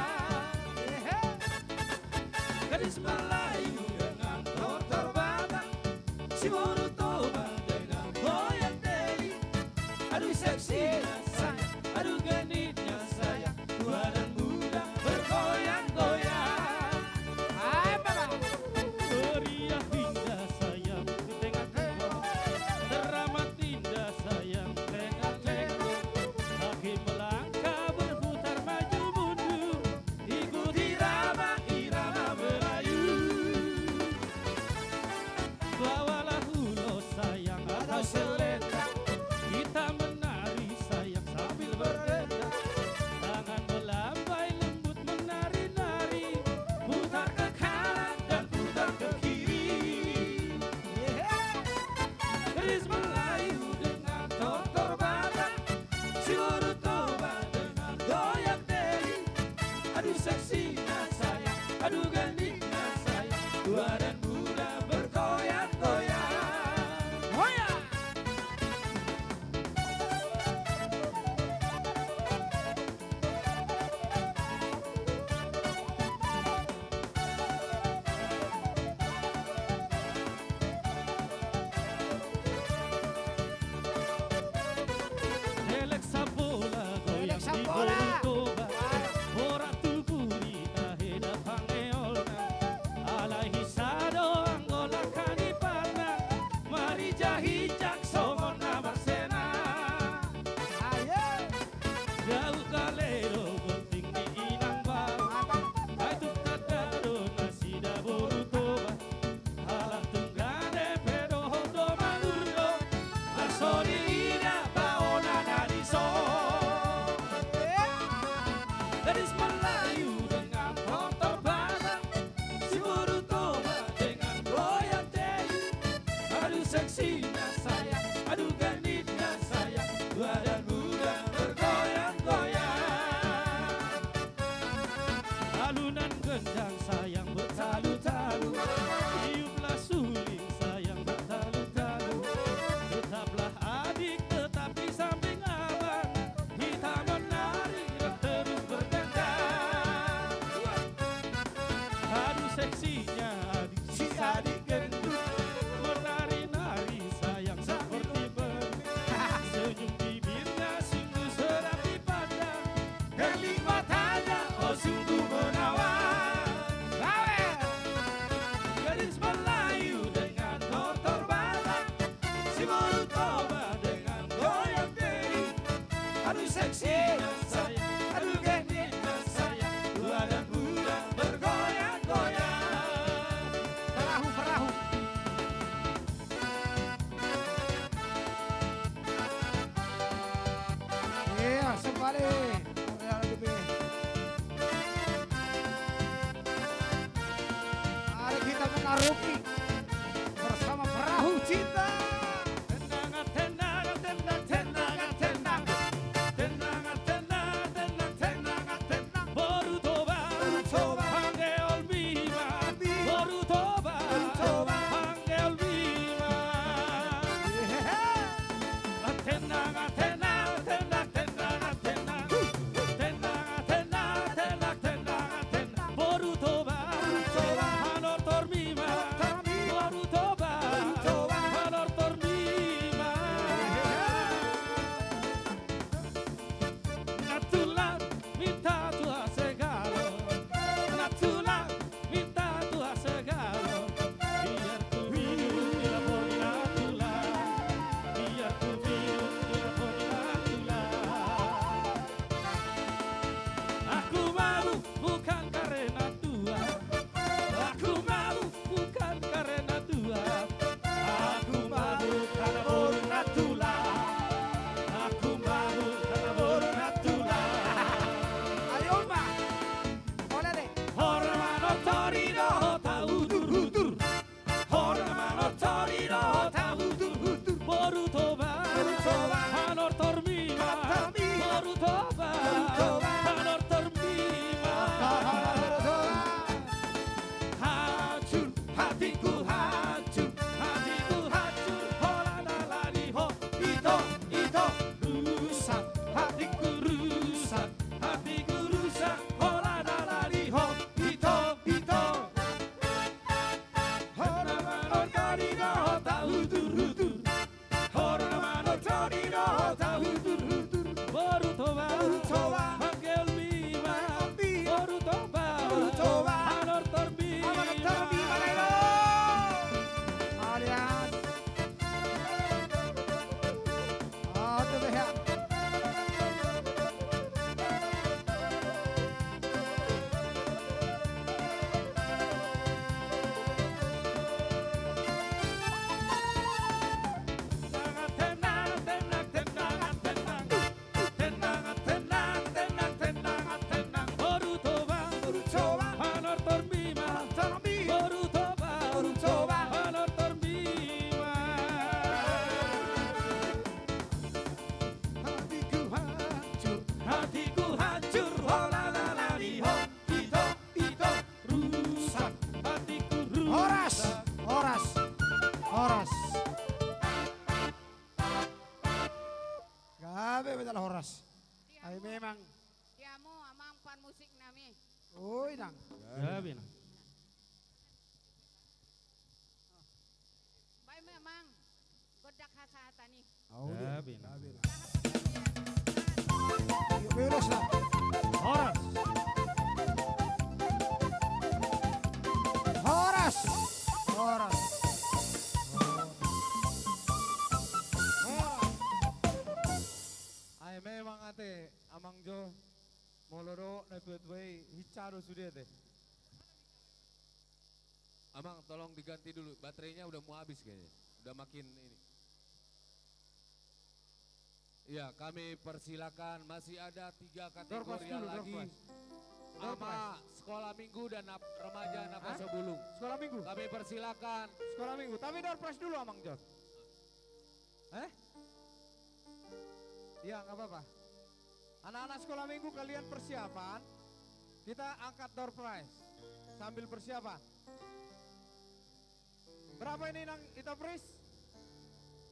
Gadis Melayu dengan tortor batang, si baru toba dengan goyang deli. Aduh seksinya sayang, aduh genitnya sayang, tua dan muda bergoyang-goyang. Hai Mama. Meriah indah sayang di tengah-tengah, teramat indah sayang tengah-tengah. Kaki melangkah berputar maju mundur, ikuti irama Melayu. Bawalah ulos sayang atau selendang, kita menari sayang sambil berdendang. Tangan melambai lembut menari-nari, putar ke kanan dan putar ke kiri. Gadis Melayu dengan tortor batang, si baru toba dengan goyang deli. Aduh seksinya sayang, aduh genitnya sayang, tua dan muda bergoyang-goyang. Goyang! Elek sabola goyang di baru toba, ora tupuri ahena pangeolna. Alai hisado anggola kanipana, mari jahijak somon nabarsena. Jauh kalero penting di inang bau, hai tukadaro nasida baru toba. Alah tunggane pedo hodo manurdo, asori ina baona nadiso. Gadis Melayu dengan tortor batang, si baru toba dengan goyang deli. Aduh seksinya sayang, aduh genitnya sayang, tua dan muda bergoyang-goyang. Alunan gendang sayang bertalu-talu, tiuplah suling sayang bertalu-talu. Tetaplah adik tetapi samping abang, kita menari dan terus berdendang. Aduh seksinya adik si adik gendut, menari-nari sayang seperti berdua. Senyum bibirnya sungguh sedap dipandang, kerling matanya oh sungguh menawan. Gadis Melayu dengan tortor batang, si baru toba dengan goyang deli. Aduh seksinya sayang, aduh genitnya sayang, tua dan muda bergoyang-goyang. Perahu. Iya, sebalik. Area lebih. Mari kita mengaruki bersama perahu cinta. Tendangan, tendangan, tendang, tendangan, tendang. Tendangan, tendangan, tendang, tendangan, tendang. Baru toba, panggil bima. Baru toba, panggil bima. Tendangan, tendangan, tendang, tendangan, tendang. Tendangan, tendangan, tendang, tendangan, tendang. Baru toba, manor torbima. Baru toba, manor torino ta hutur hutur. Hormano torino ta hutur hutur. Borutova Angel Bima Borutova Alor Torbima Alian. Aduh behat. Tenang, tenang, tenang, tenang. Tenang, tenang, tenang, tenang, tenang. Borutova Alor Torbima Borutova Alor Torbima. Hatiku hancur, oh la la la di ho, ito rusak, hatiku rusak. Horas. Gabe betul horas. Ay memang. Diamo amang pan musik nami. Uy nang. Gabi na. Bay memang godak hasatani. Gabi na. Beres na. Horas. Horas. Ay memang ate amang jo moloro na putway hicharo sudah deh. Amang tolong diganti dulu, baterainya udah mau habis kayaknya. Udah makin ini. Ya, kami persilakan, masih ada 3 kategori lagi. Ama sekolah minggu dan remaja Napaso Bulung. Sekolah minggu. Kami persilakan. Sekolah minggu. Tapi door prize dulu amang jo. Iya nggak apa-apa. Anak-anak sekolah minggu kalian persiapan. Kita angkat door prize sambil persiapan. Berapa ini nang itu prize?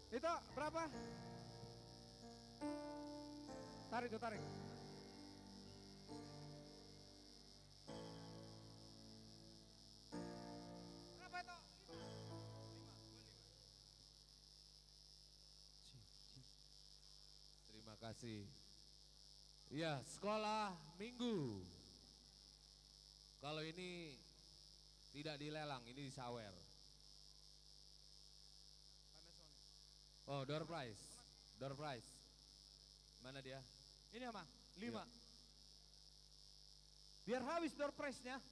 Itu berapa? Tarik tuh tarik. Berapa itu? Terima kasih. Ya, sekolah minggu. Kalau ini tidak dilelang, ini disawer. Oh, door prize. Door prize. Mana dia? Ini ama 5. Biar habis door prize-nya.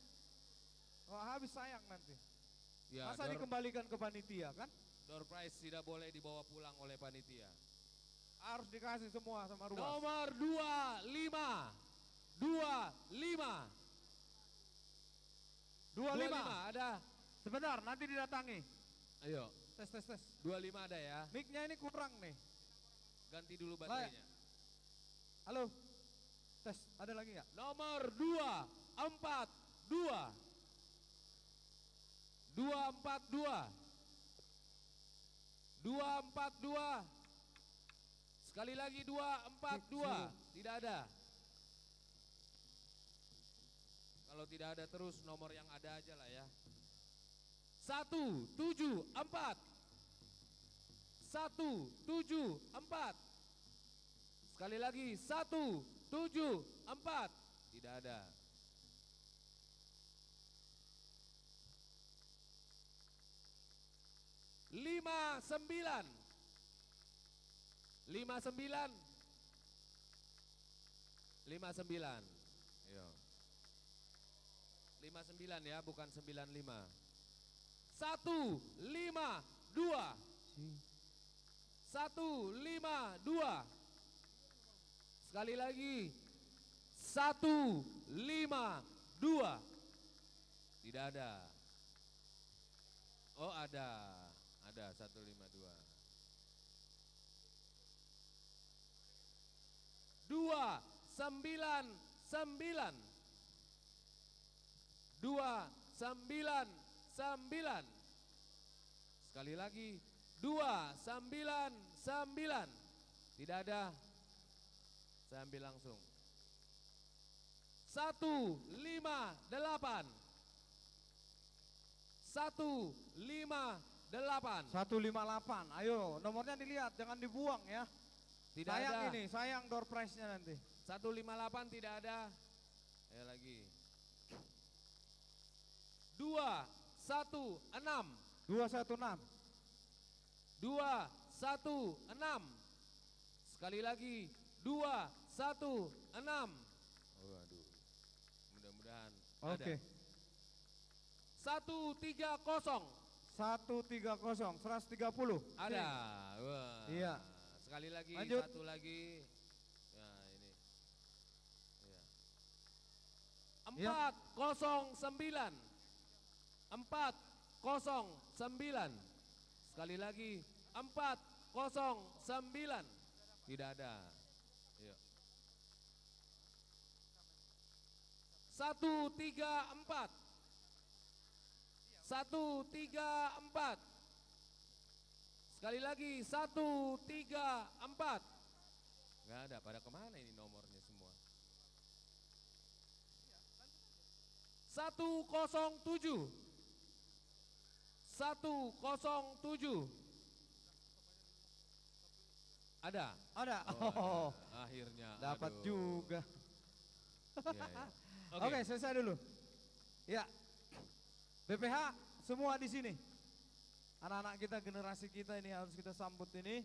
Oh, habis sayang nanti. Ya, Masa dikembalikan ke panitia kan? Door prize tidak boleh dibawa pulang oleh panitia. Harus dikasih semua sama ruas. Nomor 25. 25 ada. Sebentar, nanti didatangi. Ayo. Tes. 25 ada ya. Mic-nya ini kurang nih. Ganti dulu baterainya. Halo. Tes, ada lagi nggak? Nomor 242. 242. Sekali lagi 242. Tidak ada. Kalau tidak ada terus nomor yang ada aja lah ya. 174. 174. Sekali lagi 174. Tidak ada. Lima sembilan. 59. Ayo. 59 ya, bukan 95. 152. 152. Sekali lagi. 152. Tidak ada. Oh, ada. Ada 152. 299. 299. Sekali lagi 299. Tidak ada. Saya ambil langsung. 158. 158. 158. 158. Ayo, nomornya dilihat, jangan dibuang ya. Tidak sayang ada. ini, sayang door prize-nya nanti. 158 tidak ada. Ayo lagi. 216. 216. 216. Sekali lagi 216. Waduh. Mudah-mudahan Oke. ada. 130. 130, 130. Ada. Wah. Iya. Sekali lagi, Lanjut. satu lagi. Nah, ini. Iya. Iya. 409. 409. Sekali lagi 409. Tidak ada. Iya. 134. 134. Sekali lagi 134. Nggak ada, pada kemana ini nomornya semua? 107. 107. Ada? Ada. Oh, ada. Akhirnya. Dapat aduh. juga. Iya, iya. Oke, selesai dulu. Ya. BPH semua di sini. Anak-anak kita, generasi kita ini harus kita sambut ini.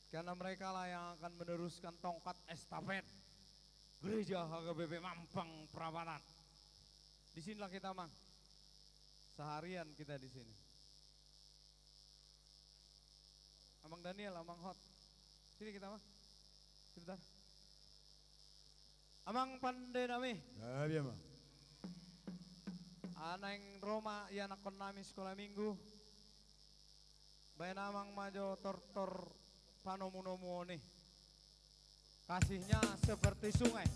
Karena mereka lah yang akan meneruskan tongkat estafet Gereja HKBP Mampang Prambanan. Di sinilah kita, Mang. Seharian kita di sini. Amang Daniel, Amang Hot. Sini kita, Mang. Sebentar. Amang Pandenami. Iya, Mang. Aneng Roma ya nakon nami sekolah minggu. Bayan amang majo tortor panomunomu nih. Kasihnya seperti sungai.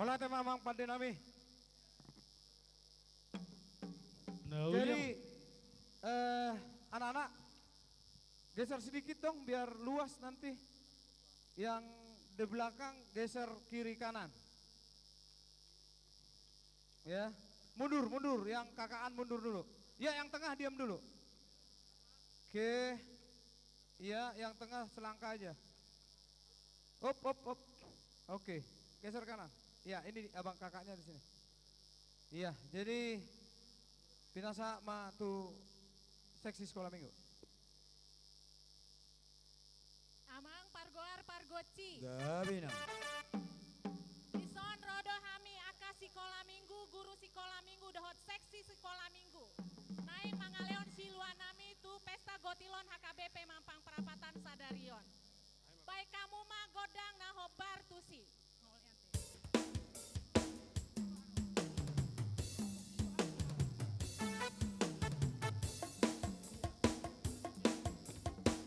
Mulai Mamang Pandenami. Jadi anak-anak geser sedikit dong biar luas nanti. Yang di belakang geser kiri kanan. Ya, mundur, yang kakaan mundur dulu. Ya, yang tengah diam dulu. Oke, iya, yang tengah selangkah aja. Up. Oke, geser kanan. Ya, ini abang kakaknya di sini. Iya, jadi pinasa ma tu seksi sekolah minggu. Amang pargoar pargoci. Gabina. Ison rodo hami aka sekolah minggu, guru sekolah minggu, dohot seksi sekolah minggu. Naik mangaleon siluan nami tu pesta gotilon HKBP Mampang Perapatan Sadarion. Baik kamu mah godang nahobar tusi.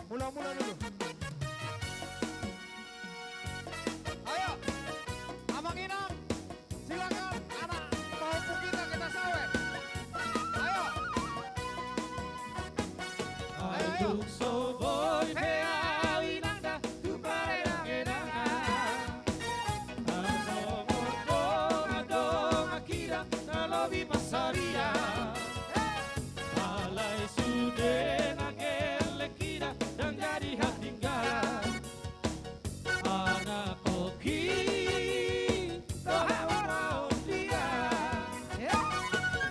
Mula-mula dulu. Ayo, Amang Inang, silakan anak mau kita sawet. Ayo. Ayo soboy pea winangda tu parerang edangan. Adong akira nalobi masaria. Alai sude nangele kira dan jadi hatinggalan. Anak koki doha warau dia.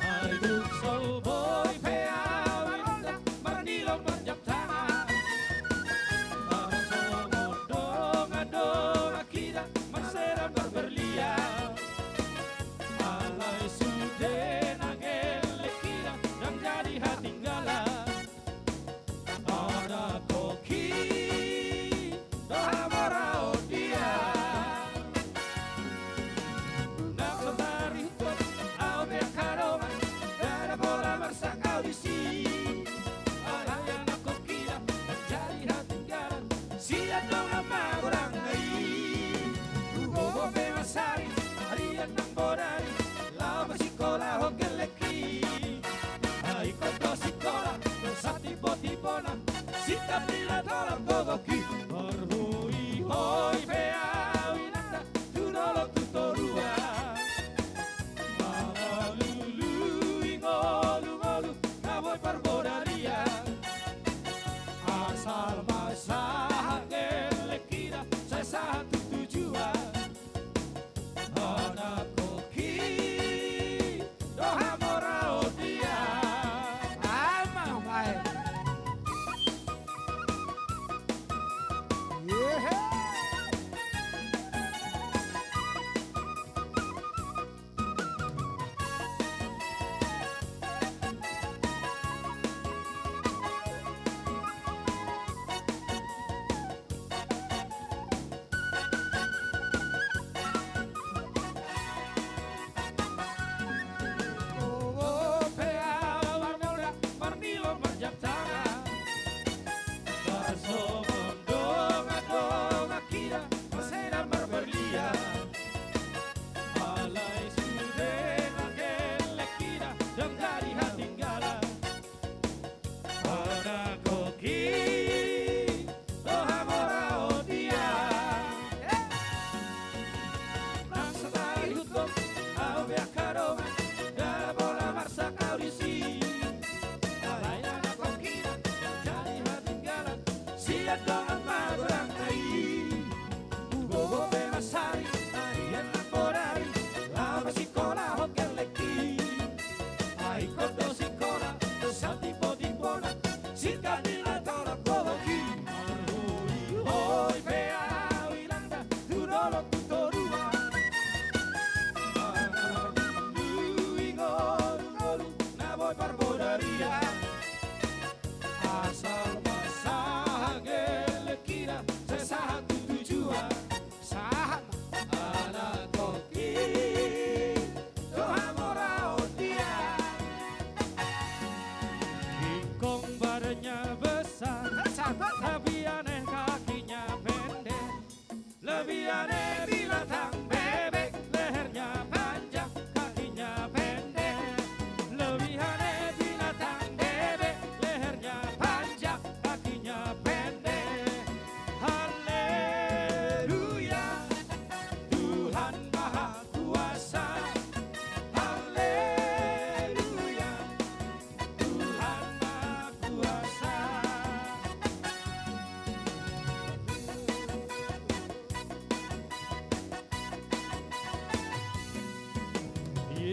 Ayo soboy pea winangda manilong panjang tangan. Adong akira maseran berberlian. Alai sude nangele kira dan jadi hatinggalan. Ada koki doha warau dia. Nak setari kok au bekaroma ada bola marsak audisi. Ada yang nak koki dan jadi hatinggalan. Siap dong ama orang ai. Ugo be masari harian nang bodari. Lau masikola hogeleki. Ai koko sikola sa tipo na sikap nila tolak gogoki. Berhui hoi pea winanda tu nolok tu torua. Mama lulu ingolu kaboy parbodaria. Asal masahan gelekira saya satu tujuan. Anak koki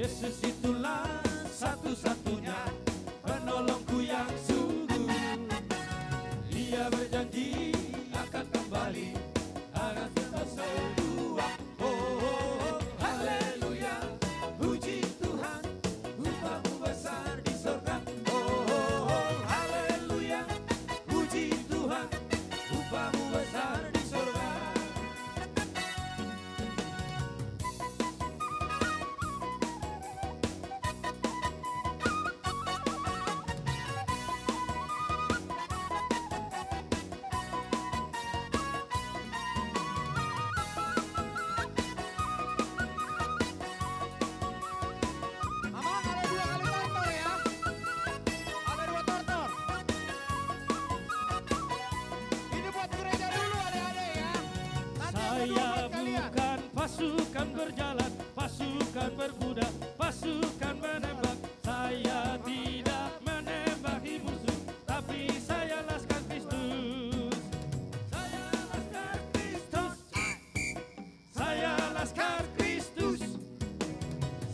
Yesus itulah satu-satunya penolongku yang sungguh. Dia berjanji akan kembali, akan tetap semua. Oh, oh, oh, haleluya, puji Tuhan, upahmu besar di surga. Oh, oh, oh, haleluya, puji Tuhan, upahmu besar di surga. Amang ada 2 kali tortor ya. Ada 2 tortor. Ini buat gereja dulu adik-adik ya. Nanti yang kedua Saya buat kalian. bukan pasukan berjalan, pasukan berkuda, pasukan menembak. Saya tidak menembaki musuh, tapi saya laskar Kristus. Saya laskar Kristus. Saya laskar Kristus.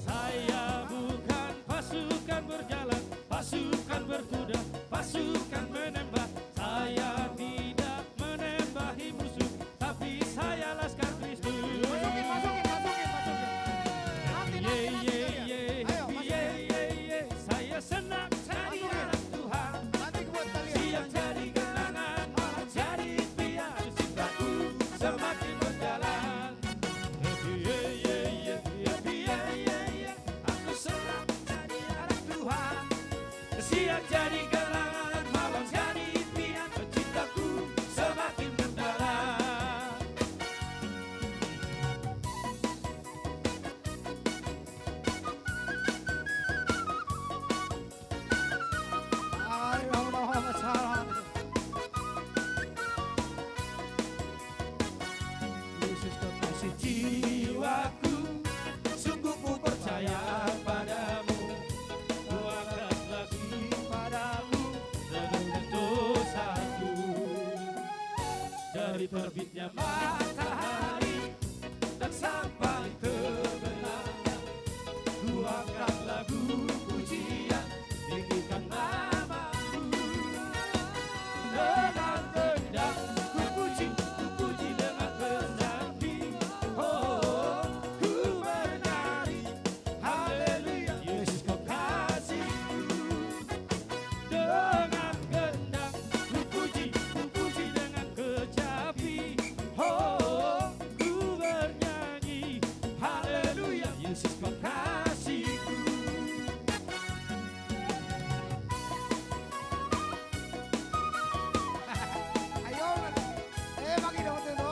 Saya bukan pasukan berjalan, pasukan berkuda, pasukan menembak. Saya tidak menembaki musuh, tapi saya laskar Kristus. Masukin. Nanti kalian. Ayo, Saya senang jadi anak Tuhan. Nanti buat kalian. Siang jadi kenangan, malam jadi impian. Cintaku semakin berjalan. Aku senang jadi anak Tuhan. Siang jadi kenangan, malam jadi impian. Cintaku semakin berjalan. Yesus kekasih jiwaku, sungguh ku percaya padamu. Ku akan lagi padamu dengan dosaku. Dari terbitnya matahari dan sampai terbenamnya, ku angkat lagu pujian, tinggikan namamu. Dengan gendang ku puji dengan bersanding. Oh, ku bernyanyi haleluya, Yesus kekasihku. Dengan gendang ku puji dengan kecapi. Oh, ku bernyanyi haleluya, Yesus kekasihku. Ayo, bagi dong dulu.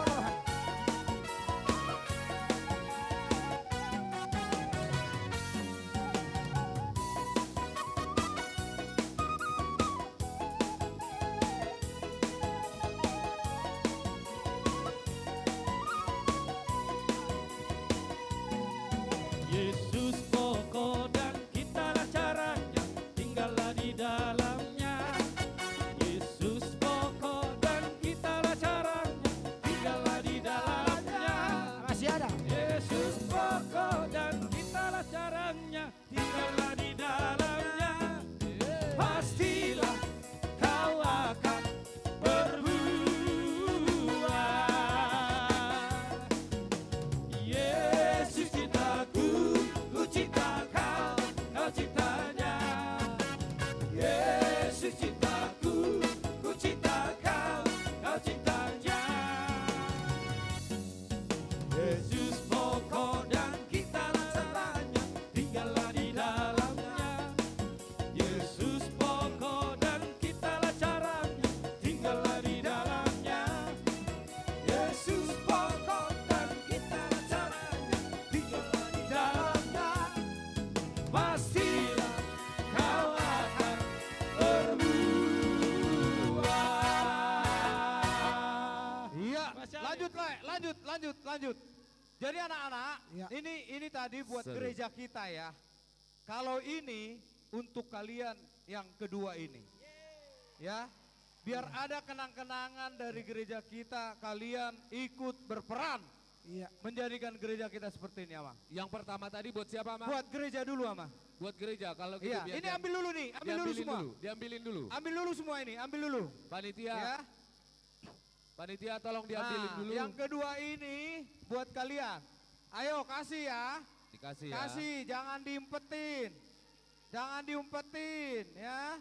Yesus pokok dan kitalah caranya, tinggallah di dalamnya. Yesus pokok dan kitalah caranya, tinggallah di dalamnya. Masih ada. Yesus pokok dan kitalah caranya, tinggallah di dalamnya. Pastilah kau akan berbuah. Yesus cintaku, ku cinta kau, kau cintanya. Yesus cintaku, ku cinta kau, kau cintanya. Yesus pokok dan kitalah caranya, tinggallah di dalamnya. Yesus pokok dan kitalah caranya, tinggallah di dalamnya. Yesus pokok dan kitalah caranya, tinggallah di dalamnya. Pastilah kau akan berbuah. Iya, lanjut. Jadi anak-anak, ini tadi buat Seru. gereja kita ya. Kalau ini untuk kalian yang kedua ini. Ya, biar ada kenang-kenangan dari gereja kita, kalian ikut berperan Iya. menjadikan gereja kita seperti ini, Amang. Yang pertama tadi buat siapa, Amang? Buat gereja dulu, Amang. Buat gereja, kalau gitu Iya, biar ini ambil dulu nih, ambil dulu semua. Diambilin dulu. Ambil dulu semua ini, ambil dulu. Panitia. Ya. Panitia tolong diambilin Nah, dulu. yang kedua ini buat kalian. Ayo kasih ya. Dikasih ya. Kasih, jangan diumpetin. Jangan diumpetin ya.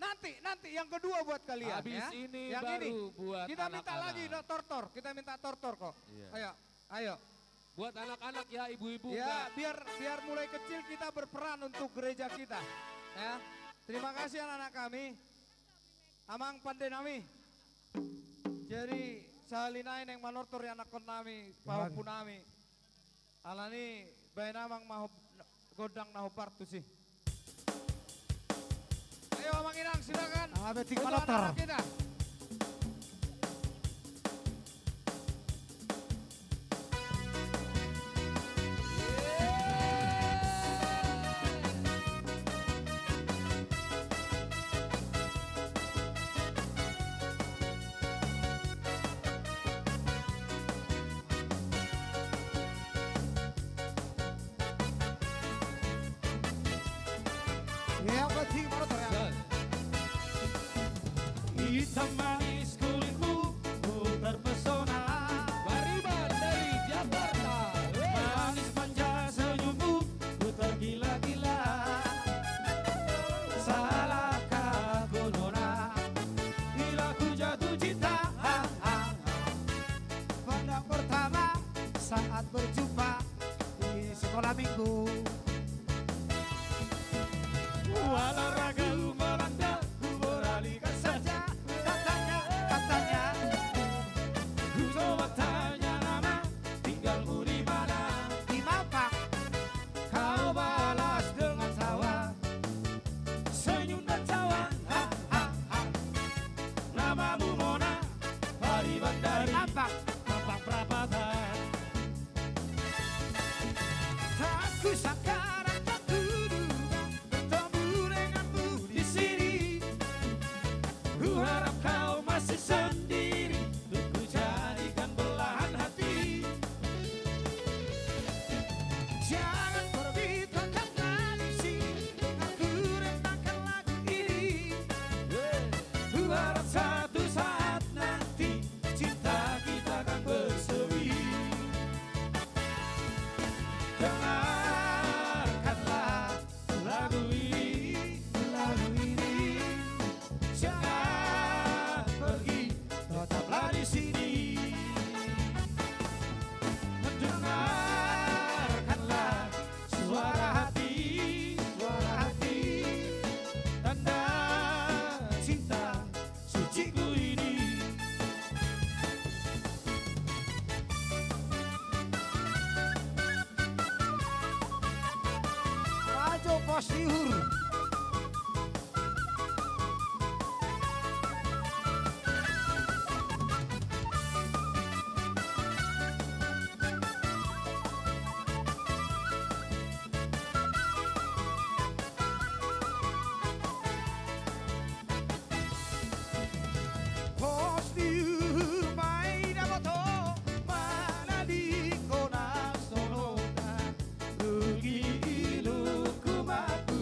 Nanti yang kedua buat kalian Habis ya. ini yang baru ini. buat Kita minta anak-anak. lagi tortor, kita minta tortor kok. Iya. Ayo. Buat anak-anak ya, ibu-ibu. Ya, biar mulai kecil kita berperan untuk gereja kita. Ya. Terima kasih anak-anak kami. Amang pandai nami. Jadi salinain yang manortor yang anak nami, pahupun nami. Alani bayi namang mau godang nahu partu sih. Ayo Amang Inang silakan. Betik Untuk manortor. anak-anak kita. Ya, betik manortor ya. Hitam manis kulitmu, ku terpesona. Bariban dari Jakarta. Manis manja senyummu, ku tergila-gila. Salahkah aku nona, bila ku jatuh cinta? Pandang pertama saat berjumpa di sekolah minggu. Walau ragamu melanda, ku beralihkan saja. Katanya, ku coba tanya nama, tinggalmu di mana? Di Mampang. Kau balas dengan tawa, senyum dan tawa. Namamu Mona, Pariban dari Mampang Perapatan. Tak kusangka dan tak kuduga bertemu denganmu di sini. Ku harap kau masih sendiri, untuk ku jadikan belahan hati. Jangan pergi tetaplah di sini, aku rendangkan lagu ini. Ku harap satu saat nanti cinta kita akan bersemi. Dengarkanlah lagu ini, jangan pergi, tetaplah di sini. Dengarkanlah suara hati, tanda cinta suciku ini. Rajo Postihur. Postihur mai damoto, mana di kona sonona. Rugi iluku matu,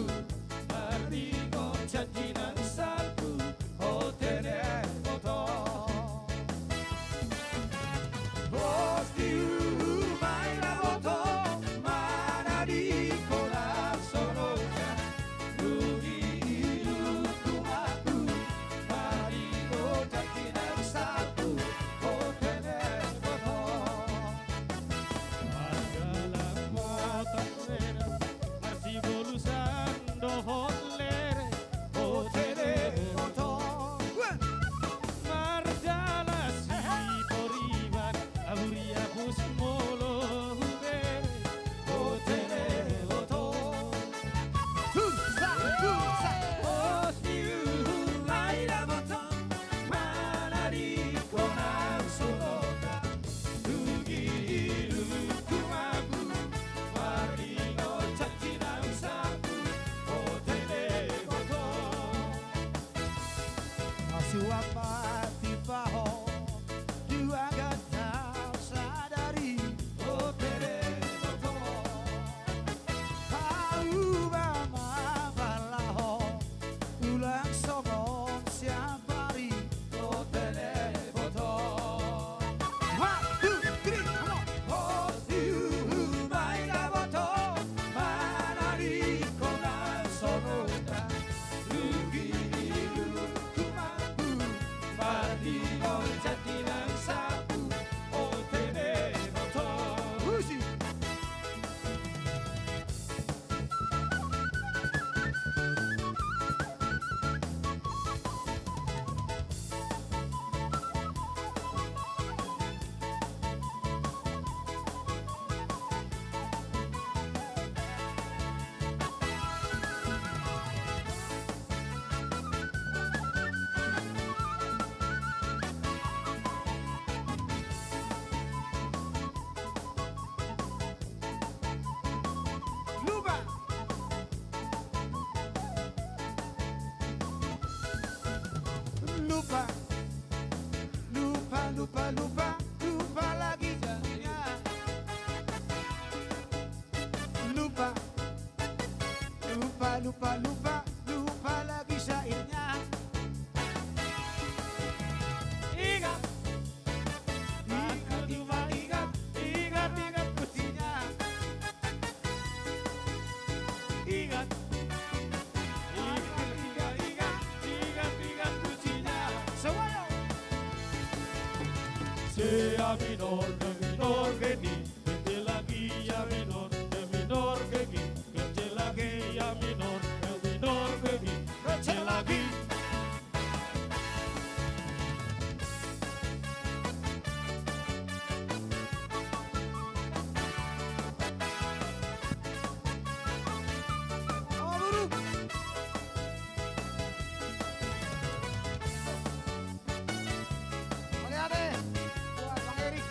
lupa lagi syairnya. Ingat, aku cuma ingat pujinya. Ingat, ingat pujinya. Semuanya. C A minor, D minor, G ni, kecil lagi ya minor, D minor, G ni, kecil lagi ya minor, D minor, G ni, kecil lagi. Oh, buru. Lihat deh. Buat Bang Erik.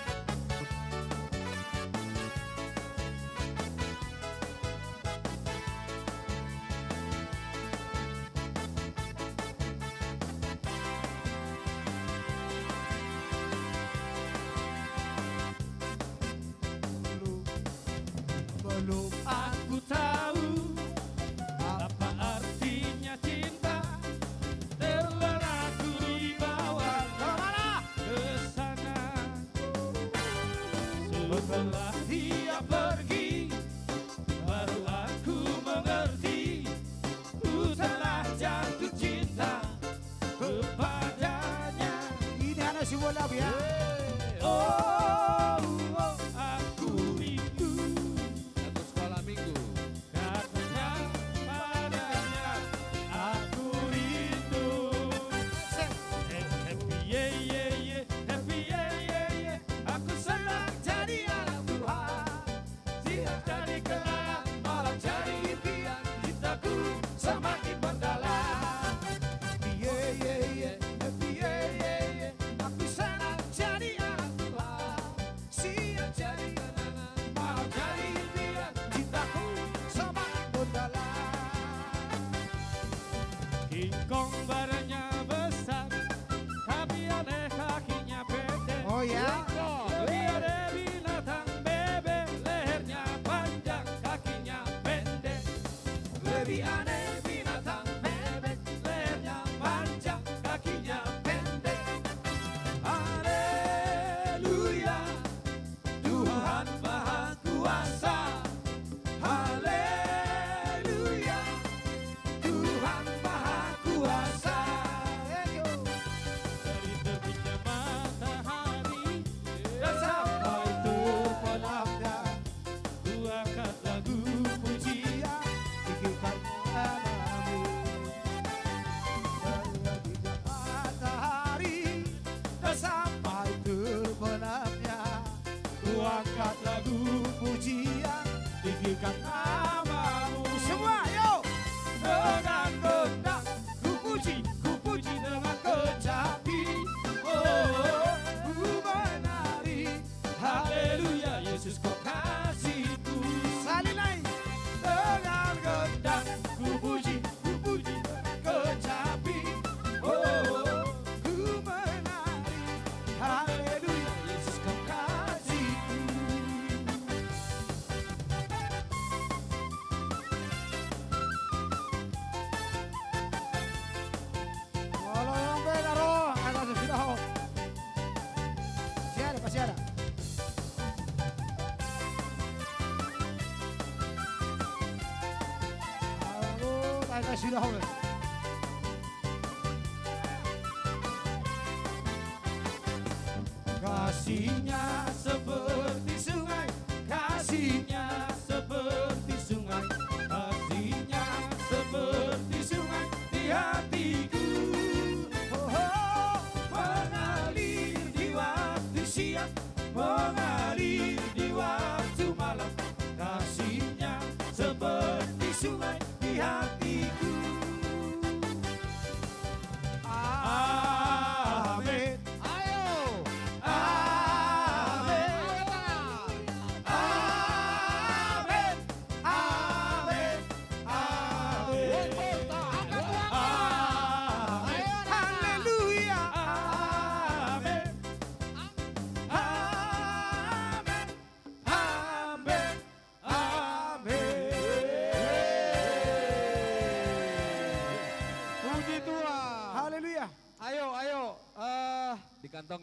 Belum aku tahu apa artinya cinta, terlena aku dibawa ke sana. Setelah dia pergi, baru aku mengerti, ku telah jatuh cinta kepadanya. Ini anak si bola ya. Oh, aku rindu. Lagu sekolah minggu. Katanya padanya aku rindu. Happy yeah yeah yeah, happy yeah yeah yeah. Aku senang jadi anak Tuhan. Siang jadi kenangan, malam jadi impian. Cintaku semakin mendalam. Yeah yeah yeah. Happy yeah yeah yeah. Aku senang jadi anak Tuhan. Siang jadi kenangan, malam jadi impian. Cintaku semakin mendalam. King Kong badannya besar, tapi aneh kakinya pendek. Oh ya? Lihat deh binatang bebek, lehernya panjang, kakinya pendek. Lebih aneh binatang bebek, lehernya panjang, kakinya pendek. Haleluya, Tuhan Maha Kuasa. Haleluya, Tuhan Maha Kuasa. Dari terbitnya matahari dan sampai terbenamnya, ku angkat lagu pujian, tinggikan namamu. Dari terbitnya matahari dan sampai terbenamnya, ku angkat lagu pujian, tinggikan namamu. Semua yuk! Dengan gendang ku puji dengan kecapi. Oh, ku menari, haleluya, Yesus kau kasihku. Salin lain. Dengan gendang ku puji dengan kecapi. Oh, ku menari, haleluya, Yesus kau kasihku. Kalau yang beda roh, ada sudah. Masih ada, masih ada. Ada sudah. Kasihnya seperti sungai, kasihnya seperti sungai, kasihnya seperti sungai di hatiku. Oh, oh, mengalir di waktu siang, mengalir di waktu malam, kasihnya seperti sungai di hatiku.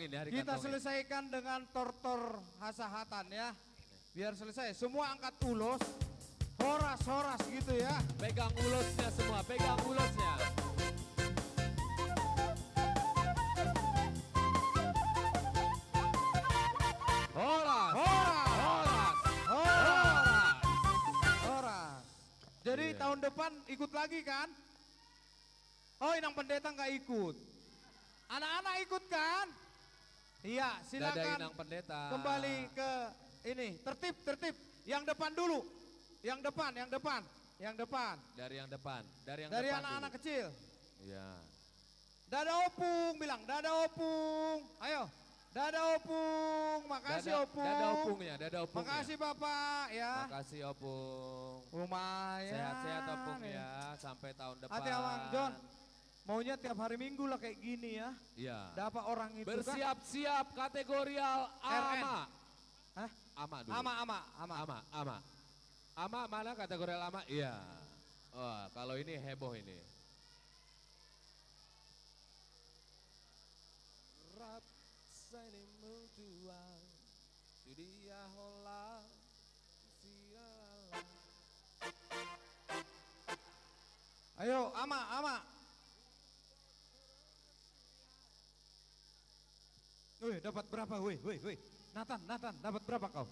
kantongin ya, Kita dikantongin. selesaikan dengan tortor hasahatan ya. Biar selesai. Semua angkat ulos. Horas-horas gitu ya. Pegang ulusnya semua, pegang ulusnya. Horas. Horas. Horas. Horas. Horas. Jadi tahun depan ikut lagi kan? Oh, Inang Pendeta nggak ikut. Anak-anak ikut kan? Iya, Dadah silakan. Inang Pendeta. Kembali ke ini, tertib. Yang depan dulu. Yang depan. Dari yang depan. Dari yang Dari depan anak-anak dulu. kecil. Iya. Dada opung, bilang dada opung. Ayo, dada opung. Makasih opung. Dada opungnya, dada opungnya. Makasih Bapak ya. Makasih Opung. Lumayan. Sehat-sehat Opung ya, sampai tahun depan. Hati Abang John. Maunya tiap hari Minggu lah kayak gini ya. Iya. Dapat orang itu kan. Bersiap-siap kategorial RN. AMA. Hah? AMA dulu. Ama. AMA mana kategorial AMA? Iya. Wah, kalau ini heboh ini. Rap sanimu tua, dunia hola, siala. Ayo, ama. Wih, dapat berapa? Wih. Nathan, dapat berapa kau?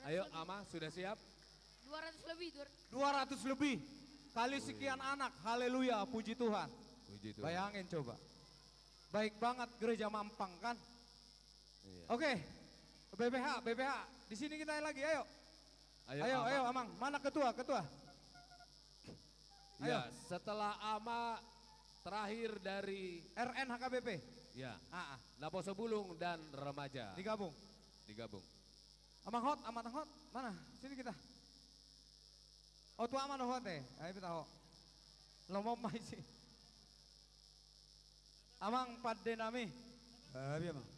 100 Ayo lebih. AMA sudah siap? 200 lebih. 200 lebih. Kali sekian anak. Haleluya, puji Tuhan. Puji Tuhan. Bayangin coba. Baik banget gereja Mampang kan? Iya. Oke. BPH. Di sini kita lagi, ayo. Ayo, Amang. Mana ketua? Ya, setelah AMA terakhir dari RN HKBP. ya, Ah. Laposo Bulung dan remaja. Digabung. Amang hot. Mana? Sini kita. Oh, tua mana hot eh? Ayo kita hot. Lo mau main sih. Amang padde nami. Iya bang.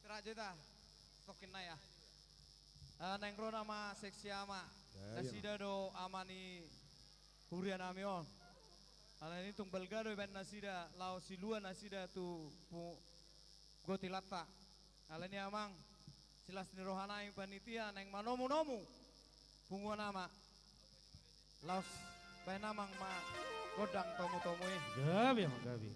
Terajeta. Stokin na ya. Nengro nama seksi ama. iya, Nasida do amani hurian amion. Ala ini tung belgado ben nasida lao silua nasida tu pu gotilata. Ala ini amang silas ni rohana yang panitia neng manomu pungu nama. Laos ben amang ma godang tomu Gabi emang gabi.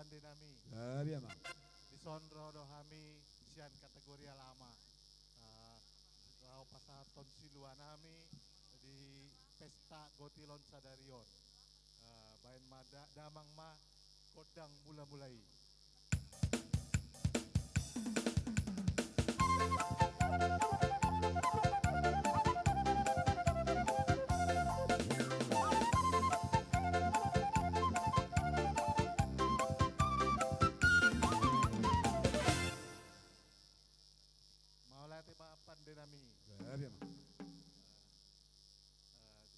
pandenami. Gabi amang. Di sonro do hami sian kategori lama. Rao pasaton siluanami di pesta Gotilon Sadarion. Bayan mada damang ma kodang mula-mulai. Pandenami. Gabi amang.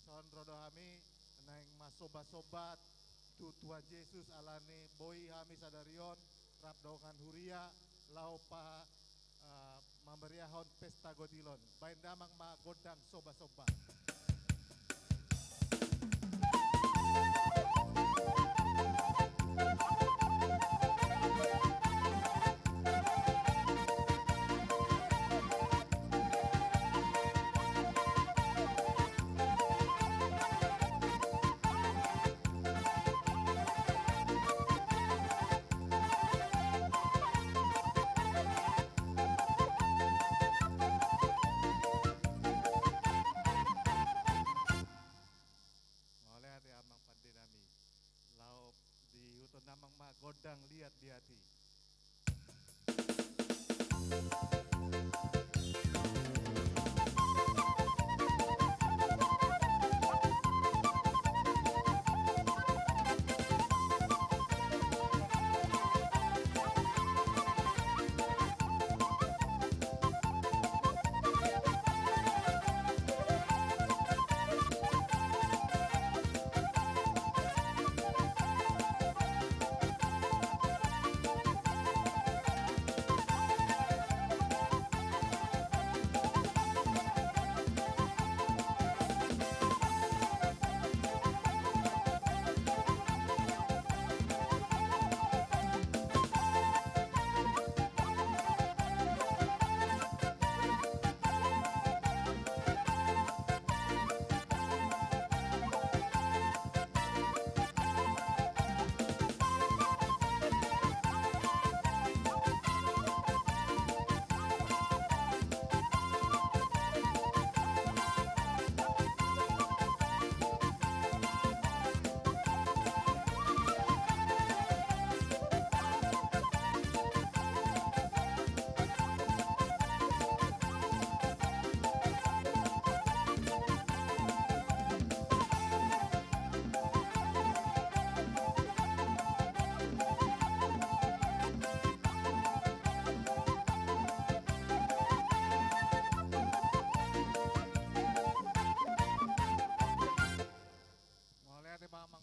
Son rodo hami naing masobat-sobat tutua Yesus alane boy hami sadarion rap dongan huria lau pa memberiahon pesta Gotilon bain damang ma godang sobat-sobat. Namang magodang lihat di hati.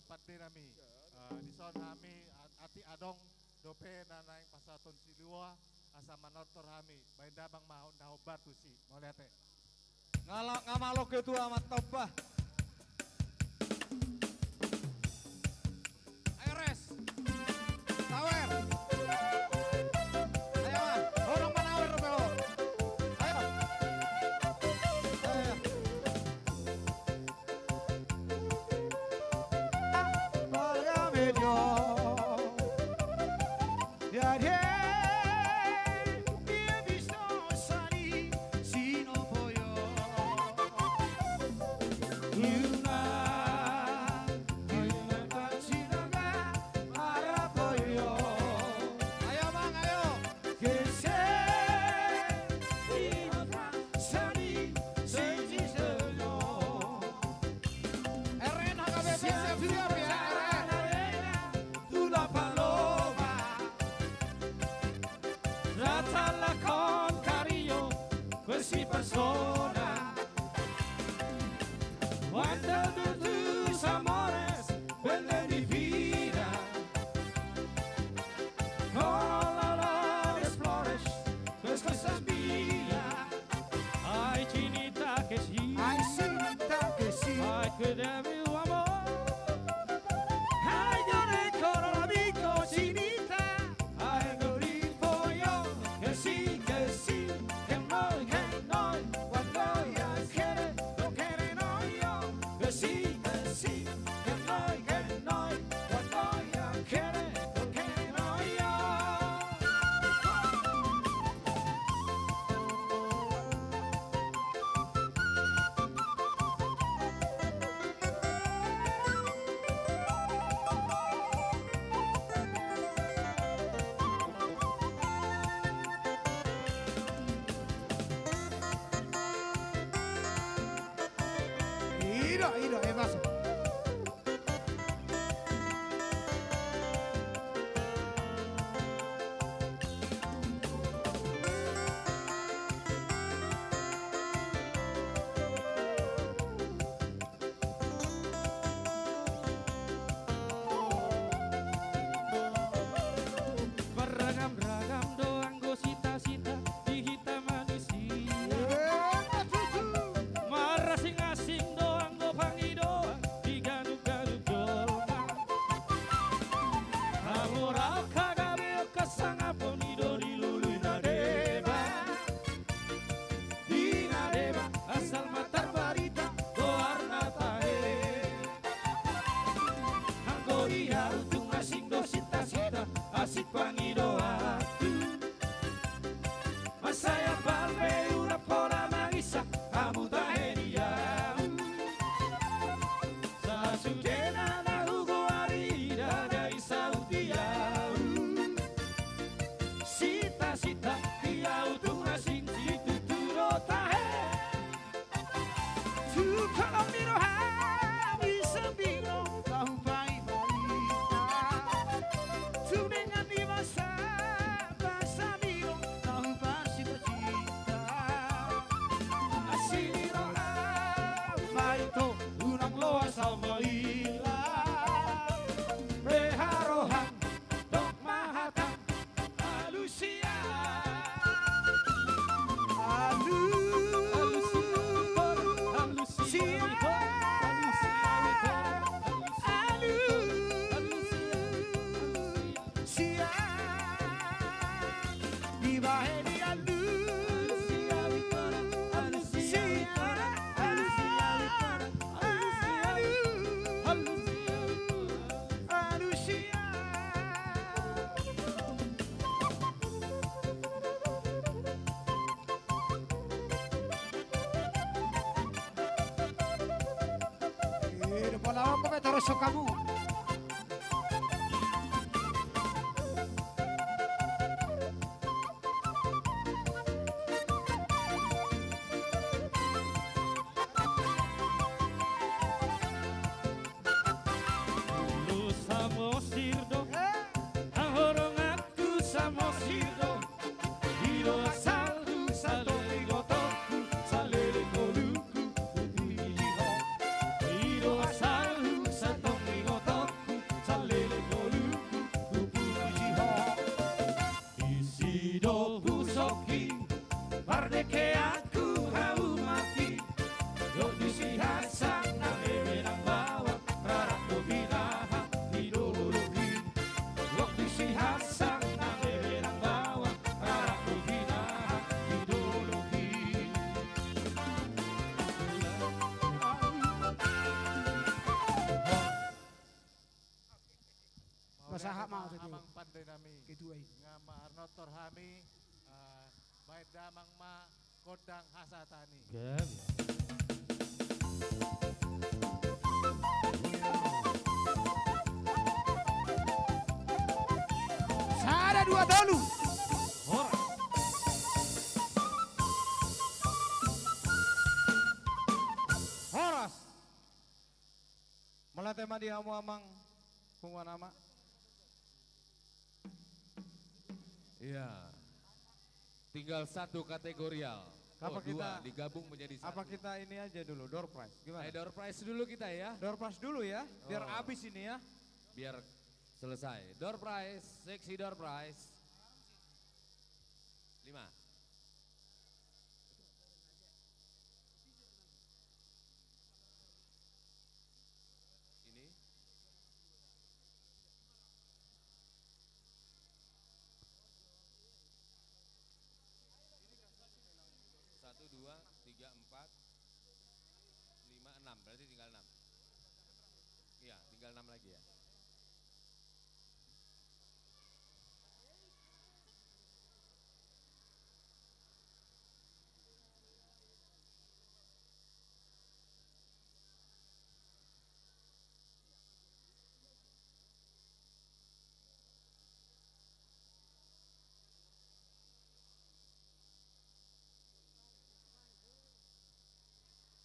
Pandenami di son hami ati adong dope nanaing pasaton silua asa manortor hami bain damang mahon daho batu si mau lihat Ngalak ngamalok itu amat tobah. Ayo res. Tawer. Ayo man, orang manawer belo. Ayo. Ayo. Olha melhor. Diare. Questi persona cuando de tus amores vende mi vida con las flores pues cosas mías ay chinita que sí ay que de mi amor ay yo recorro amigo chinita ay no digo yo que sí que no Ido, masuk. Beragam-ragam doang go sita-sita di hitam manusia. Marah asing doang go pangi doang di ganug-ganug dolma. Amorau kagabeo kasangapon ido di lului nadeba. Di nadeba asal matar barita doar natahe. Anggo dia utung asing do sita-sita asik pangi doa. Masaya palme una pora magisa amu taheria. Sa sudena na hugo arida dai saudia. Sita-sita dia utung asing situ turo tahe. Tu kalau miro habi sembiro tahu pai balita. Tu dengan di masa miro tahu pasti bercinta. Asiniro maito unang loa sama ila. Beharohan dok mahatan alusia. Depan awak kau terus kamu. Lu samo sirdo, ahorong aku samo sirdo. Hiro asal lu salele gotoku, salele goluku, utuiho. Hiro asal lu satongi gotoku, salele goluku, utuiho. Isido busoki, bardeke aku hau mati. Yo disihasang na memerang bawah, rarak dobinaha ideologi. Yo disihasang na memerang bawah, rarak dobinaha ideologi. Masaha mau tadi. Amang pandai nami. Kedua ini. Ngama arnotor hami. Baik damang ma kodang hasatani. Sada dua dolu. Horas. Malah tema di amu amang pungwan nama. Iya. Tinggal satu kategorial. Apa Dua kita digabung menjadi satu. Apa kita ini aja dulu door prize? Gimana? Door prize dulu kita ya. Door prize dulu ya, biar Oh. abis ini ya. Biar selesai. Door prize, seksi door prize. 5. Ini. Satu, dua, tiga, empat, 5, 6. Berarti tinggal 6. Iya, tinggal 6 lagi ya.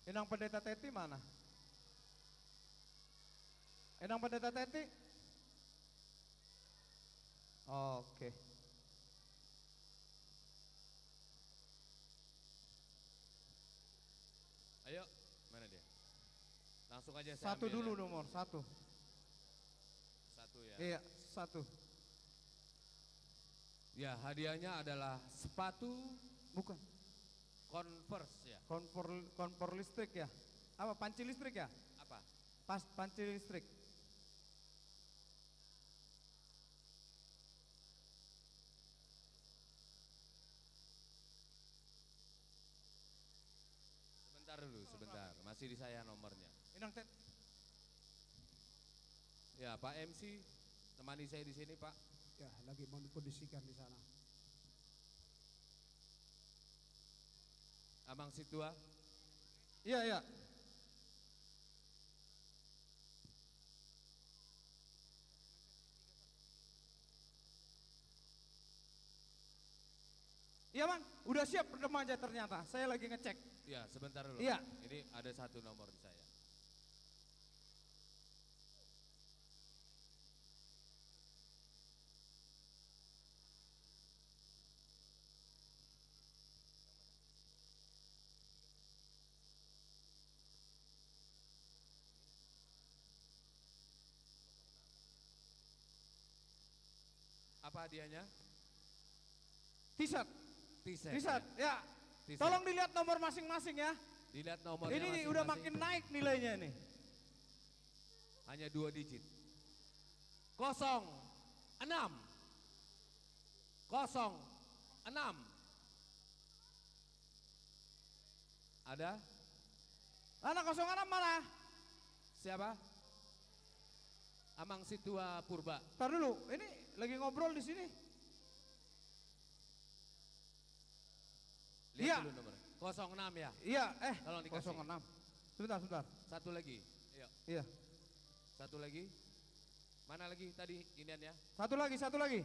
Inang pendeta Teti mana? Enang Pendeta Teti? Oke. Ayo, mana dia? Langsung aja saya Satu ambil dulu ya. nomor, satu. Satu ya. Iya, satu. Ya, hadiahnya adalah sepatu Bukan. Converse ya. Kompor listrik ya? Apa, panci listrik ya? Apa? Panci listrik. Sebentar dulu, sebentar. Masih di saya nomornya. Inang Tet. Ya, Pak MC, temani saya di sini, Pak. Ya, lagi mau dikondisikan di sana. Amang Situa. Iya, iya. Iya Bang, udah siap remaja ternyata. Saya lagi ngecek. Ya, sebentar dulu. Iya. Ini ada satu nomor di saya. Apa hadiahnya? T-shirt. T-shirt. T-shirt, ya. T-shirt. Tolong dilihat nomor masing-masing ya. Dilihat nomornya Ini masing-masing. udah makin naik nilainya nih. Hanya 2 digit. 06. 06. Ada? Anak 06 mana? Siapa? Amang Situa Purba. Ntar dulu, ini lagi ngobrol di sini. Lihat Iya. dulu nomornya. 06 ya? Iya, Tolong dikasih. 06. Sebentar. Satu lagi. Ayo. Iya. Satu lagi. Mana lagi tadi iniannya? Satu lagi.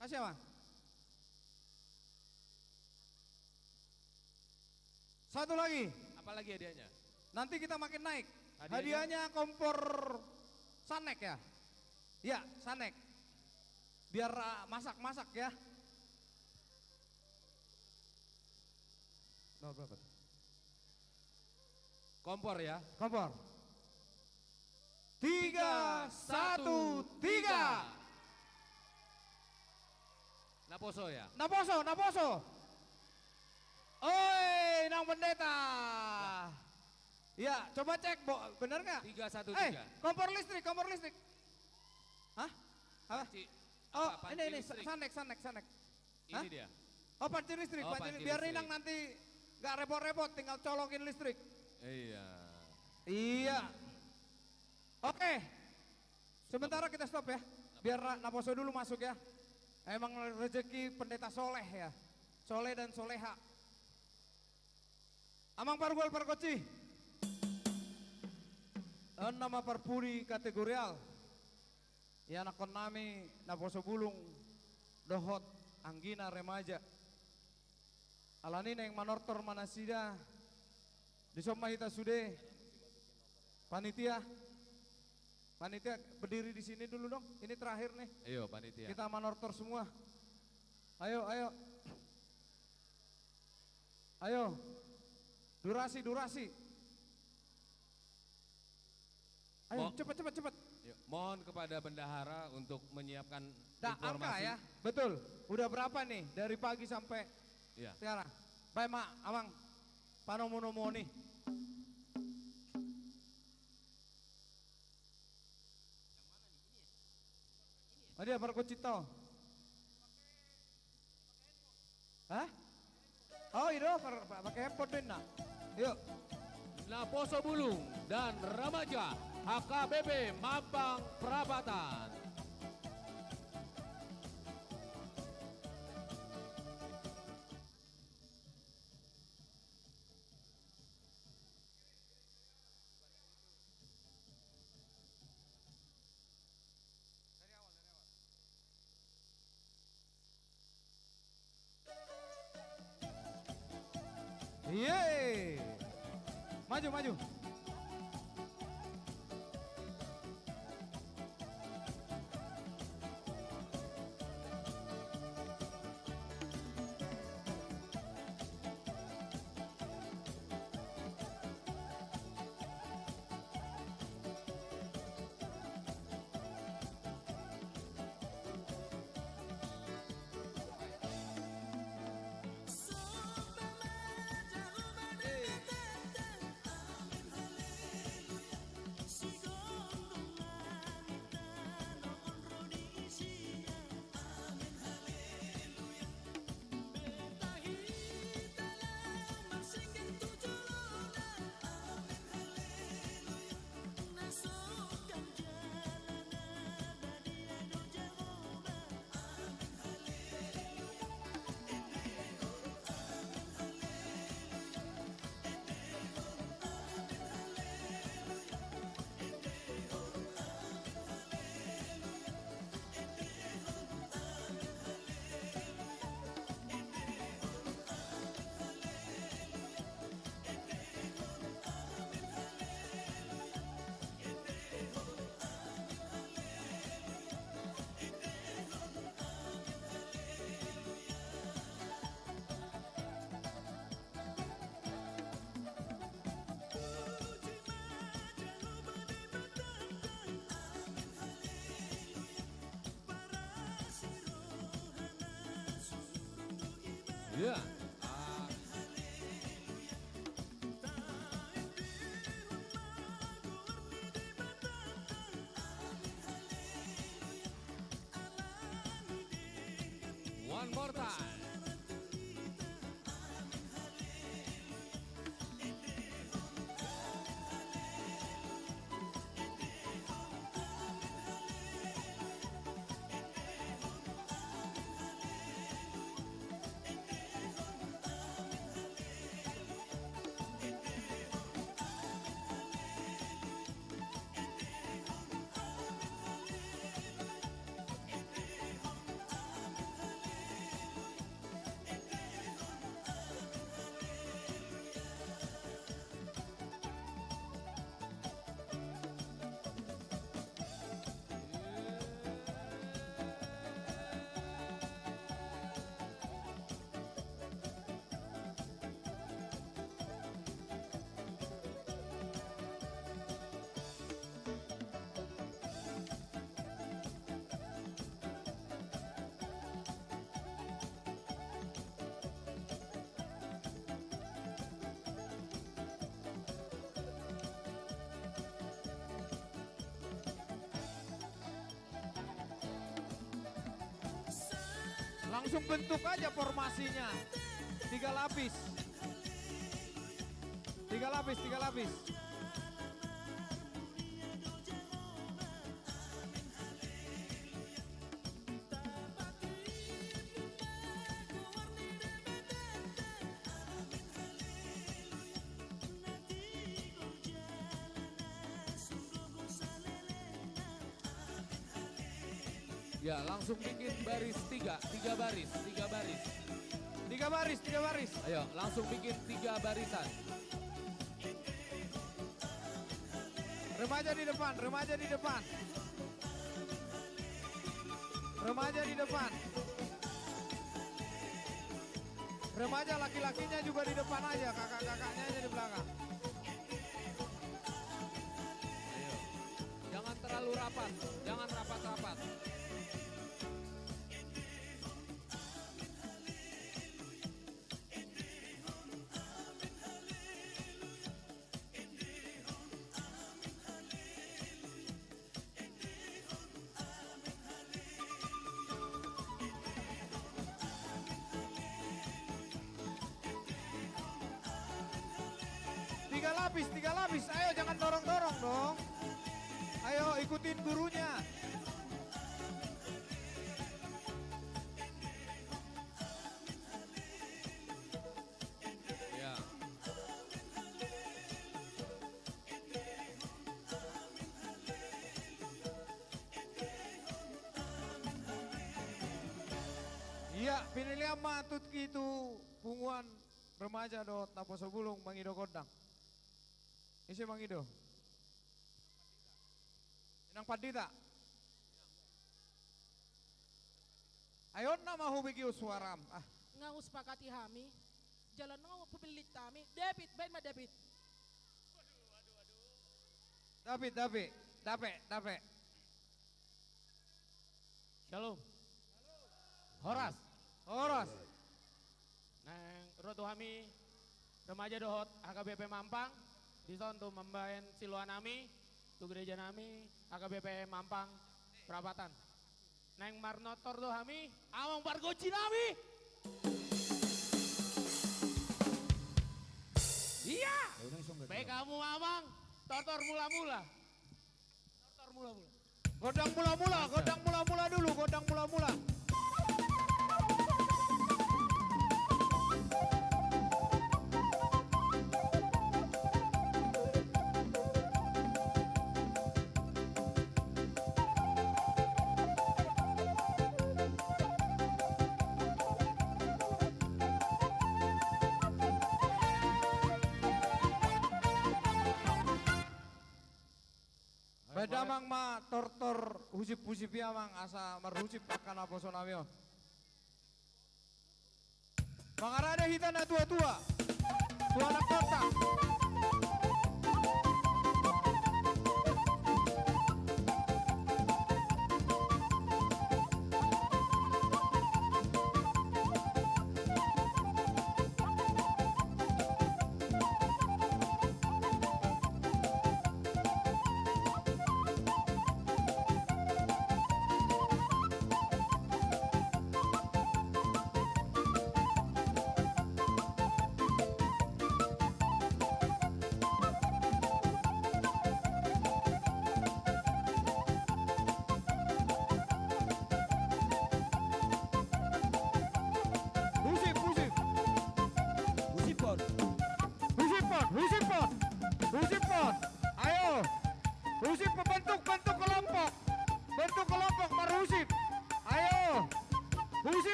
Kasih apa? Satu lagi. Apa lagi hadiahnya? Nanti kita makin naik. Hadiahnya? Hadiahnya kompor Sanek ya? Iya, Sanek. Biar masak-masak ya. No, berapa? Kompor ya? Kompor. 3, 1, 3. Naposo ya? Naposo. Oi, Nang Pendeta. Ya, coba cek, bener nggak? 313. Kompor listrik. Hah? Apa? Oh, panci ini listrik. Sanek. Ini Hah? dia. Oh, panci listrik, Oh, panci panci biar listrik. Inang nanti nggak repot-repot, tinggal colokin listrik. Iya. Iya. Oke. Sementara kita stop ya. Biar Naposo dulu masuk ya. Emang rezeki pendeta soleh ya. Soleh dan soleha. Amang pargol parkoci. Nama parpuri kategorial. Ya nakon nami Naposo bulung. Dohot anggina remaja. Alani yang manortor manasida. Disomahita sude. Panitia berdiri di sini dulu dong. Ini terakhir nih. Ayo panitia. Kita manortor semua. Ayo. Durasi. Ayo cepat. Yuk, mohon kepada bendahara untuk menyiapkan Angka informasi. ya. Betul. Udah berapa nih dari pagi sampai Iya. sekarang? Baik Mak, Amang. Panomo nih. Oh dia Parkocito. Hah? Oh iya pakai handphone din nak. Yuk. Naposo Bulung dan Remaja HKBP Mampang Perapatan. Yeay. Maju. Ya. One more time. Langsung bentuk aja formasinya. 3 lapis. 3 lapis, 3 lapis. Ya, langsung bikin baris 3 baris, 3 baris. 3 baris, 3 baris. Ayo, langsung bikin 3 barisan. Remaja di depan, remaja di depan. Remaja di depan. Remaja laki-lakinya juga di depan aja, kakak-kakaknya aja di belakang. Ayo. Jangan terlalu rapat, jangan rapat-rapat. Tiga lapis, ayo jangan dorong-dorong dong. Ayo ikutin gurunya. Ya. Iya, pinilih matut gitu punguan remaja do tapo sebulung mangido kodang. Isi mangido. Inang padita. Ayon na mahubigi uswaram. Ah, Nga uspakati hami. Jalan nga pupilit kami. David, baik ma David. Dape. Shalom. Horas. Nang roto kami remaja dohot HKBP Mampang. Di sana tuh membayan siluan nami, tuh gereja nami, HKBP Mampang, perapatan. Neng marnotor tuh kami, amang bargoci nami. Iya. Baik kamu amang, tortor mula-mula. Godang mula-mula dulu, godang mula-mula. Bedamang ma tortor husip-husip ya mang asa merhusip akan apa sonamio. Mangarada hitana tua-tua. Tua anak kota.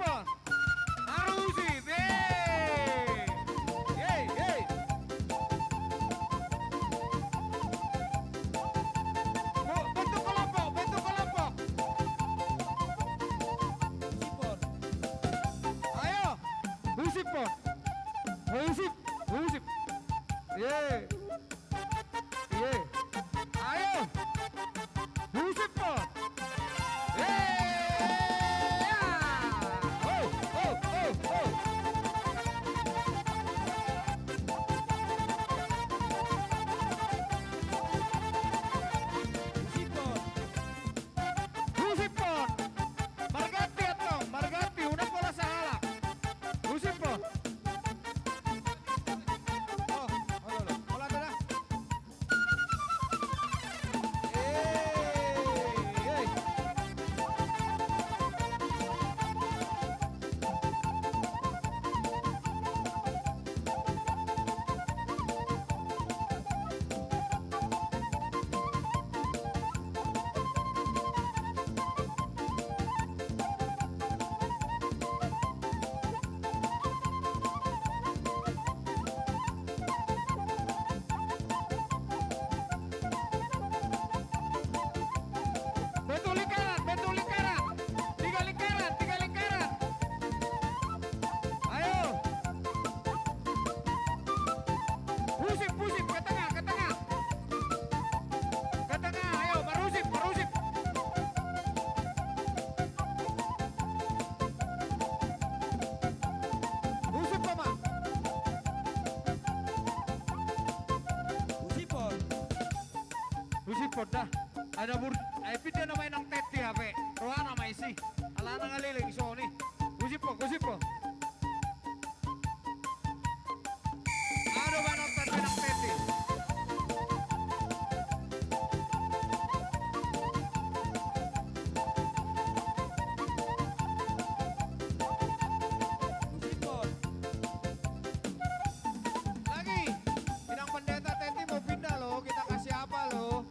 Husipon. Marusip. Yeay, yeay. Bentuk kelompok, bentuk kelompok. Husipon. Ayo, Husipon. Husip, Husip. Yeay. Yeay. Ayo. Husipon. Husipon. Margati atong, Margati una pala sa halak. Husipon. Oh, wala na. Hey. Betul lingkaran, betul lingkaran. Tiga lingkaran, tiga lingkaran. Ayo. Husip, husip, ke tengah, ke tengah. Ke tengah, ayo, marusip, marusip. Husip, Mama. Husipon. Husipon dah. Ada video na may nang teti hape. Roha na may isi. Ala na ngaliling iso ni. Gusipo, gusipo. Ano ba nang teti nang teti? Gusipon. Lagi. Pinang pendeta teti mau pindah loh. Kita kasih apa loh?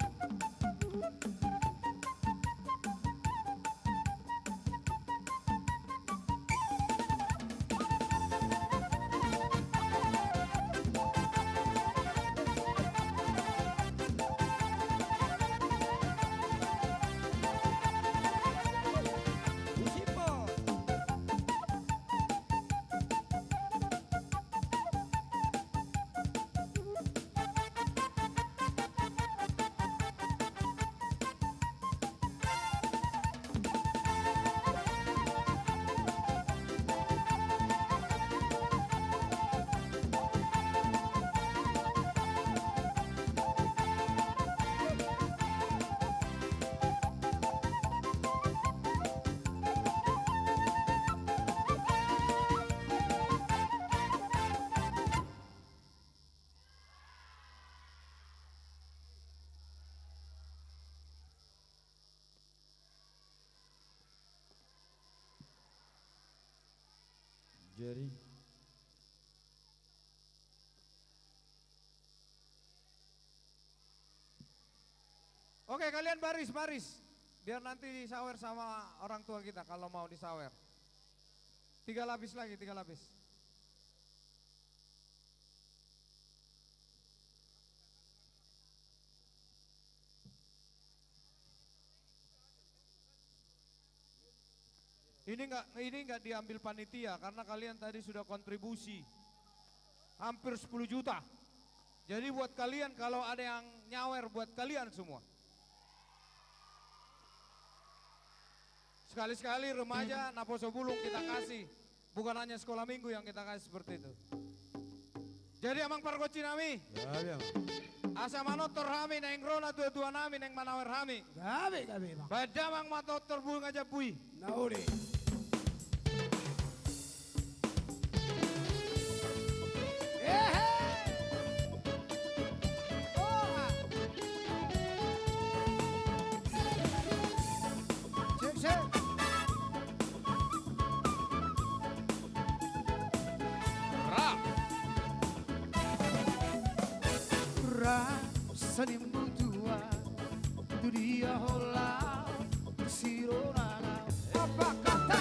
Jerry. Oke, kalian baris. Biar nanti disawer sama orang tua kita kalau mau disawer. 3 lapis lagi, 3 lapis. Ini enggak diambil panitia karena kalian tadi sudah kontribusi hampir 10 juta. Jadi buat kalian kalau ada yang nyawer buat kalian semua. Sekali-sekali remaja Naposo Bulung kita kasih. Bukan hanya sekolah minggu yang kita kasih seperti itu. Jadi amang pargoci nami. Ya. Asa manotor hami neng rona tua-tua nami neng manawer hami. Gabe, bang. Badamang matotor buing aja pui. Nauri. Sanim mutua dunia hola sirona apa kata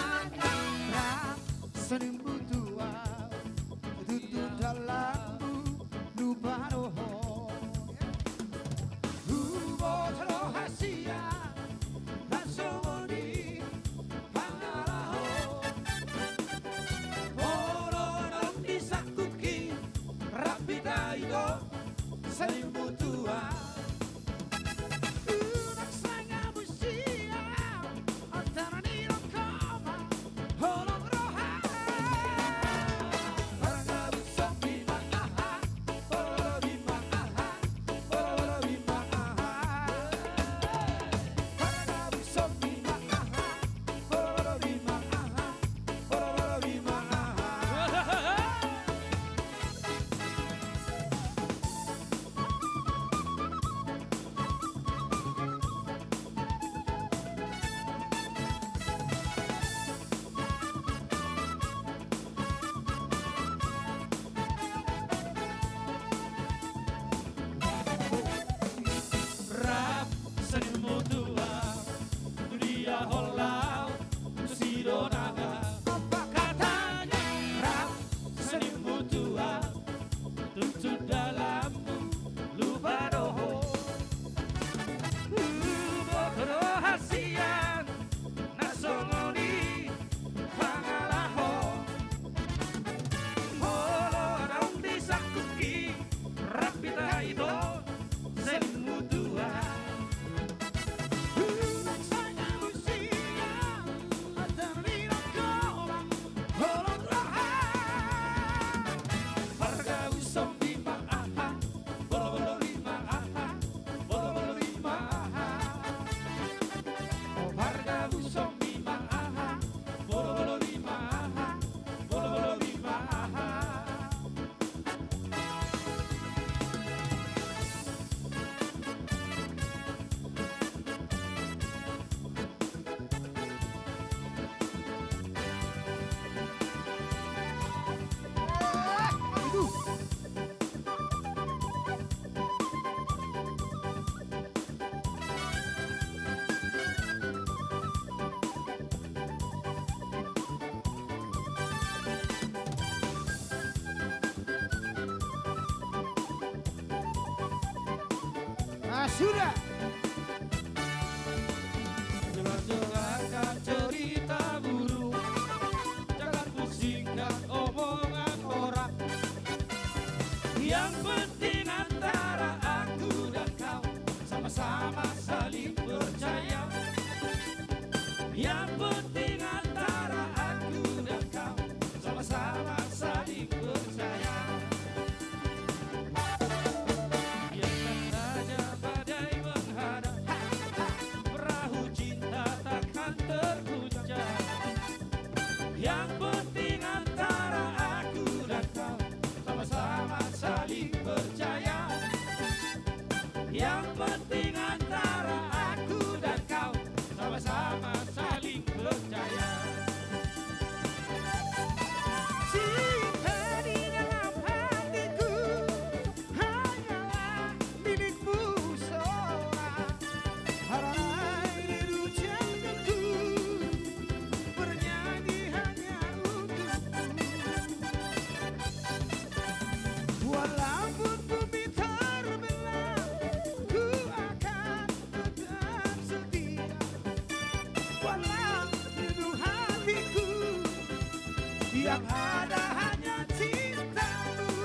sudah. Dengarkan cerita burung, jangan pusingkan omongan orang. Yang penting antara aku dan kau sama-sama saling percaya. Yang penting antara aku dan kau sama-sama saling percaya. Biarkan saja badai menghadap, perahu cinta takkan terguncang. Yang penting antara aku dan kau sama-sama saling percaya. Yang penting antara aku dan kau sama-sama saling percaya. Cinta di dalam hatiku hanyalah milikmu seorang. Harai rindu janganku bernyanyi hanya untukmu. Walaupun bumi terbelah, ku akan tetap setia. Walau rindu hatiku yang ada hanya cintamu.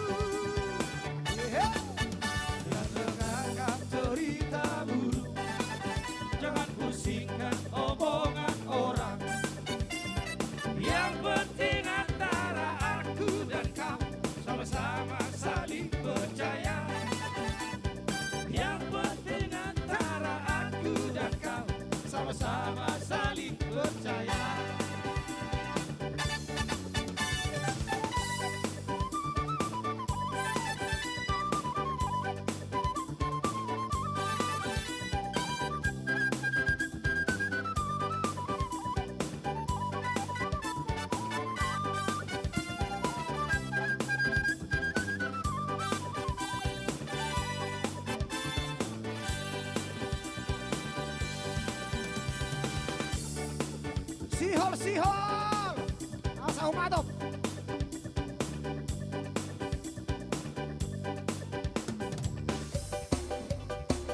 Dengarkan cerita burung, jangan pusingkan omongan orang. Yang penting antara aku dan kau sama-sama saling percaya. Yang penting antara aku dan kau sama-sama saling percaya. Sihol, sihol. Asa umatop.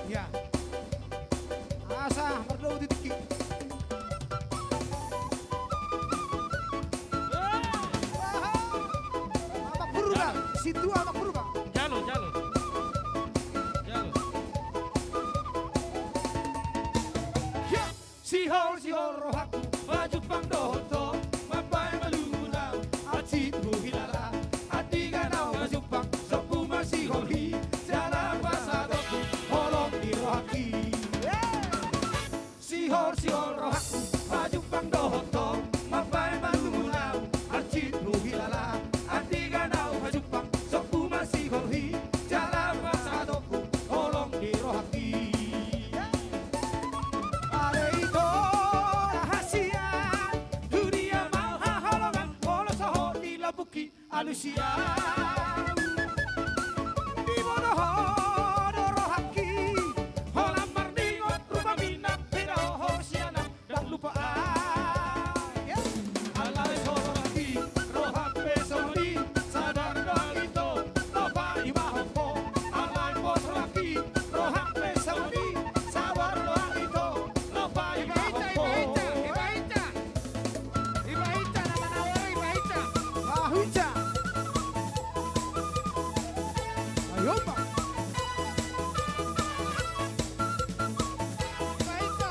Ya. Asa merdu titiki. Amak berubah. Situ amak berubah. Jalo, jalo. Jalo. Ya. Sihol, sihol rohaku, maju pangdoto, mapai malungunau, acit buhilala, atiganau majupang, sopu masiholi, jalan pasadoku, holong di rohaki. Sihol, sihol rohaku, maju pangdoto, mapai malungunau, acit buhilala, atiganau majupang, sopu masiholi, jalan pasadoku, holong di rohaki. Ada itu rahasia dunia mau haholongan kalau soho di labuki alusia di monohodo rohaki holam mardingot rumah minat beda hosiana dan lupaan Alay soraki, rohak pesoni, sadar doang itu, loba imahoko. Alay posraki, rohak pesoni, sabar doang itu, loba imahoko. Ibaita nama nama Ibaita Mahuja ayo pak Ibaita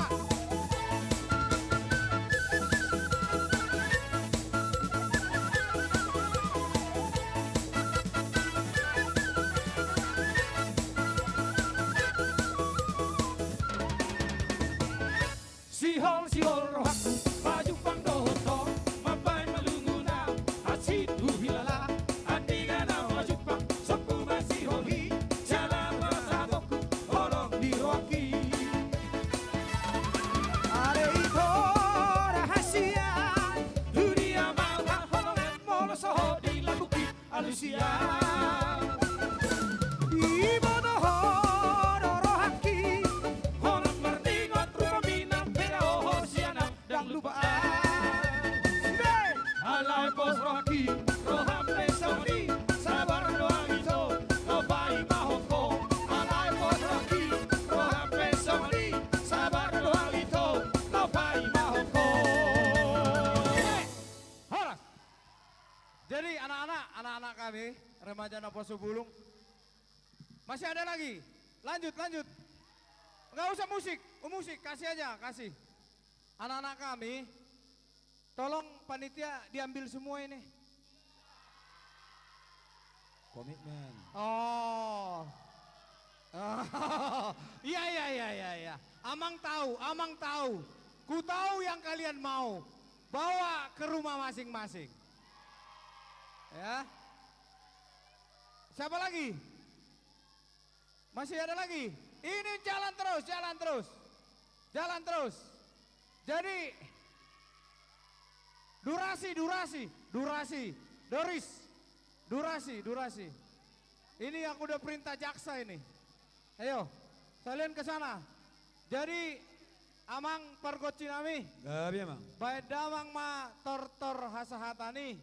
Sihol, sihol rohaku, maju pangdoto, mapai malungunau, asit uhilala, atiganau maju pang, sopu masiholi, jalan pasadoku, holong di rohaki. ada itu rahasia Dunia mau haholongan, molo soho di labuki, alusia. di monohodo rohaki Holam mardingot, rumah minat, beda hosiana, dan lupaan. Alay pos rohaki, roham pesoni, sabar doang itu, loba imahoko. Alay pos rohaki, roham anak-anak kami, remaja Naposo Bulung. Masih ada lagi? Lanjut, lanjut. Enggak usah musik, musik kasih aja, kasih. Anak-anak kami, tolong panitia diambil semua ini. Komitmen. Oh. Iya. Amang tahu. Ku tahu yang kalian mau. Bawa ke rumah masing-masing. Ya. Siapa lagi? Masih ada lagi? Ini jalan terus. Jadi durasi. Ini yang udah perintah jaksa ini. Ayo, kalian ke sana. Jadi amang pergoci nami. Gabi emang. Baik damang ma tortor hasahatani.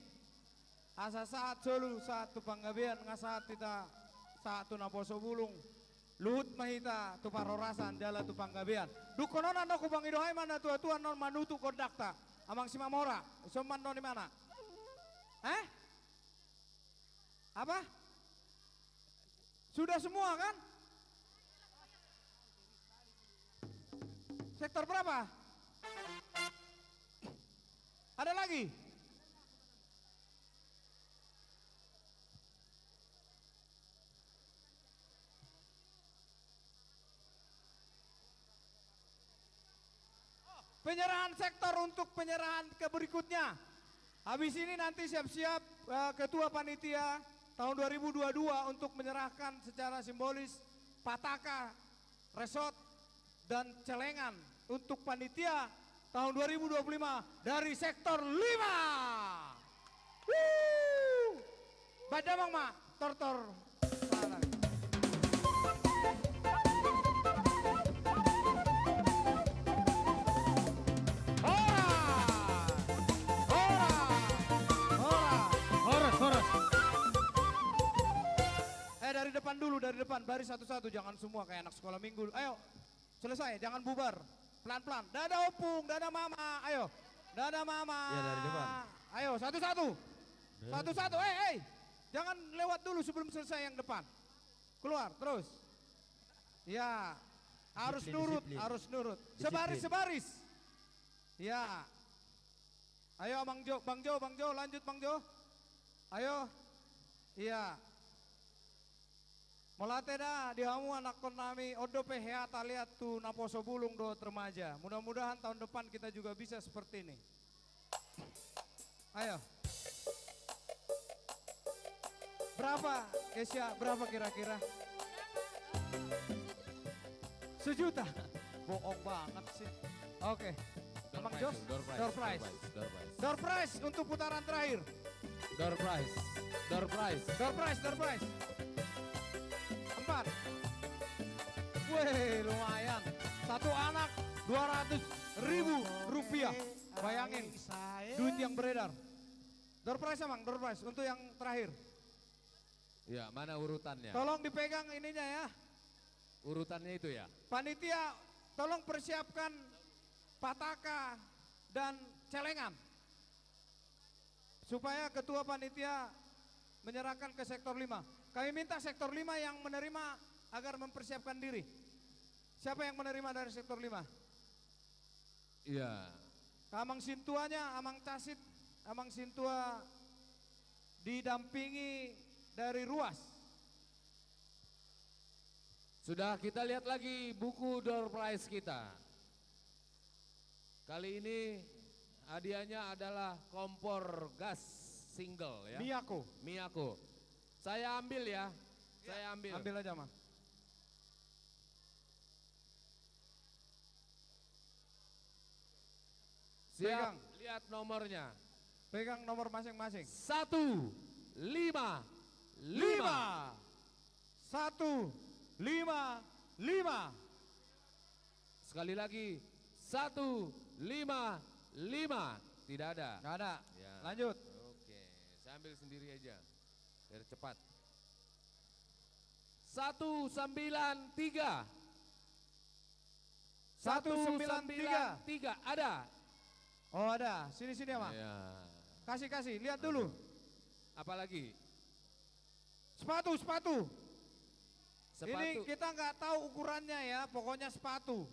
Asa saat solu saat tu panggabian ngasahat kita saat tu Naposo Bulung. Luhut mahita tu parorasan jala tu panggabian. Dukonon ando kubang idohai mana tua-tua non manutu kodakta. Amang si Mamora, soman non di mana? Apa? Sudah semua kan? Sektor berapa? Ada lagi? Penyerahan sektor untuk penyerahan ke berikutnya. Habis ini nanti siap-siap Ketua Panitia tahun 2022 untuk menyerahkan secara simbolis Pataka, Resort, dan Celengan untuk Panitia tahun 2025 dari sektor 5. Badamang ma, tortor. Dari depan, baris satu-satu, jangan semua kayak anak sekolah minggu. Ayo, selesai, jangan bubar, pelan-pelan. Dada opung, dada mama, ayo. Dada mama. Ya dari depan. Ayo, satu-satu. Jangan lewat dulu sebelum selesai yang depan. Keluar, terus. Ya, harus nurut. Sebaris. Ya. Ayo Bang Jo, lanjut Bang Jo. Ayo. Iya. Melatih dah dihamu anak konami odo pehata lihat tu Naposo Bulung do remaja. Mudah-mudahan tahun depan kita juga bisa seperti ini. Ayo. Berapa Kesia? Berapa kira-kira? 1 juta. Bohong banget sih. Oke. Abang Jos, door prize untuk putaran terakhir. Door prize. 4. Wih, lumayan. Satu anak 200.000 rupiah. Bayangin, duit yang beredar. Door prize Bang, door prize untuk yang terakhir. Ya, mana urutannya? Tolong dipegang ininya ya. Urutannya itu ya? Panitia, tolong persiapkan Pataka dan Celengan. Supaya ketua panitia menyerahkan ke sektor 5. Kami minta sektor 5 yang menerima agar mempersiapkan diri. Siapa yang menerima dari sektor 5? Iya. Amang Sintuanya, Amang Casit, Amang Sintua didampingi dari Ruas. Sudah kita lihat lagi buku door prize kita. Kali ini hadiahnya adalah kompor gas single ya. Miyako. Saya ambil ya. Saya ambil. Ambil aja Mas. Siap. Pegang. Lihat nomornya. Pegang nomor masing-masing. 1, 5, 5. 1, 5, 5. Sekali lagi. 1, 5, 5. Tidak ada. Nggak ada. Ya. Lanjut. Oke, saya ambil sendiri aja. Biar cepat. 193. 193. Ada. Oh ada. Sini ya Mak. Ya. Kasih. Lihat dulu. Apalagi? Sepatu, sepatu. Sepatu. Ini kita nggak tahu ukurannya ya, pokoknya sepatu.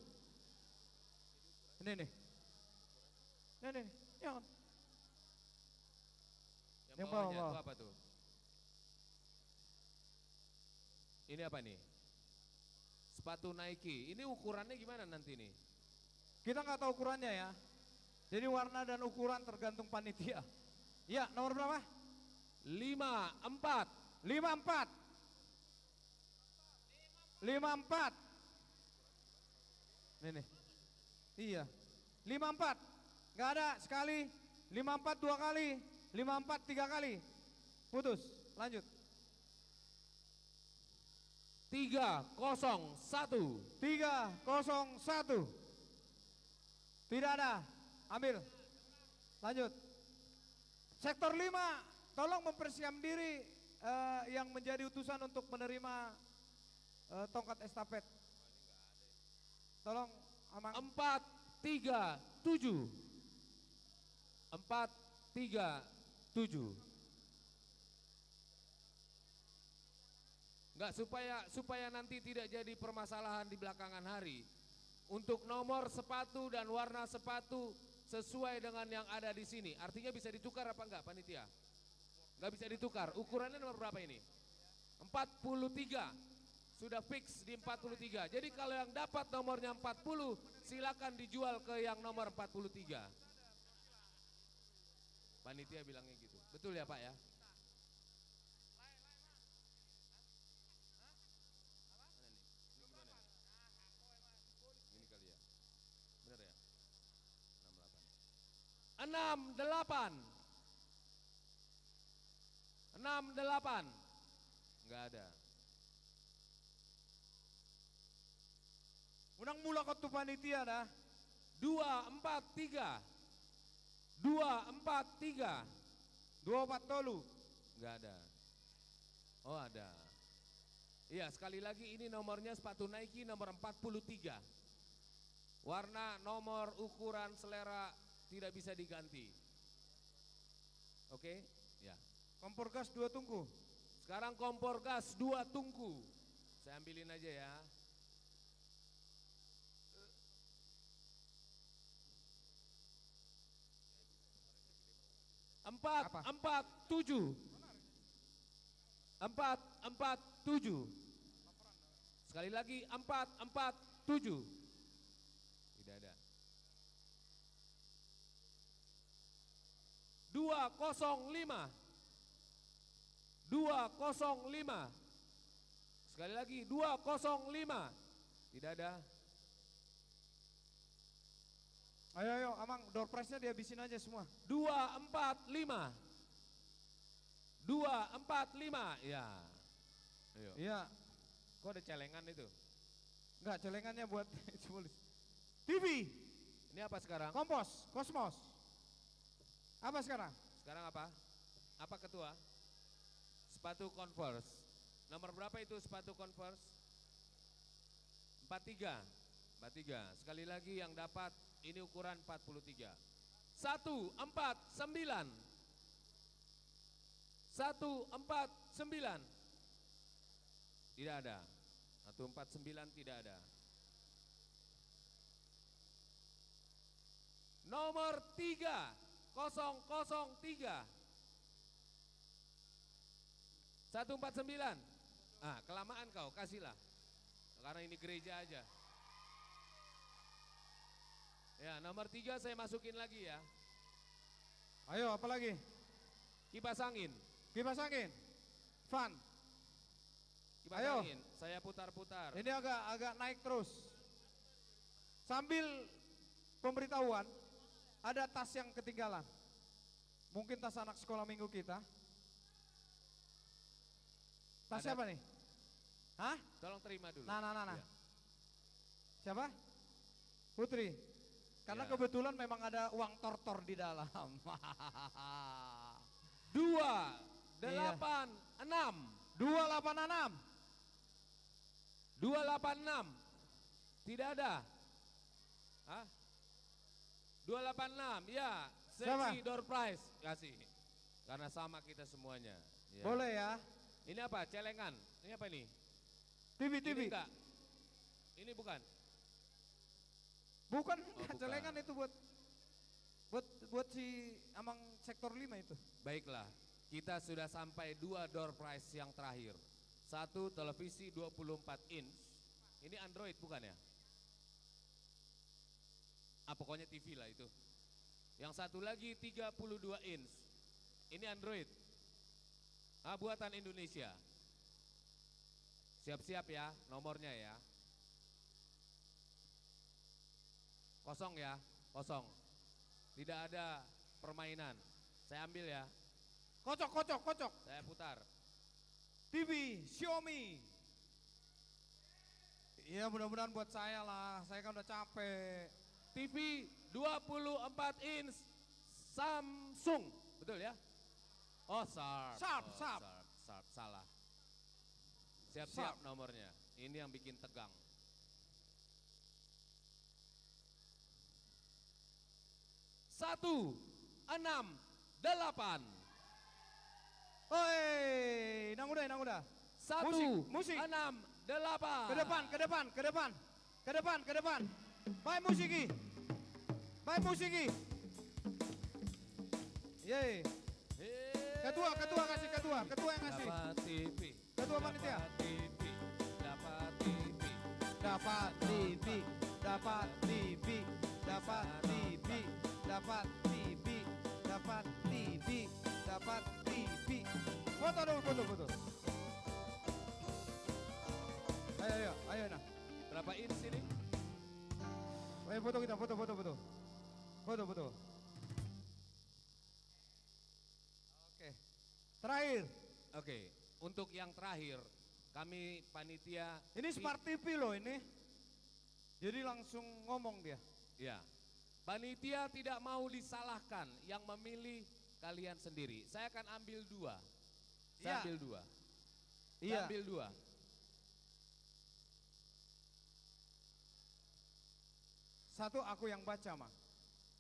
Ini nih. Ini nih. Yang bawahnya bawah. itu apa tuh? Ini apa nih? Sepatu Nike. Ini ukurannya gimana nanti nih? Kita nggak tahu ukurannya ya. Jadi warna dan ukuran tergantung panitia. Ya, nomor berapa? 54. 54. 54. Ini. Iya. 54. Enggak ada sekali. 54 dua kali. 54 tiga kali. Putus. Lanjut. 301. 301. Tidak ada. Ambil. Lanjut. Sektor 5, tolong mempersiapkan diri yang menjadi utusan untuk menerima tongkat estafet. Tolong Amang. 437. 437. Enggak, supaya nanti tidak jadi permasalahan di belakangan hari. Untuk nomor sepatu dan warna sepatu sesuai dengan yang ada di sini. Artinya bisa ditukar apa enggak panitia? Enggak bisa ditukar. Ukurannya nomor berapa ini? 43. Sudah fix di 43. Jadi kalau yang dapat nomornya 40, silakan dijual ke yang nomor 43. Panitia bilangnya gitu. Betul ya Pak ya? Benar ya? 68. 68. Enggak ada. Unang mula kau tu panitia dah. 243. 243. 24 tolu. Enggak ada. Oh ada. Iya sekali lagi ini nomornya sepatu Nike nomor 43. Warna, nomor, ukuran, selera tidak bisa diganti. Oke? Ya. Kompor gas 2 tungku. Sekarang kompor gas 2 tungku. Saya ambilin aja ya. Empat 447. Sekali lagi 447. Tidak ada. 205. 205. Sekali lagi 205. Tidak ada. Ayo, Amang, door prize-nya dihabisin aja semua. 245. 245. Ya. Ayo. Iya. Kok ada celengan itu? Enggak, celengannya buat TV. Ini apa sekarang? Kompos, Kosmos. Apa sekarang? Sekarang apa? Apa ketua? Sepatu Converse. Nomor berapa itu sepatu Converse? 43. 43. Sekali lagi yang dapat ini ukuran 43. 149. 149. Tidak ada. 149 tidak ada. Nomor 3. 003. 149. Ah, kelamaan kau, kasihlah. Karena ini gereja aja. Ya, nomor 3 saya masukin lagi ya. Ayo, apa lagi? Kipas angin. Kipas angin. Fan. Kipas Ayo. angin, saya putar-putar. Ini agak naik terus. Sambil pemberitahuan, ada tas yang ketinggalan. Mungkin tas anak sekolah minggu kita. Tas Ada. siapa nih? Hah? Tolong terima dulu. Nah. Ya. Siapa? Putri. Karena Ya. kebetulan memang ada uang tortor di dalam. 286. 286. 286. Tidak ada. Hah? 286. Ya, Siapa? seksi door prize kasih. Karena sama kita semuanya. Ya. Boleh ya. Ini apa? Celengan. Ini apa ini? TV. Ini enggak? Ini bukan? Bukan, bukan. celengan itu buat si Amang sektor 5 itu. Baiklah, kita sudah sampai 2 door prize yang terakhir. 1 televisi 24 inch. Ini Android bukan ya? Pokoknya TV lah itu. Yang satu lagi 32 inch. Ini Android. Buatan Indonesia. Siap-siap ya, nomornya ya. Kosong ya, kosong. Tidak ada permainan. Saya ambil ya. Kocok. Saya putar. TV, Xiaomi. Iya mudah-mudahan buat saya lah, saya kan udah capek. TV 24 inch Samsung, betul ya? Oh, Sharp. Sharp. Salah. Siap-siap nomornya. Ini yang bikin tegang. 1, 6, 8. Oi, nang udah. 1, musik. 6, 8. Ke depan. Baik musiki. Yeay. Ketua yang ngasih. Dapat TV. Ketua panitia. Dapat TV. Dapat TV. Foto dulu. Ayo nah. Berapa inch ini? Ayo foto kita, foto. Oke. Terakhir. Oke, untuk yang terakhir kami panitia. Ini Smart TV loh ini. Jadi langsung ngomong dia. Ya. Panitia tidak mau disalahkan, yang memilih kalian sendiri. Saya akan ambil 2. Saya ambil 2. Saya ambil 2. Satu aku yang baca, Mang.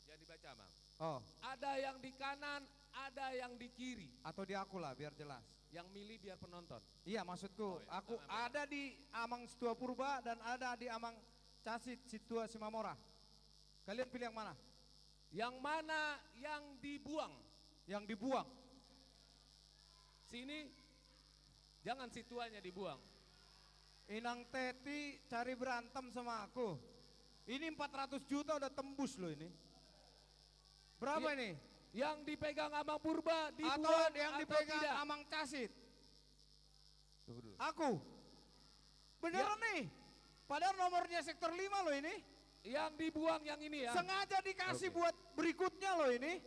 Yang dibaca, Mang. Oh. Ada yang di kanan, ada yang di kiri. Atau di aku lah biar jelas. Yang milih biar penonton. Iya maksudku, aku ada di Amang Situa Purba dan ada di Amang Casit Situa Simamora. Kalian pilih yang mana? Yang mana yang dibuang? Yang dibuang. Sini, jangan situanya dibuang. Inang Teti cari berantem sama aku. Ini 400 juta udah tembus loh ini. Berapa ini? Yang dipegang Amang Purba dibuang atau yang dipegang tidak? Amang Casit? Tunggu dulu. Aku. Beneran nih. Padahal nomornya sektor 5 loh ini. Yang dibuang yang ini ya. Sengaja dikasih buat berikutnya loh ini.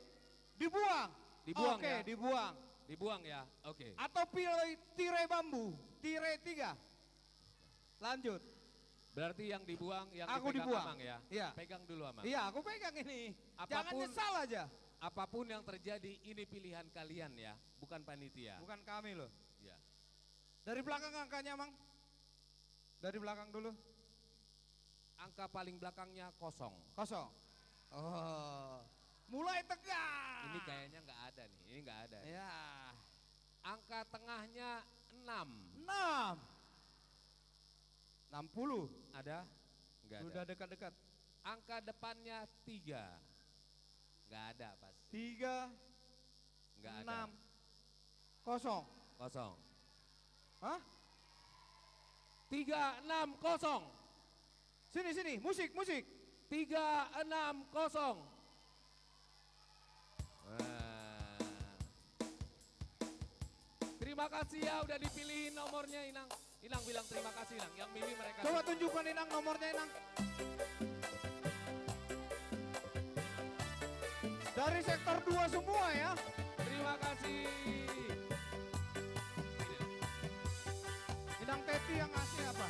Dibuang. Dibuang Oke, ya. dibuang. Dibuang ya. Oke. Atau pilih tirai bambu, tirai 3. Lanjut. Berarti yang dibuang yang Aku dipegang dibuang. Amang ya. Iya. Pegang dulu Amang. Iya, aku pegang ini. Jangan nyesal aja. Apapun yang terjadi ini pilihan kalian ya, bukan panitia. Bukan kami loh. Ya. Dari belakang angkanya, Mang. Dari belakang dulu. Angka paling belakangnya kosong. Kosong. Oh. Mulai tegang. Ini kayaknya nggak ada nih. Ini nggak ada. Ya. Angka tengahnya 6. 60. Ada? Nggak ada. Sudah dekat-dekat. Angka depannya 3. Nggak ada pas. 3. Nggak ada. 6. Kosong. Kosong. Hah? 360. Sini, musik. 360. Terima kasih ya udah dipilihin nomornya Inang. Inang bilang terima kasih Inang, yang milih mereka. Coba tunjukkan Inang nomornya Inang. Dari sektor 2 semua ya. Terima kasih. Inang Teti yang ngasih apa?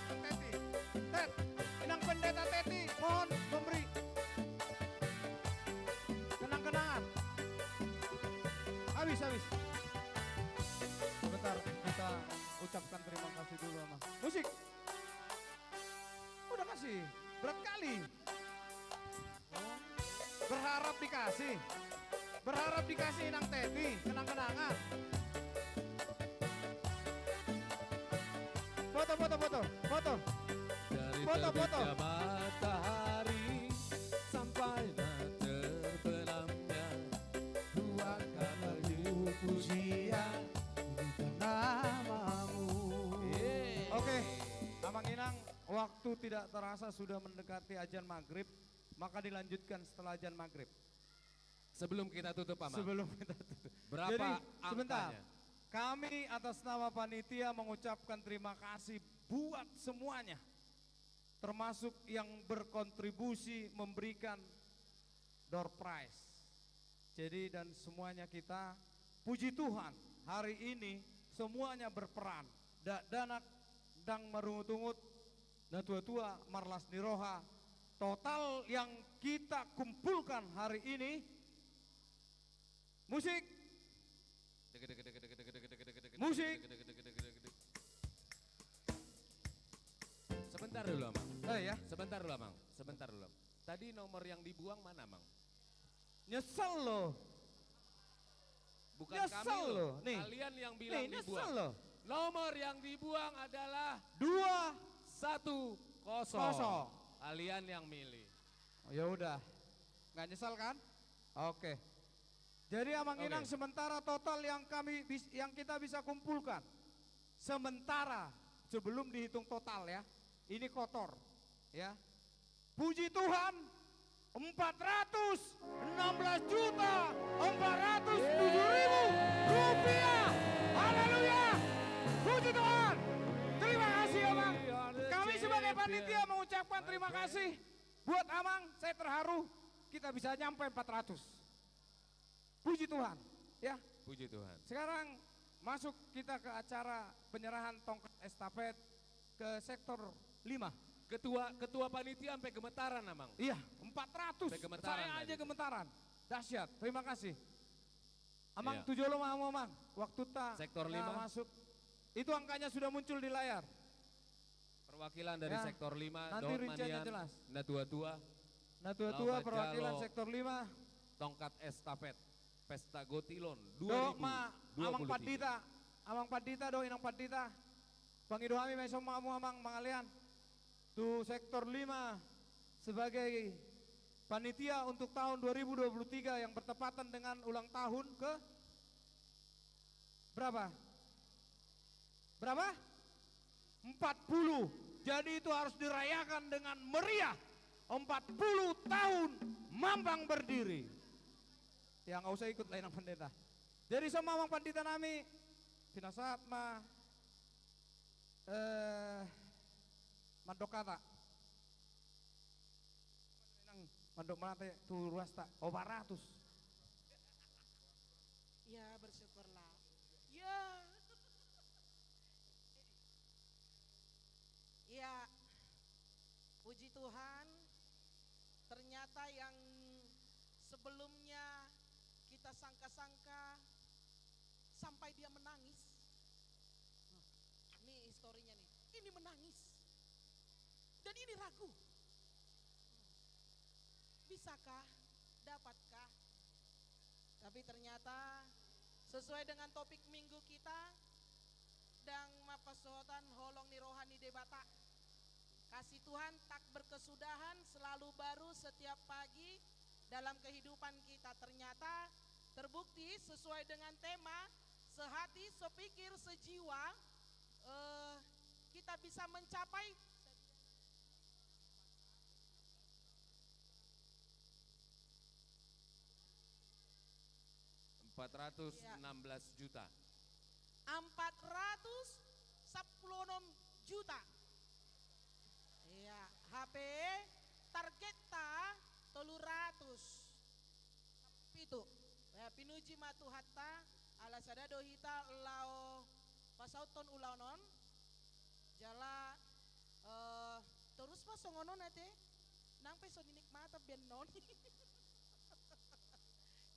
Inang Teti. Inang Pendeta Teti, mohon memberi kenang-kenangan. Habis. Bentar, kita ucapkan terima kasih dulu sama musik. Udah kasih, berat kali. Berharap dikasih. berharap dikasih Inang Teti, kenang-kenangan. Foto, foto, foto, foto. Dari Foto, foto. terbitnya matahari sampai terbenamnya dua kata pujian namamu. Oke, Amang Inang, waktu tidak terasa sudah mendekati ajan maghrib, maka dilanjutkan setelah ajan maghrib. Sebelum kita tutup, Amang. Sebelum kita tutup. Berapa Jadi, sebentar. angkanya? Kami atas nama panitia mengucapkan terima kasih buat semuanya. Termasuk yang berkontribusi memberikan door prize. Jadi dan semuanya kita, puji Tuhan, hari ini semuanya berperan. Danak, dang marungut-ungut, dan tua-tua marlas niroha. Total yang kita kumpulkan hari ini, musik, musik. Sebentar dulu, Amang. Ya. Sebentar dulu, Amang. Sebentar dulu. Tadi nomor yang dibuang mana, Amang? Nyesel loh. Bukan Nyesel kami loh. loh. Nih. Kalian yang bilang Nih, dibuang. nyesel loh. Nomor yang dibuang adalah 2-1-0. 2-1-0. Kalian yang milih. Oh, ya udah, nggak nyesal kan? Oke. Jadi Amang Oke. Inang sementara total yang kita bisa kumpulkan, sementara sebelum dihitung total ya, ini kotor, ya. Puji Tuhan, 416.407.000 rupiah. Haleluya. Puji Tuhan. Terima kasih Amang. Kami sebagai panitia mengucapkan terima kasih buat Amang. Saya terharu kita bisa nyampe 400. Puji Tuhan, ya. Puji Tuhan. Sekarang masuk kita ke acara penyerahan tongkat estafet ke sektor 5. Ketua panitia sampai gemetaran, Amang. Iya, 400. Sampai gemetaran Saya aja tadi. gemetaran. Dahsyat. Terima kasih. Amang Iya. tujuh lo mau Amang. Waktu tak Sektor 5. masuk. Itu angkanya sudah muncul di layar. Perwakilan dari Ya, sektor 5, nanti Daud rinciannya Manian, jelas. Natua-tua, Nah tua-tua Lama perwakilan Jalo, sektor 5. tongkat estafet, Pesta Gotilon Do ma 2023. Amang Padita. Amang Padita do inang Padita. Pangidohami may somamu Amang mangalian. Tu sektor 5 sebagai panitia untuk tahun 2023 yang bertepatan dengan ulang tahun ke berapa? Berapa? 40. Jadi itu harus dirayakan dengan meriah. 40 tahun Mampang berdiri. Ya nggak usah ikut lain pendeta. Jadi sama Mang Pandita nami sinasat mandokata. Mandok melate tu ruas tak 400. Ya bersyukurlah. Ya. Ya. Puji Tuhan. Ternyata yang sebelumnya kita sangka-sangka sampai dia menangis. Nih historinya nih. Ini menangis. Dan ini ragu. Bisakah? Dapatkah? Tapi ternyata sesuai dengan topik minggu kita, dang mapasotan holong ni rohani debata. Kasih Tuhan tak berkesudahan, selalu baru setiap pagi dalam kehidupan kita. Ternyata terbukti sesuai dengan tema sehati, sepikir, sejiwa, kita bisa mencapai $416 juta. 416 juta. Iya, HP target ta 300. Itu. Ya, pinuji matu hatta ala sada dohita lao pasauton ulaunon. Jala terus pasongonon nate. Nang peso dinikmata bian non.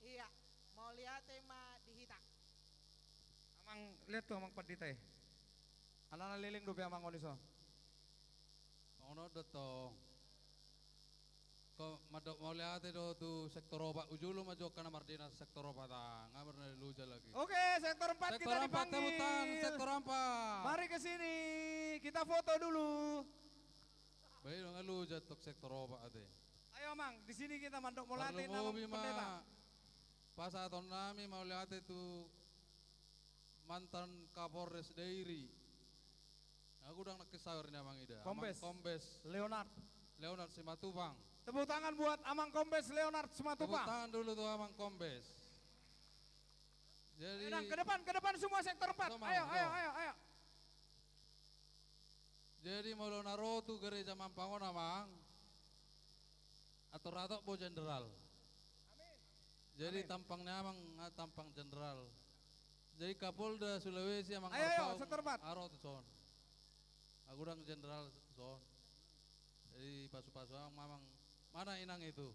Iya, mau lihat tema dihita. Amang lihat tuh Amang Padita ya. Anak liling do Amang Oniso. Ono doto Ko madok mau lihat itu tuh sektor obat ujulu maju karena Mardina sektor obat nggak pernah luja lagi. Oke, sektor 4 Sektor kita 4 dipanggil. tebutan, sektor 4. Mari ke sini, kita foto dulu. Baik dong luja tok sektor obat ade. Ayo Mang, di sini kita mandok mau latih Parlo nama mobi pendeta. ma pas aton nami mau lihat itu mantan Kapolres Dairi. Aku udah nak kesawir nih Amang Ida. Kombes. Amang Kombes Leonard Simatupang. Tepuk tangan buat Amang Kombes Leonard Tepuk Simatupang. tangan dulu tuh Amang Kombes. Jadi Ke depan semua sektor 4. Ayo. Jadi mau naro tuh gereja Mampangon Amang. Atau ratok bo jenderal. Jadi tampangnya Amang tampang jenderal. Jadi Kapolda Sulawesi Amang Ayo, sektor 4. Aro tuh son. Aku udah jenderal son. Jadi pasu-pasu Amang mana inang itu?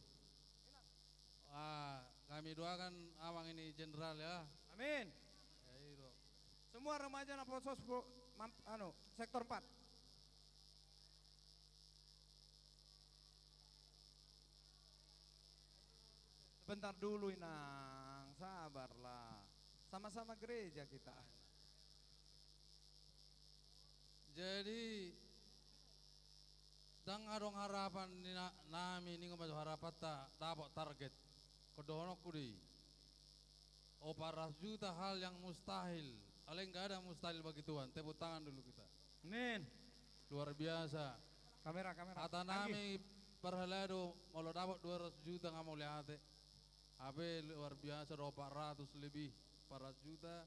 Kami doakan Amang ini jenderal ya. Amin. Ya, itu. Semua remaja Naposos sektor 4. Sebentar dulu Inang, sabarlah. Sama-sama gereja kita. Jadi dang adong harapan ni nami ni ngomong harapan tak dapat target. Kedono kudi. 400 juta hal yang mustahil. Aleng enggak ada mustahil bagi Tuhan. Tepuk tangan dulu kita. Amin. Luar biasa. Kamera. Kata nami perhelado mau dapat 200 juta nggak mau lihat. Abe luar biasa 400 lebih 400 juta.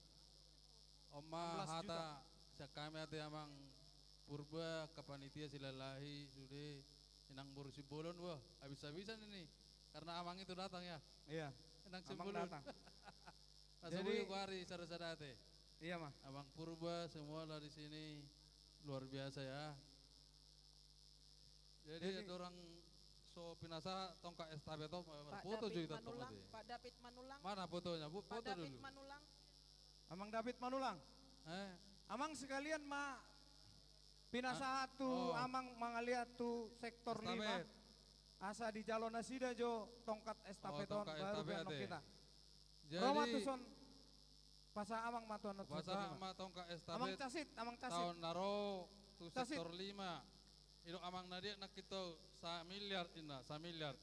Oma 16 juta. hata kami hati amang purba kapanitia silalahi sudah inang burusi bolon wah habis-habisan ini karena amang itu datang ya. Iya. Inang Amang sebelum. datang. Jadi kuari sadar-sadar. Iya mah. Abang purba semua lah di sini luar biasa ya. Jadi ada orang so pinasa tongkat estafeto foto juga kita tongkat. Pak David Manulang. Mana fotonya Bu? Pak Foto David dulu. Manulang. Amang David Manulang. Amang sekalian pinasa tu amang mangaliat tu sektor 5. Estafet. Asa di jalon asida jo tongkat estafeton tongkat baru estafet, piano kita. Jadi Roma tu son pasa amang matuan tu. Pasa ama tongkat estafet. Amang casit. Tahun naro tu Casit. sektor 5. Itu amang nadia nak kita 1 miliar ina, 1 miliar.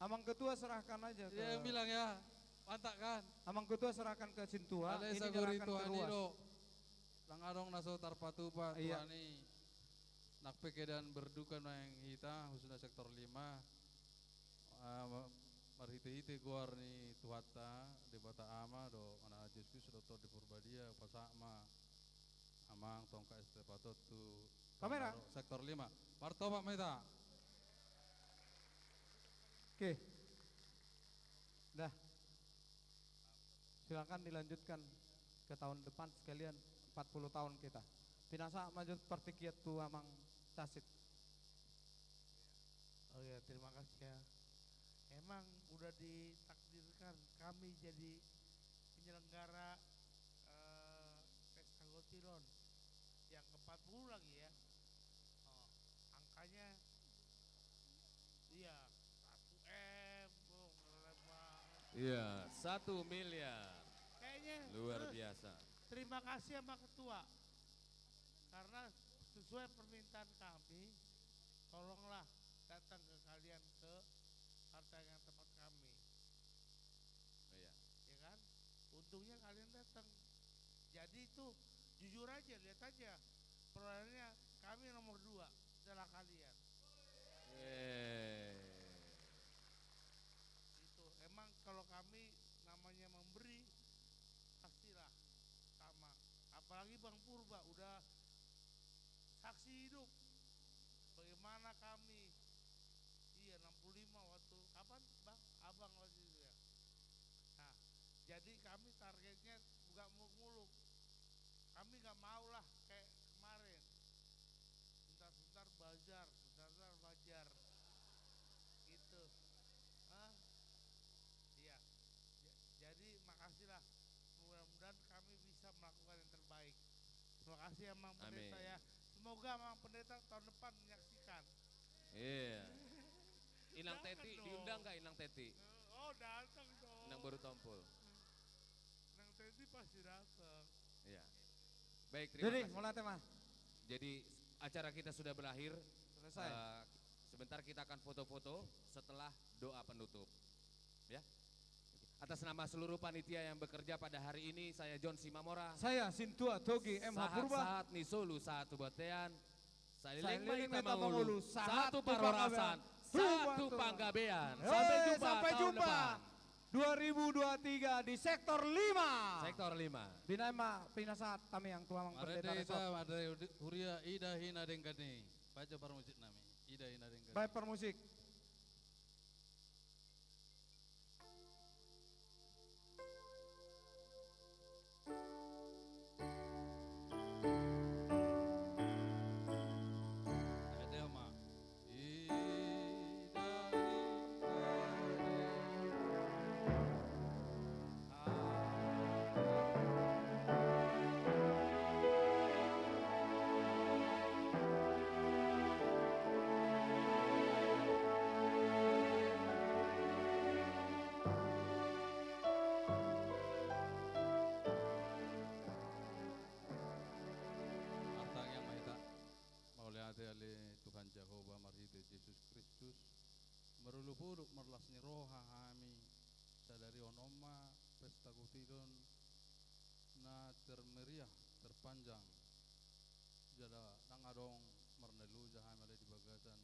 Amang ketua serahkan aja ke. Dia yang bilang ya, mantap kan? Amang ketua serahkan ke Sintua, Ada ini saguri serahkan ke Tuhan Ruas. itu. Lang adong naso tarpatupa Iya. Tuhan ini. Nak pekedan berduka na yang hita khususnya sektor 5. Marhite-hite guar ni tuhata di bata ama do mana Yesus do to di purbadia pasama. Amang tongka estepatot tu Kamera. sektor 5. Martoba meta. Oke. Dah. Silakan dilanjutkan ke tahun depan sekalian 40 tahun kita. Pinasa maju seperti kiat tu amang casit. Oh ya, terima kasih ya. Emang udah ditakdirkan kami jadi penyelenggara Pesta Gotilon yang ke-40 lagi ya. Angkanya iya 1M, keren banget. Iya, 1 miliar. Kayaknya Luar terus, biasa. Terima kasih sama ketua. Karena sesuai permintaan kami, tolonglah datang ke kalian ke partai yang tempat kami. Iya. Ya kan? Untungnya kalian datang. Jadi itu jujur aja, lihat aja. Perolehannya kami nomor 2 setelah kalian. Itu emang kalau kami namanya memberi pastilah sama. Apalagi Bang Purba udah saksi hidup bagaimana kami 65 waktu kapan Bang Abang waktu itu ya. Nah jadi kami targetnya nggak muluk-muluk, kami nggak mau lah kayak kemarin sebentar bazar gitu. Iya jadi makasihlah, mudah-mudahan kami bisa melakukan yang terbaik. Terima kasih Mang Pendeta ya. Semoga Mang Pendeta tahun depan menyaksikan Iya. Inang Teti diundang gak Inang Teti? Oh datang dong. Inang baru tompul. Nang Teti pasti datang. Iya. Baik, terima Jadi, kasih. mulai tema. Jadi acara kita sudah berakhir. Selesai. Sebentar kita akan foto-foto setelah doa penutup. Ya. Atas nama seluruh panitia yang bekerja pada hari ini, saya John Simamora. Saya Sintua Togi MH Purba. Sahat Nisolu satu Botean. Saya Saya Leng Leng Meta Mangulu. Sahat Satu Parorasan. Satu Panggabean. Sampai tahun jumpa. depan. 2023 di sektor 5. Sektor 5. Binama pinasat kami yang tua mang pendeta Ada resort. ada huria ida hina dengkane. Baca permusik nami. Ida hina dengkane. Baik permusik. Ada ma. Artang yang mahita maulihati ali Tuhan Jehovah marhite Yesus Kristus merulupuruk merlas ni roha kami sadari onoma pesta gutidon na termeriah terpanjang jada nangadong mernelu jaham ali di bagasan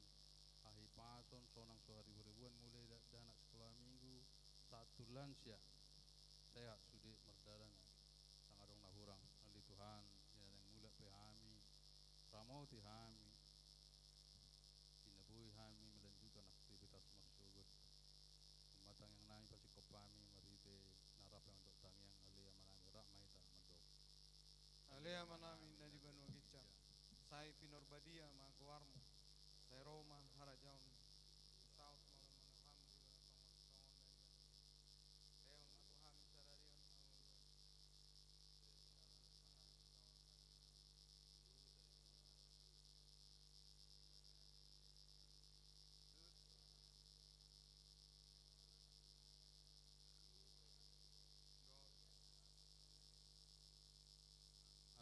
ahi pason sonang suari ribuan mulai anak sekolah minggu satu lansia sehat sudi merdaran sangadong nahurang ali Tuhan yang mula pehami ramauti hami sinabui hami melanjutkan aktivitas marsugut umatang yang naik pasti kopami marite narap yang untuk tangyang alia manami ramai tak medok Alea manami na di Banua Gicam. Sai Pinorbadia Mangkuarmo. Sai Roma Harajaon. South Malamanagham di Tongon Leon Matuham Sararion.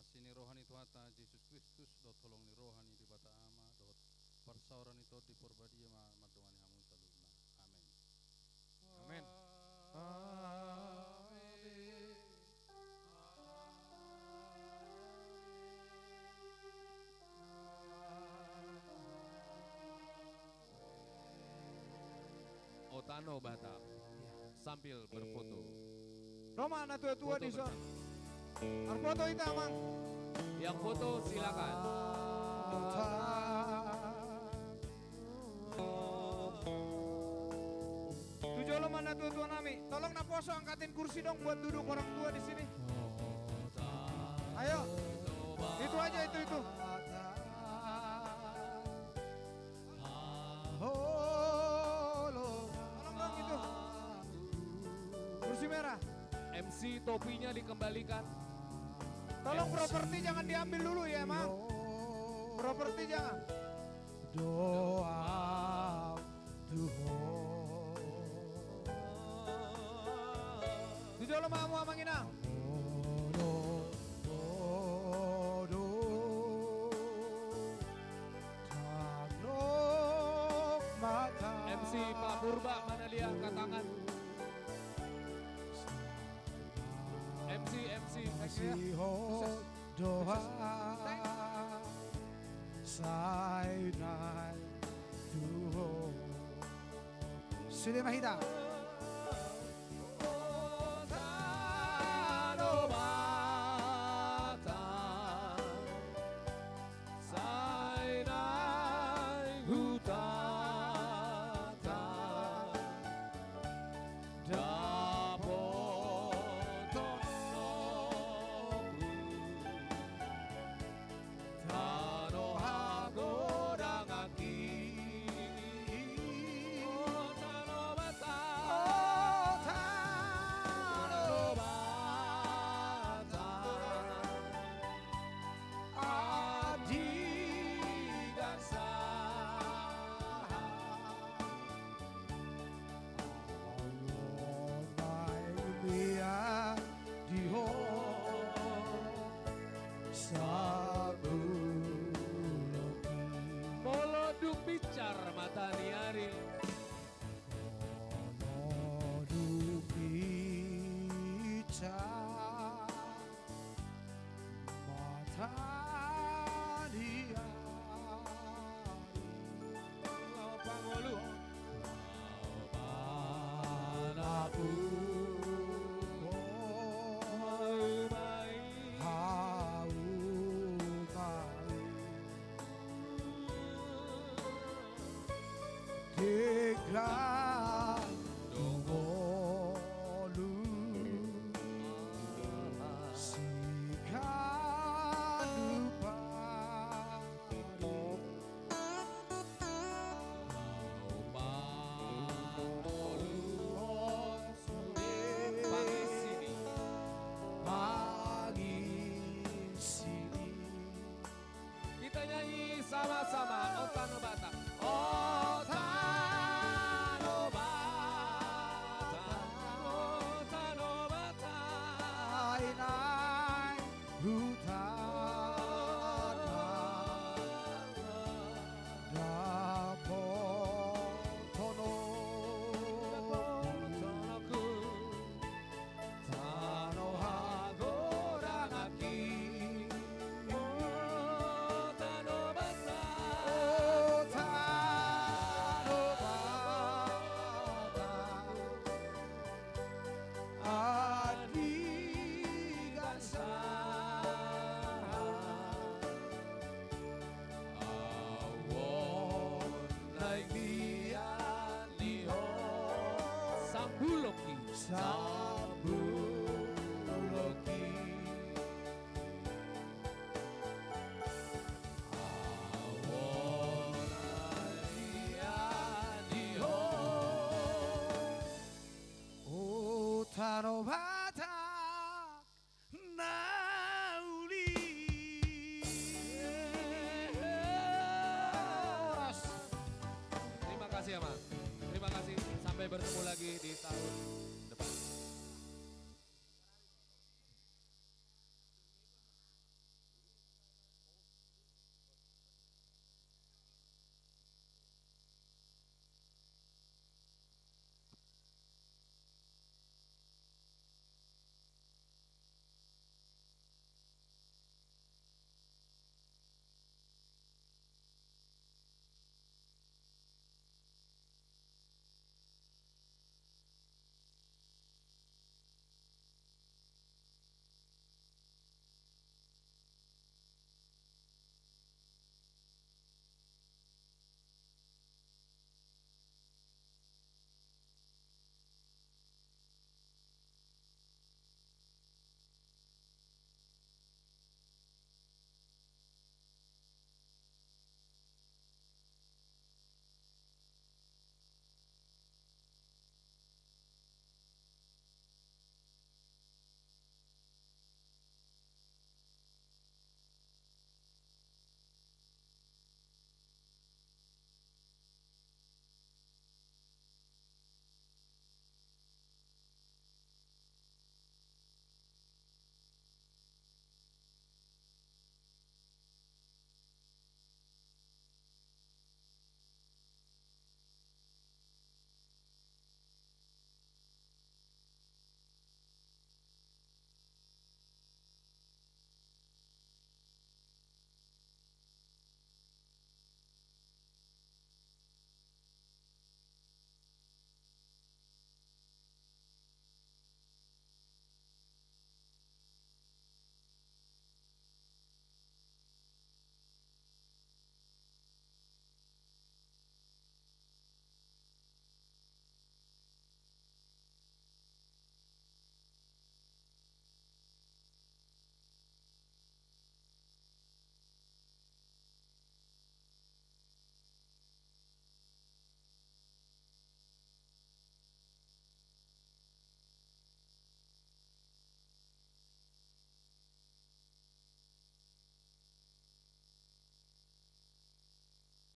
asini rohani Tuhan Yesus Kristus dot tolong ni rohani di bata ama dot persauran itu di porbadia madongani hamun saluna amin Amin. Otano Batak sambil berfoto. Roma na tua-tua Foto di son. bersama. Arfoto ita mang. Yang foto silakan. Tujuh lo mana tua-tua nami. Tolong na poso angkatin kursi dong buat duduk orang tua di sini. Ayo. Itu aja itu. Tolong dong itu. Kursi merah. MC topinya dikembalikan. Tolong properti jangan diambil dulu ya, Mang. Properti jangan. Doa Tujuh lo mau Amang Inang. MC Pak Purba mana dia angkat tangan. MC doa sai nai tuho. Sudah mahita. Kita nyanyi sama-sama Otano Batak. Otano Batak, Otano Batak. Inay utara Dapo tono Tano hagorangaki. Otano Batak, Otano Batak Adigansa awon naibian liho Sambuloki, Sambuloki. Awon naibian liho Otano Batak Nauli. Terima kasih ya Mas. Terima kasih. Sampai bertemu lagi di tahun